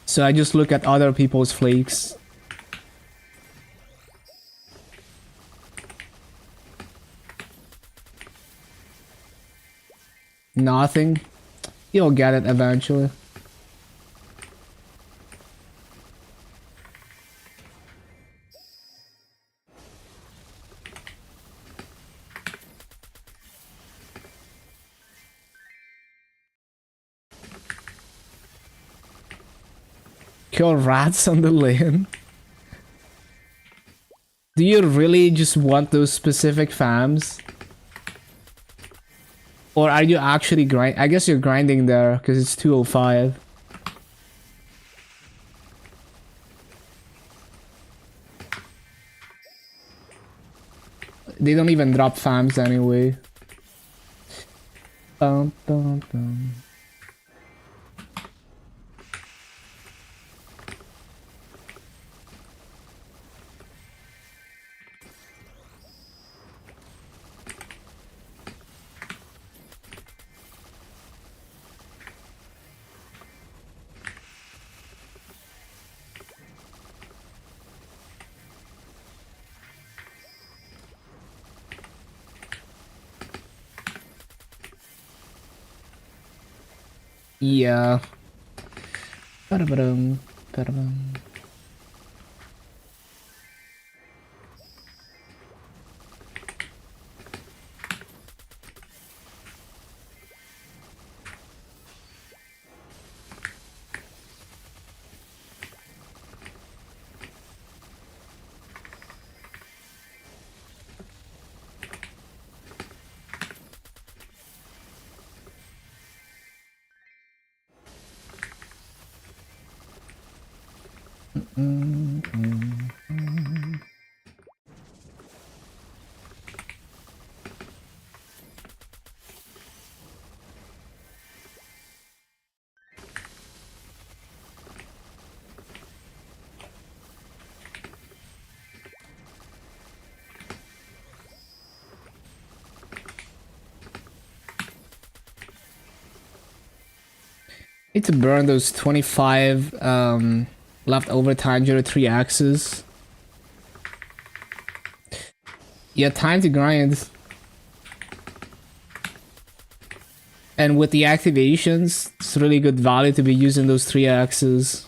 So I just look at other people's flakes. Nothing. You'll get it eventually. Kill rats on the lane. Do you really just want those specific fams? Or are you actually grind? I guess you're grinding there because it's 205. They don't even drop fams anyway. Bum, bum, bum. Yeah. Ba-da-ba-dum, ba-da-bum. Need to burn those 25 leftover Tanjiro 3 axes. Yeah, time to grind. And with the activations, it's really good value to be using those 3 axes.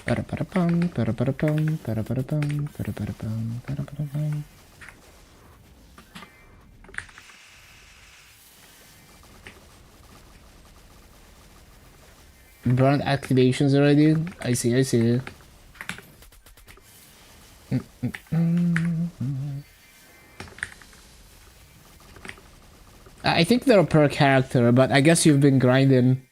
Ba-da-ba-da-bum, ba-da-ba-da-bum, ba-da-ba-da-bum, ba-da-ba-da-bum, ba-da-ba-da-bum. Burned activations already? I see, I see. I think they're per character, but I guess you've been grinding.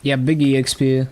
Yeah, big EXP.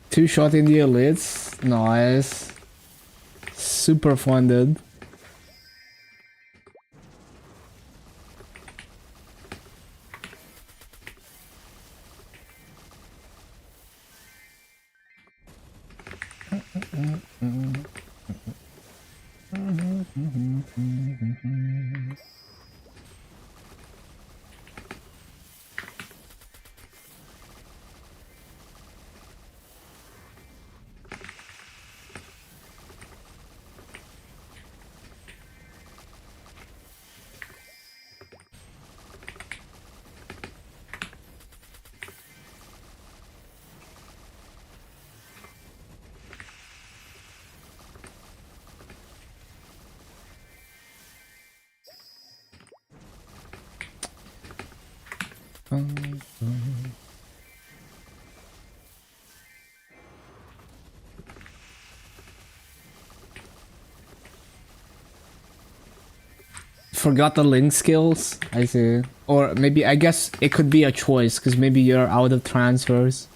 Two shot in the elites. Nice. Super funded. Forgot the link skills. I see. Or maybe, I guess it could be a choice because maybe you're out of transfers.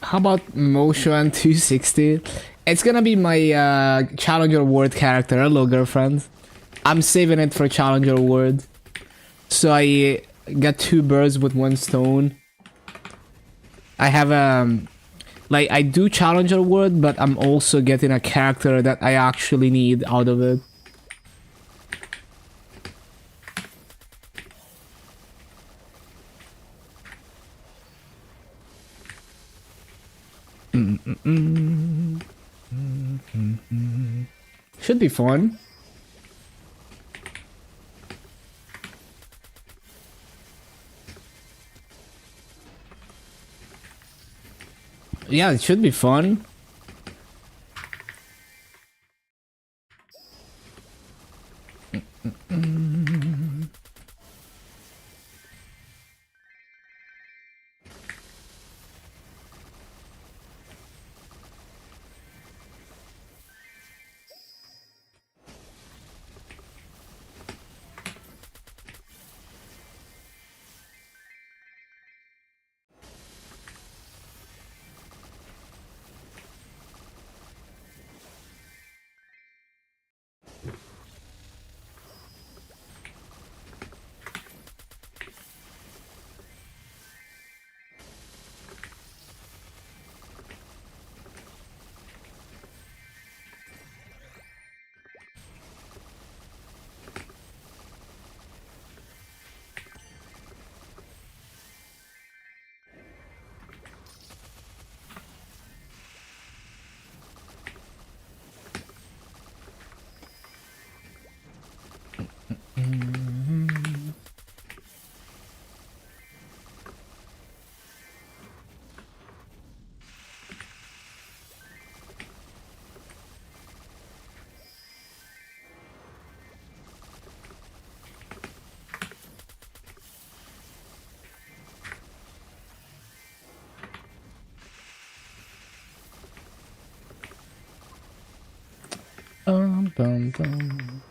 How about Motion 260? It's gonna be my Challenger Award character. Hello, girlfriend. I'm saving it for Challenger Award. So I get two birds with one stone. I have like I do Challenger Award, but I'm also getting a character that I actually need out of it. Should be fun. Yeah, it should be fun. Bum, bum, bum.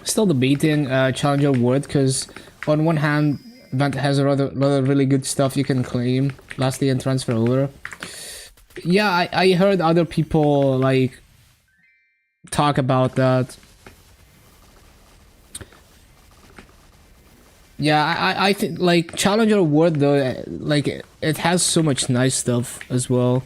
Still debating Challenger Wood, because on one hand, Vent has a lot of really good stuff you can claim lastly and transfer over. Yeah, I heard other people like talk about that. Yeah, I think like Challenger Wood though, like it has so much nice stuff as well.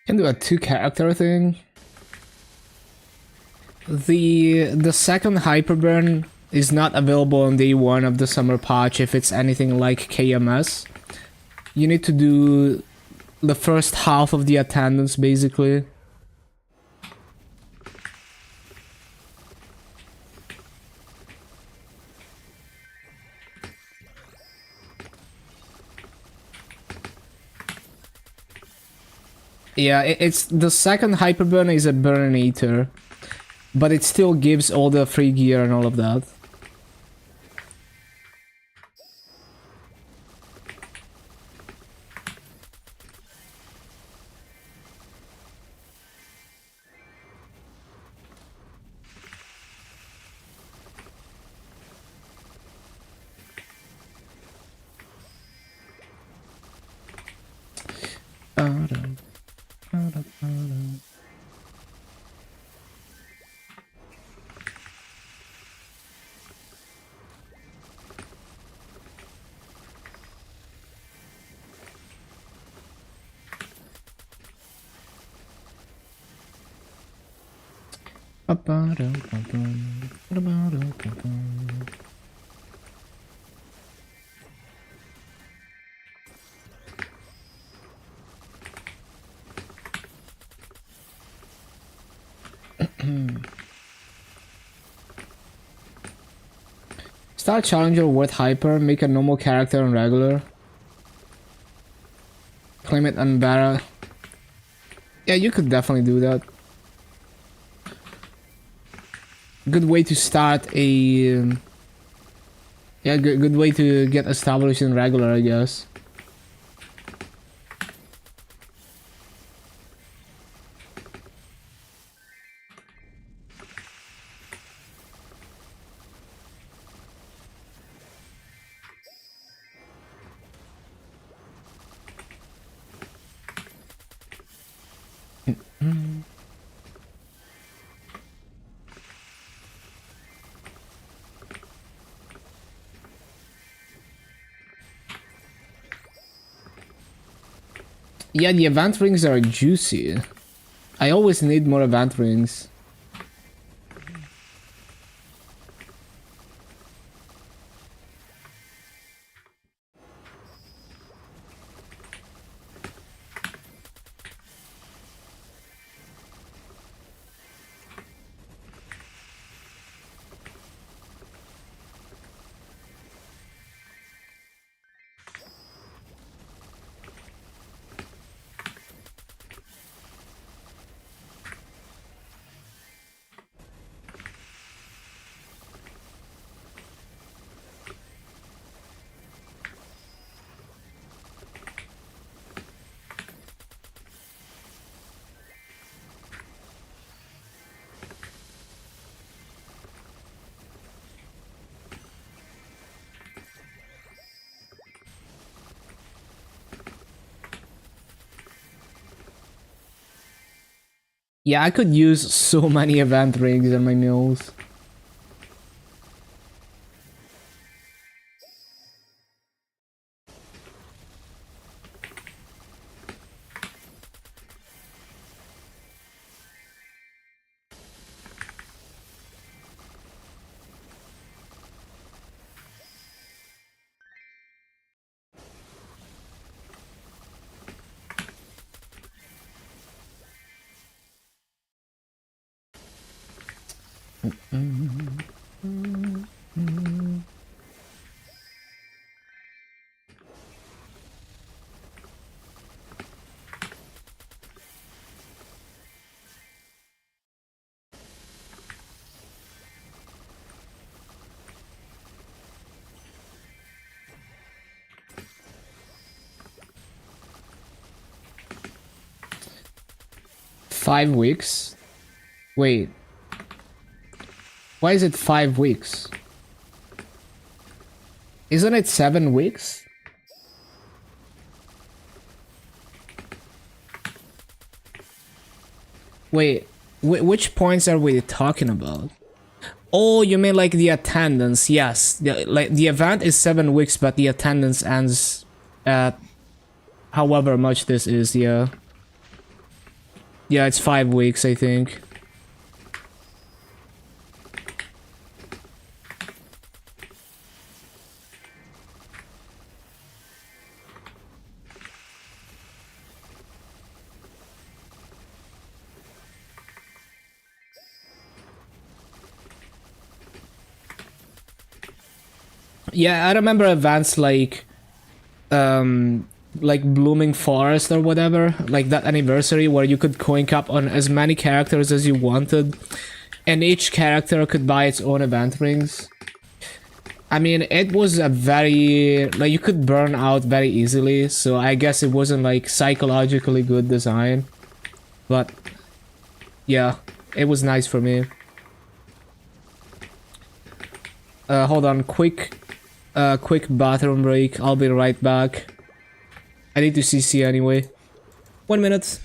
Can do a 2-character thing. The second Hyperburn is not available on day 1 of the summer patch if it's anything like KMS. You need to do the first half of the attendance basically. Yeah, it's the second Hyperburn is a Burninator, but it still gives all the free gear and all of that. Start Challenger with Hyper, make a normal character and regular. Claim it on Barra. Yeah, you could definitely do that. Good way to start a... yeah, good way to get established in regular, I guess. Yeah, the event rings are juicy. I always need more event rings. Yeah, I could use so many event rings on my mules. $5 weeks? Wait. Why is it 5 weeks? Isn't it 7 weeks? Wait, which points are we talking about? Oh, you mean like the attendance? Yes, like the event is 7 weeks, but the attendance ends at however much this is. Yeah, yeah, it's 5 weeks, I think. Yeah, I remember events like Blooming Forest or whatever, like that anniversary where you could coin cap on as many characters as you wanted, and each character could buy its own event rings. I mean, it was a very, like, you could burn out very easily, so I guess it wasn't like psychologically good design, but yeah, it was nice for me. Hold on, quick bathroom break. I'll be right back. I need to CC anyway. 1 minute.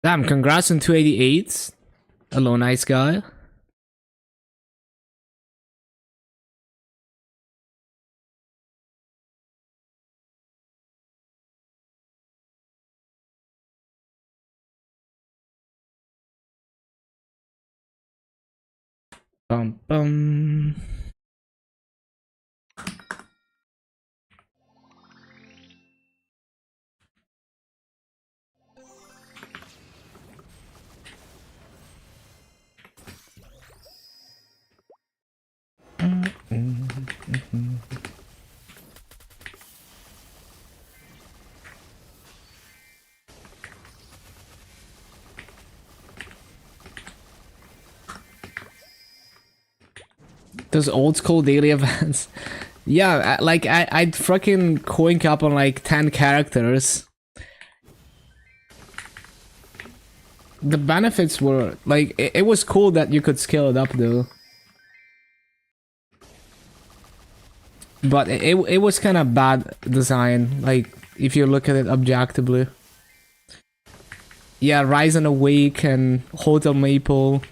Damn, congrats on 288. Hello, nice guy. Bum bum. Those old school daily events. Yeah, like I'd fucking coink up on like 10 characters. The benefits were like it was cool that you could scale it up though. But it was kind of bad design, like if you look at it objectively. Yeah, Rise and Awake and Hotel Maple.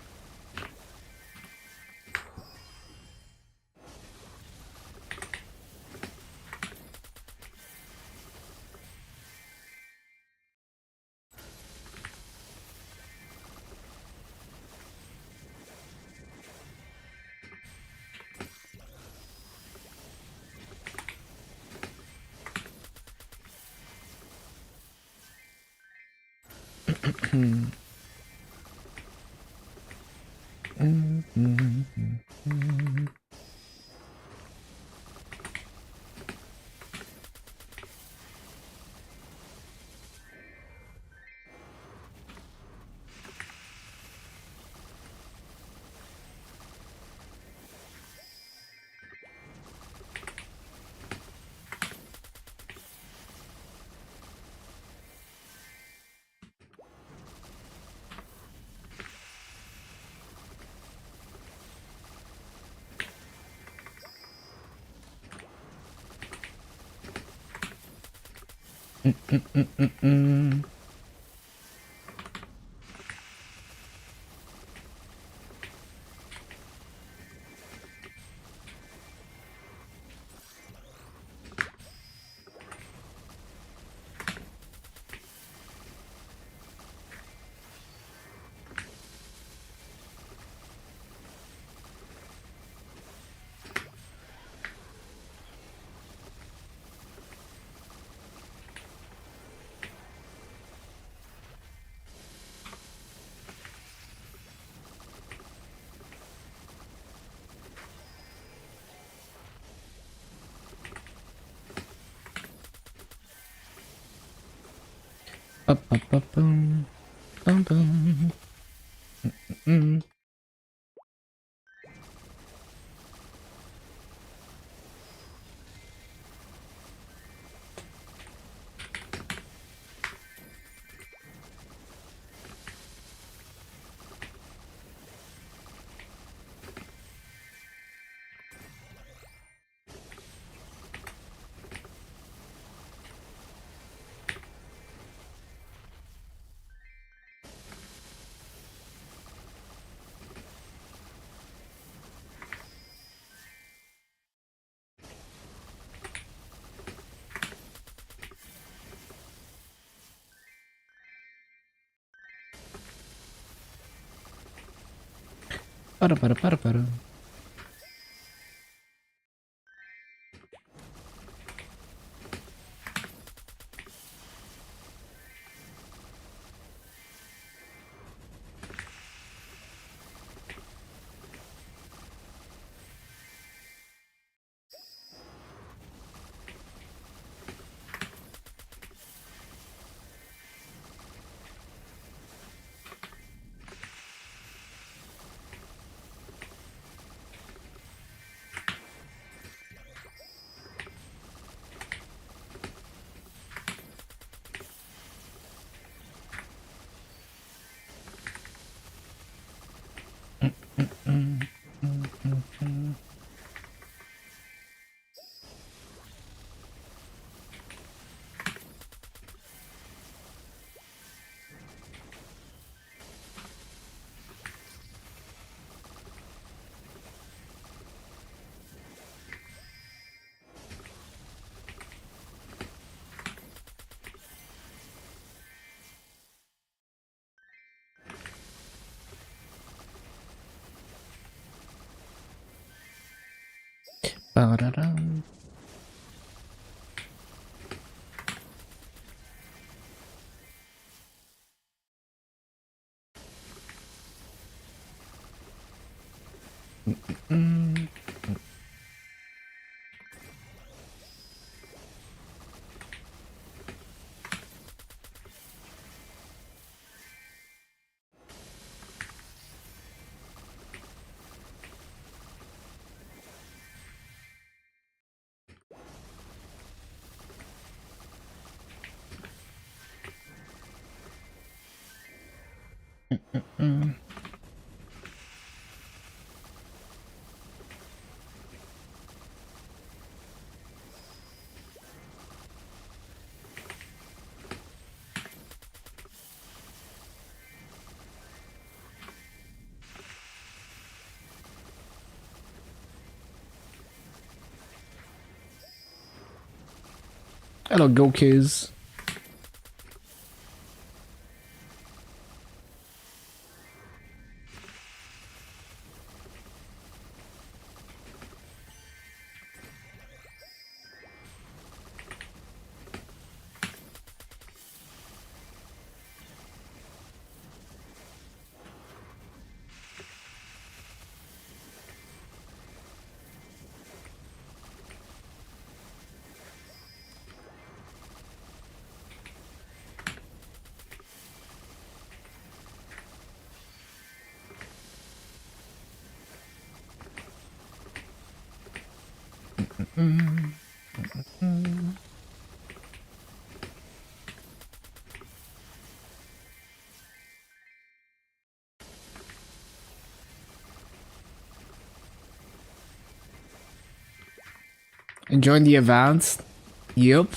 Ba-ba-ba-boom. Bum-bum. Para. Ba-da-dum. Mm. Mm. Hello, Gokus. Mm. Mm. Enjoying the event? Yup.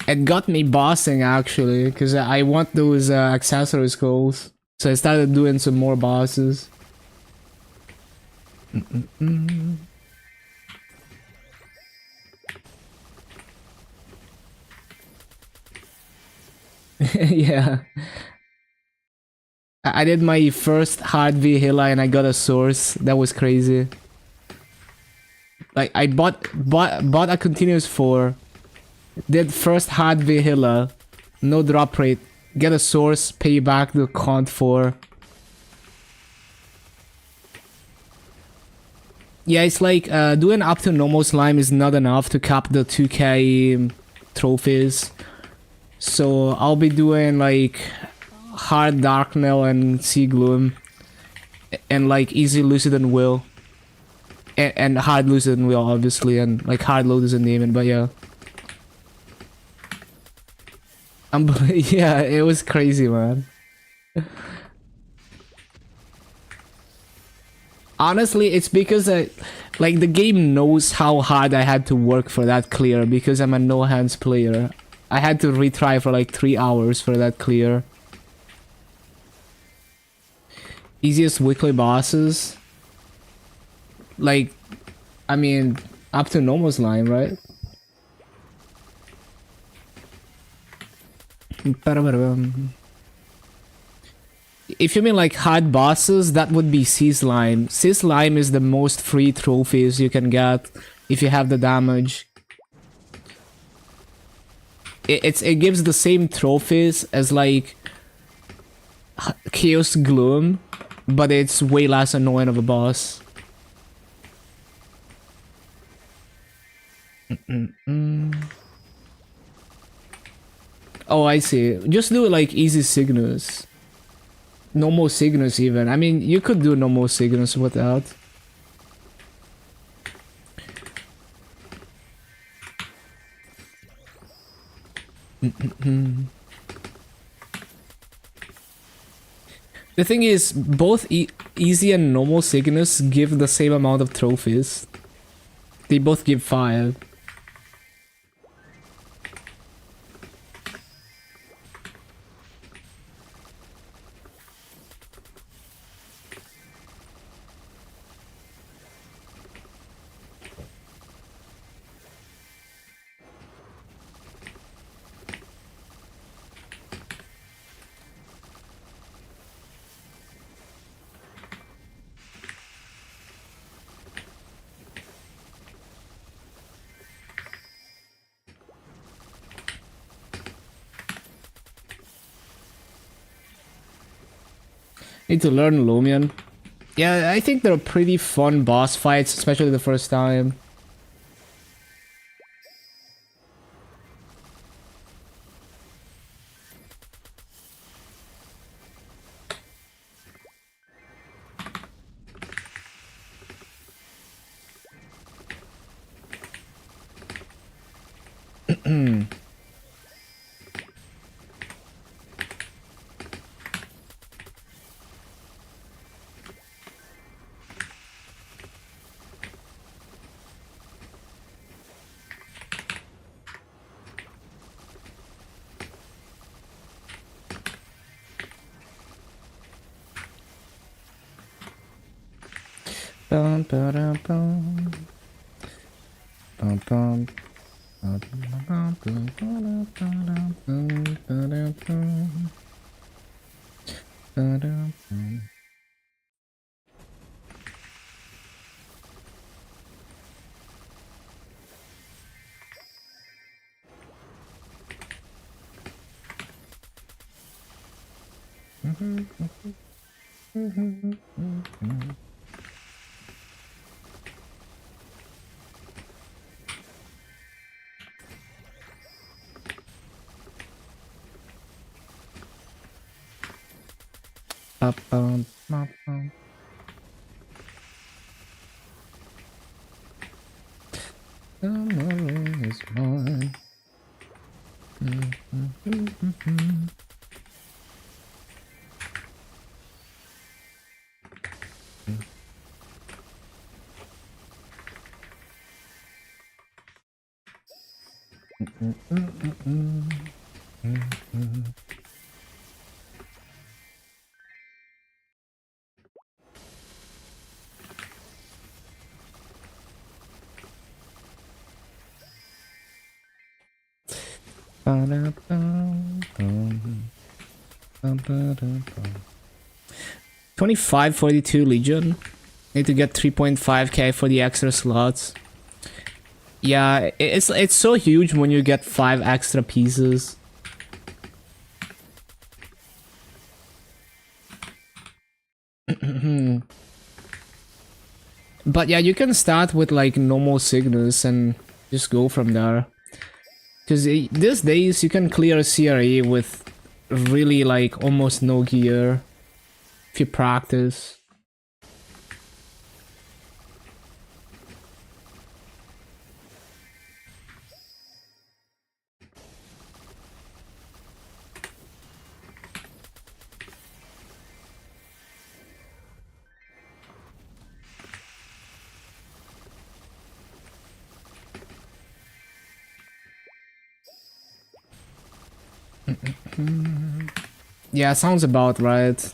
It got me bossing actually, because I want those accessory skulls. So I started doing some more bosses. Mm-mm-mm. Yeah. I did my first hard Vihila and I got a source. That was crazy. Like I bought a continuous 4. Did first hard Vihila. No drop rate. Get a source, pay back the count 4. Yeah, it's like doing up to normal slime is not enough to cap the 2k trophies. So I'll be doing like hard Darknell and Sea Gloom. And like easy Lucid and Will. And hard Lucid and Will obviously. And like hard Lotus and Demon, but yeah. Yeah, it was crazy, man. Honestly, it's because like the game knows how hard I had to work for that clear because I'm a no hands player. I had to retry for like 3 hours for that clear. Easiest weekly bosses? Like, I mean, up to normal slime, right? If you mean like hard bosses, that would be Sea Slime. Sea Slime is the most free trophies you can get if you have the damage. It gives the same trophies as like Chaos Gloom, but it's way less annoying of a boss. Oh, I see. Just do like easy Cygnus. Normal Cygnus even. I mean, you could do normal Cygnus without. The thing is, both easy and normal Cygnus give the same amount of trophies. They both give 5. Need to learn Lumion. Yeah, I think they're pretty fun boss fights, especially the first time. Bum, ba-dum, bum. Bum, bum. Ba-bum, ba-bum. Tomorrow is mine. Ba-da-bum, bum. Ba-ba-da-bum. 2542 Legion. Need to get 3.5k for the extra slots. Yeah, it's so huge when you get 5 extra pieces. But yeah, you can start with like normal Cygnus and just go from there. Because these days you can clear CRE with really like almost no gear if you practice. Yeah, sounds about right.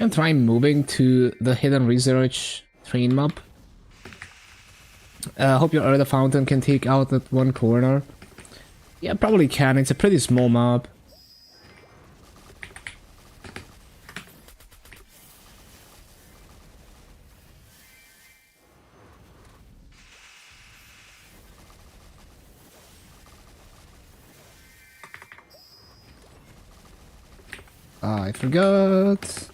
And try moving to the hidden research train map. Hope your Earth Fountain can take out that one corner. Yeah, probably can. It's a pretty small map. I forgot.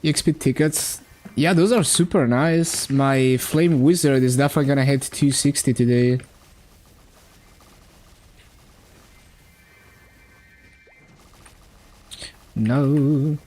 EXP tickets. Yeah, those are super nice. My Flame Wizard is definitely gonna hit 260 today. No.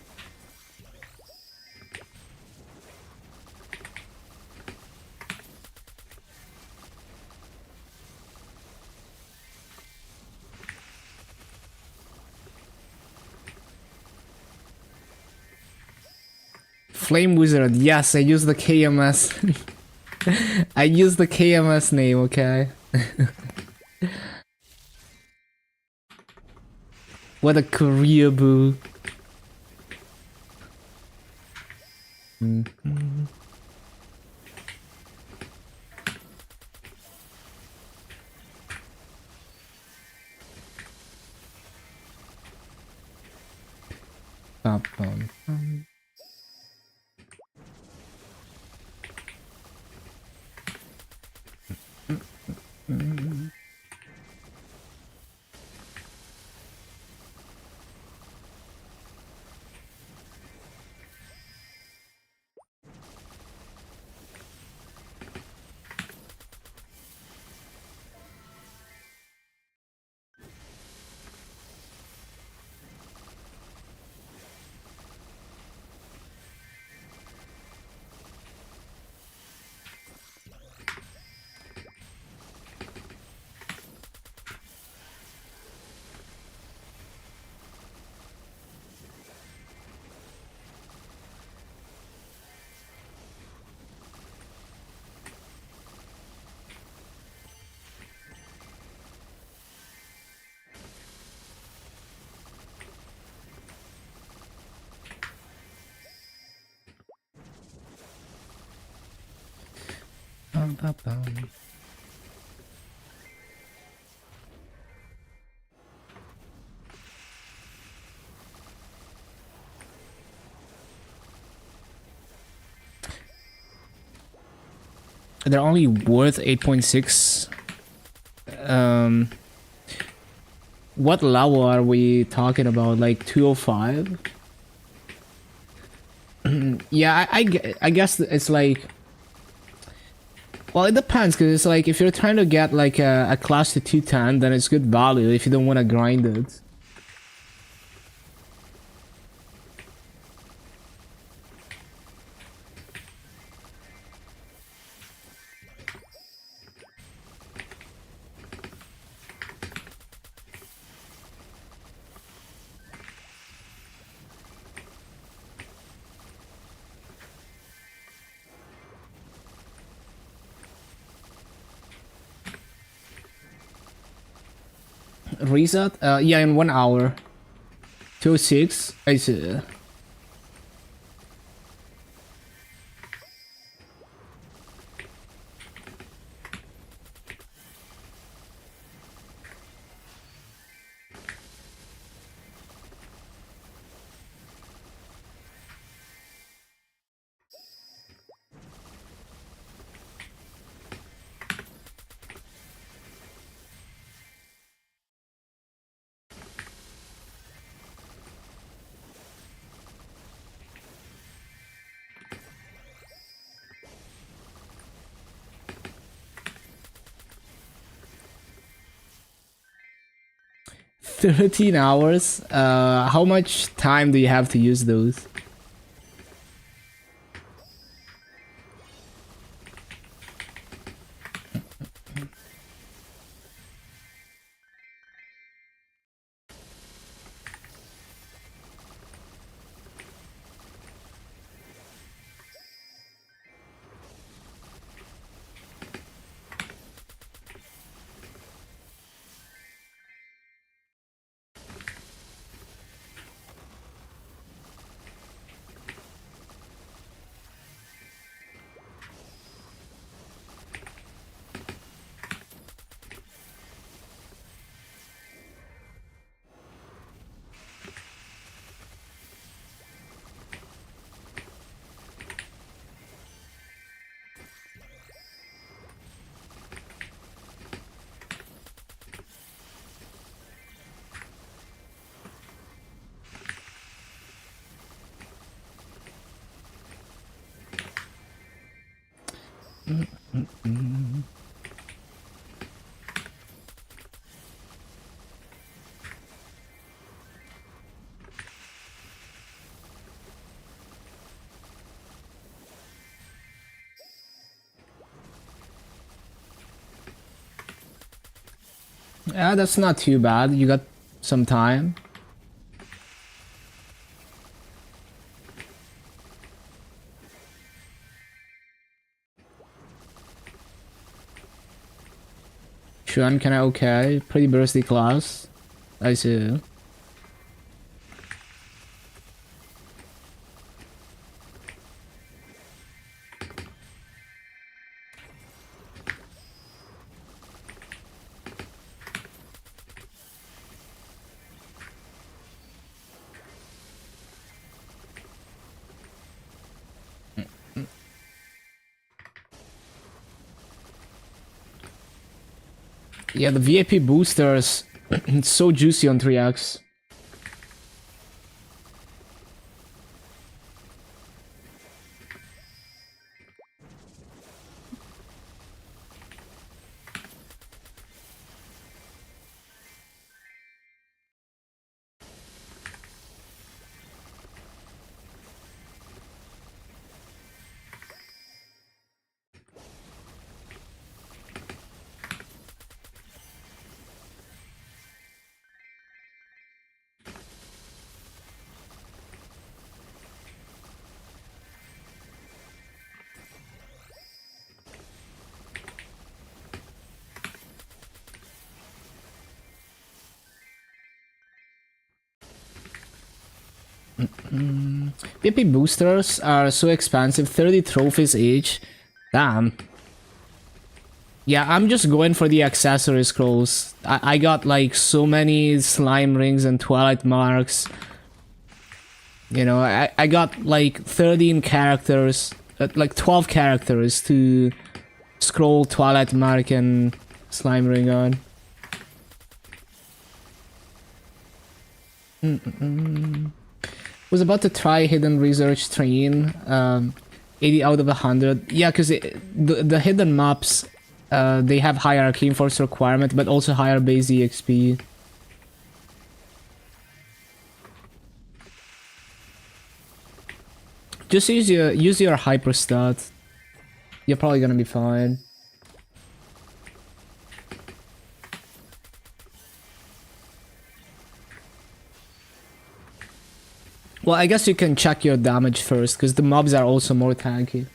Flame Wizard, yes, I use the KMS. I use the KMS name, okay? What a career boo. Bum, bum, bum. Bum, bum, bum. They're only worth 8.6. What level are we talking about? Like 205? Yeah, I guess it's like Well, it depends, because it's like if you're trying to get like a class to 210, then it's good value if you don't want to grind it. Reset? Yeah, in 1 hour. 206. I see. $13 hours. How much time do you have to use those? Yeah, that's not too bad. You got some time. Shuan, can I okay? Pretty bursty class. I see. Yeah, the VIP boosters, it's so juicy on 3x. VIP boosters are so expensive, 30 trophies each. Damn. Yeah, I'm just going for the accessory scrolls. I got like so many slime rings and twilight marks. You know, I got like 13 characters, like 12 characters to scroll twilight mark and slime ring on. Was about to try hidden research train. 80 out of 100. Yeah, because the hidden maps, they have higher arcane force requirement, but also higher base EXP. Just use your hyper stat. You're probably gonna be fine. Well, I guess you can check your damage first, because the mobs are also more tanky.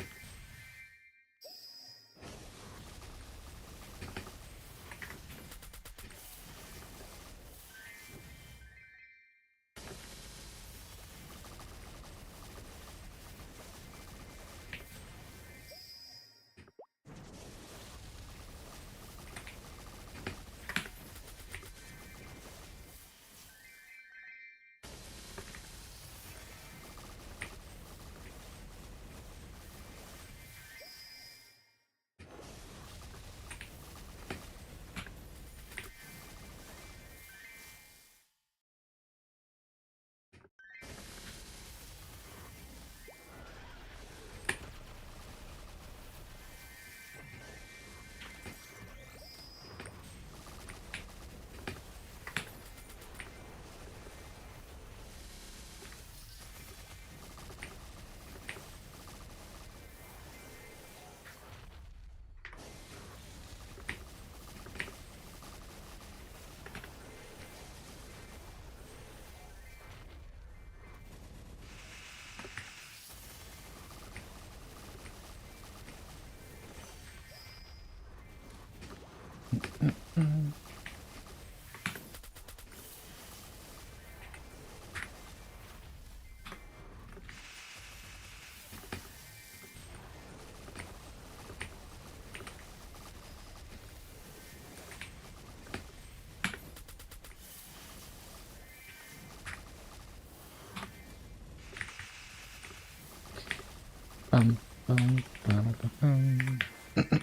Bum, bum, bum, bum,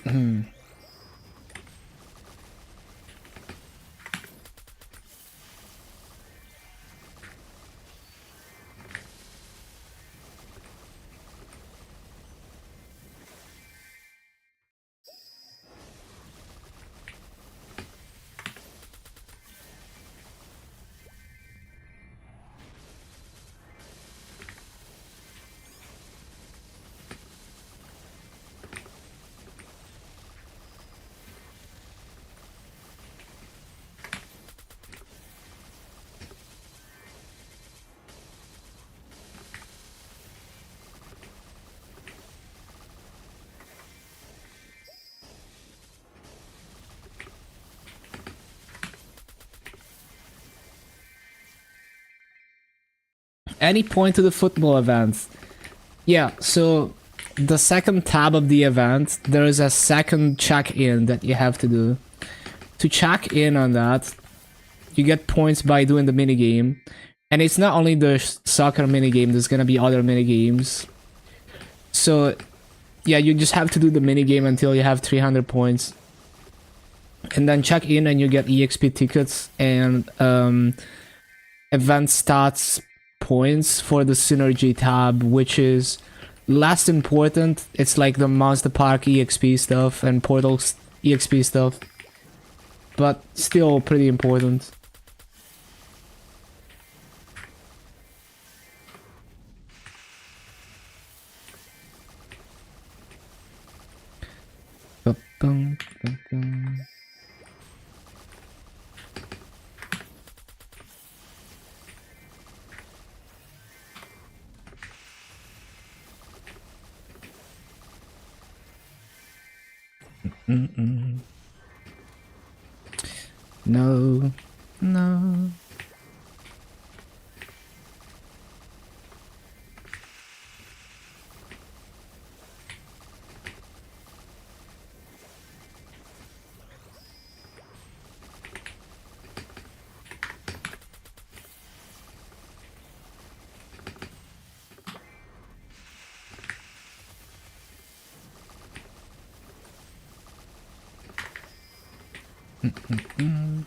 bum. Any point to the football event. Yeah, so the second tab of the event, there is a second check-in that you have to do. To check in on that, you get points by doing the minigame. And it's not only the soccer minigame, there's gonna be other minigames. So, yeah, you just have to do the minigame until you have 300 points. And then check in and you get EXP tickets and event stats points for the synergy tab, which is less important. It's like the Monster Park EXP stuff and Portals EXP stuff, but still pretty important. Ba-bum, ba-bum. Mm-mm. No, no. Mm-mm.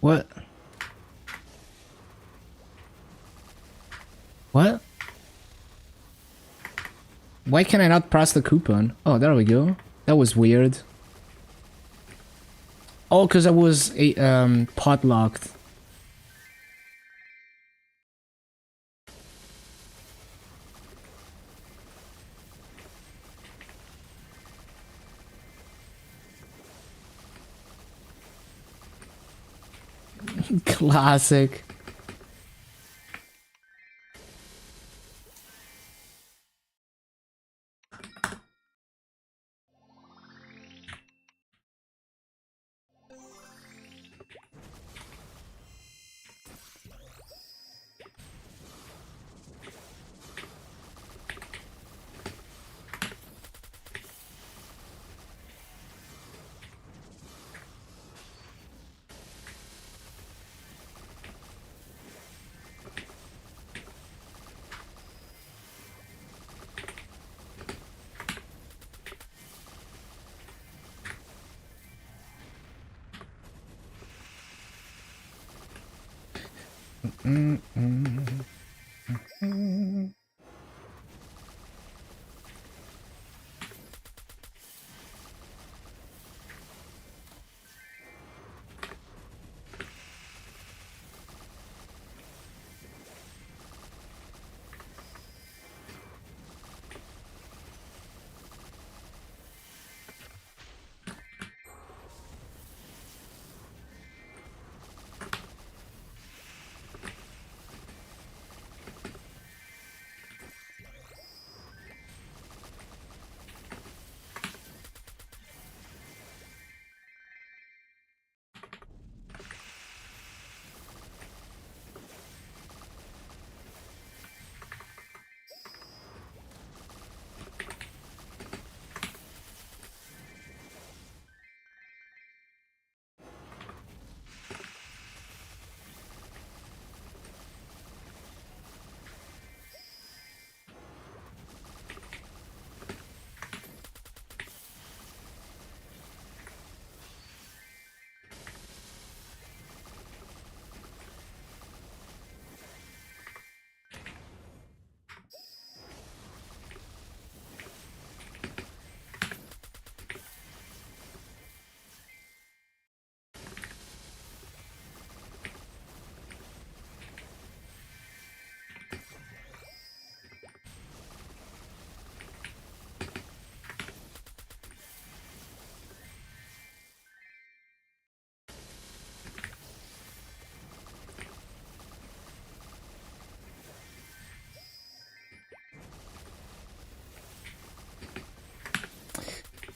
What? What? Why can I not press the coupon? Oh, there we go. That was weird. Oh, because I was padlocked. Classic.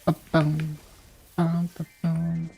Bum, bum, bum, bum, bum.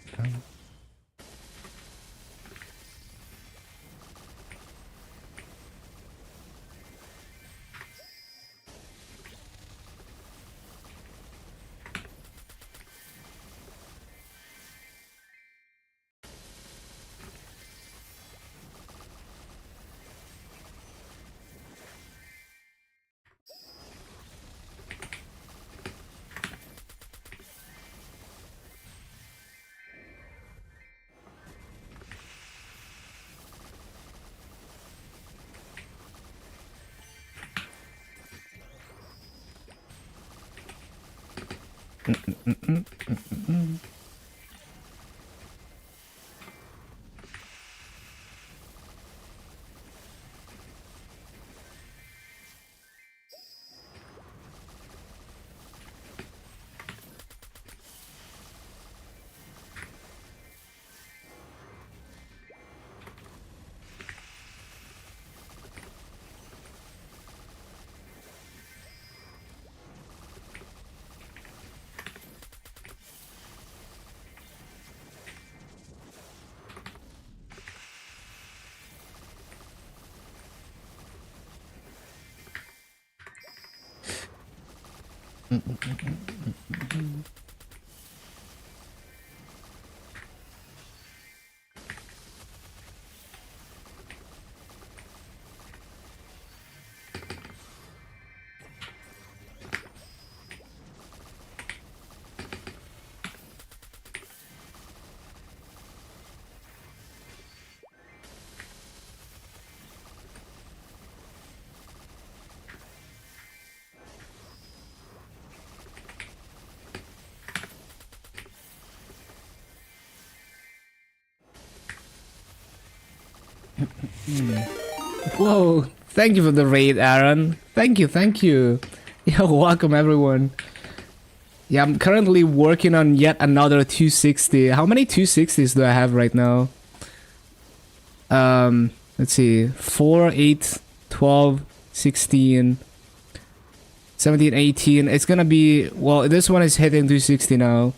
Whoa, thank you for the raid, Aaron. Thank you, thank you. Yeah, welcome everyone. Yeah, I'm currently working on yet another 260. How many 260s do I have right now? Let's see. 4, 8, 12, 16, 17, 18. It's gonna be, well, this one is hitting 260 now.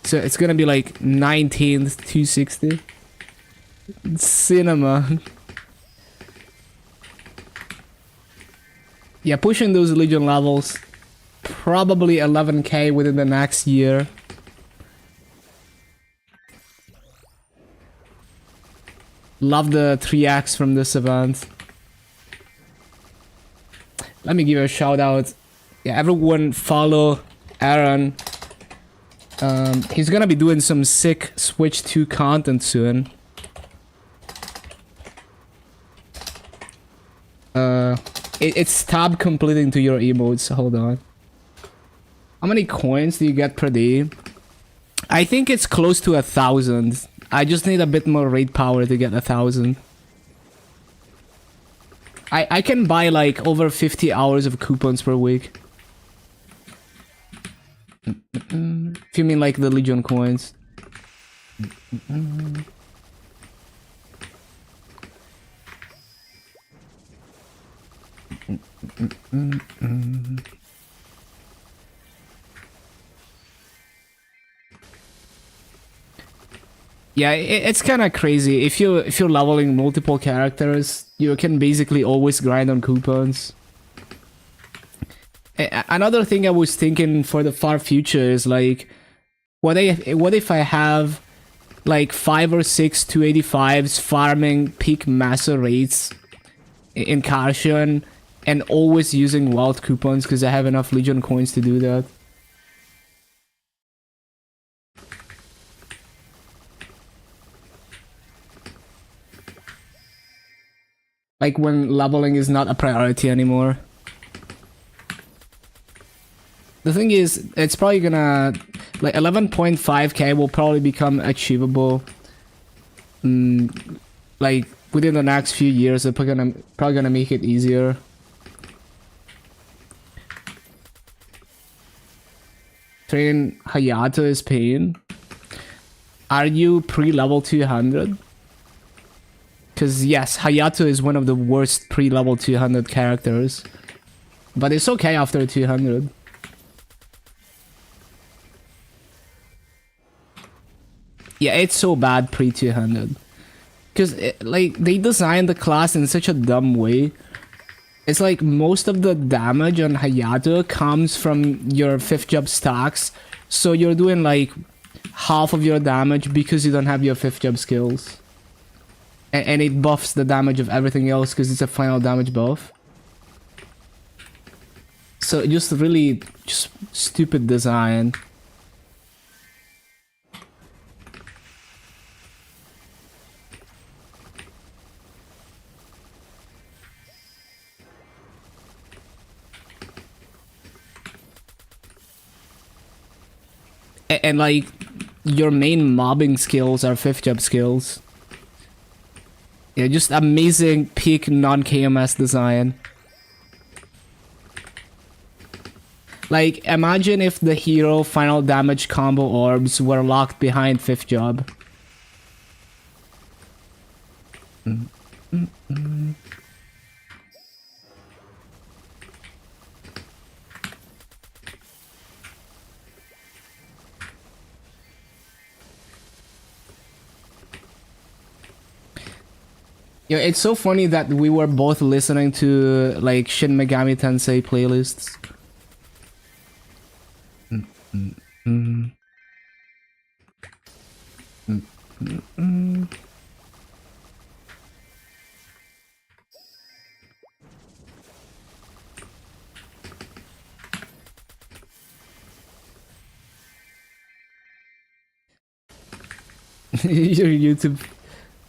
So it's gonna be like 19th 260. Cinema. Yeah, pushing those Legion levels. Probably 11k within the next year. Love the 3x from this event. Let me give a shout out. Yeah, everyone follow Aaron. He's gonna be doing some sick Switch 2 content soon. It's tab completing to your emotes. Hold on. How many coins do you get per day? I think it's close to 1,000. I just need a bit more raid power to get 1,000. I can buy like over 50 hours of coupons per week. If you mean like the Legion coins. Yeah, it's kind of crazy. If you're leveling multiple characters, you can basically always grind on coupons. Another thing I was thinking for the far future is like, what if I have like 5 or 6 285s farming peak master rates in Karshan and always using wild coupons because I have enough Legion coins to do that. Like when leveling is not a priority anymore. The thing is, it's probably gonna, like 11.5k will probably become achievable. Like within the next few years, they're probably gonna make it easier. Train Hayato is pain. Are you pre-level 200? Because yes, Hayato is one of the worst pre-level 200 characters. But it's okay after 200. Yeah, it's so bad pre-200. Because like they designed the class in such a dumb way. It's like most of the damage on Hayato comes from your 5th job stacks. So you're doing like half of your damage because you don't have your 5th job skills. And it buffs the damage of everything else because it's a final damage buff. So just really just stupid design. And like your main mobbing skills are 5th job skills. Yeah, just amazing peak non-KMS design. Like imagine if the hero final damage combo orbs were locked behind 5th job. Yeah, it's so funny that we were both listening to like Shin Megami Tensei playlists. Your YouTube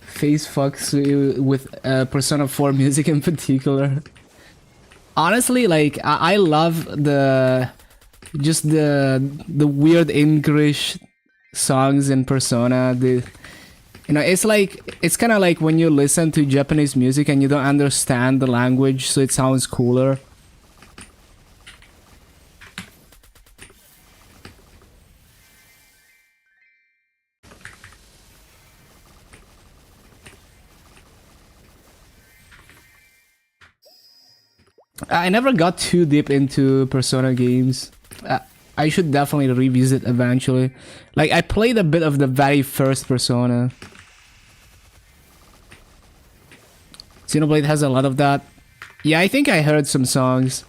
face fucks with Persona 4 music in particular. Honestly, like I love the weird English songs in Persona. You know, it's kind of like when you listen to Japanese music and you don't understand the language, so it sounds cooler. I never got too deep into Persona games. I should definitely revisit eventually. Like, I played a bit of the very first Persona. Xenoblade has a lot of that. Yeah, I think I heard some songs.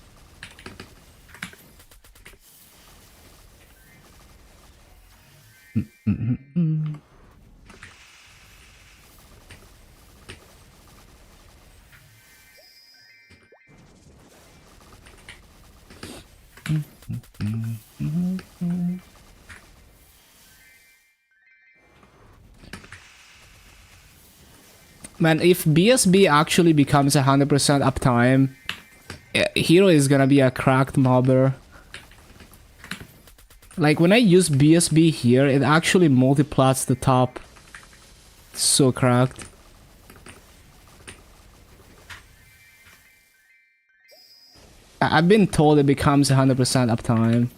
Man, if BSB actually becomes 100% uptime, Hero is gonna be a cracked mobber. Like, when I use BSB here, it actually multiplats the top. So cracked. I've been told it becomes 100% uptime.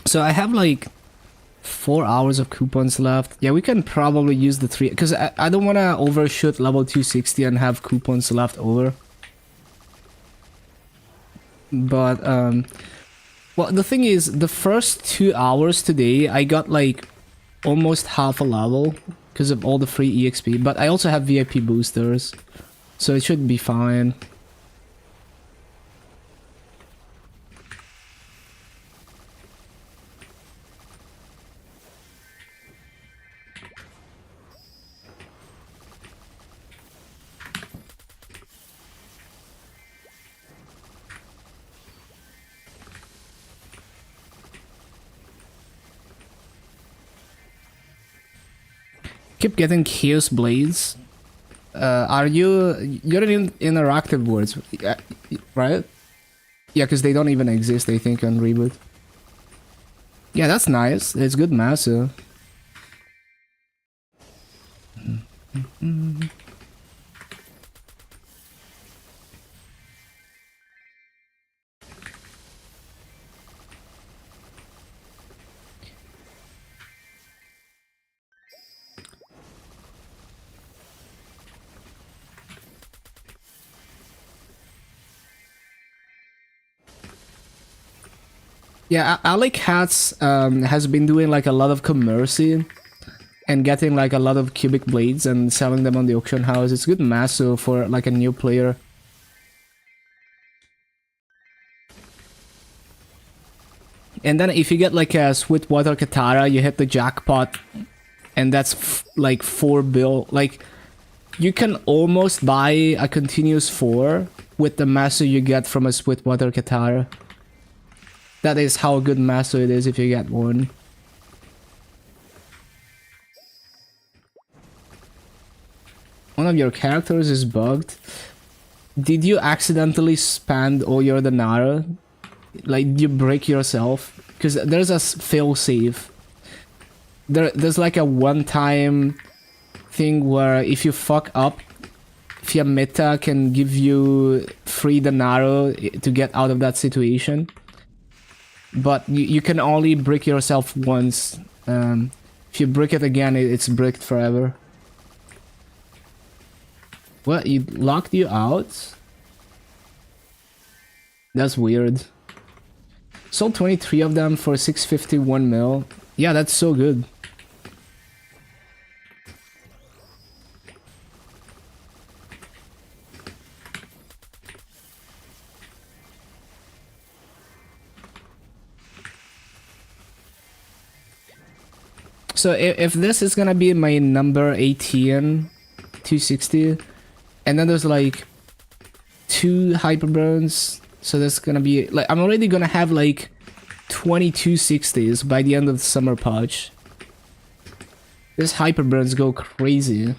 So I have like 4 hours of coupons left. Yeah, we can probably use the 3 because I don't want to overshoot level 260 and have coupons left over. But well, the thing is, the first 2 hours today I got like almost half a level because of all the free EXP, but I also have VIP boosters, so it should be fine. Keep getting Chaos Blades. You're in interactive words, right? Yeah, because they don't even exist, I think, on Reboot. Yeah, that's nice. It's good massa. Yeah, Alley Cats has been doing like a lot of commercy and getting like a lot of cubic blades and selling them on the auction house. It's good massa for like a new player. And then if you get like a Sweetwater Katara, you hit the jackpot, and that's like 4 bill. Like, you can almost buy a continuous 4 with the massa you get from a Sweetwater Katara. That is how good massa it is if you get one. One of your characters is bugged. Did you accidentally spend all your Danara? Like, did you break yourself? Because there's a fail save. There's like a one-time thing where if you fuck up, Fiammetta can give you free the narrow to get out of that situation. But you can only brick yourself once. If you brick it again, it's bricked forever. What? It locked you out? That's weird. Sold 23 of them for 651 mil. Yeah, that's so good. So if this is gonna be my number 18, 260, and then there's like 2 hyperburns, so that's gonna be like, I'm already gonna have like 2260s by the end of the summer patch. These hyperburns go crazy.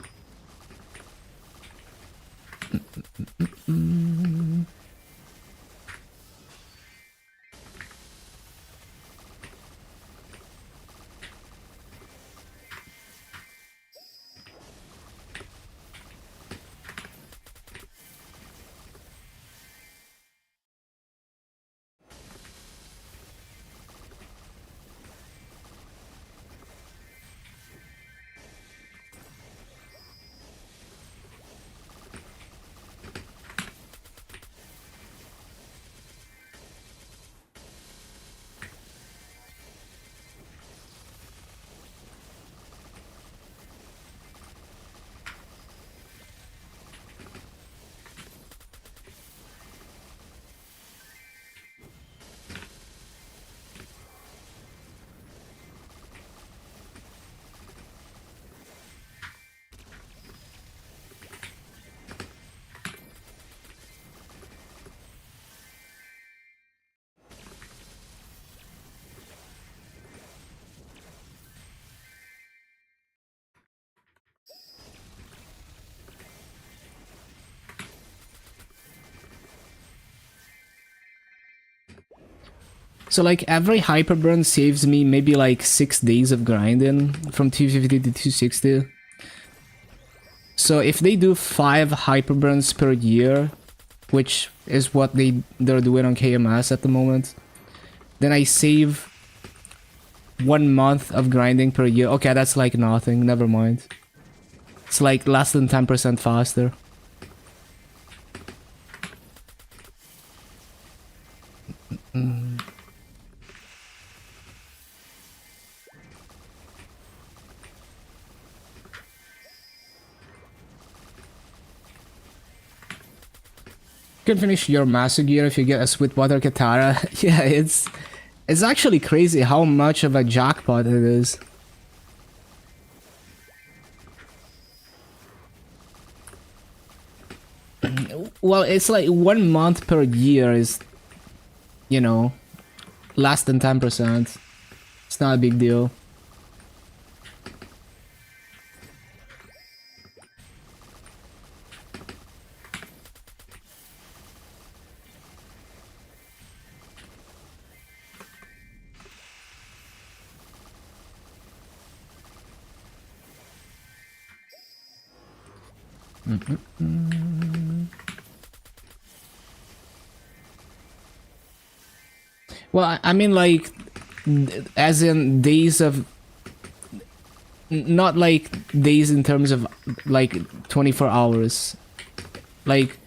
So like every hyperburn saves me maybe like 6 days of grinding from 250 to 260. So if they do 5 hyperburns per year, which is what they're doing on KMS at the moment, then I save 1 month of grinding per year. Okay, that's like nothing, never mind. It's like less than 10% faster. You can finish your master gear if you get a Sweetwater Katara. Yeah, it's actually crazy how much of a jackpot it is. Well, it's like 1 month per year is, you know, less than 10%. It's not a big deal. Well, I mean like, as in days of, not like days in terms of like 24 hours. Like,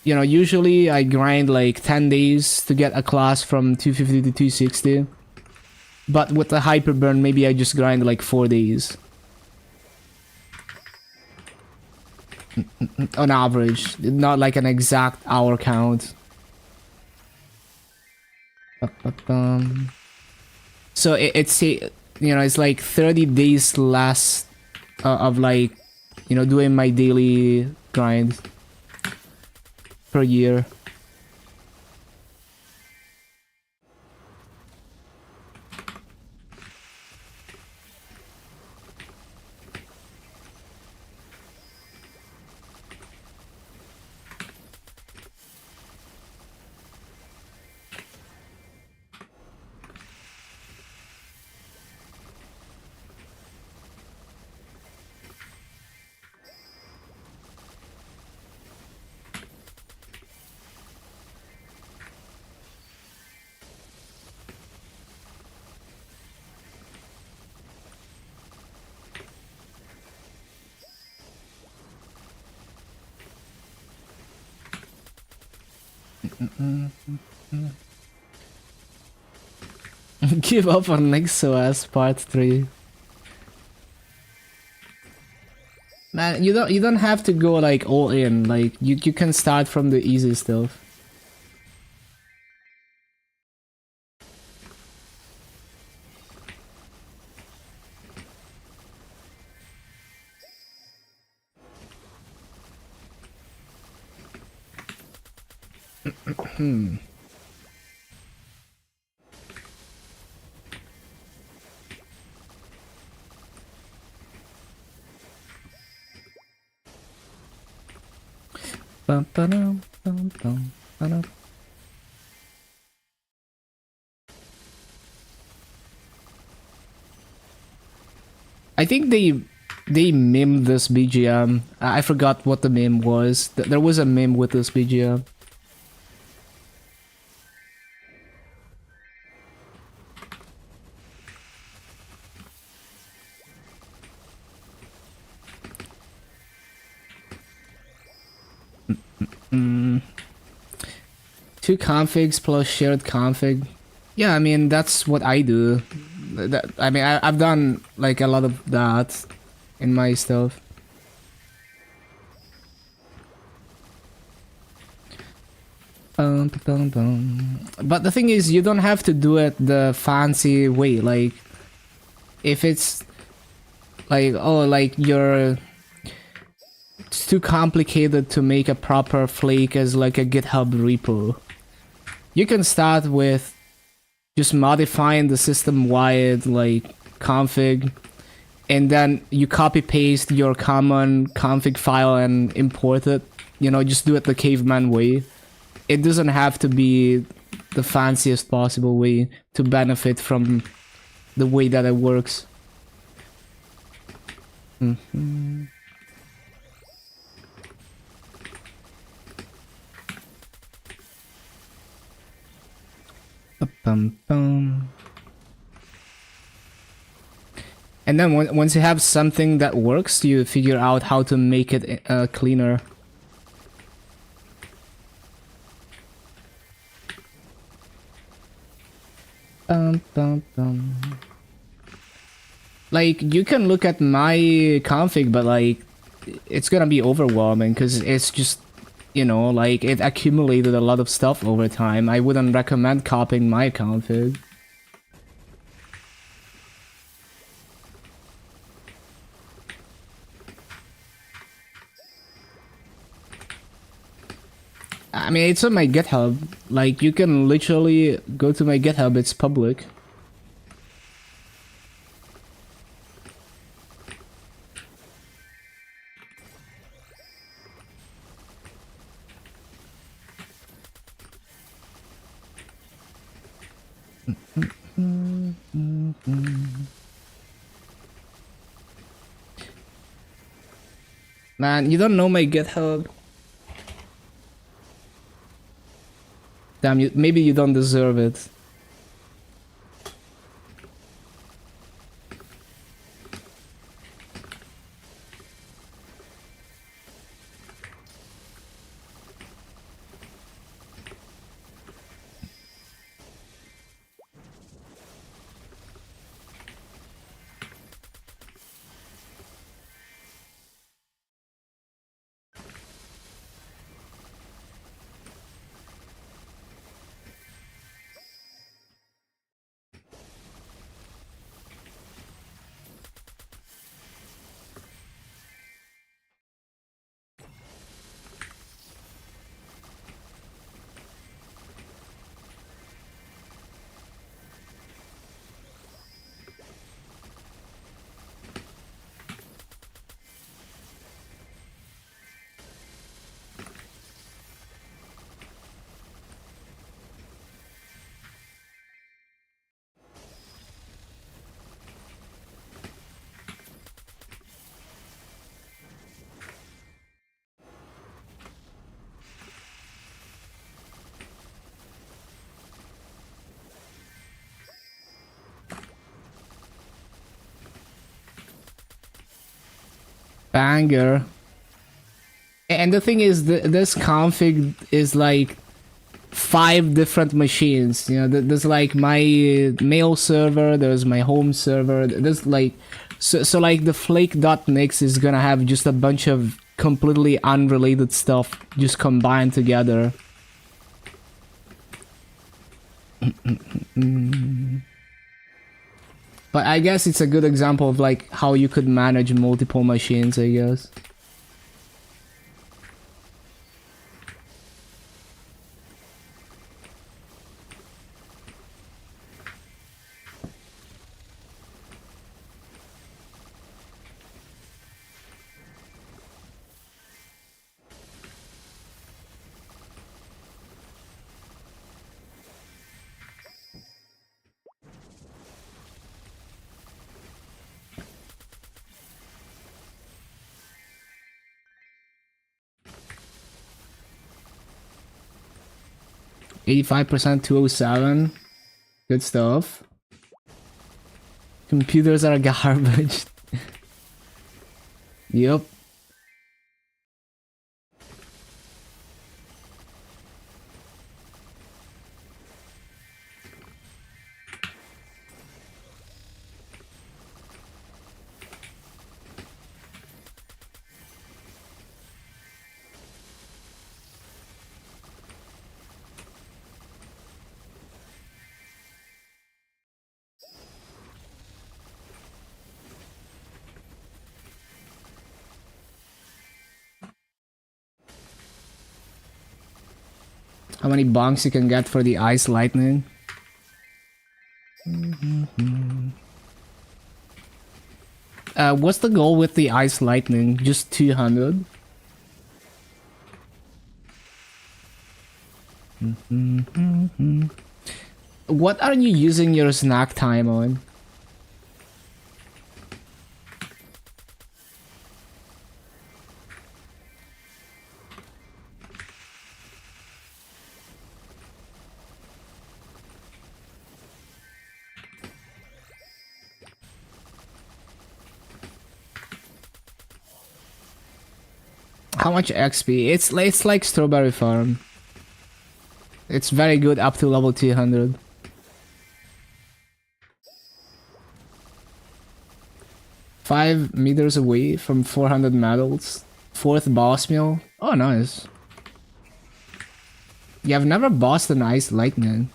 you know, usually I grind like 10 days to get a class from 250 to 260. But with the hyperburn, maybe I just grind like 4 days. On average, not like an exact hour count. So it's you know, it's like 30 days less of like, you know, doing my daily grind per year. Give up on NixOS Part 3. Man, you don't have to go like all in. Like you can start from the easy stuff. Bum, ba-dum, bum, bum, ba-dum. I think they memed this BGM. I forgot what the meme was. There was a meme with this BGM. Two configs plus shared config. Yeah, I mean that's what I do. I mean I've done like a lot of that in my stuff. But the thing is, you don't have to do it the fancy way. Like, if it's like, oh, like it's too complicated to make a proper flake as like a GitHub repo. You can start with just modifying the system-wide like config, and then you copy paste your common config file and import it. You know, just do it the caveman way. It doesn't have to be the fanciest possible way to benefit from the way that it works. Bum. And then once you have something that works, you figure out how to make it cleaner. Like, you can look at my config, but like, it's gonna be overwhelming because it's just, you know, like, it accumulated a lot of stuff over time. I wouldn't recommend copying my config. I mean, it's on my GitHub. Like, you can literally go to my GitHub, it's public. Man, you don't know my GitHub. Damn, maybe you don't deserve it. Banger. And the thing is, this config is like 5 different machines. You know, there's like my mail server, there's my home server, there's like so like the flake.nix is gonna have just a bunch of completely unrelated stuff just combined together. But I guess it's a good example of like how you could manage multiple machines, I guess. %, 207. Good stuff. Computers are garbage. Yep. How many bonks you can get for the ice lightning? What's the goal with the ice lightning? Just 200? What are you using your snack time on? How much XP? It's like Strawberry Farm. It's very good up to level 200. Five meters away from 400 medals. 4th boss meal. Oh, nice. Yeah, I've never bossed an ice lightning.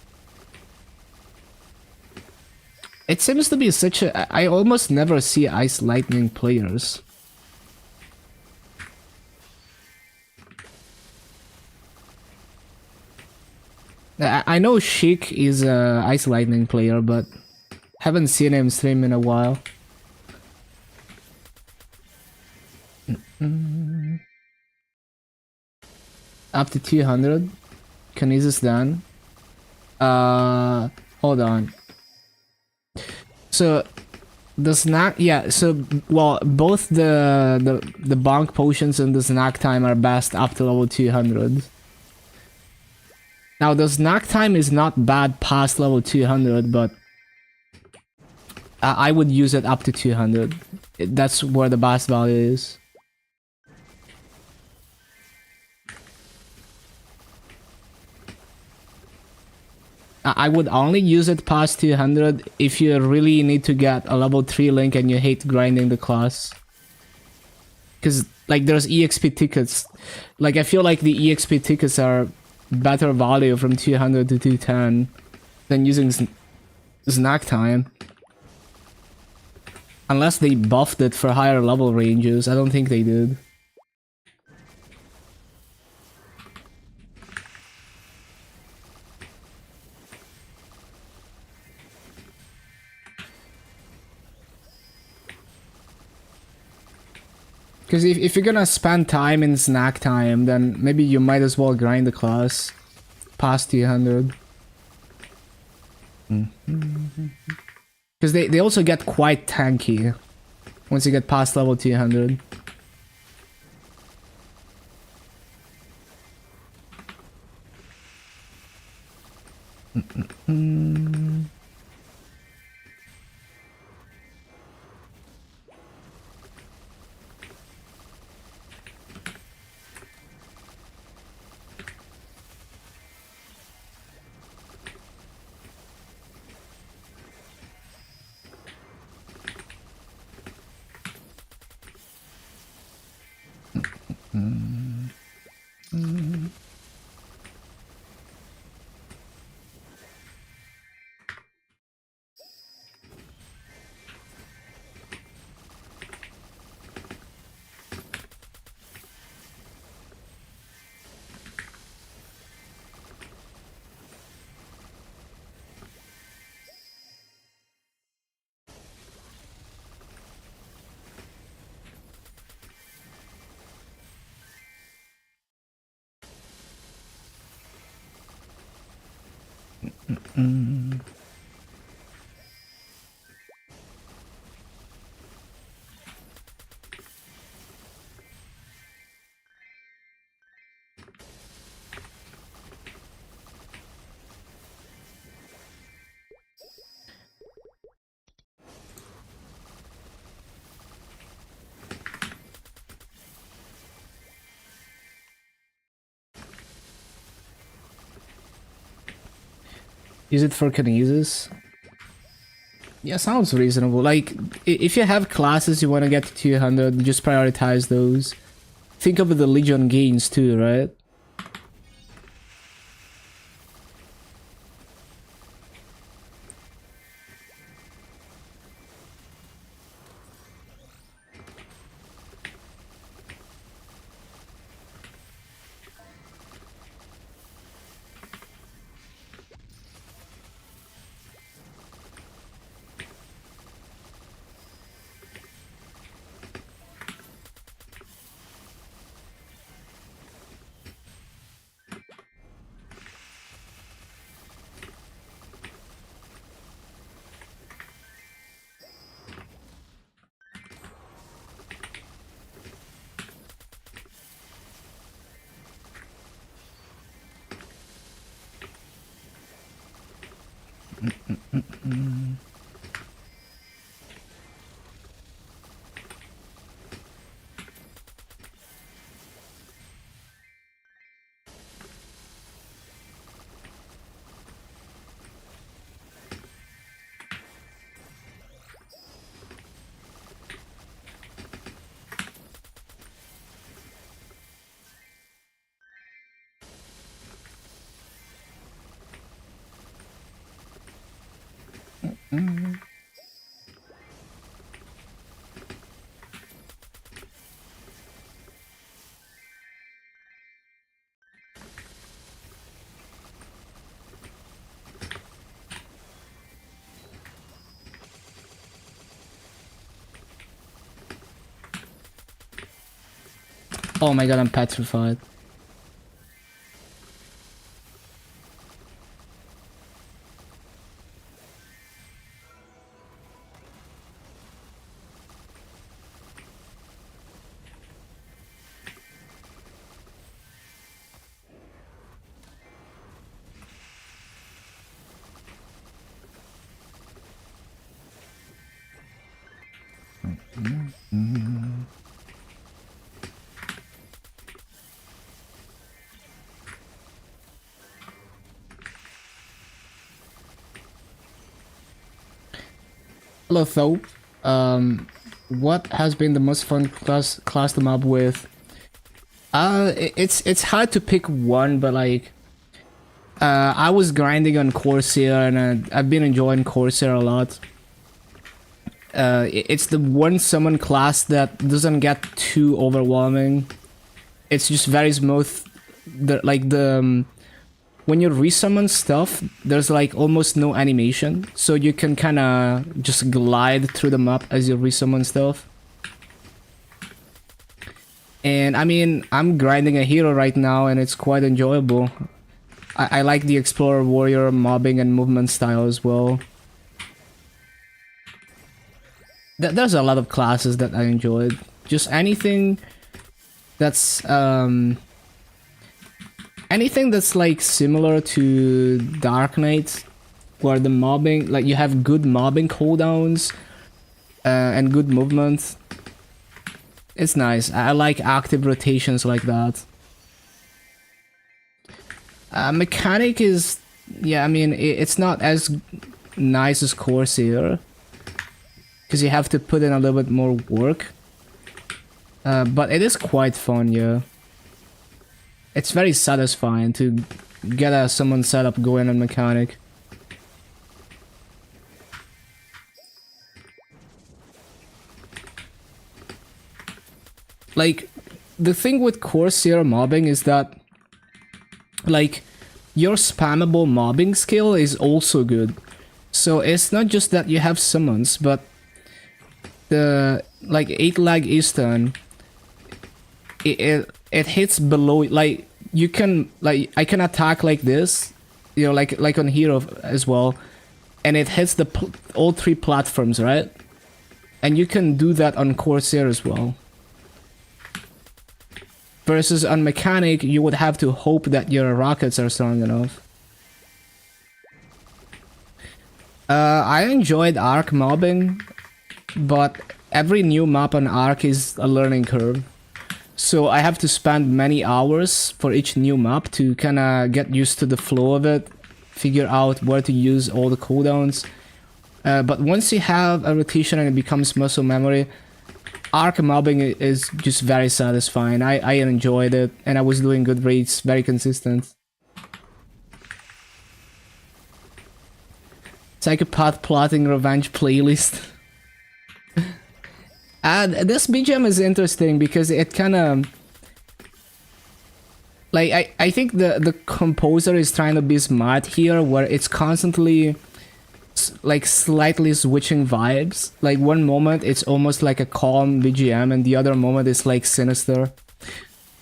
It seems to be such a... I almost never see ice lightning players. I know Sheik is a Ice Lightning player, but haven't seen him stream in a while. Up to 200. Kinesis done. Hold on. So the snack, yeah. So well, both the bonk potions and the snack time are best up to level 200. Now the snack time is not bad past level 200, but I would use it up to 200. That's where the best value is. I would only use it past 200 if you really need to get a level 3 link and you hate grinding the class. Because like there's EXP tickets. Like I feel like the EXP tickets are better value from 200 to 210 than using snack time. Unless they buffed it for higher level ranges. I don't think they did. Because if you're gonna spend time in snack time, then maybe you might as well grind the class past 200. Because they also get quite tanky once you get past level 200. Use it for kinesis. Yeah, sounds reasonable. Like, if you have classes you want to get to 200, just prioritize those. Think of the Legion gains too, right? Oh my god, I'm petrified. Hello, Thope. What has been the most fun class to mob with? It's hard to pick one, but like, I was grinding on Corsair, and I've been enjoying Corsair a lot. It's the one summon class that doesn't get too overwhelming. It's just very smooth. When you resummon stuff, there's like almost no animation, so you can kind of just glide through the map as you resummon stuff. And I mean, I'm grinding a hero right now, and it's quite enjoyable. I like the Explorer Warrior mobbing and movement style as well. There's a lot of classes that I enjoyed. Just anything that's like similar to Dark Knight, where the mobbing, like you have good mobbing cooldowns and good movement. It's nice. I like active rotations like that. Mechanic is, yeah, I mean, it's not as nice as Corsair, because you have to put in a little bit more work. But it is quite fun, yeah. It's very satisfying to get a summon setup going on mechanic. Like, the thing with Corsair mobbing is that, like, your spammable mobbing skill is also good. So it's not just that you have summons, but the, like, 8 lag Eastern, it hits below, like, you can, like, I can attack like this, you know, like on Hero as well, and it hits the all 3 platforms, right? And you can do that on Corsair as well. Versus on Mechanic, you would have to hope that your rockets are strong enough. I enjoyed Arc mobbing, but every new map on Arc is a learning curve. So I have to spend many hours for each new map to kinda get used to the flow of it, figure out where to use all the cooldowns. But once you have a rotation and it becomes muscle memory, Arc mobbing is just very satisfying. I enjoyed it, and I was doing good rates, very consistent. Psychopath plotting revenge playlist. And this BGM is interesting because it kind of, like, I think the composer is trying to be smart here, where it's constantly like slightly switching vibes. Like one moment it's almost like a calm BGM, and the other moment it's like sinister.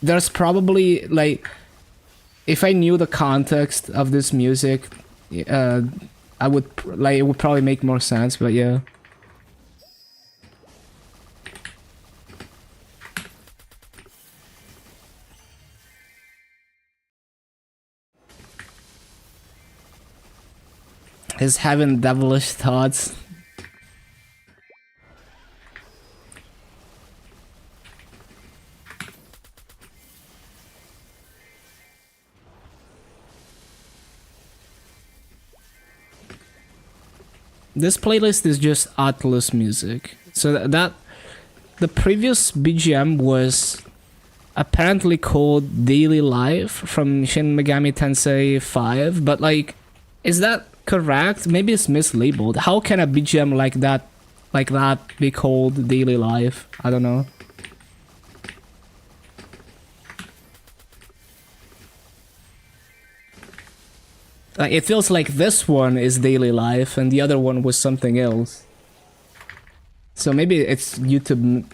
There's probably, like, if I knew the context of this music, I would, like, it would probably make more sense, but yeah. Is having devilish thoughts. This playlist is just Atlas music. So that the previous BGM was apparently called Daily Life from Shin Megami Tensei 5, but, like, is that correct? Maybe it's mislabeled. How can a BGM like that be called Daily Life? I don't know. It feels like this one is Daily Life and the other one was something else. So maybe it's YouTube,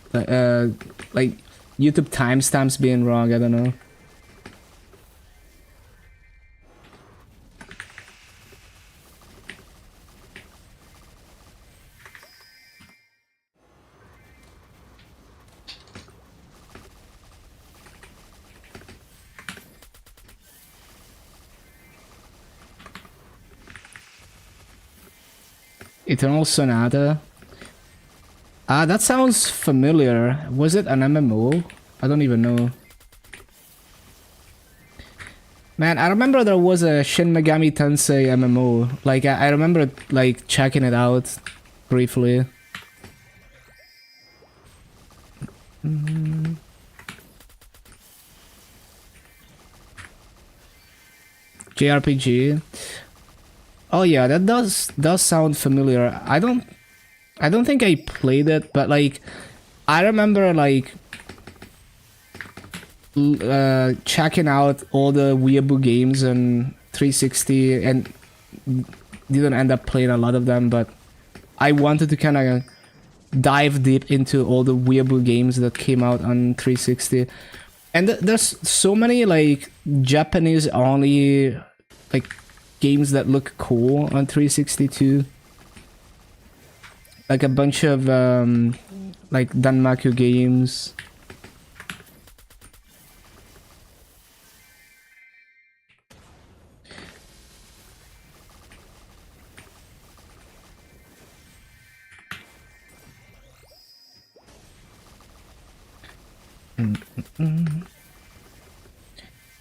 like YouTube timestamps being wrong, I don't know. Eternal Sonata. That sounds familiar. Was it an MMO? I don't even know. Man, I remember there was a Shin Megami Tensei MMO. Like, I remember, like, checking it out briefly. JRPG. Oh yeah, that does sound familiar. I don't think I played it, but, like, I remember, like, checking out all the Weeaboo games on 360 and didn't end up playing a lot of them, but I wanted to kind of dive deep into all the Weeaboo games that came out on 360. And there's so many, like, Japanese only, like, games that look cool on 362. Like a bunch of like Danmaku games.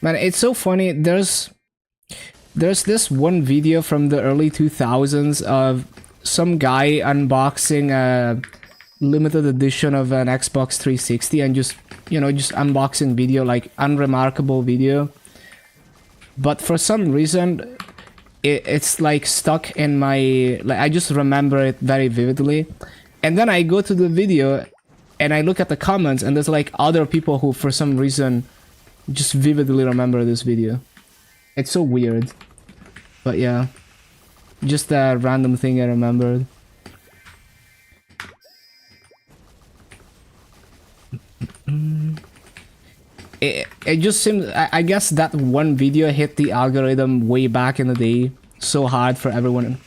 Man, it's so funny. There's this one video from the early 2000s of some guy unboxing limited edition of an Xbox 360 and just, you know, just unboxing video, like unremarkable video. But for some reason, it's like stuck in my, like, I just remember it very vividly. And then I go to the video and I look at the comments, and there's like other people who for some reason just vividly remember this video. It's so weird. But yeah, just a random thing I remembered. It just seems, I guess that one video hit the algorithm way back in the day so hard for everyone.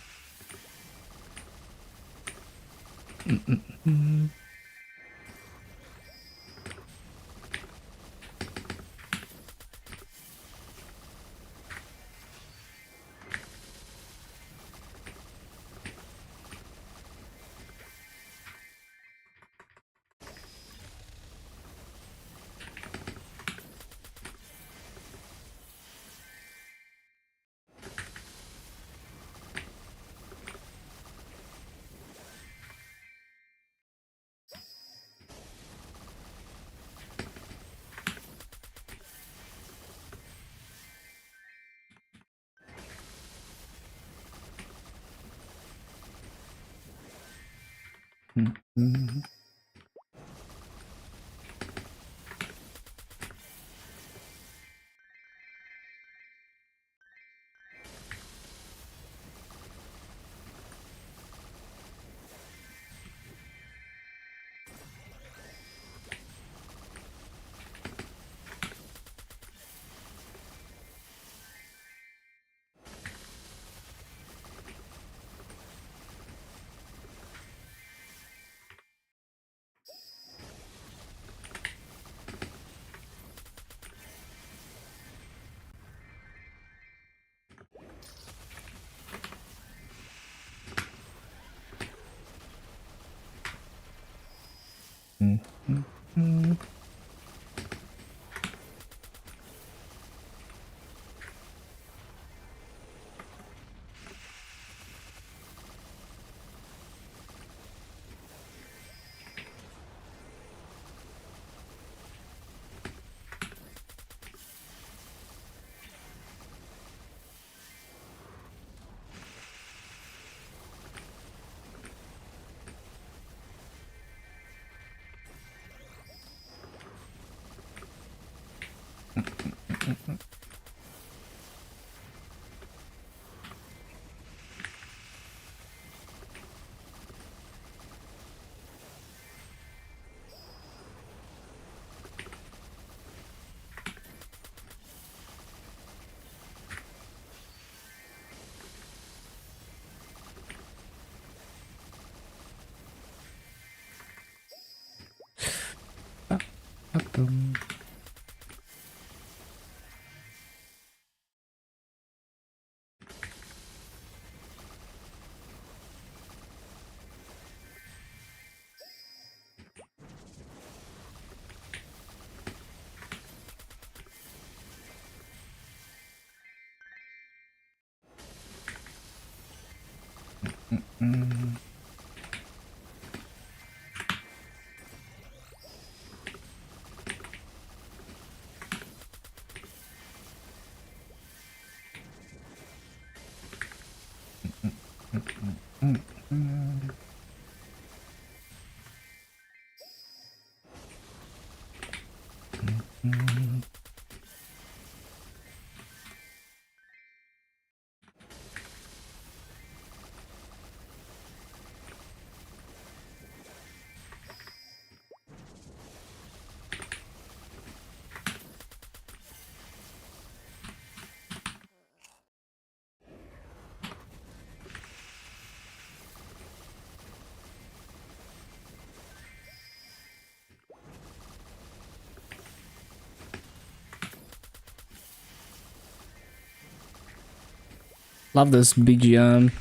Love this BGM.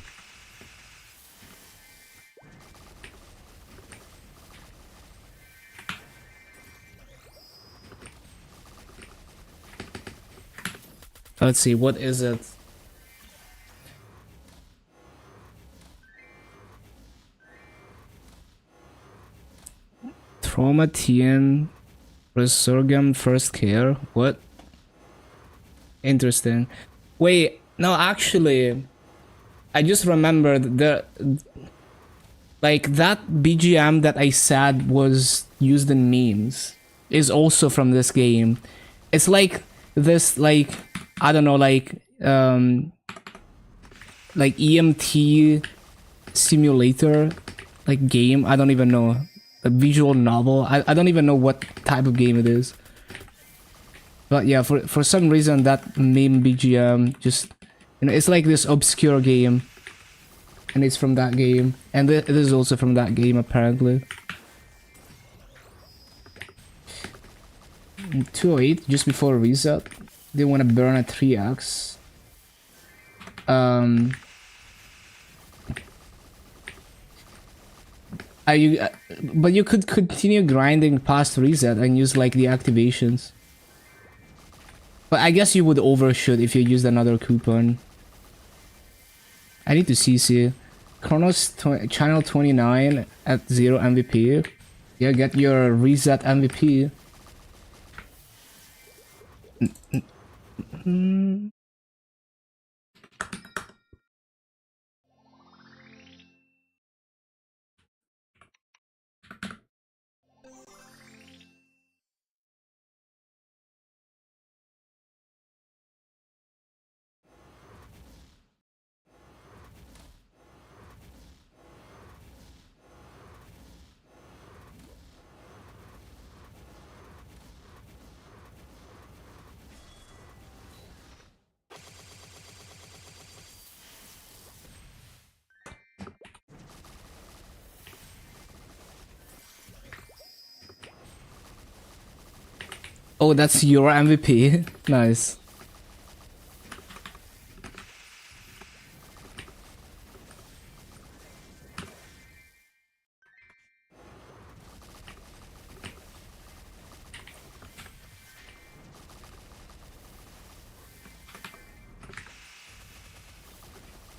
Let's see, what is it? Promethean Resurgam First Care. What? Interesting. Wait, no, actually, I just remembered like that BGM that I said was used in memes is also from this game. It's like this, like, I don't know, like EMT simulator, like game. I don't even know. A visual novel. I don't even know what type of game it is. But yeah, for some reason that meme BGM just, you know, it's like this obscure game. And it's from that game. And it is also from that game apparently. 208 just before reset. They want to burn a 3x. But you could continue grinding past reset and use like the activations. But I guess you would overshoot if you used another coupon. I need to CC. Chronos channel 29 at 0 MVP. Yeah, get your reset MVP. Oh, that's your MVP. Nice.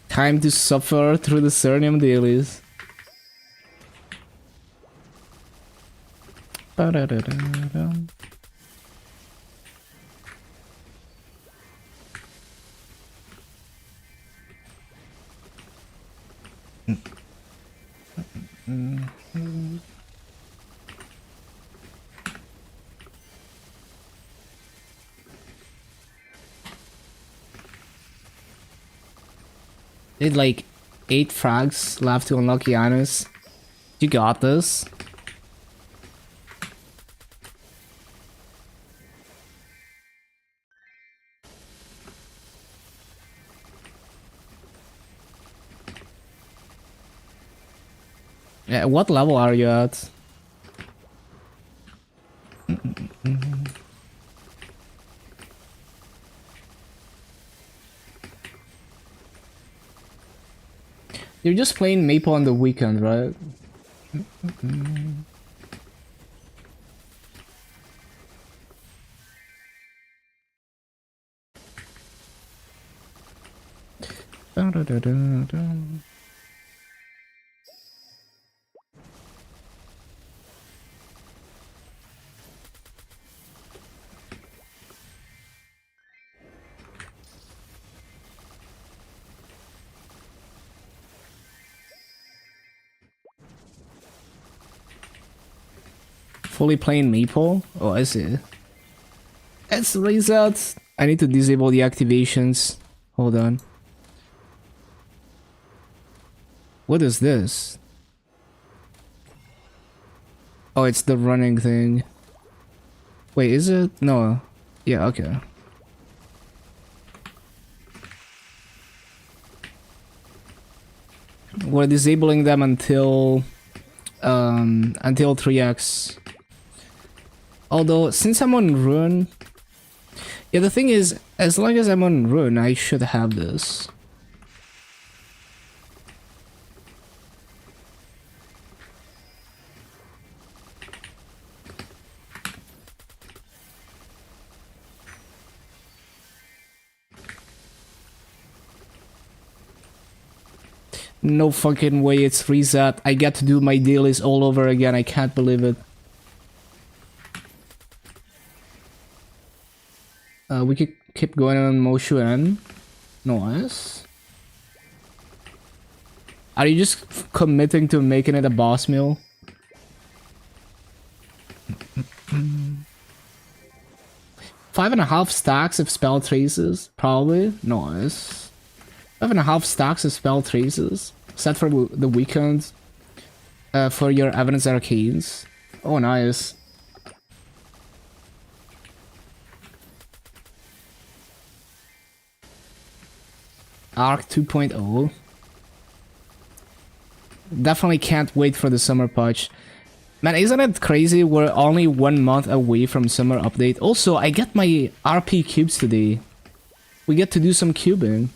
Time to suffer through the Cernium dailies. Ba-da-da-da-da. Did like 8 frags left to unlock Janus. You got this. Yeah, what level are you at? You're just playing Maple on the weekend, right? Fully playing Maple? Oh, I see. It's reset. I need to disable the activations. Hold on. What is this? Oh, it's the running thing. Wait, is it? No. Yeah, okay. We're disabling them until 3x. Although, since I'm on Rune... Yeah, the thing is, as long as I'm on Rune, I should have this. No fucking way it's reset. I get to do my dailies all over again. I can't believe it. We could keep going on Moshuan. Nice. Are you just committing to making it a boss mill? Five and a half stacks of spell traces, probably. Nice. 5.5 stacks of spell traces. Set for the weekend. For your Evidence Arcanes. Oh, nice. Arc 2.0. Definitely can't wait for the summer patch. Man, isn't it crazy? We're only 1 month away from summer update. Also, I get my RP cubes today. We get to do some cubing.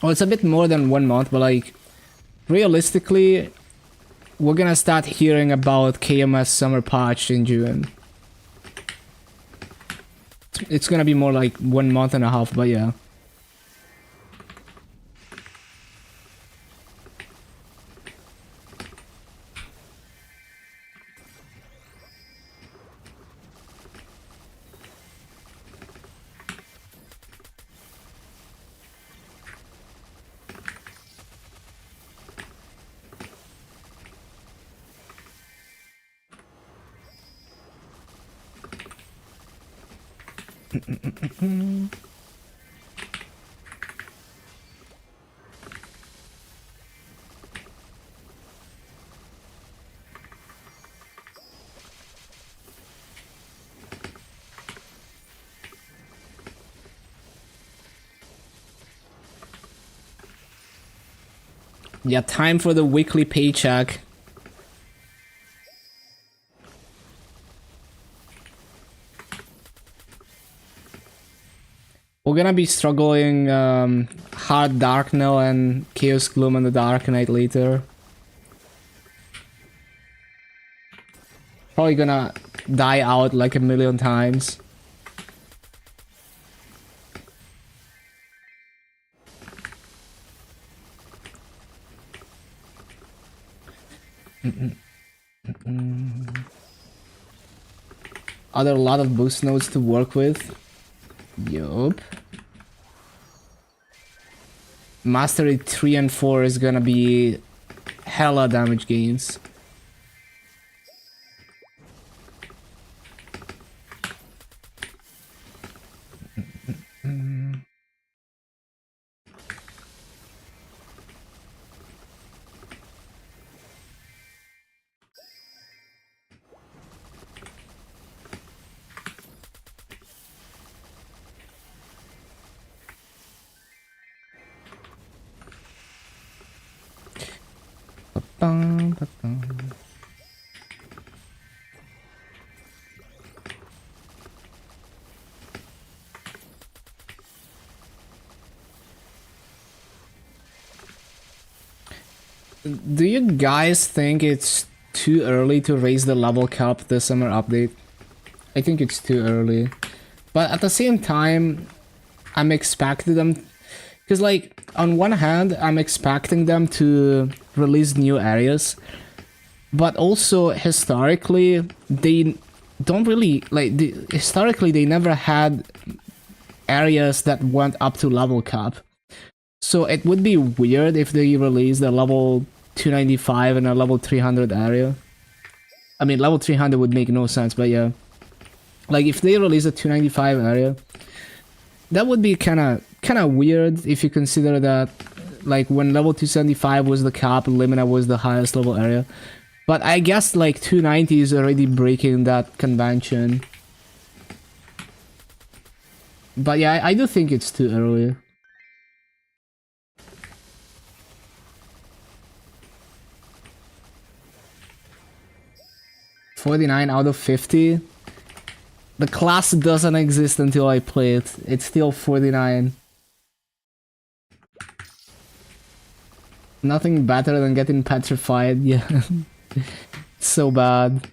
Well, it's a bit more than 1 month, but like, realistically, we're gonna start hearing about KMS summer patch in June. It's gonna be more like 1 month and a half, but yeah. Yeah, time for the weekly paycheck. We're gonna be struggling hard Dark now and Chaos Gloom and the Dark Knight later. Probably gonna die out like a million times. Are there a lot of boost nodes to work with? Yup. Mastery 3 and 4 is gonna be hella damage gains. Do you guys think it's too early to raise the level cap this summer update? I think it's too early. But at the same time, I'm expecting them... Because like, on one hand, I'm expecting them to release new areas. But also, historically, they don't really... Like, historically, they never had areas that went up to level cap. So it would be weird if they released a level 295 and a level 300 area. I mean, level 300 would make no sense, but yeah. Like, if they release a 295 area, that would be kind of weird if you consider that, like, when level 275 was the cap, Limina was the highest level area. But I guess, like, 290 is already breaking that convention. But yeah, I do think it's too early. $49 out of 50. The class doesn't exist until I play it. It's still 49. Nothing better than getting petrified. Yeah. So bad.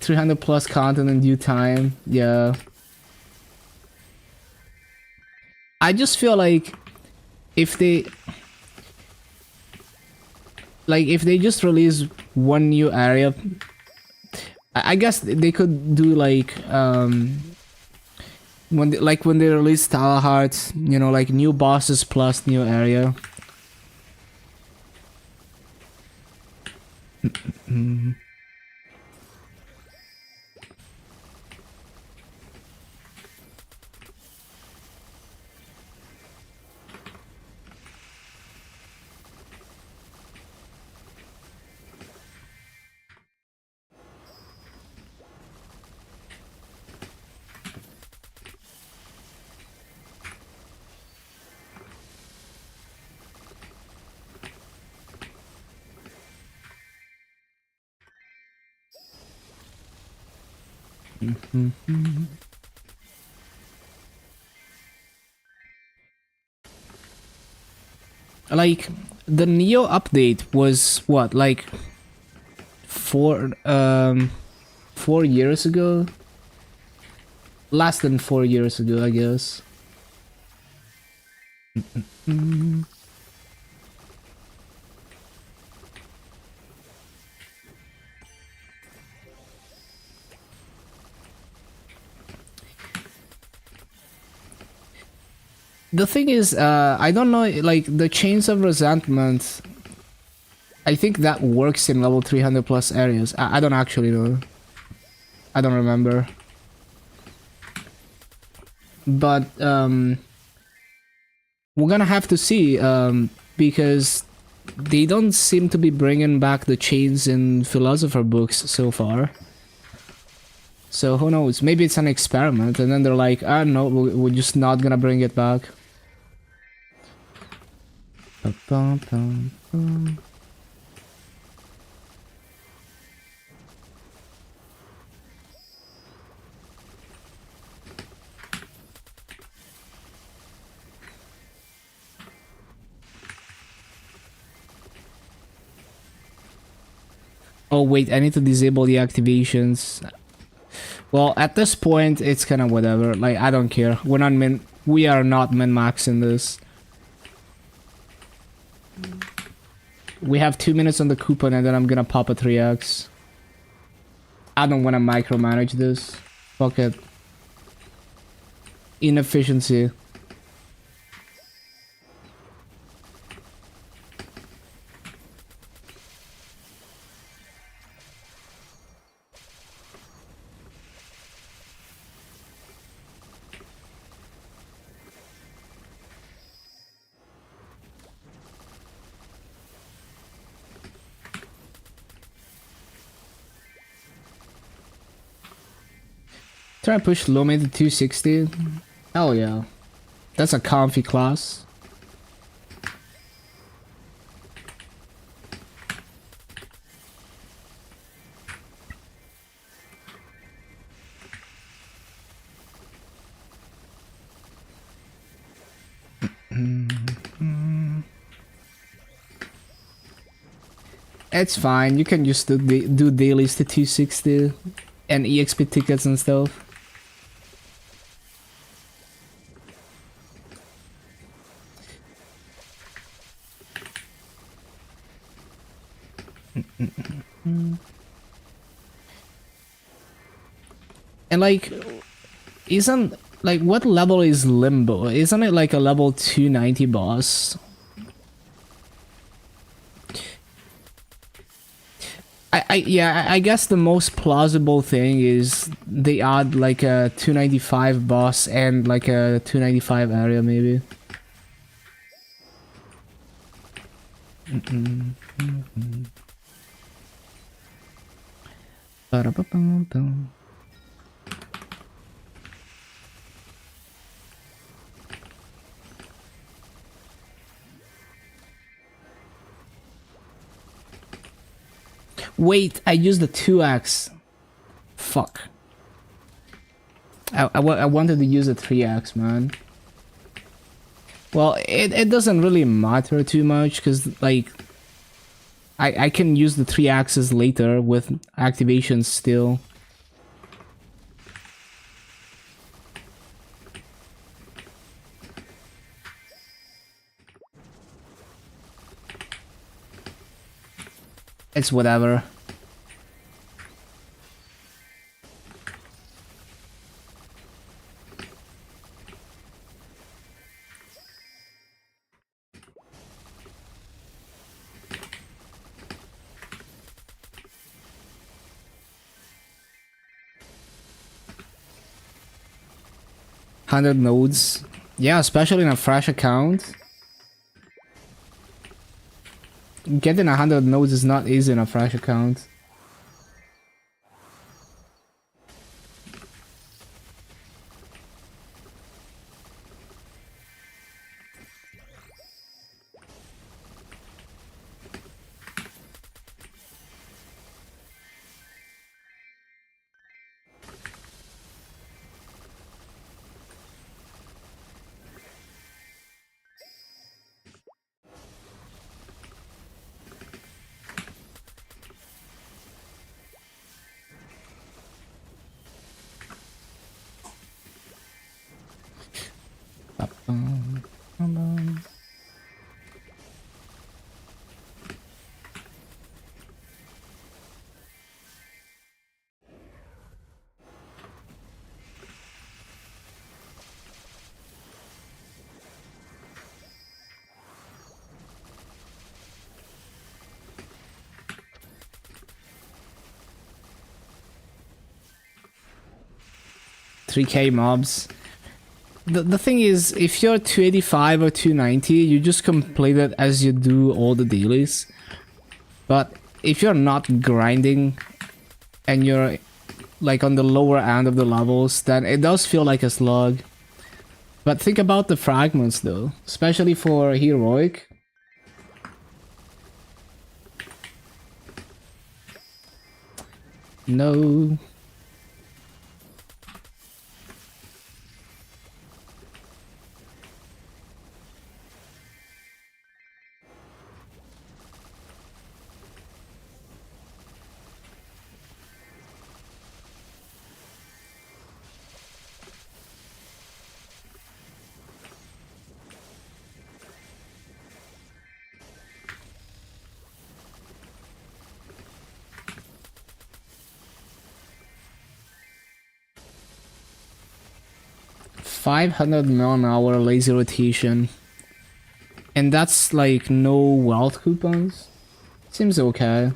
300 plus content in due time. Yeah. I just feel like if they just release one new area, I guess they could do like when they release Talahart, you know, like new bosses plus new area. Like the Neo update was what, like 4 years ago? Less than 4 years ago, I guess. The thing is, I don't know, like the Chains of Resentment, I think that works in level 300 plus areas. I don't actually know. I don't remember. But we're gonna have to see, because they don't seem to be bringing back the chains in philosopher books so far. So who knows? Maybe it's an experiment, and then they're like, "Ah, no, we're just not gonna bring it back." Oh wait, I need to disable the activations. Well, at this point, it's kind of whatever. Like, I don't care. We are not min-maxing this. We have 2 minutes on the coupon and then I'm gonna pop a 3x. I don't wanna micromanage this. Fuck it. Inefficiency. Try to push low mid to 260. Hell yeah. That's a comfy class. It's fine. You can just do dailies to 260 and EXP tickets and stuff. And like, isn't like what level is Limbo? Isn't it like a level 290 boss? I guess the most plausible thing is they add like a 295 boss and like a 295 area maybe. Ba-da-ba-bum-bum. Wait, I used the 2x. Fuck. I wanted to use a 3x, man. Well, it doesn't really matter too much, because, like, I can use the 3 axes later with activations still. It's whatever. $100 nodes. Yeah, especially in a fresh account. Getting 100 nodes is not easy in a fresh account. Ba-bum. 3k mobs. The thing is, if you're 285 or 290, you just complete it as you do all the dailies. But if you're not grinding and you're like on the lower end of the levels, then it does feel like a slug. But think about the fragments though, especially for heroic. No. $500 mph laser rotation. And that's like no wealth coupons. Seems okay.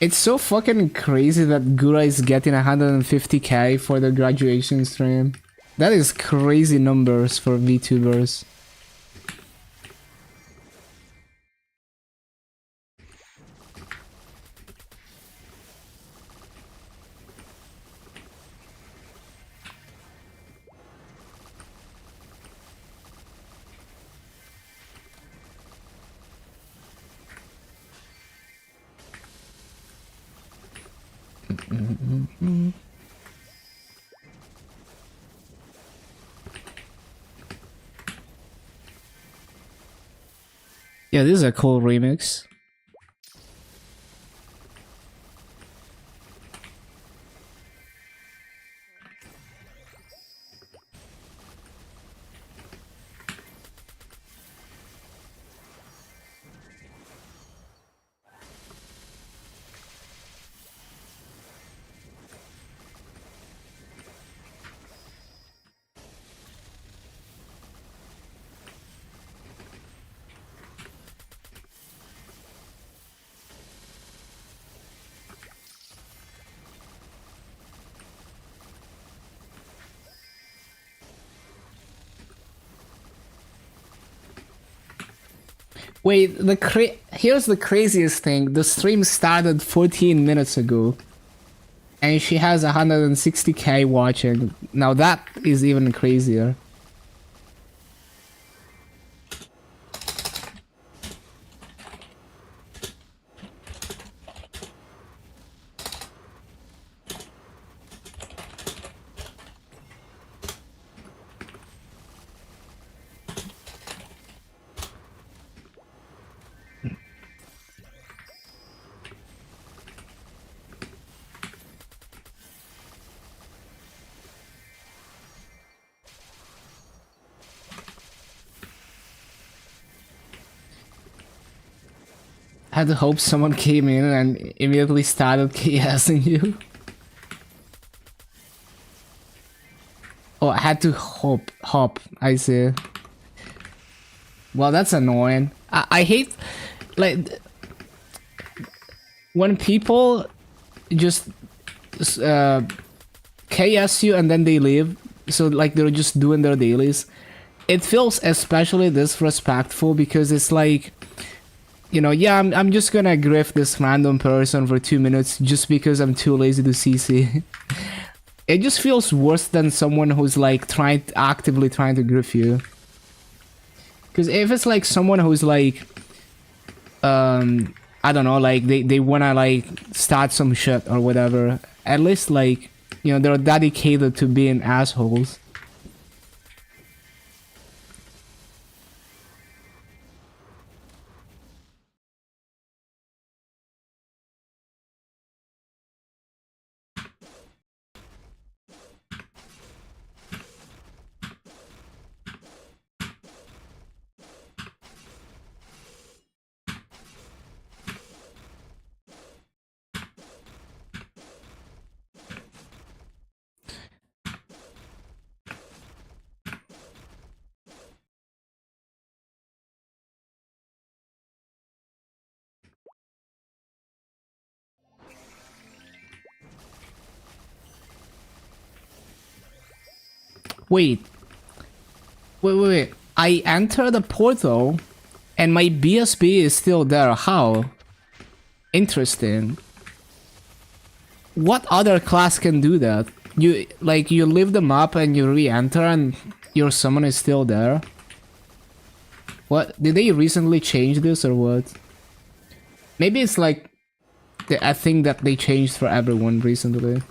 It's so fucking crazy that Gura is getting 150k for the graduation stream. That is crazy numbers for VTubers. Yeah, this is a cool remix. Wait, here's the craziest thing. The stream started 14 minutes ago. And she has 160k watching. Now that is even crazier. I had to hope someone came in and immediately started KSing you. Oh, I had to hop, I see. Well, that's annoying. I hate, like, when people just KS you and then they leave. So, like, they're just doing their dailies. It feels especially disrespectful because it's like, you know, yeah, I'm just gonna grift this random person for 2 minutes just because I'm too lazy to CC. It just feels worse than someone who's like actively trying to grift you. Because if it's like someone who's like, I don't know, like they wanna like start some shit or whatever, at least like, you know, they're dedicated to being assholes. Wait. Wait. I enter the portal and my BSB is still there. How? Interesting. What other class can do that? You leave them up and you re-enter and your summon is still there? What? Did they recently change this or what? Maybe it's like a thing that they changed for everyone recently.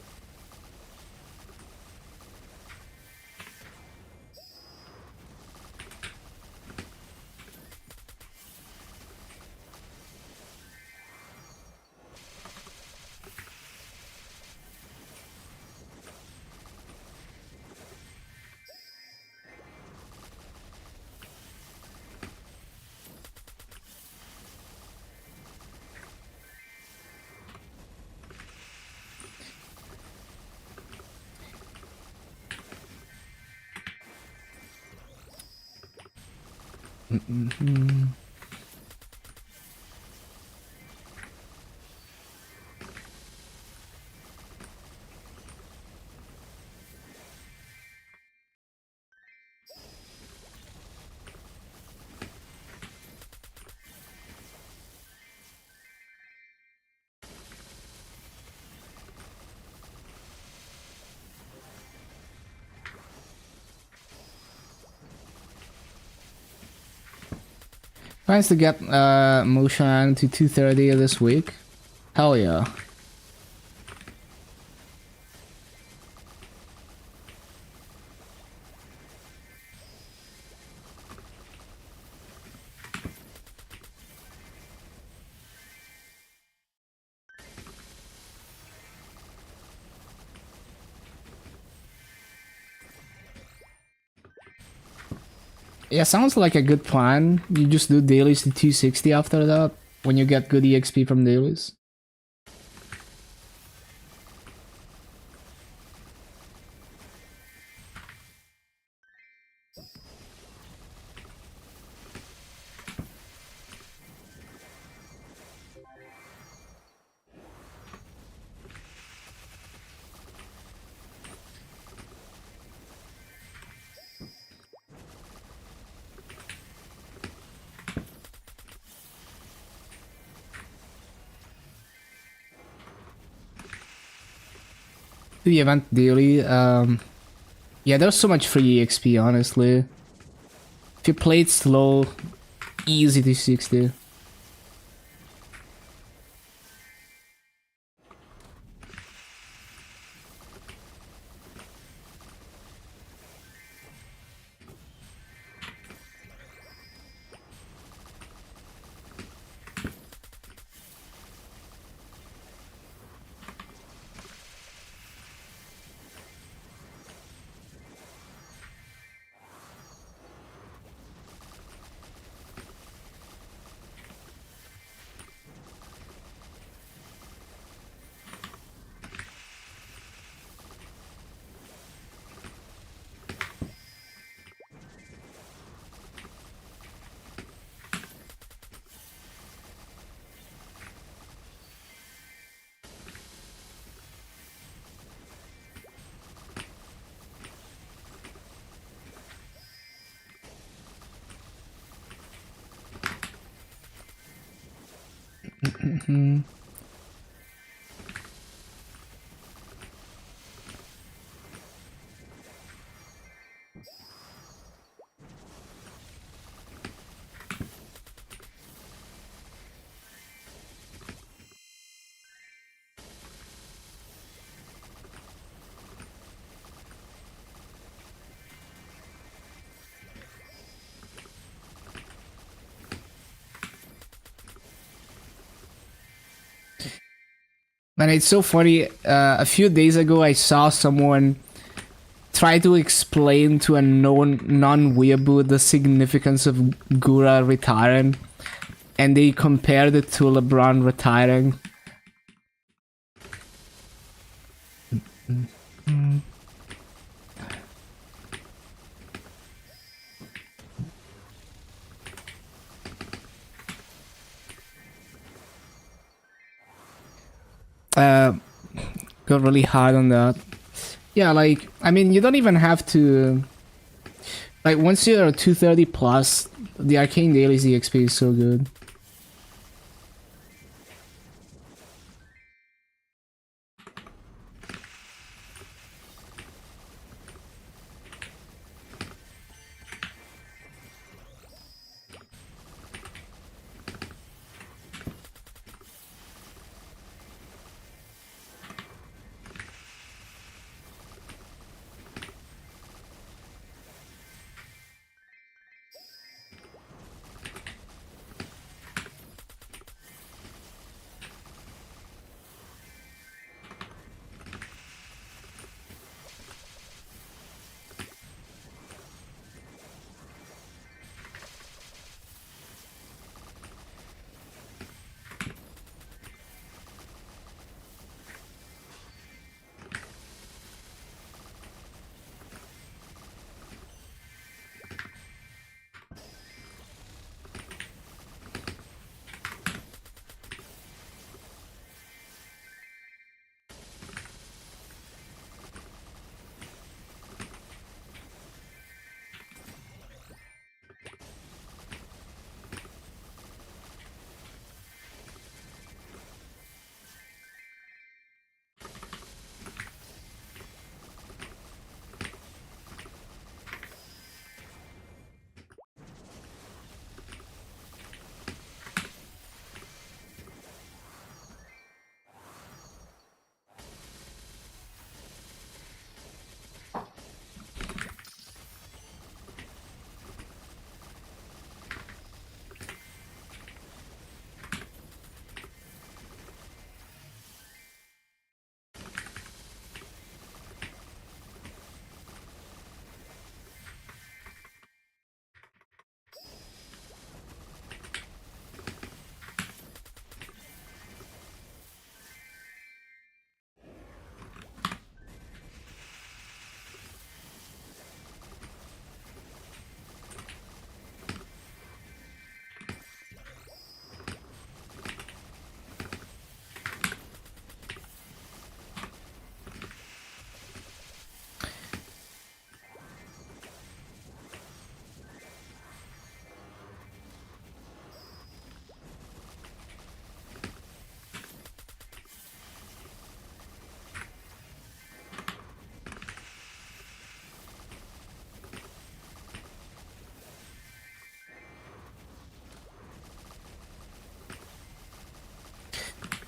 Plans to get Motion to 230 this week. Hell yeah. Yeah, sounds like a good plan. You just do dailies to 260 after that, when you get good EXP from dailies. the event daily. Yeah, there's so much free EXP, honestly. If you play it slow, easy to 60. Man, it's so funny. A few days ago, I saw someone try to explain to a non-weeaboo the significance of Gura retiring, and they compared it to LeBron retiring. Got really hard on that. Yeah, like, I mean, you don't even have to... Like, once you're 230 plus, the Arcane Daily's EXP is so good.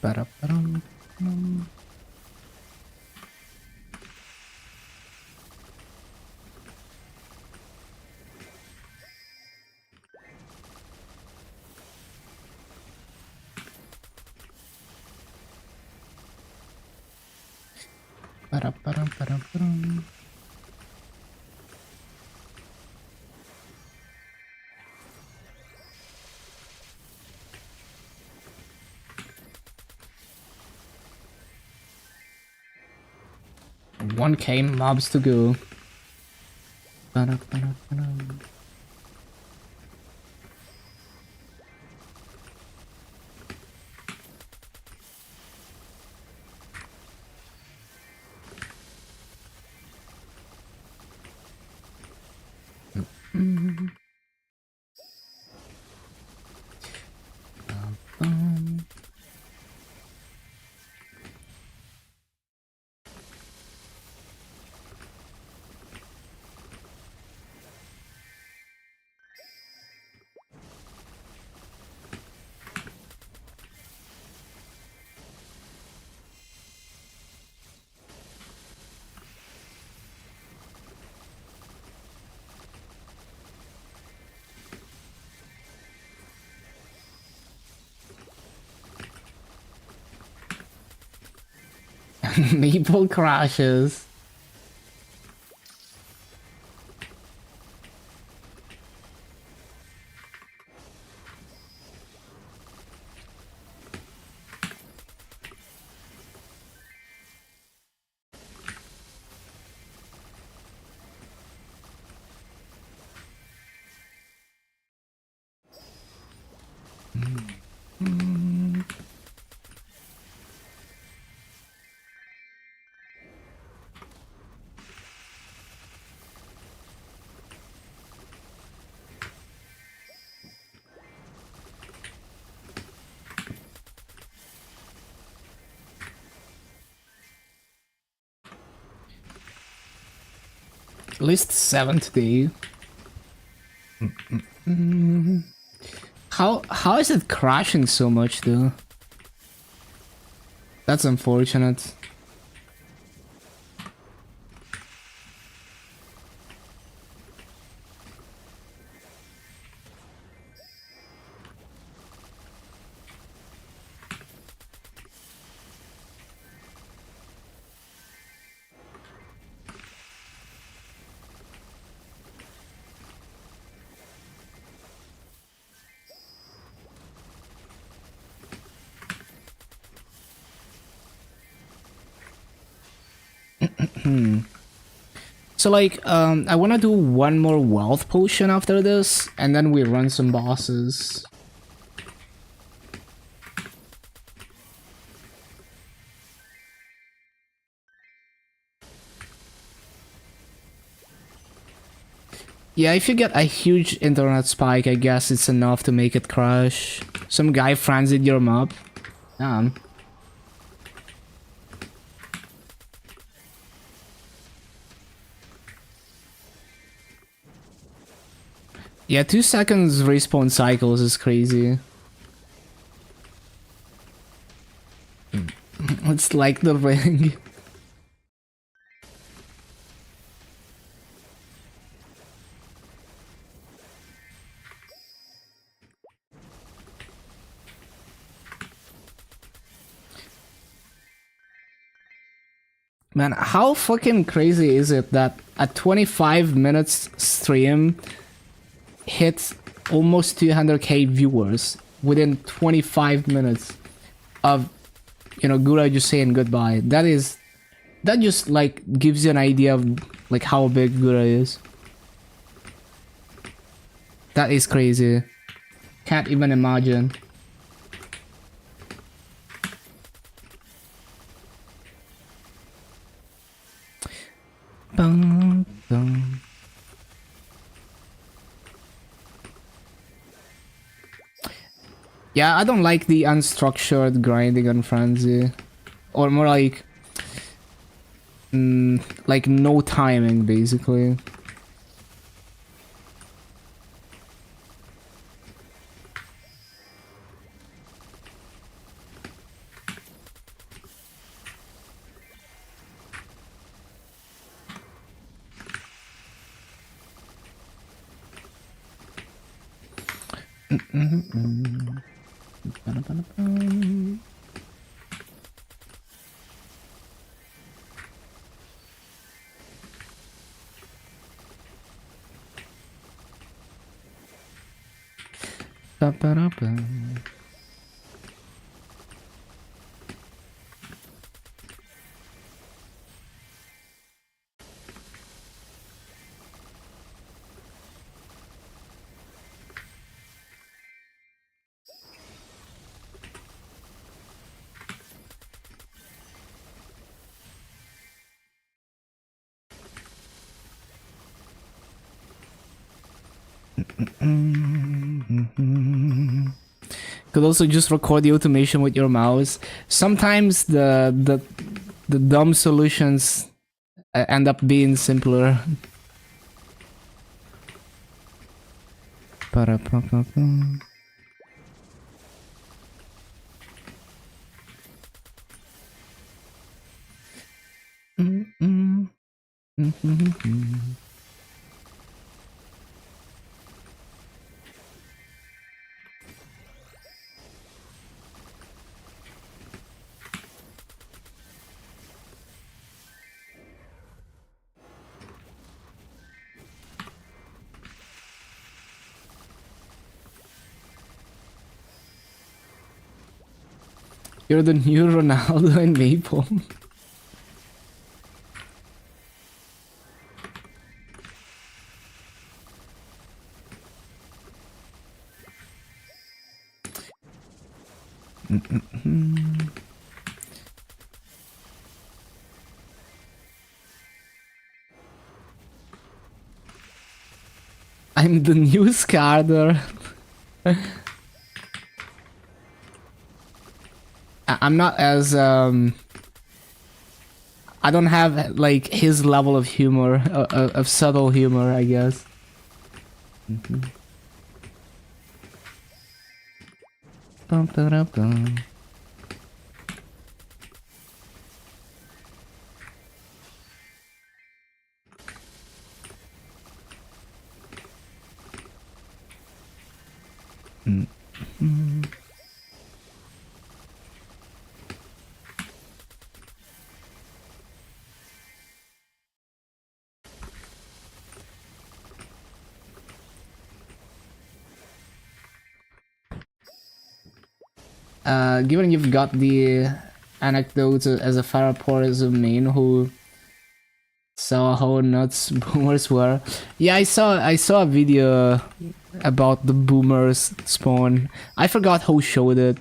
Ba-da-ba-dum. Ba-da-ba-dum, ba-dum-ba-dum. One K mobs to go. Ba-da-ba-dum-ba-dum. Maple crashes. At least 7 today. How is it crashing so much though? That's unfortunate. So like, I wanna do one more wealth potion after this, and then we run some bosses. Yeah, if you get a huge internet spike, I guess it's enough to make it crash. Some guy frenzied your mob. Damn. Yeah, 2 seconds respawn cycles is crazy. It's like the ring. Man, how fucking crazy is it that a 25 minutes stream hits almost 200k viewers within 25 minutes of, you know, Gura just saying goodbye? That just like gives you an idea of like how big Gura is. That is crazy. Can't even imagine. Bum, bum. Yeah, I don't like the unstructured grinding on Frenzy. Or more like no timing, basically. Could also just record the automation with your mouse. Sometimes the dumb solutions end up being simpler. Ba-da-ba-ba-ba. You're the new Ronaldo in Maple. I'm the new Scarder. I'm not as I don't have like his level of humor, of subtle humor, I guess. Bum, ba-da, bum. Given you've got the anecdote as a Faraport as a main who saw how nuts boomers were. Yeah, I saw a video about the boomers spawn. I forgot who showed it.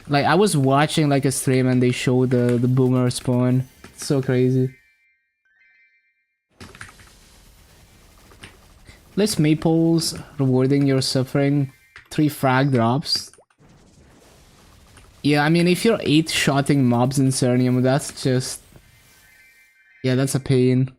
Like I was watching like a stream and they showed the boomer spawn. It's so crazy. Less maples rewarding your suffering. 3 frag drops. Yeah, I mean if you're 8-shotting mobs in Cernium, that's just... yeah, that's a pain.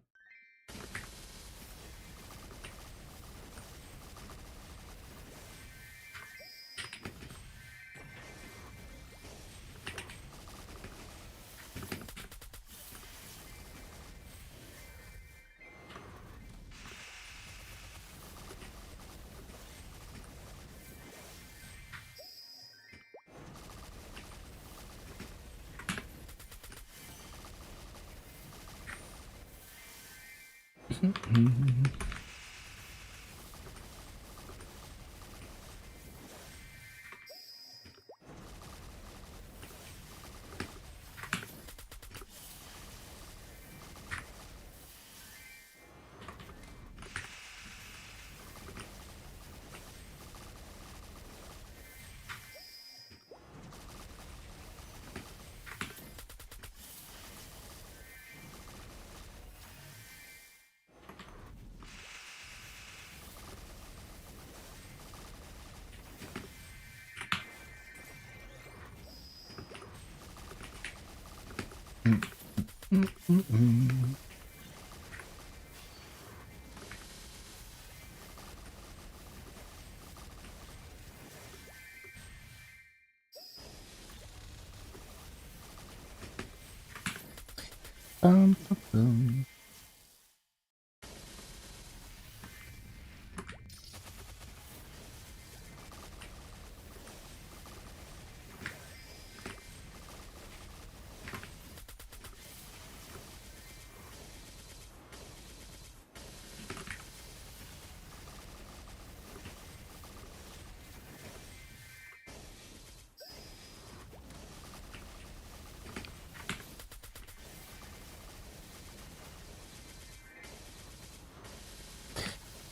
Bum, bum, bum.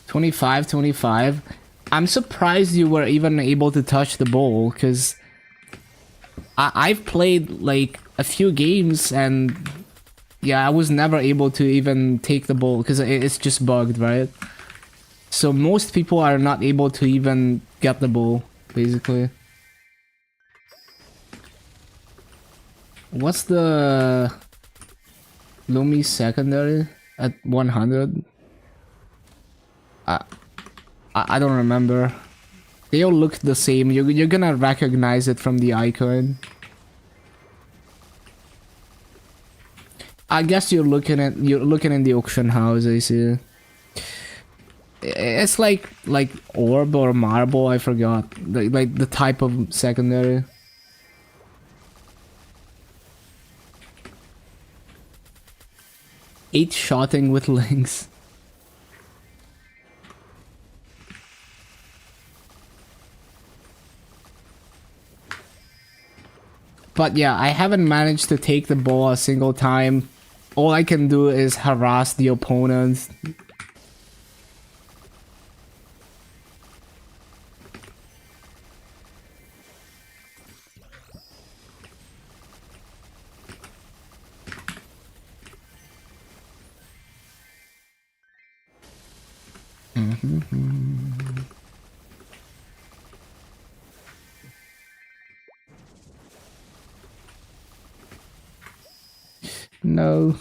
25, 25. I'm surprised you were even able to touch the ball, because I've played like a few games and yeah, I was never able to even take the ball because it's just bugged, right? So most people are not able to even get the ball, basically. What's the Lumi secondary at 100? I don't remember. They all look the same. You're gonna recognize it from the icon. I guess you're looking in the auction house. I see. It's like orb or marble. I forgot. Like the type of secondary. Eight shotting with links. But yeah, I haven't managed to take the ball a single time. All I can do is harass the opponents. No.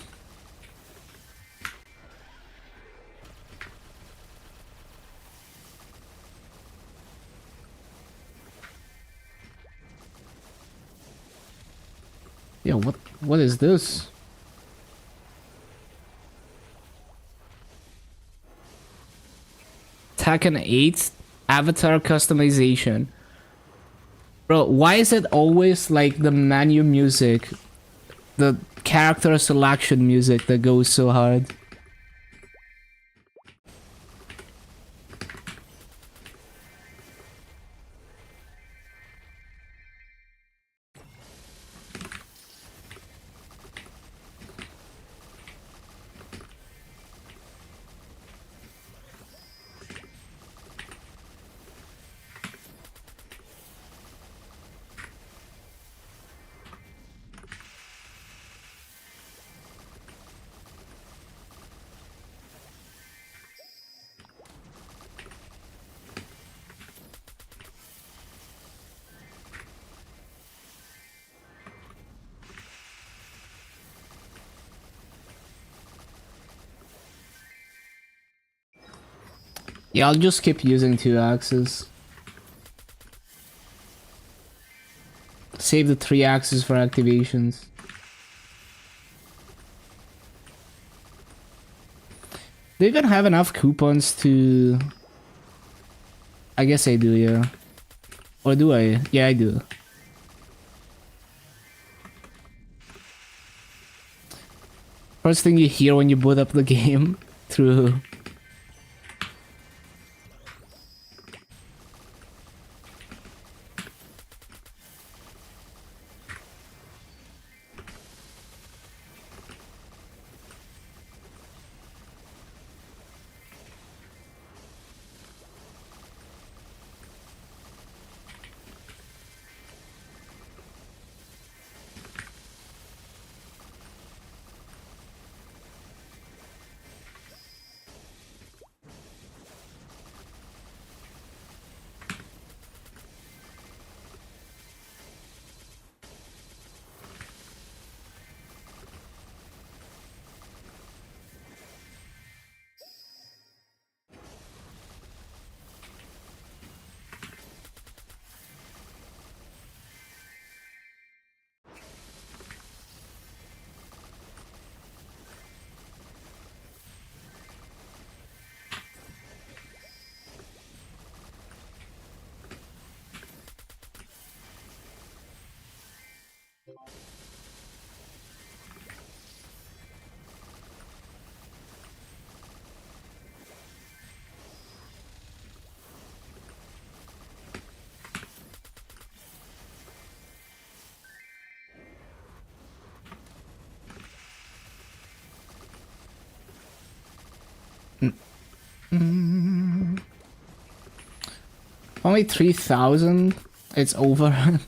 Yeah, what is this? Tekken 8 avatar customization. Bro, why is it always like the menu music, the character selection music that goes so hard? Yeah, I'll just keep using 2 axes. Save the 3 axes for activations. Do you even have enough coupons to... I guess I do, yeah. Or do I? Yeah, I do. First thing you hear when you boot up the game through... Only 3,000. It's over.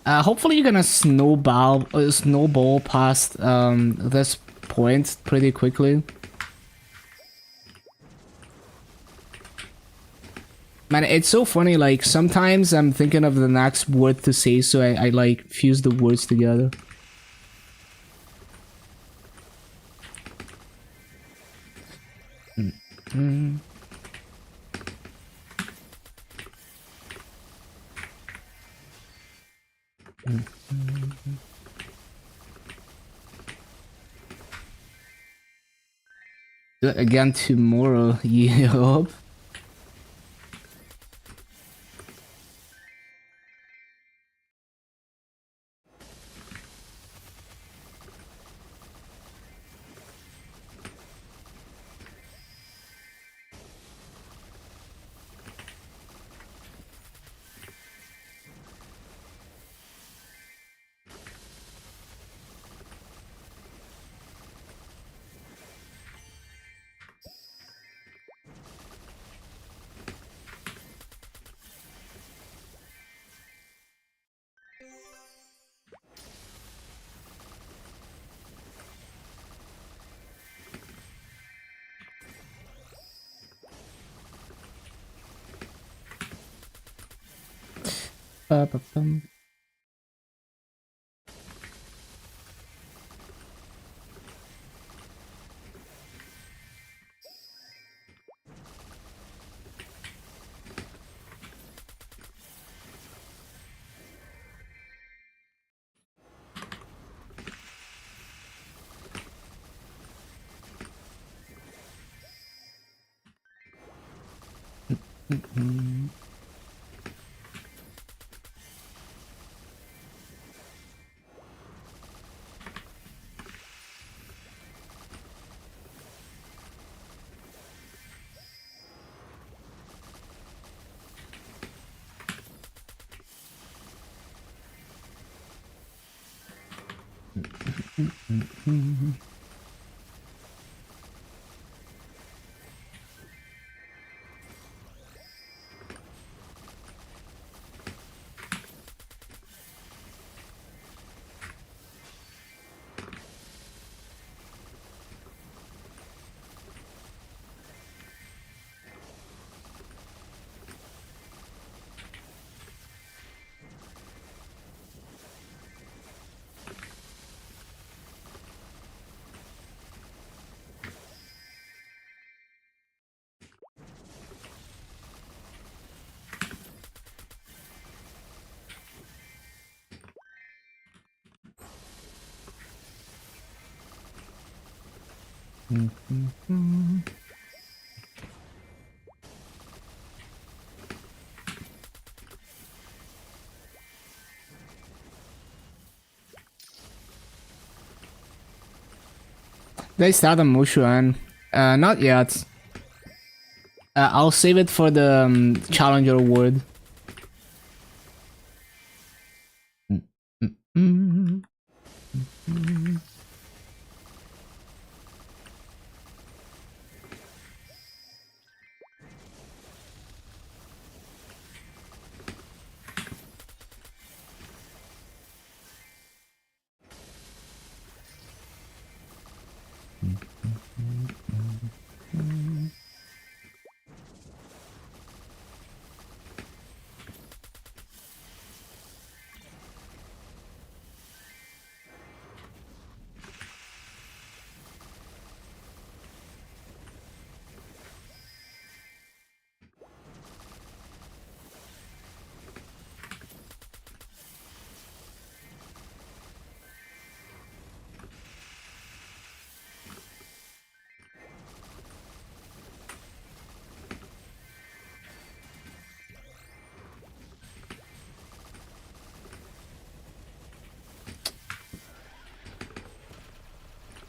Hopefully you're gonna snowball past this point pretty quickly. Man, it's so funny, like, sometimes I'm thinking of the next word to say, so I like, fuse the words together. Do it again tomorrow, yup. Ba-ba-bum. They start a Mushuan. Not yet. I'll save it for the Challenger Award.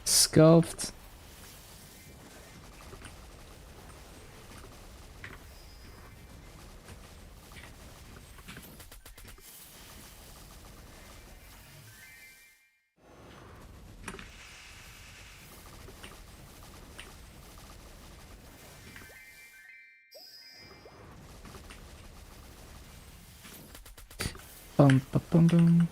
Sculpt. Bum, bum, bum, bum.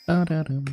Ba-da-dum.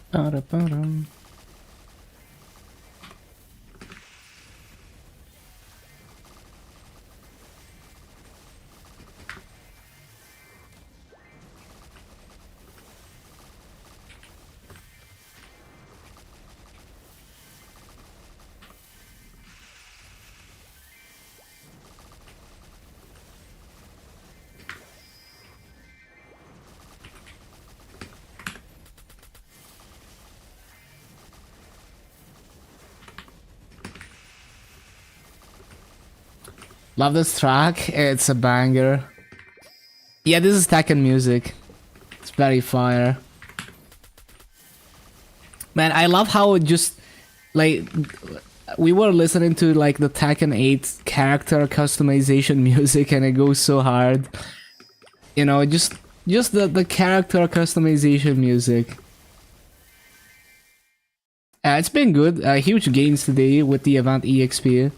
Ba-da-ba-dum. Love this track. It's a banger. Yeah, this is Tekken music. It's very fire. Man, I love how it just like we were listening to like the Tekken 8 character customization music and it goes so hard. You know, just the character customization music. It's been good. Huge gains today with the event EXP.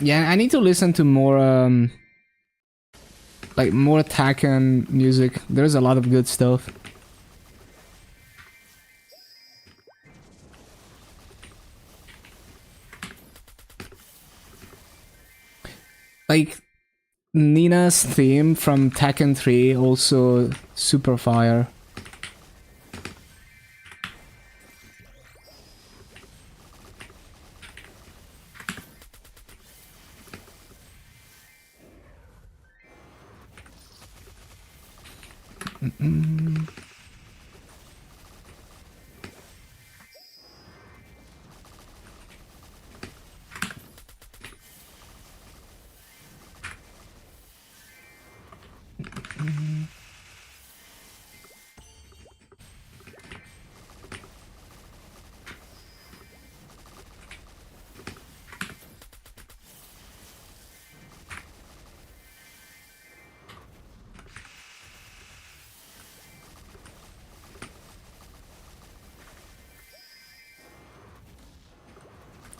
Yeah, I need to listen to more like more Tekken music. There's a lot of good stuff. Like Nina's theme from Tekken 3 also super fire.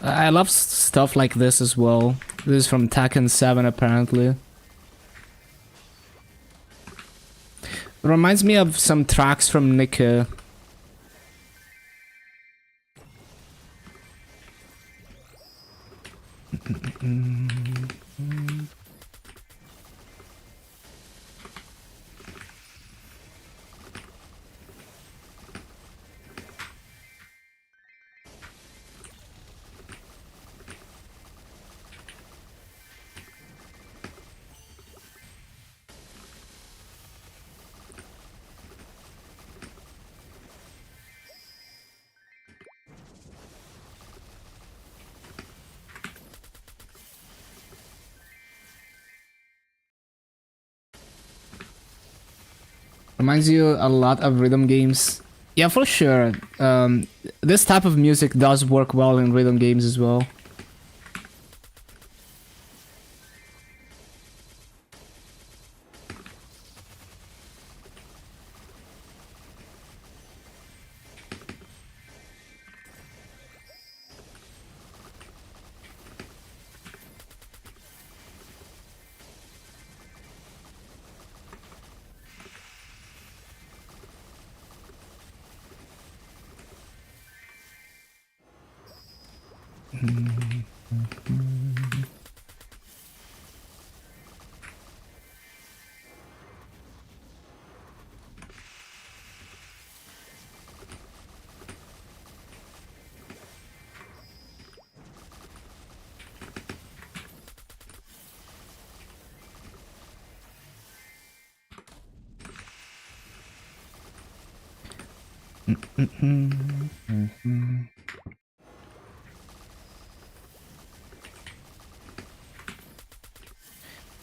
I love stuff like this as well. This is from Tekken 7 apparently. Reminds me of some tracks from Nika. Reminds you a lot of rhythm games. Yeah, for sure. This type of music does work well in rhythm games as well.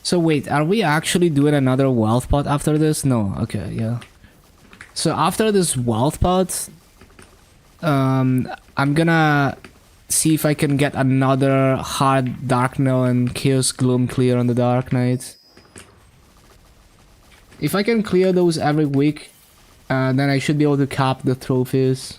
So wait, are we actually doing another wealth pot after this? No, okay, yeah. So after this wealth pot, I'm gonna see if I can get another hard Dark Knell and Chaos Gloom clear on the Dark Knight. If I can clear those every week, then I should be able to cap the trophies.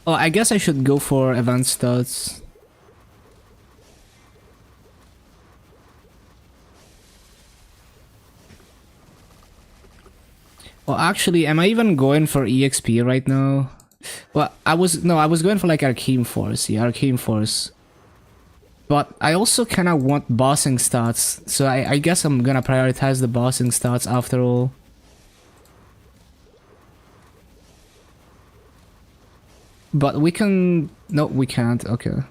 Oh, I guess I should go for event stats. Well, actually, am I even going for EXP right now? Well, I was going for like Arcane Force, yeah, Arcane Force. But I also kind of want bossing stats, so I guess I'm gonna prioritize the bossing stats after all. But we can... No, we can't, okay.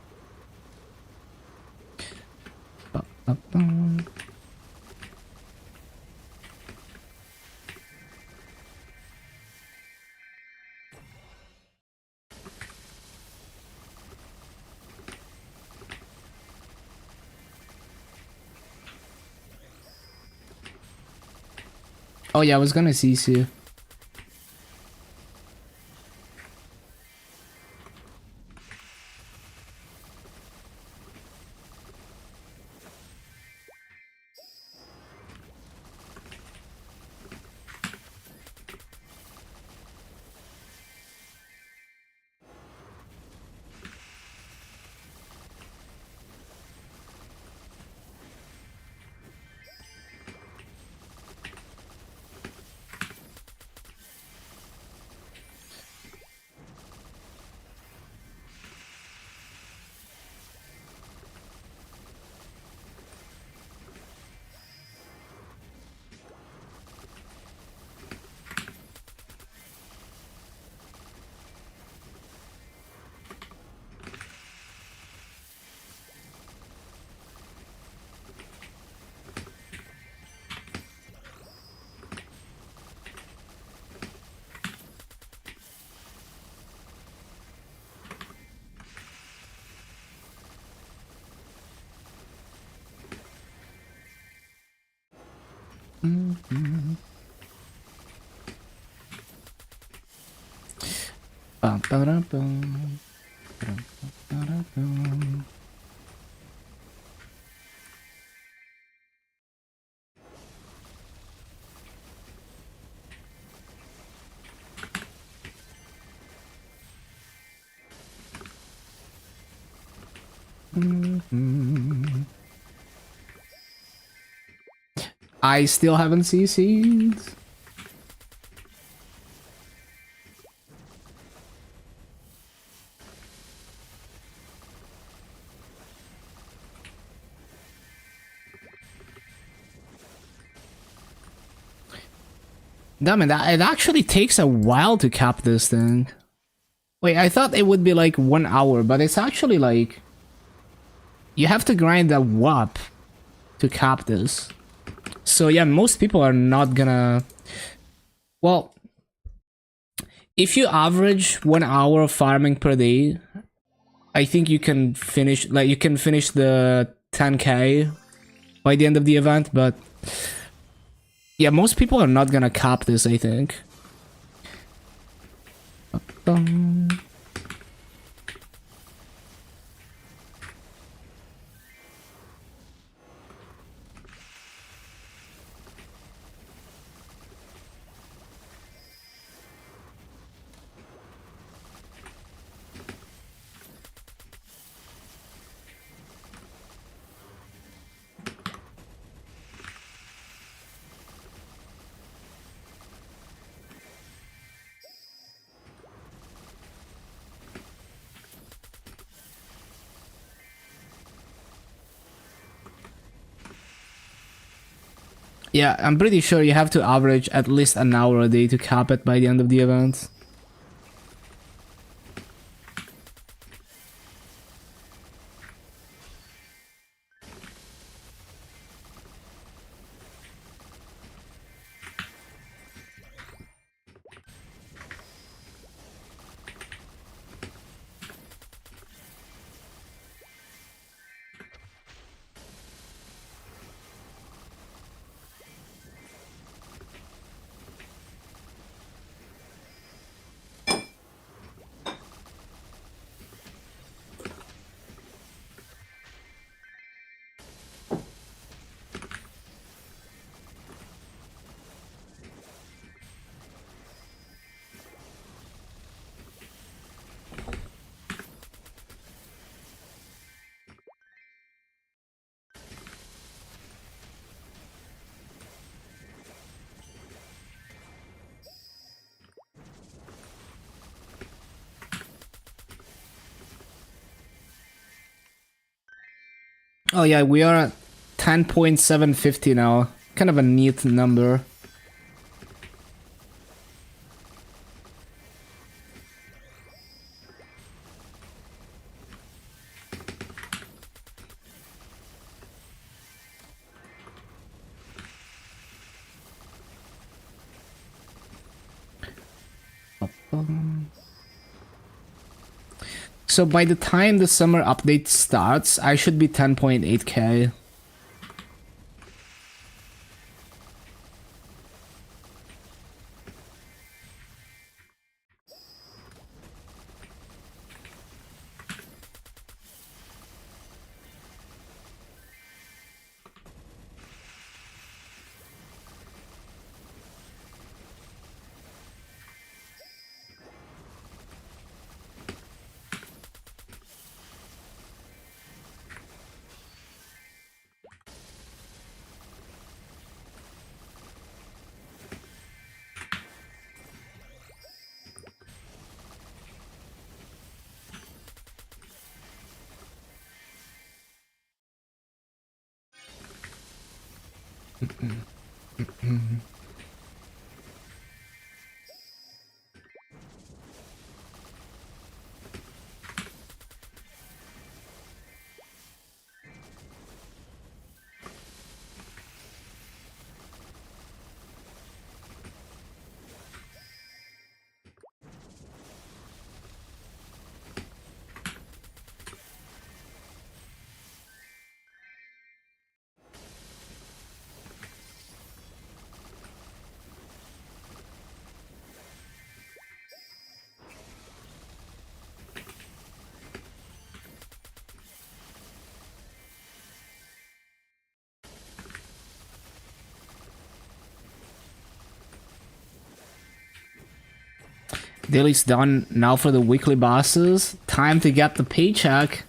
Oh yeah, I was gonna CC. Bum, ba-da, bum. Ba-da, bum. I still haven't CC'd. Damn it, it actually takes a while to cap this thing. Wait, I thought it would be like 1 hour, but it's actually like... You have to grind a WAP to cap this. So yeah, most people are not gonna... Well, if you average 1 hour of farming per day, I think you can finish, like, you can finish the 10k by the end of the event, but... Yeah, most people are not gonna cap this, I think. Yeah, I'm pretty sure you have to average at least an hour a day to cap it by the end of the event. Oh yeah, we are at 10.750 now. Kind of a neat number. So by the time the summer update starts, I should be 10.8k. Daily's done. Now for the weekly bosses. Time to get the paycheck.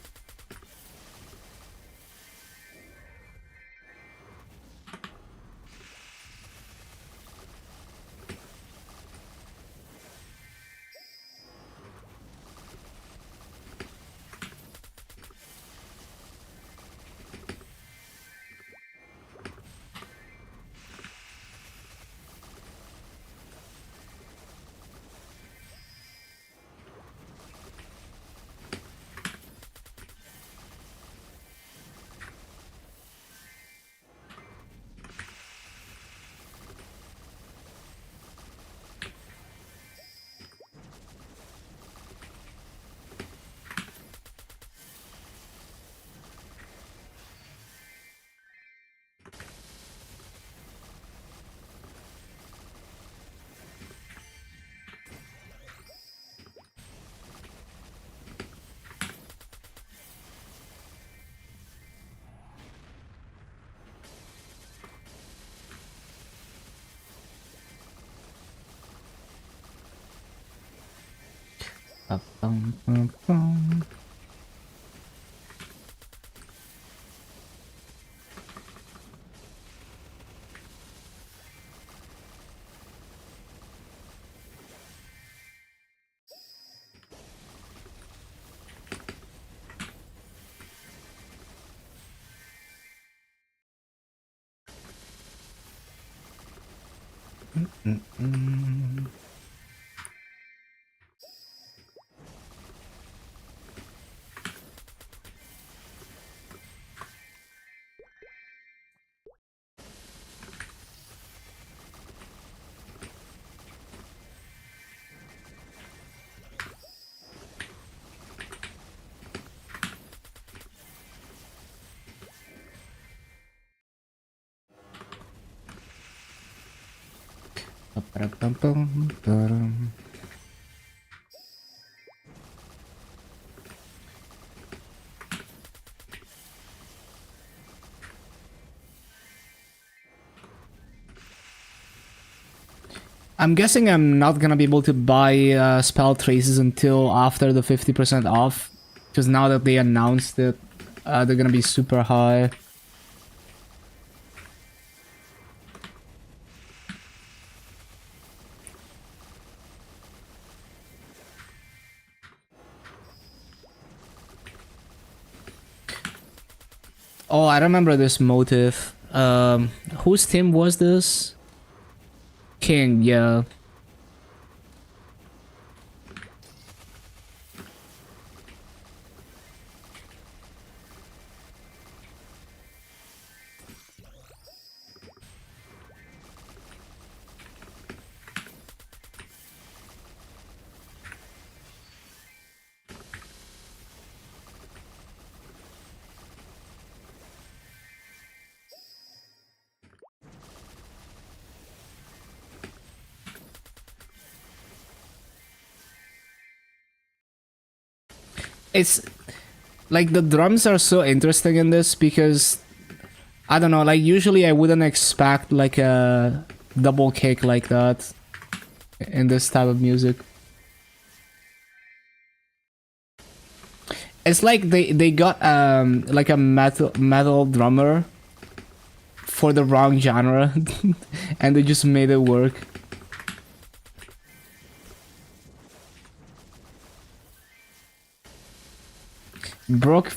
Ba-bum-bum-bum. Ba-ba-da-bum-bum-ba-dum. I'm guessing I'm not gonna be able to buy spell traces until after the 50% off, because now that they announced it, they're gonna be super high. Oh, I remember this motive. Whose team was this? King, yeah. It's like the drums are so interesting in this because I don't know, like usually I wouldn't expect like a double kick like that in this type of music. It's like they got like a metal drummer for the wrong genre and they just made it work. Broke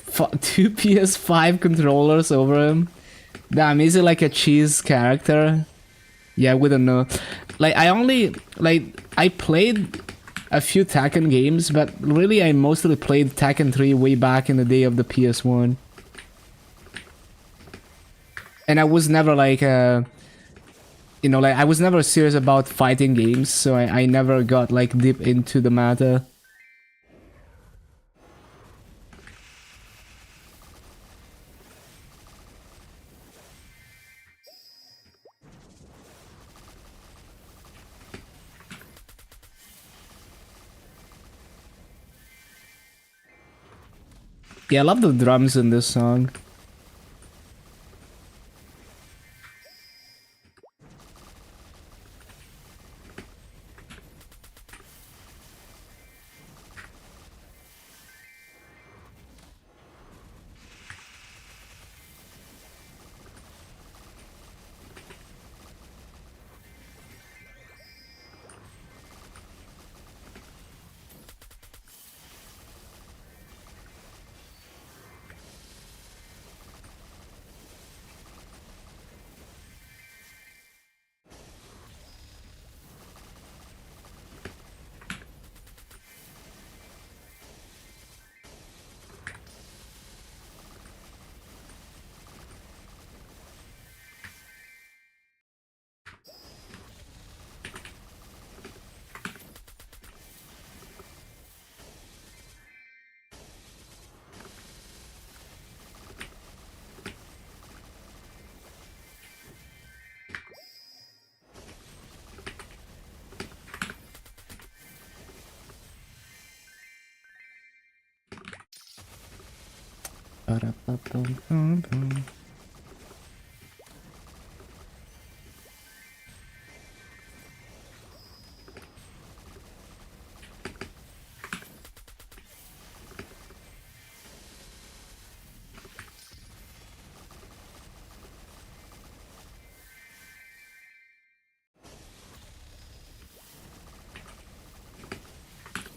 two PS5 controllers over him. Damn, is it like a cheese character? Yeah, we don't know. Like I played a few Tekken games, but really I mostly played Tekken 3 way back in the day of the PS1. And I was never like you know, like I was never serious about fighting games, so I never got like deep into the matter. Yeah, I love the drums in this song.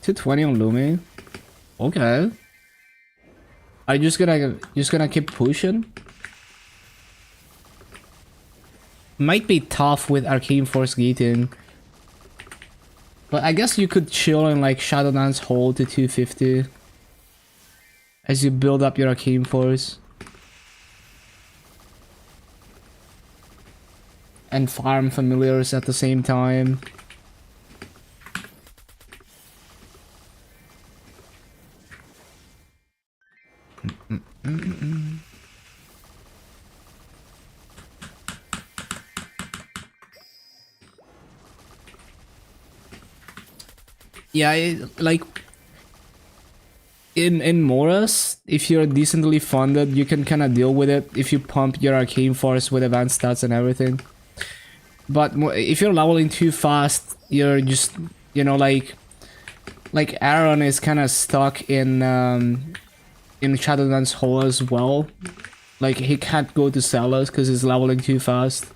220 on Lumi. Okay. Are you just gonna keep pushing? Might be tough with Arcane Force gating. But I guess you could chill and like Shadowdance hold to 250 as you build up your Arcane Force. And farm familiars at the same time. Yeah, like in Moras, if you're decently funded, you can kind of deal with it if you pump your Arcane Force with advanced stats and everything. But if you're leveling too fast, you're just, you know, like Aaron is kind of stuck in Shadowdance Hole as well. Like he can't go to Sellers because he's leveling too fast.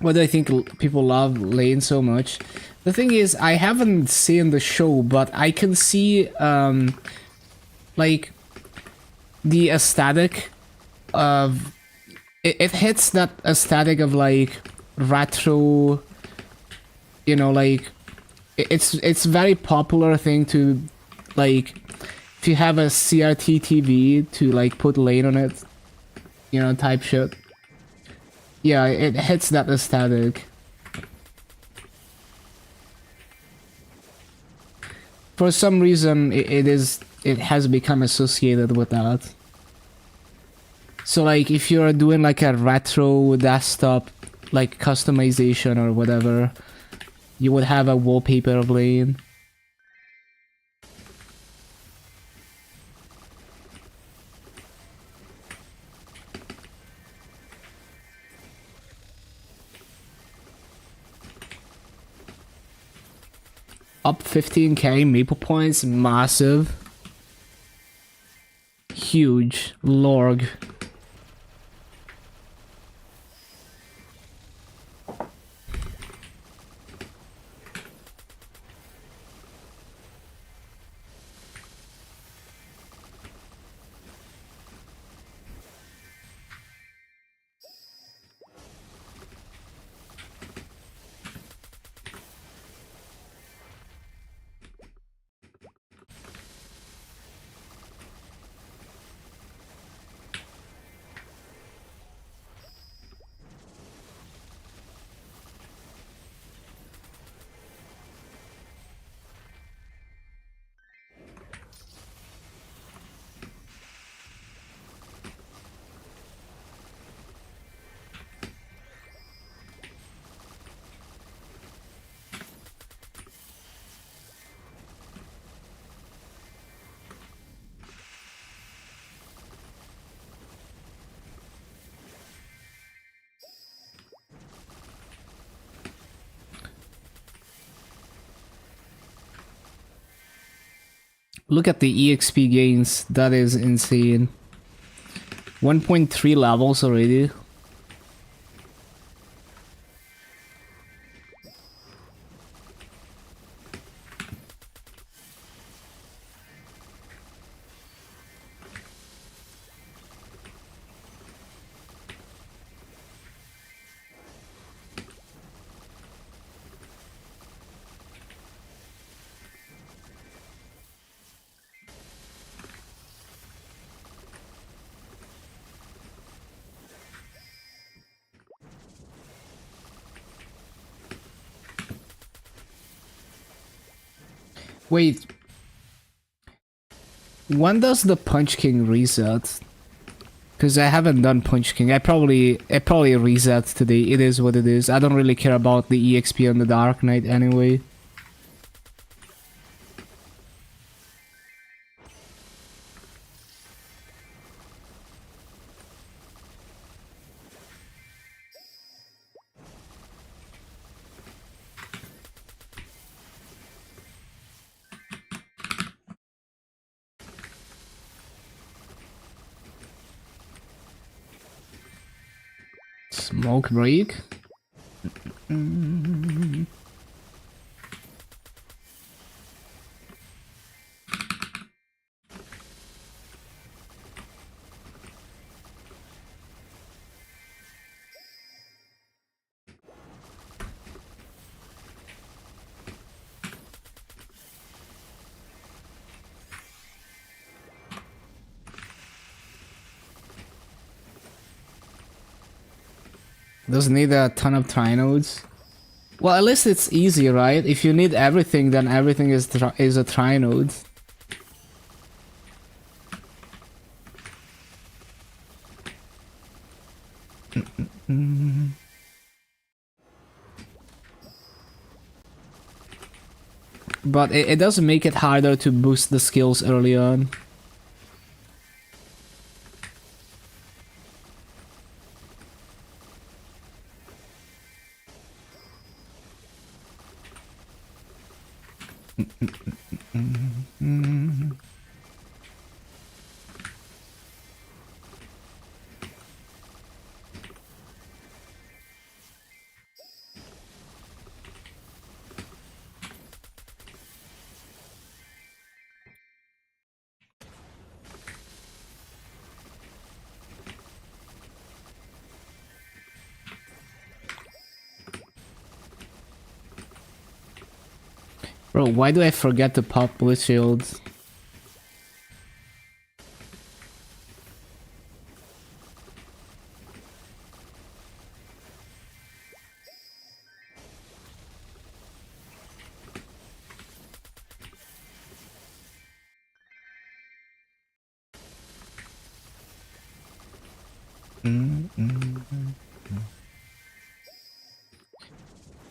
Why do I think people love Lane so much? The thing is, I haven't seen the show, but I can see, like, the aesthetic of... It hits that aesthetic of, like, retro... You know, like... It's very popular thing to, like... If you have a CRT TV, to, like, put Lane on it. You know, type shit. Yeah, it hits that aesthetic. For some reason, it has become associated with that. So like, if you're doing like a retro desktop, like customization or whatever, you would have a wallpaper of Lane. Up 15k Maple points, massive. Huge. Lorg. Look at the EXP gains. That is insane. 1.3 levels already. Wait. When does the Punch King reset? Because I haven't done Punch King. It probably reset today. It is what it is. I don't really care about the EXP on the Dark Knight anyway. Smoke break. Doesn't need a ton of trinodes. Well, at least it's easy, right? If you need everything, then everything is a trinode. But it does make it harder to boost the skills early on. Bro, why do I forget to pop blitz shields?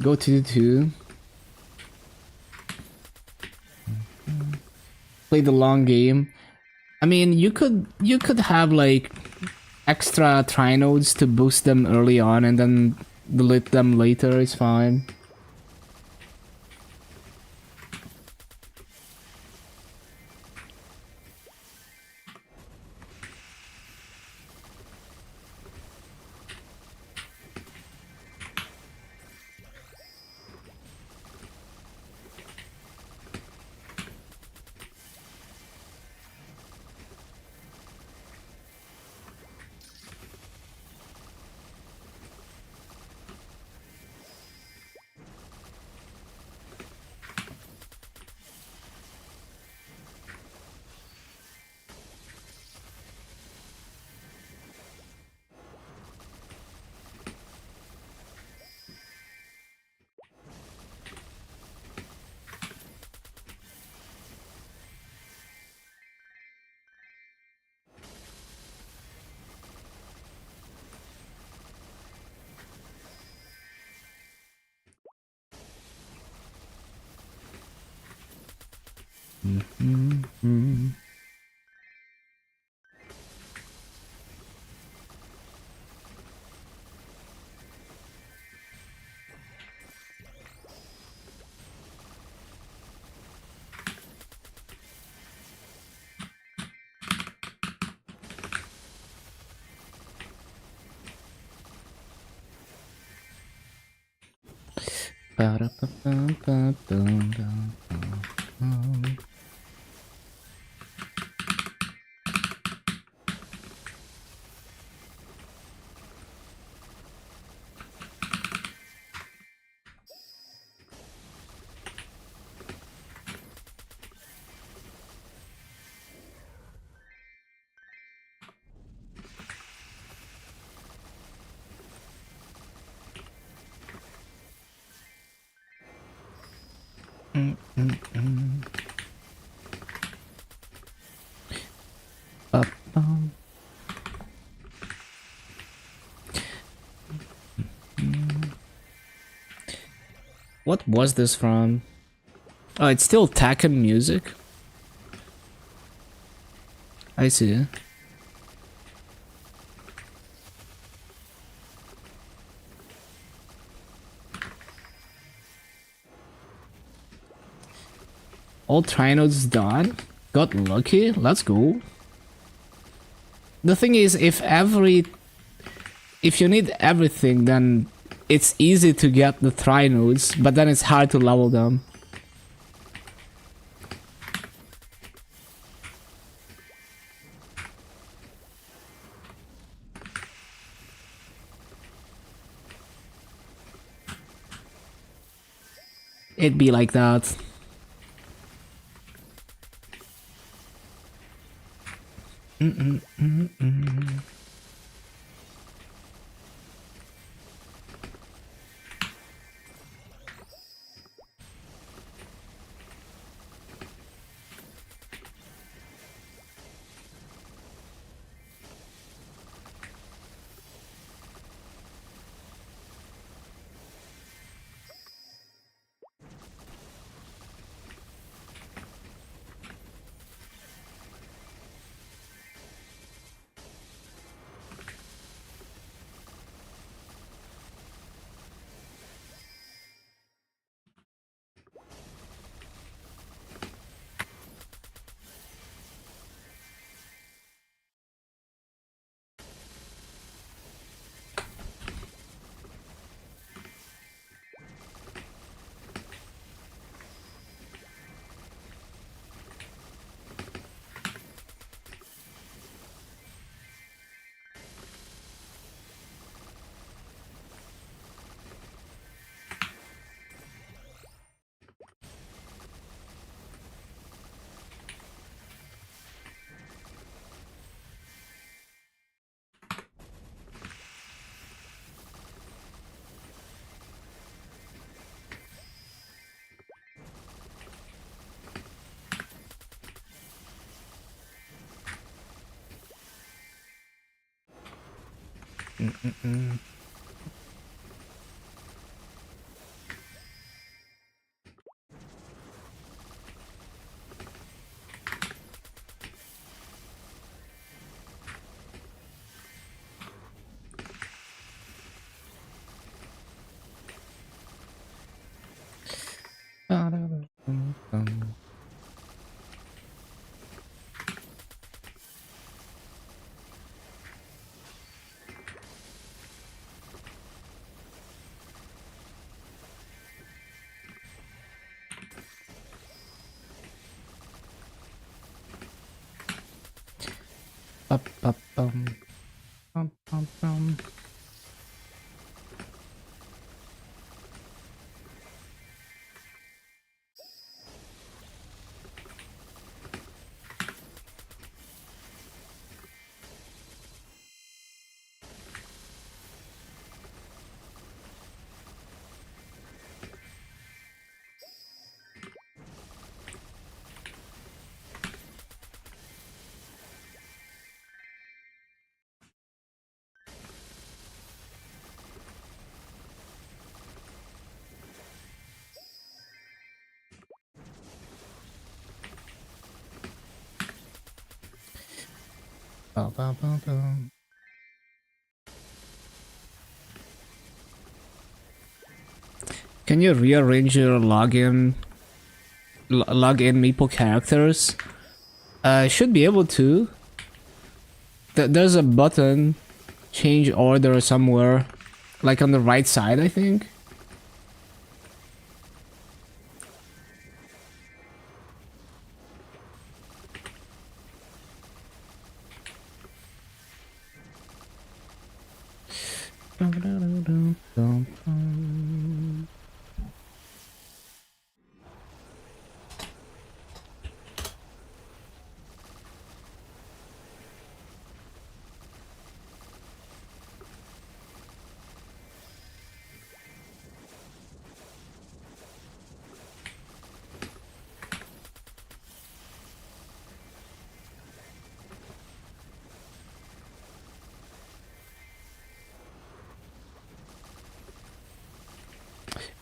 Go to 2. Play the long game. I mean, you could have like extra trinodes to boost them early on and then delete them later. It's fine. What was this from? Oh, it's still Taken music. I see. All trinodes done. Got lucky. Let's go. The thing is, if you need everything, then it's easy to get the trinodes, but then it's hard to level them. It'd be like that. Can you rearrange your login Maple characters? Should be able to. There's a button, change order somewhere, like on the right side, I think.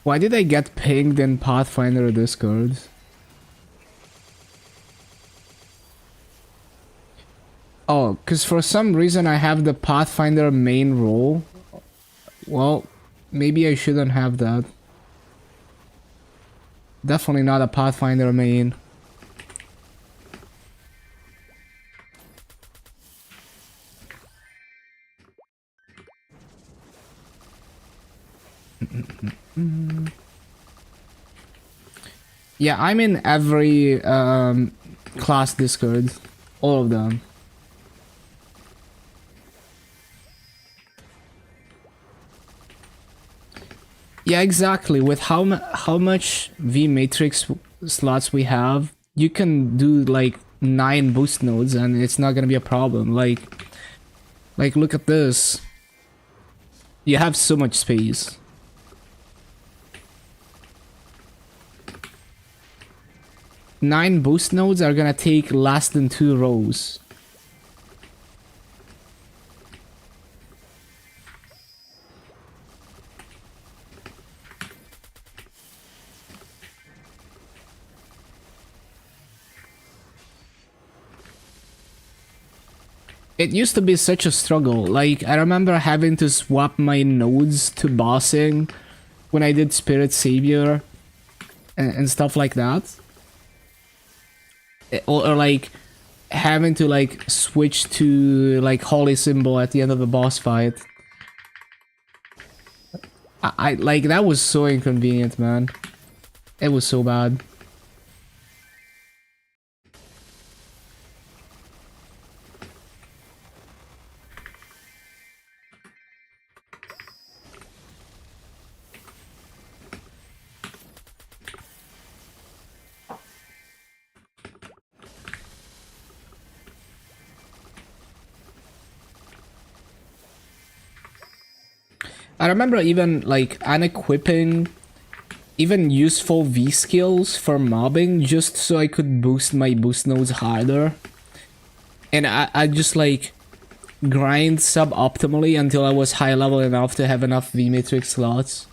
Why did I get pinged in Pathfinder Discord? Oh, because for some reason I have the Pathfinder main role. Well, maybe I shouldn't have that. Definitely not a Pathfinder main. Yeah, I'm in every class Discord. All of them. Yeah, exactly. With how much V matrix slots we have, you can do like 9 boost nodes and it's not gonna be a problem. Like look at this. You have so much space. Nine boost nodes are gonna take less than 2 rows. It used to be such a struggle. Like, I remember having to swap my nodes to bossing when I did Spirit Savior and stuff like that. Or like having to like switch to like Holy Symbol at the end of the boss fight. I like that was so inconvenient, man. It was so bad. I remember even like unequipping even useful V skills for mobbing just so I could boost my boost nodes harder. And I just like grind suboptimally until I was high level enough to have enough V matrix slots.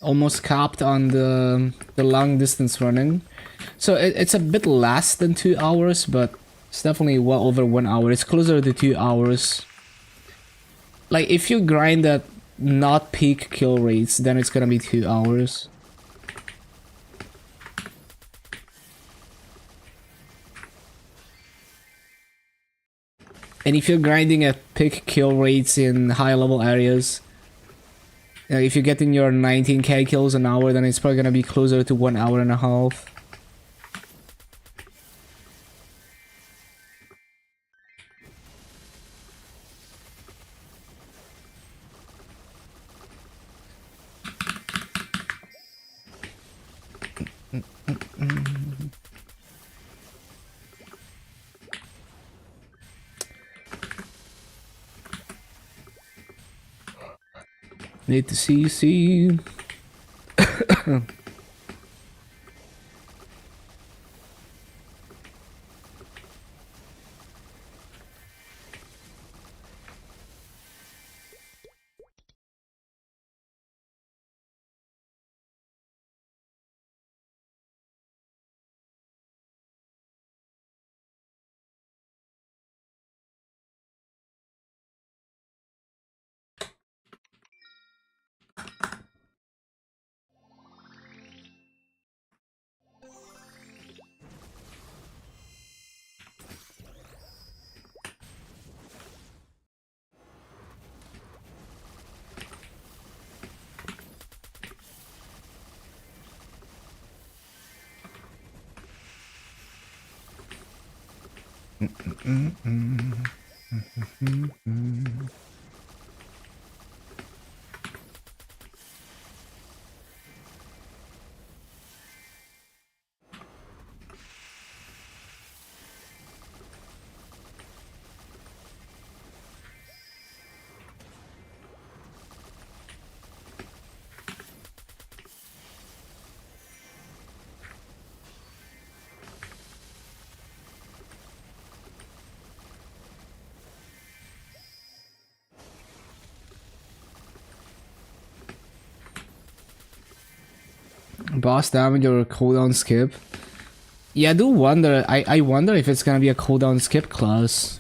Almost capped on the long distance running. So it's a bit less than 2 hours, but it's definitely well over 1 hour. It's closer to 2 hours. Like if you grind at not peak kill rates, then it's gonna be 2 hours. And if you're grinding at peak kill rates in high level areas, if you're getting your 19k kills an hour, then it's probably gonna be closer to 1 hour and a half. Need to see. Boss damage or cooldown skip. Yeah, I do wonder. I wonder if it's gonna be a cooldown skip class.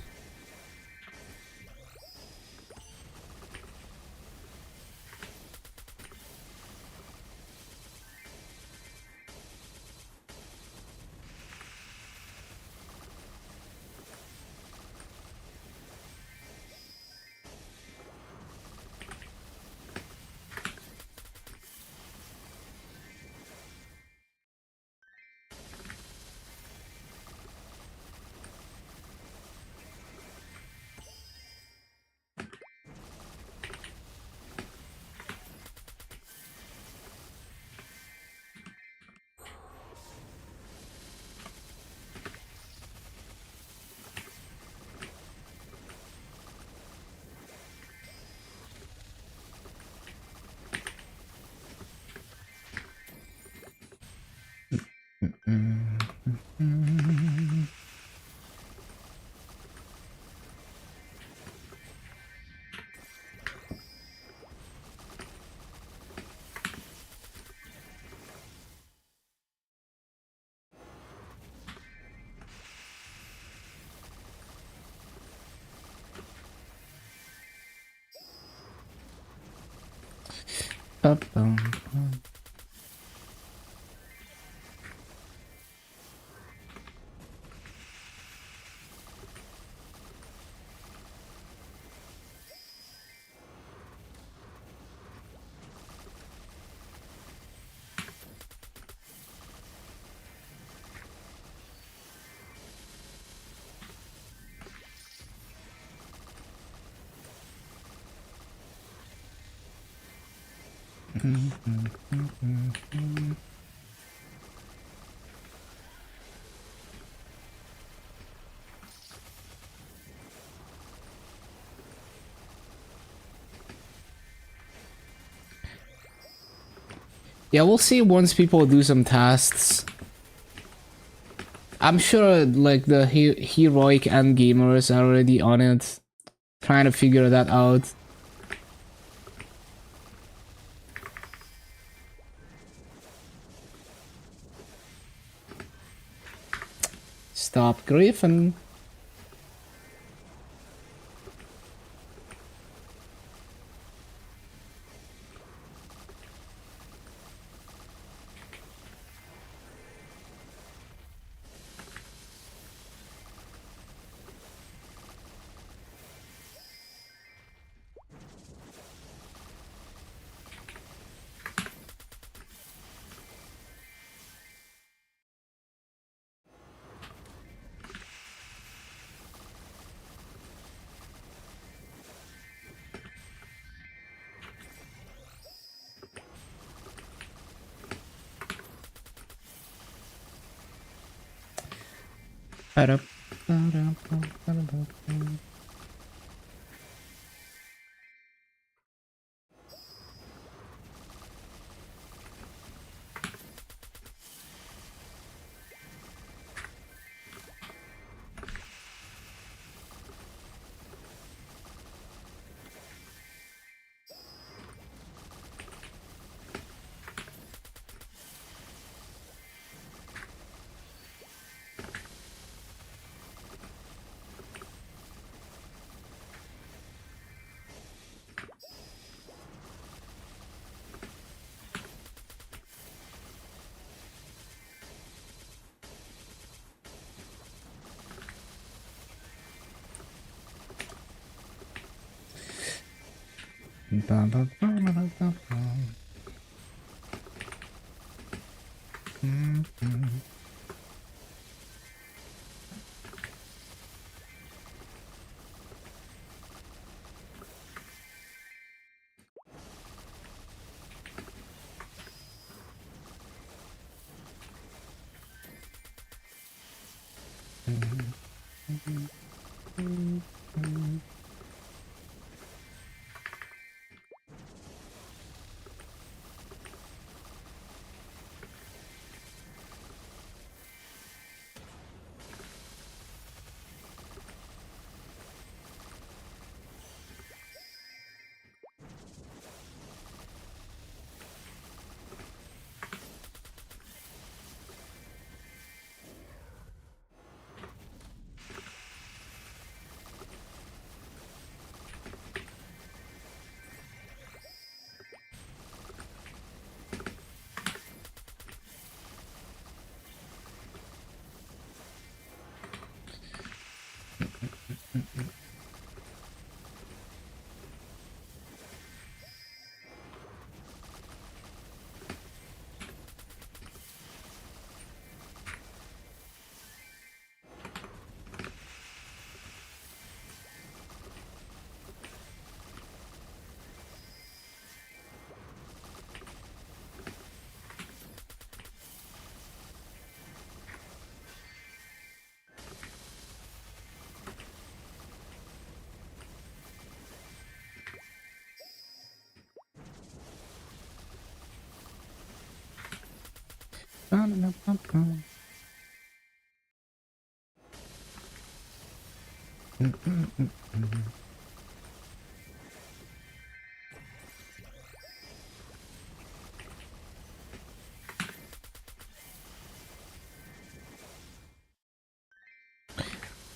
Yeah, we'll see once people do some tests. I'm sure like the heroic end gamers are already on it, trying to figure that out. Stop griefing.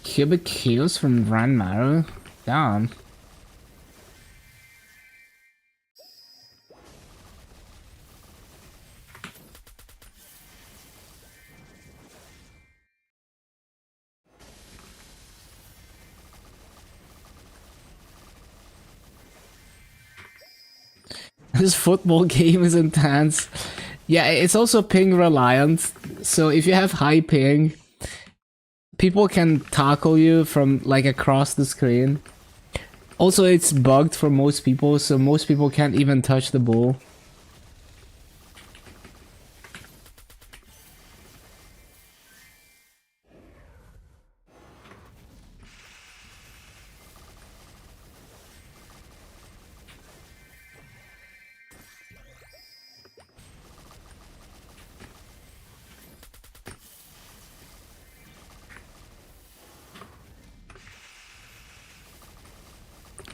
Cubic kills from Grandmaru? Damn. This football game is intense. Yeah, it's also ping reliant. So if you have high ping, people can tackle you from like across the screen. Also, it's bugged for most people, so most people can't even touch the ball.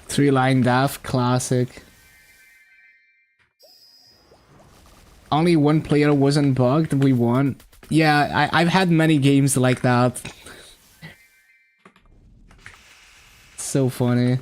Three-line dash, classic. Only one player wasn't bugged, we won. Yeah, I've had many games like that. So funny.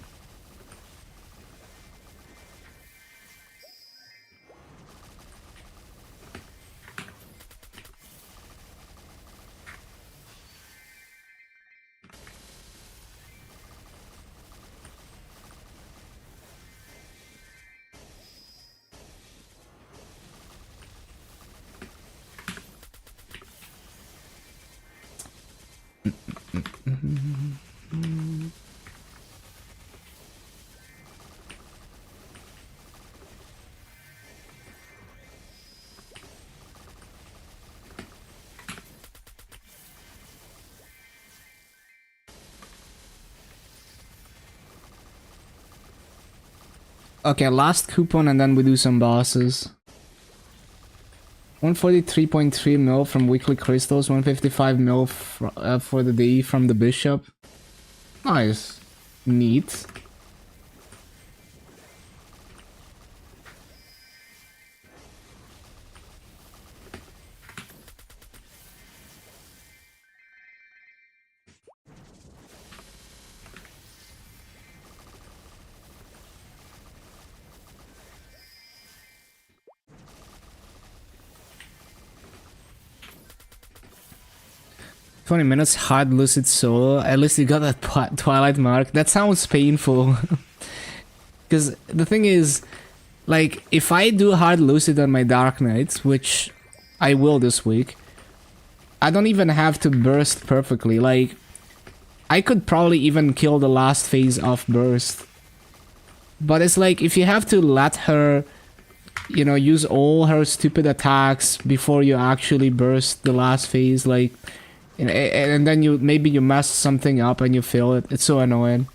Okay, last coupon and then we do some bosses. 143.3 mil from weekly crystals, 155 mil for the day from the bishop. Nice. Neat. $20 hard lucid solo. At least you got that twilight mark. That sounds painful. Because the thing is, like, if I do hard lucid on my Dark Knights, which I will this week, I don't even have to burst perfectly. Like, I could probably even kill the last phase off burst. But it's like, if you have to let her, you know, use all her stupid attacks before you actually burst the last phase, like, and then maybe you mess something up and you fail it. It's so annoying.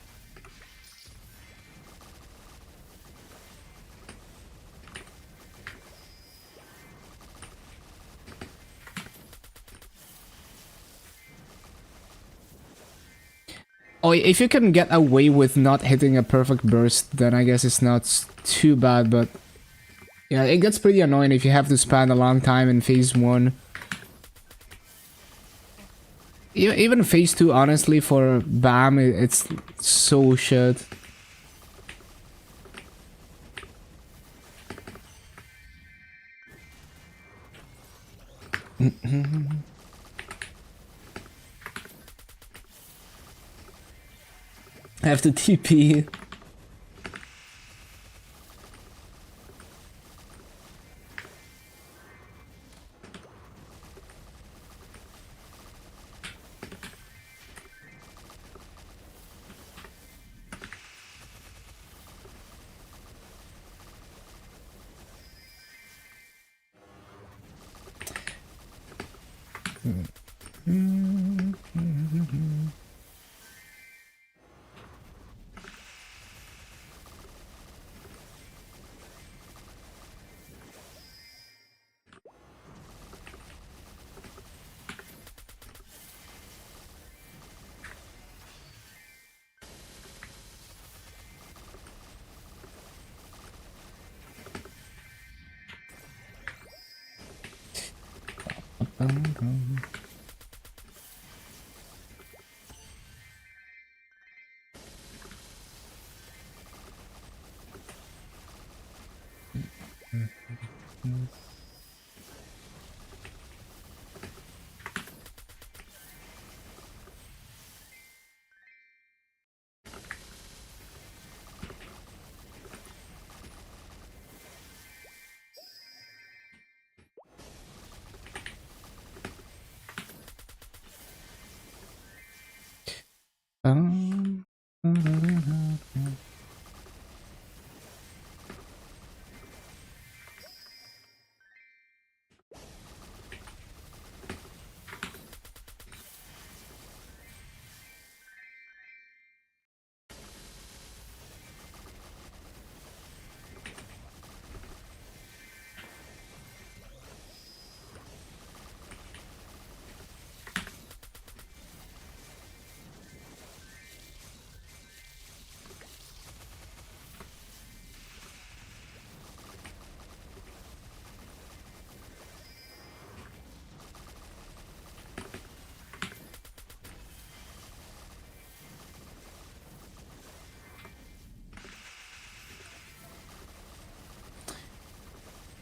Oh, if you can get away with not hitting a perfect burst, then I guess it's not too bad, but yeah, it gets pretty annoying if you have to spend a long time in phase 1. Even phase 2, honestly, for BAM, it's so shit. I have to TP.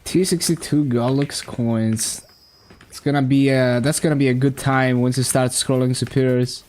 T62 Gollux coins. It's gonna be that's gonna be a good time once you start scrolling superiors.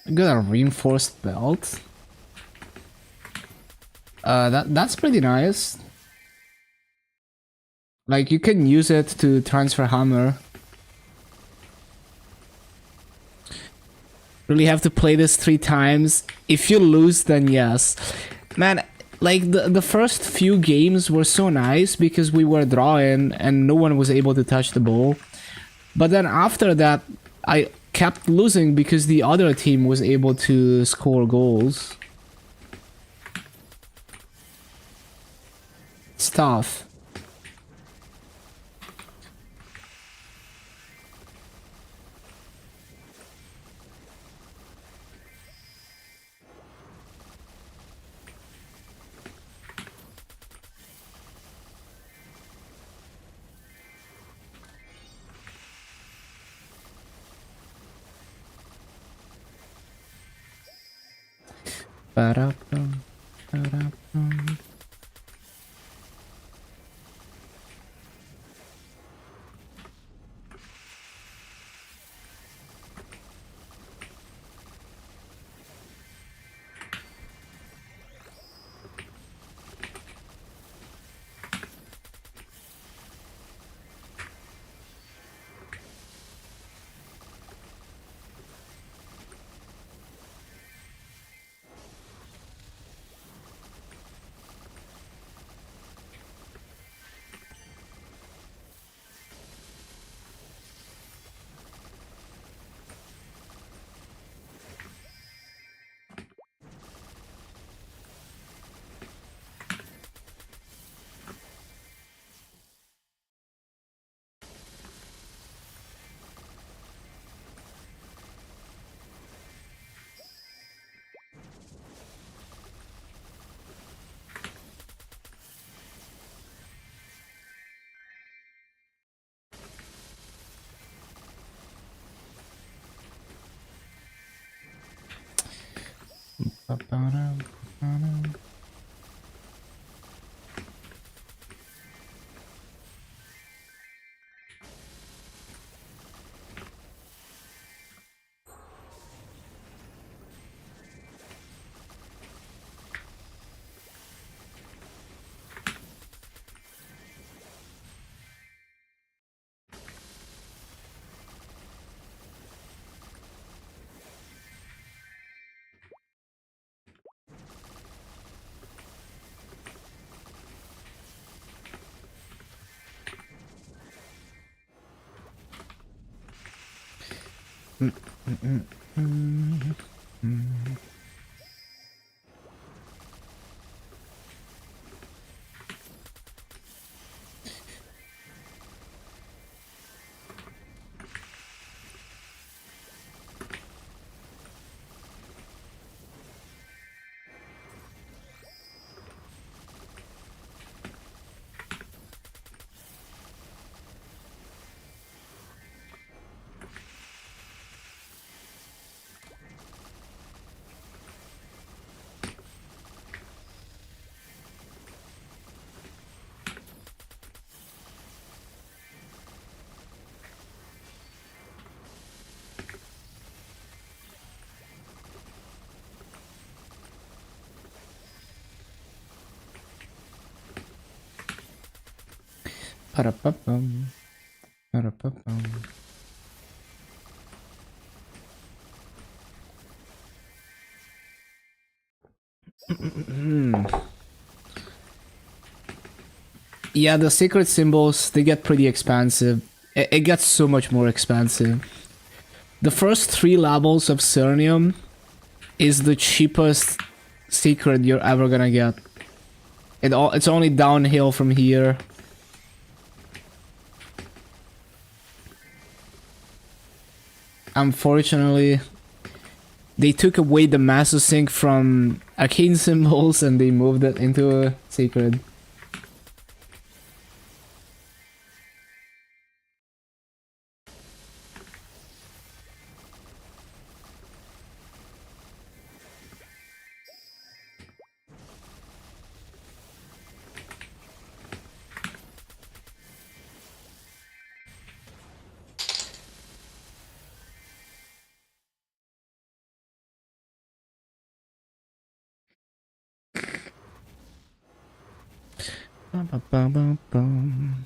I got a reinforced belt. That's pretty nice. Like you can use it to transfer hammer. Really have to play this 3 times. If you lose, then yes. Man, like the first few games were so nice because we were drawing and no one was able to touch the ball. But then after that, I kept losing because the other team was able to score goals. It's tough. Ba-da-bum, ba-da-bum. Parapapum. Parapapum. Yeah, the secret symbols, they get pretty expensive. It gets so much more expensive. The first 3 levels of Cernium is the cheapest secret you're ever gonna get. It's only downhill from here. Unfortunately, they took away the master sync from arcane symbols and they moved it into a secret. Ba-ba-ba-ba-bum.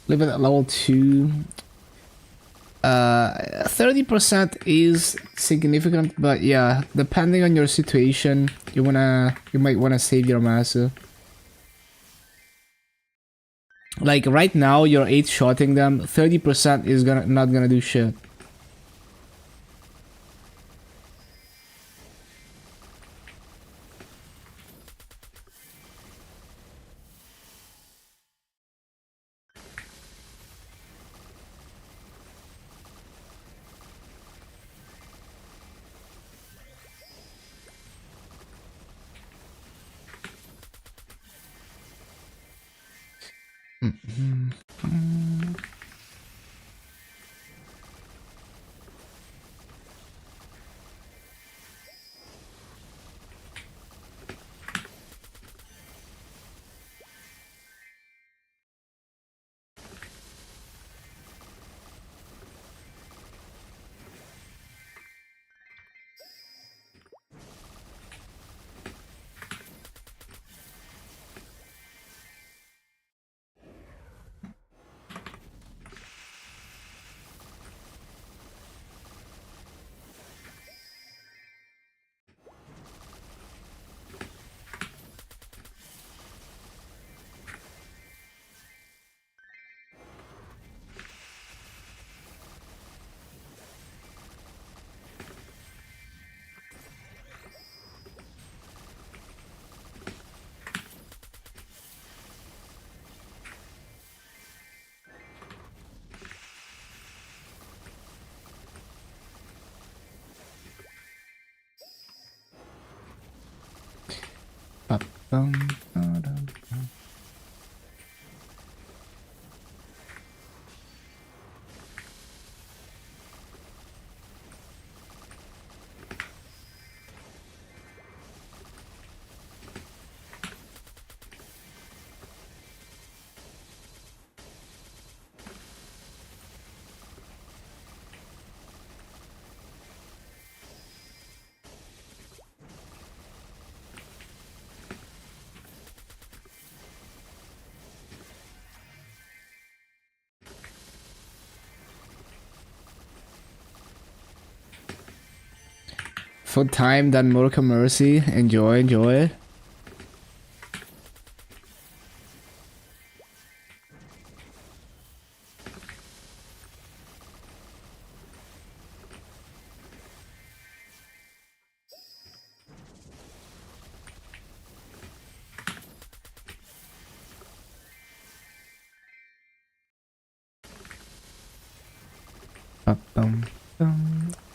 Live at level 2. 30% is significant, but yeah, depending on your situation, you might wanna save your master. Like right now, you're 8-shotting them. 30% is not gonna do shit. For time, then Murka Mercy. Enjoy, enjoy.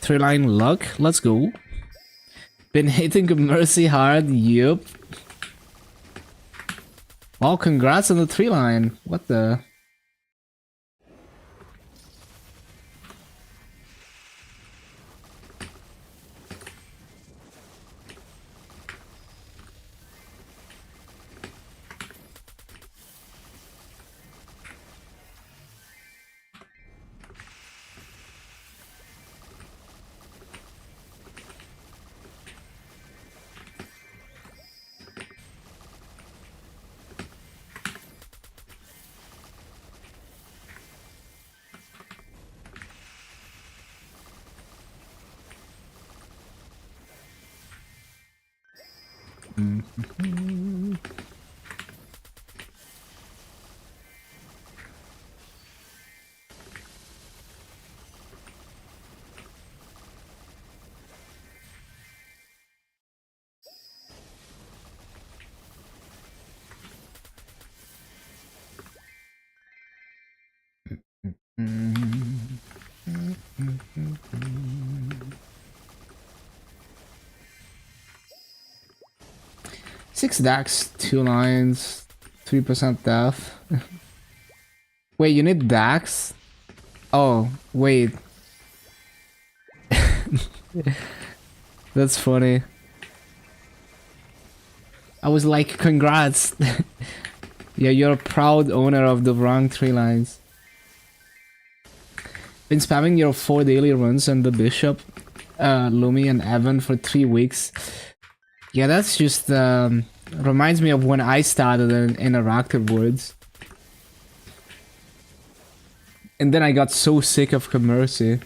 Three line luck. Let's go. Been hitting Mercy hard. Yup. Well, congrats on the 3 line. What the? Six Dax, 2 lines, 3% death. Wait, you need Dax? Oh, wait. That's funny. I was like, congrats. Yeah, you're a proud owner of the wrong 3 lines. Been spamming your 4 daily runs on the Bishop, Lumi, and Evan for 3 weeks. Yeah, that's just reminds me of when I started in Interactive Words. And then I got so sick of Commercy.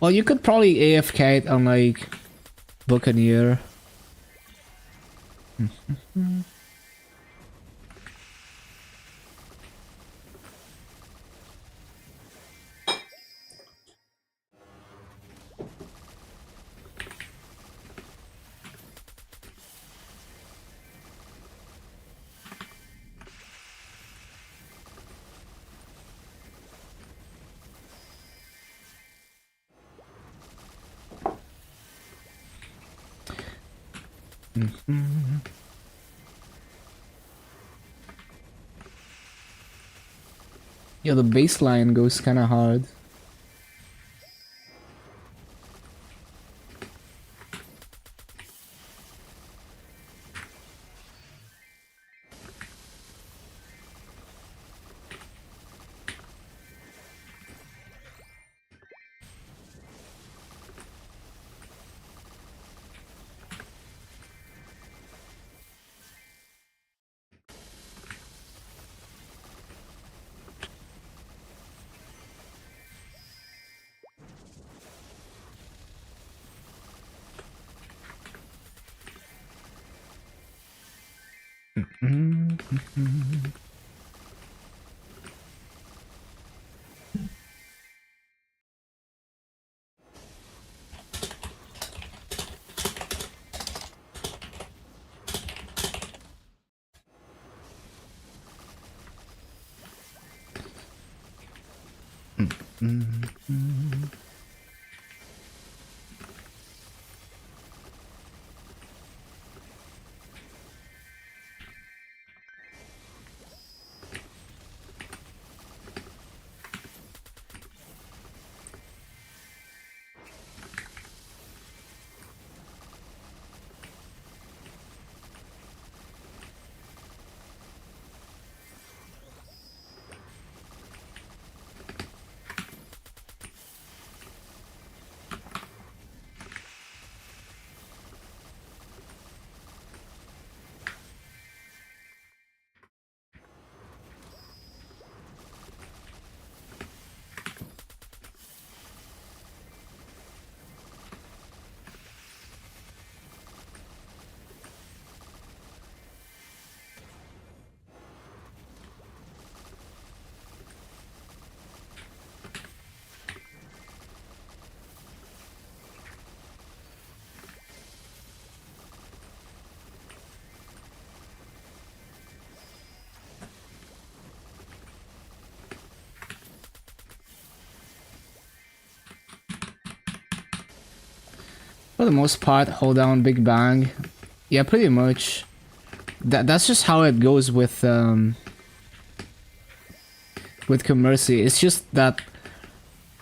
Well, you could probably AFK it on like Buccaneer. Yeah, the baseline goes kind of hard. For the most part, hold down Big Bang. Yeah, pretty much. That's just how it goes with Commercy. It's just that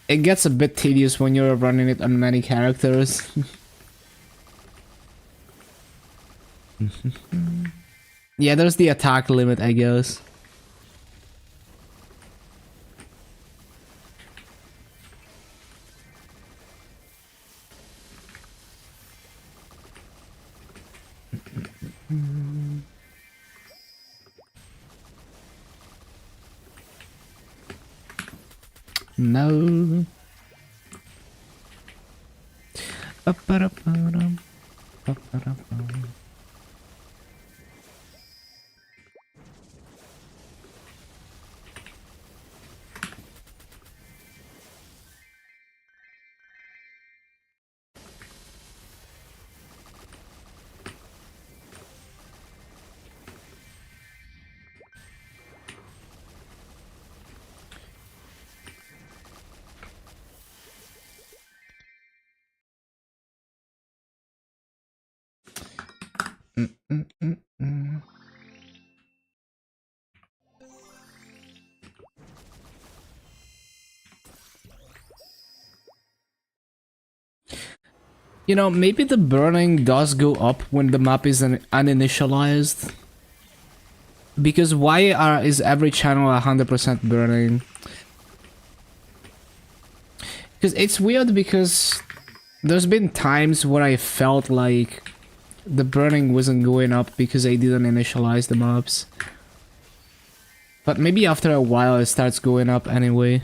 it gets a bit tedious when you're running it on many characters. Yeah, there's the attack limit, I guess. No. You know, maybe the burning does go up when the map is uninitialized. Because why is every channel 100% burning? Because it's weird because there's been times where I felt like the burning wasn't going up because I didn't initialize the maps. But maybe after a while it starts going up anyway.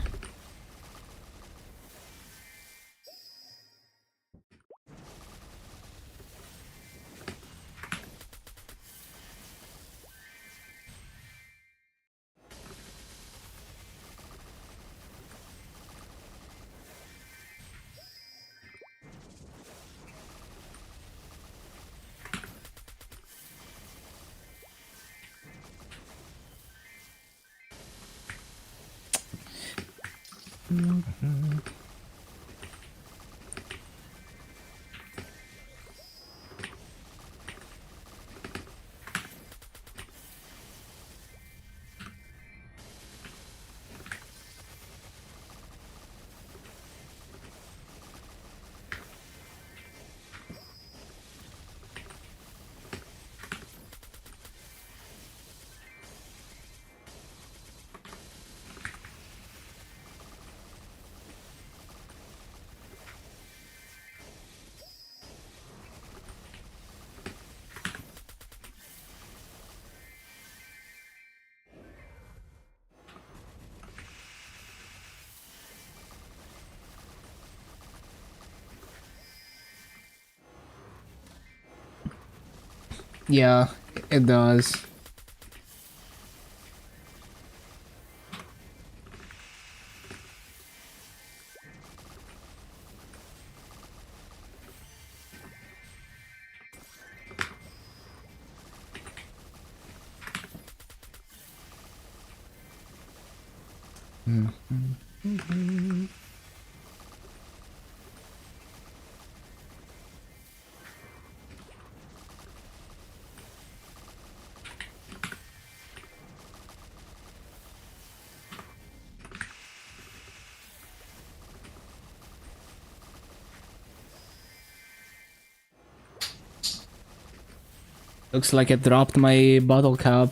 Yeah, it does. Looks like I dropped my bottle cap.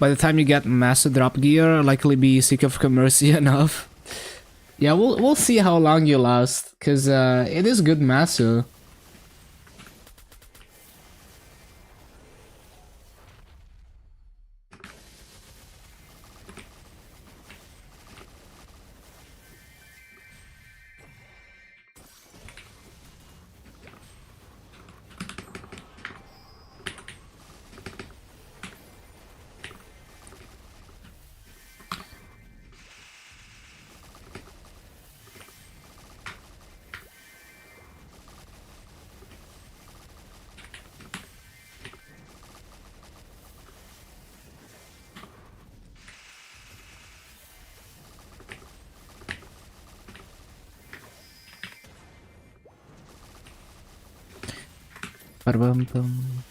By the time you get master drop gear, likely be sick of Commercy enough. Yeah, we'll see how long you last, cause it is good master. Ba-dum-bum.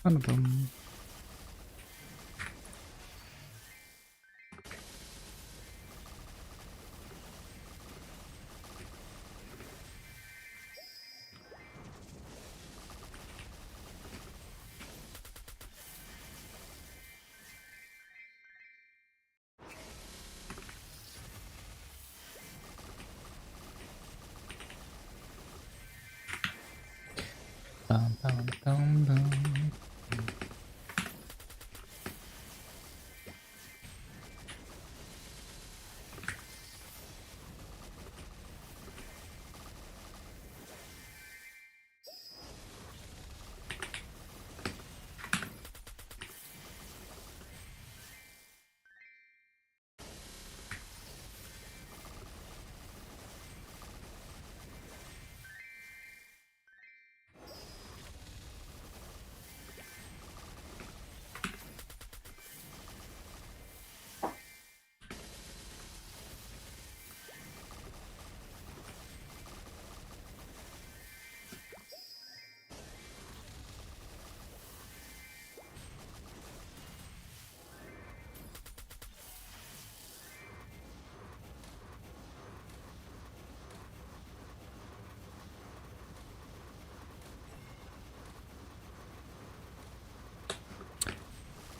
Ba-dum-bum. Bum, bum, bum, bum.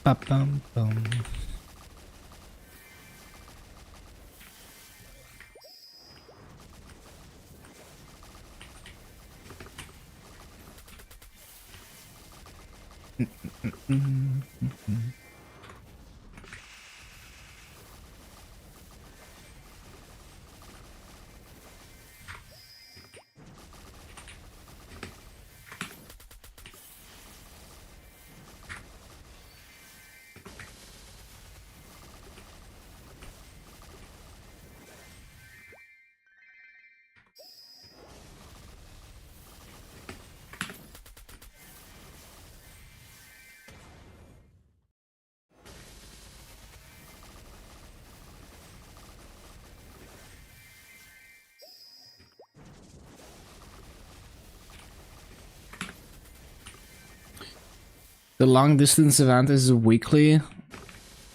Ba-bum-bum. The long distance event is weekly.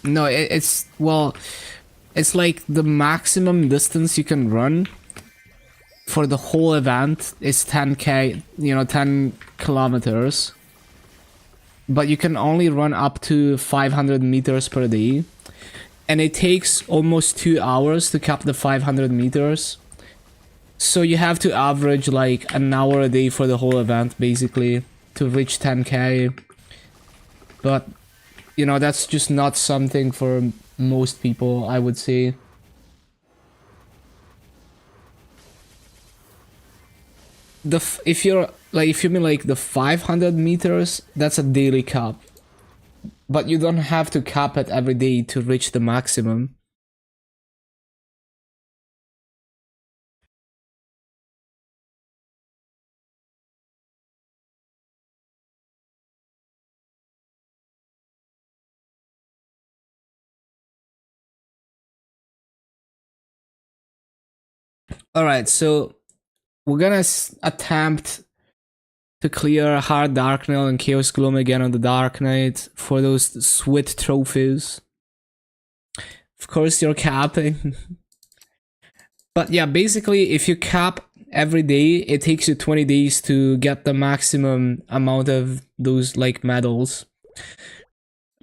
No, it's well, it's like the maximum distance you can run for the whole event is 10k, 10 kilometers. But you can only run up to 500 meters per day. And it takes almost 2 hours to cap the 500 meters. So you have to average like an hour a day for the whole event, basically, to reach 10k. But, that's just not something for most people, I would say. If you mean like the 500 meters, that's a daily cap. But you don't have to cap it every day to reach the maximum. Alright, so we're gonna attempt to clear Hard Darknell and Chaos Gloom again on the Dark Knight for those sweet trophies. Of course, you're capping. But yeah, basically, if you cap every day, it takes you 20 days to get the maximum amount of those, like, medals.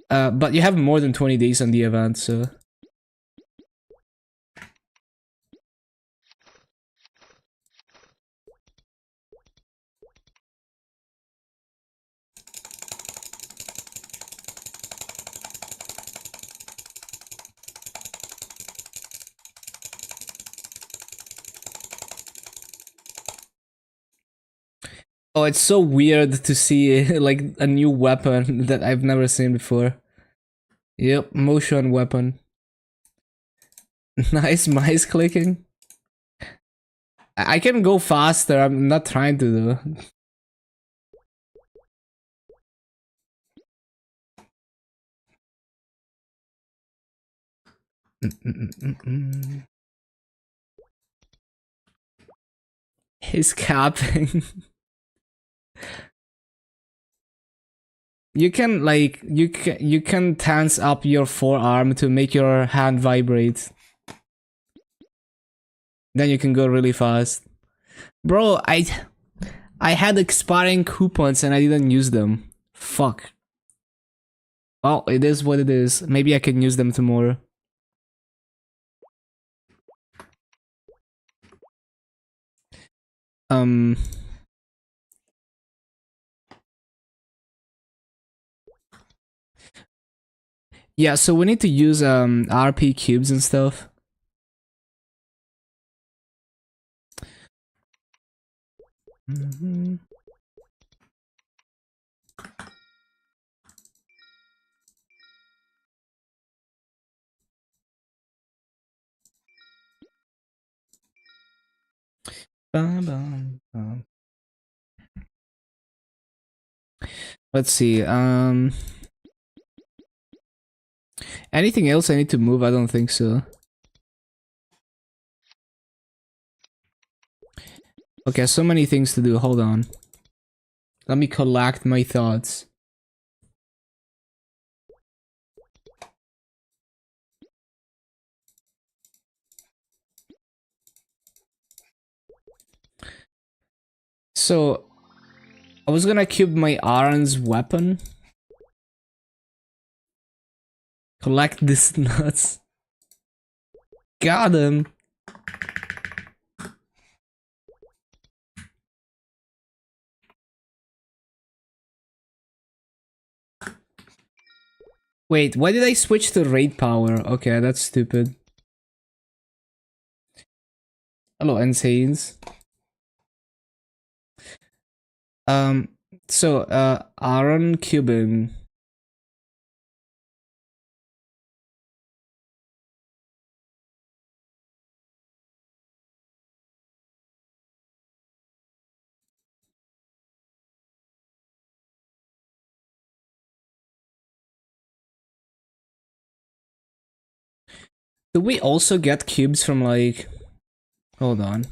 But you have more than 20 days on the event, so... Oh, it's so weird to see like a new weapon that I've never seen before. Yep, motion weapon. Nice mice clicking. I can go faster, I'm not trying to though. He's capping. You can like you can tense up your forearm to make your hand vibrate. Then you can go really fast. Bro, I had expiring coupons and I didn't use them. Fuck. Well, it is what it is. Maybe I can use them tomorrow. Yeah, so we need to use RP cubes and stuff. Bum, bum, bum. Let's see. Anything else I need to move? I don't think so. Okay, so many things to do. Hold on. Let me collect my thoughts. So, I was gonna cube my Aaron's weapon. Collect these nuts. Got him. Wait, why did I switch to raid power? Okay, that's stupid. Hello, Insanes. So, Aaron Cuban. Do we also get cubes from like... Hold on.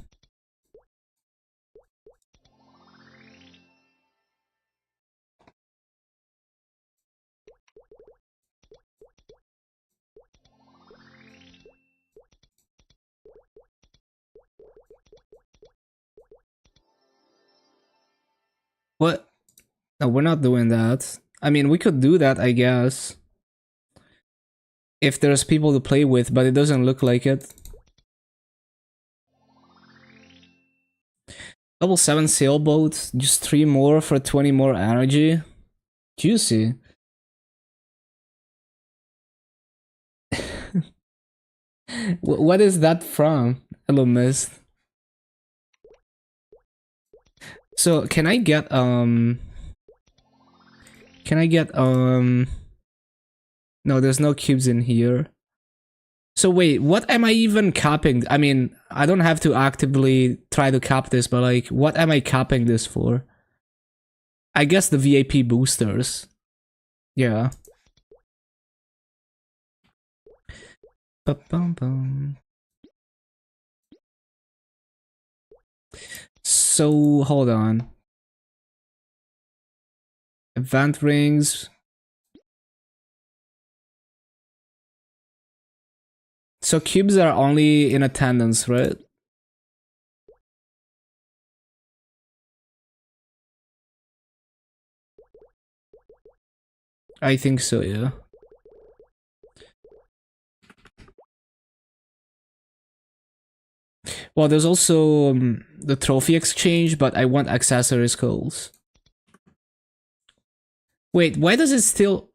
What? No, we're not doing that. I mean, we could do that, I guess. If there's people to play with, but it doesn't look like it. Level 7 sailboat, just 3 more for 20 more energy. Juicy. What is that from? Hello, Mist. So, can I get, no, there's no cubes in here. So wait, what am I even capping? I mean, I don't have to actively try to cap this, but like, what am I capping this for? I guess the VIP boosters. Yeah. Ba-bum-bum. So, hold on. Event rings. So cubes are only in attendance, right? I think so, yeah. Well, there's also the trophy exchange, but I want accessory skulls. Wait, why does it still...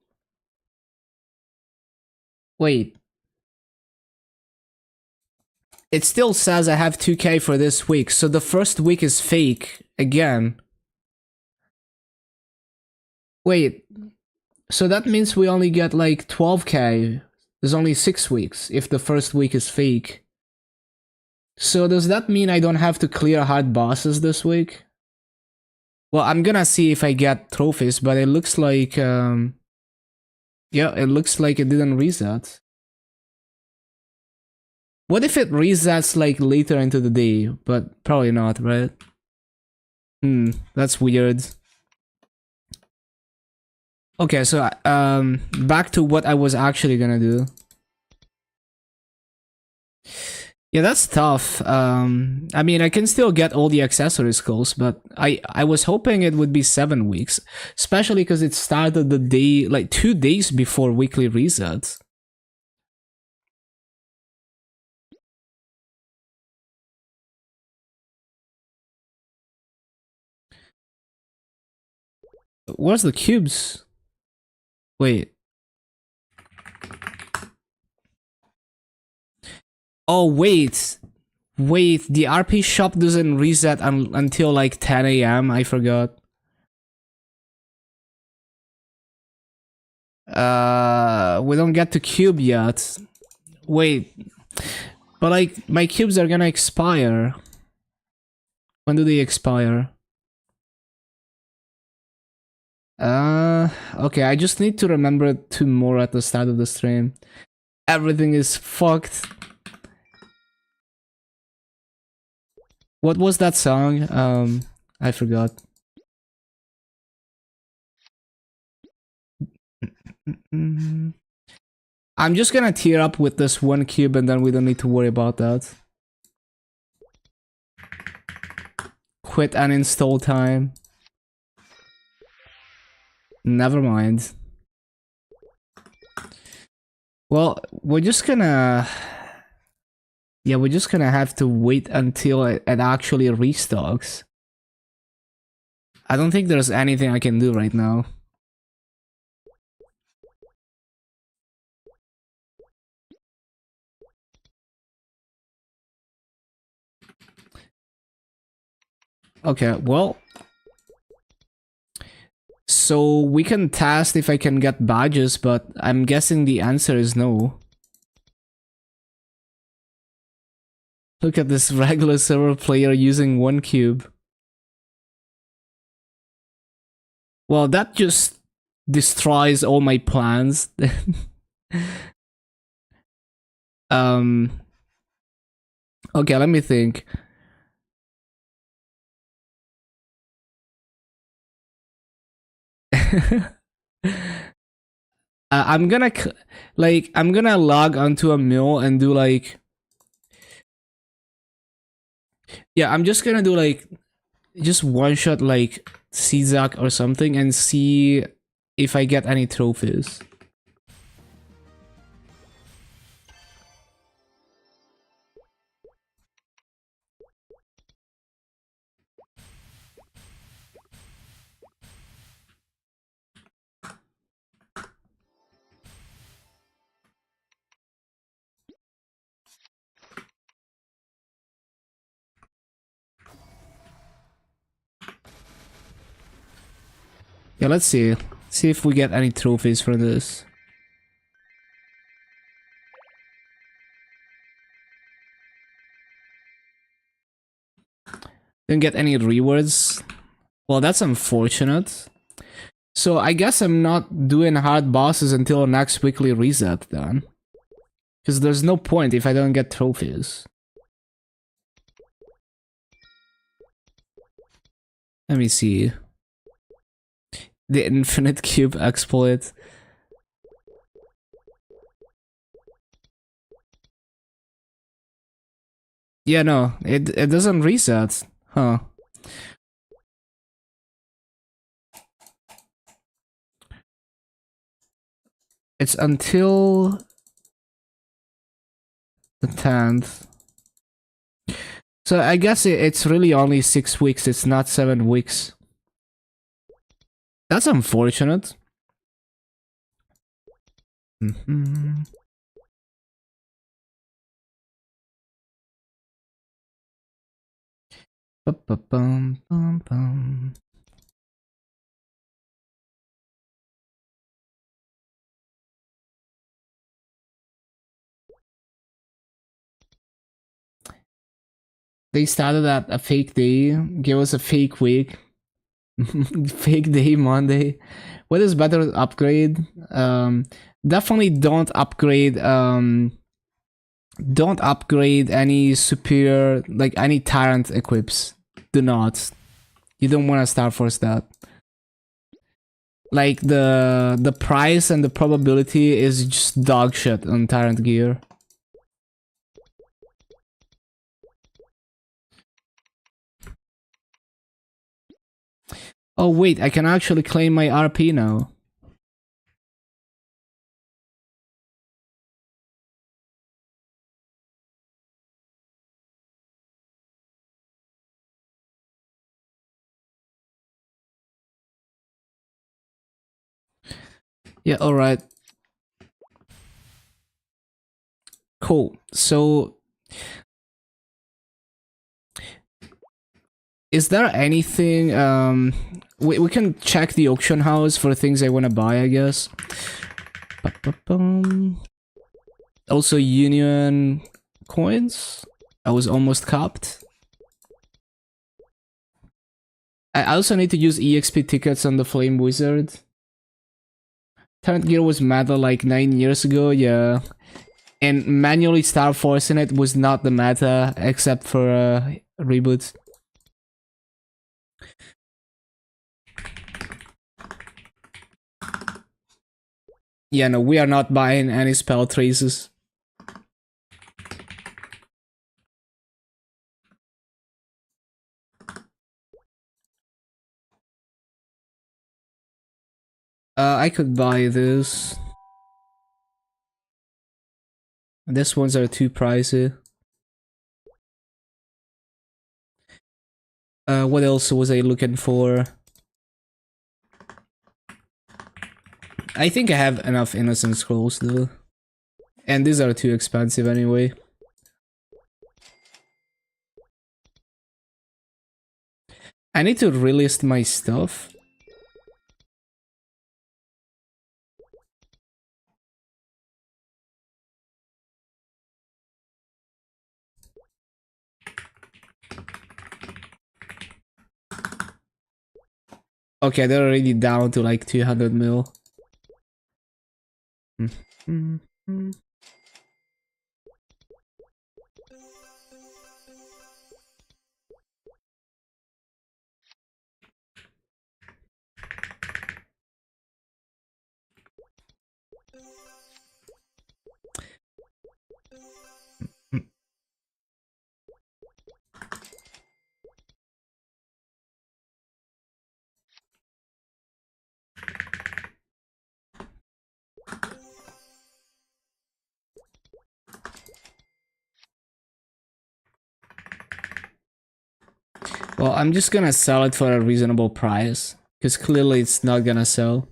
Wait. It still says I have 2k for this week, so the first week is fake, again. Wait, so that means we only get like 12k. There's only 6 weeks, if the first week is fake. So does that mean I don't have to clear hard bosses this week? Well, I'm gonna see if I get trophies, but it looks like, yeah, it looks like it didn't reset. What if it resets like later into the day? But probably not, right? That's weird. Okay, so back to what I was actually gonna do. Yeah, that's tough. I mean, I can still get all the accessory skulls, but I was hoping it would be 7 weeks, especially because it started the day, like 2 days before weekly resets. Where's the cubes? Wait. Oh, wait. Wait, the RP shop doesn't reset until like 10 a.m. I forgot. We don't get to cube yet. Wait. But like, my cubes are gonna expire. When do they expire? Okay, I just need to remember 2 more at the start of the stream. Everything is fucked. What was that song? I forgot. I'm just gonna tear up with this 1 cube and then we don't need to worry about that. Quit and install time. Never mind. Well, we're just gonna... Yeah, we're just gonna have to wait until it actually restocks. I don't think there's anything I can do right now. Okay, well. So we can test if I can get badges, but I'm guessing the answer is no. Look at this regular server player using 1 cube. Well, that just destroys all my plans. Okay, let me think. I'm gonna I'm gonna log onto a mill and do like, yeah, I'm just gonna do like just one shot like Czak or something and see if I get any trophies. Yeah, let's see. See if we get any trophies for this. Didn't get any rewards. Well, that's unfortunate. So I guess I'm not doing hard bosses until next weekly reset then. Because there's no point if I don't get trophies. Let me see. The infinite cube exploit. Yeah, no, it doesn't reset. Huh. It's until the 10th. So I guess it's really only 6 weeks, it's not 7 weeks. That's unfortunate. Mm-hmm. Ba-ba-bum-bum-bum. They started at a fake day, gave us a fake week. Fake day Monday. What is better upgrade? Definitely don't upgrade any superior, like any tyrant equips. Do not. You don't want to Star Force that. Like the price and the probability is just dog shit on tyrant gear. Oh wait, I can actually claim my RP now. Yeah, alright. Cool. So is there anything we can check the auction house for things I wanna buy, I guess. Ba-ba-bum. Also union coins. I was almost capped. I also need to use EXP tickets on the Flame Wizard. Tyrant gear was meta like 9 years ago, yeah. And manually Star Forcing it was not the meta, except for reboots. Yeah, no, we are not buying any spell traces. I could buy this. These ones are too pricey. What else was I looking for? I think I have enough Innocent Scrolls though. And these are too expensive anyway. I need to relist my stuff. Okay, they're already down to like 200 mil. Well, I'm just gonna sell it for a reasonable price, because clearly it's not gonna sell.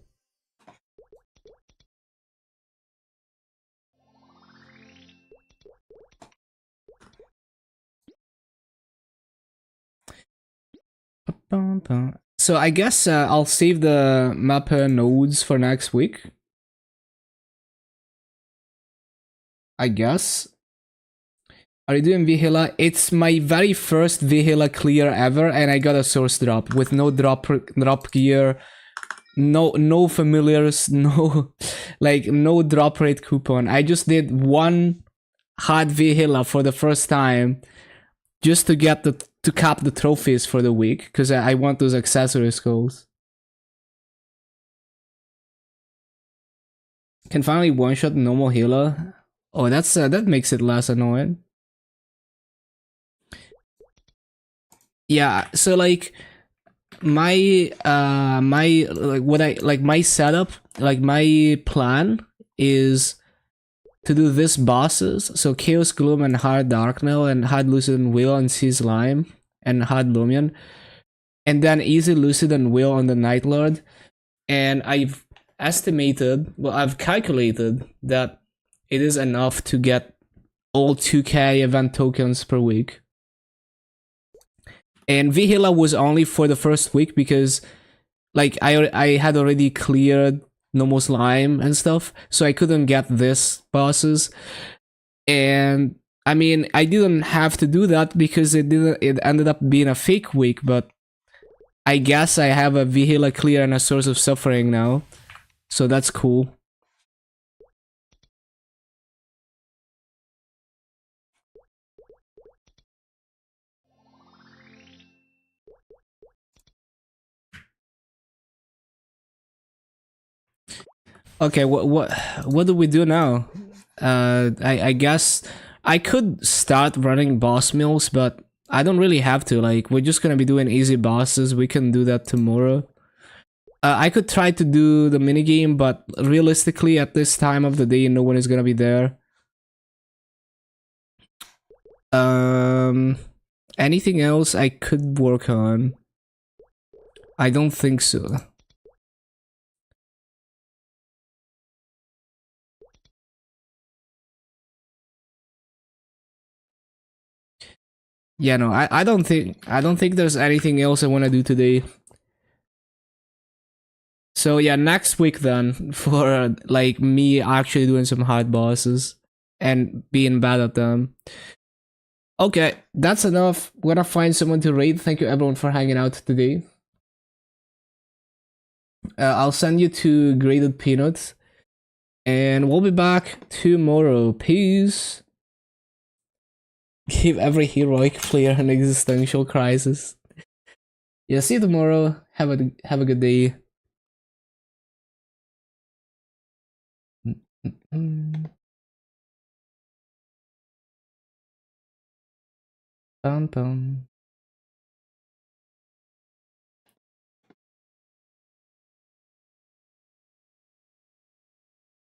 So I guess I'll save the map nodes for next week. I guess. Are you doing Vihila? It's my very first Vihila clear ever, and I got a source drop with no drop gear, no familiars, no no drop rate coupon. I just did one hard Vihila for the first time, just to get to cap the trophies for the week, because I want those accessory skulls. Can finally one shot normal healer. Oh, that makes it less annoying. Yeah, so like my my setup, like my plan is to do this bosses, so Chaos Gloom and Hard Darknell and Hard Lucid and Will and Sea Slime and Hard Lumion, and then Easy Lucid and Will on the Night Lord. And I've estimated, well, I've calculated that it is enough to get all 2k event tokens per week. And Vihila was only for the first week because like I had already cleared normal slime and stuff, so I couldn't get this bosses. And I mean, I didn't have to do that because it ended up being a fake week, but I guess I have a Vihila clear and a source of suffering now. So that's cool. Okay, what do we do now? I guess I could start running boss mills, but I don't really have to. Like, we're just gonna be doing easy bosses. We can do that tomorrow. I could try to do the minigame, but realistically, at this time of the day, no one is gonna be there. Anything else I could work on? I don't think so. Yeah, no, I don't think there's anything else I want to do today. So yeah, next week then for like me actually doing some hard bosses and being bad at them. Okay, that's enough. We're gonna find someone to raid. Thank you everyone for hanging out today. I'll send you to graded peanuts, and we'll be back tomorrow. Peace. Give every heroic player an existential crisis. Yeah, see you tomorrow. Have a good day. Dun, dun.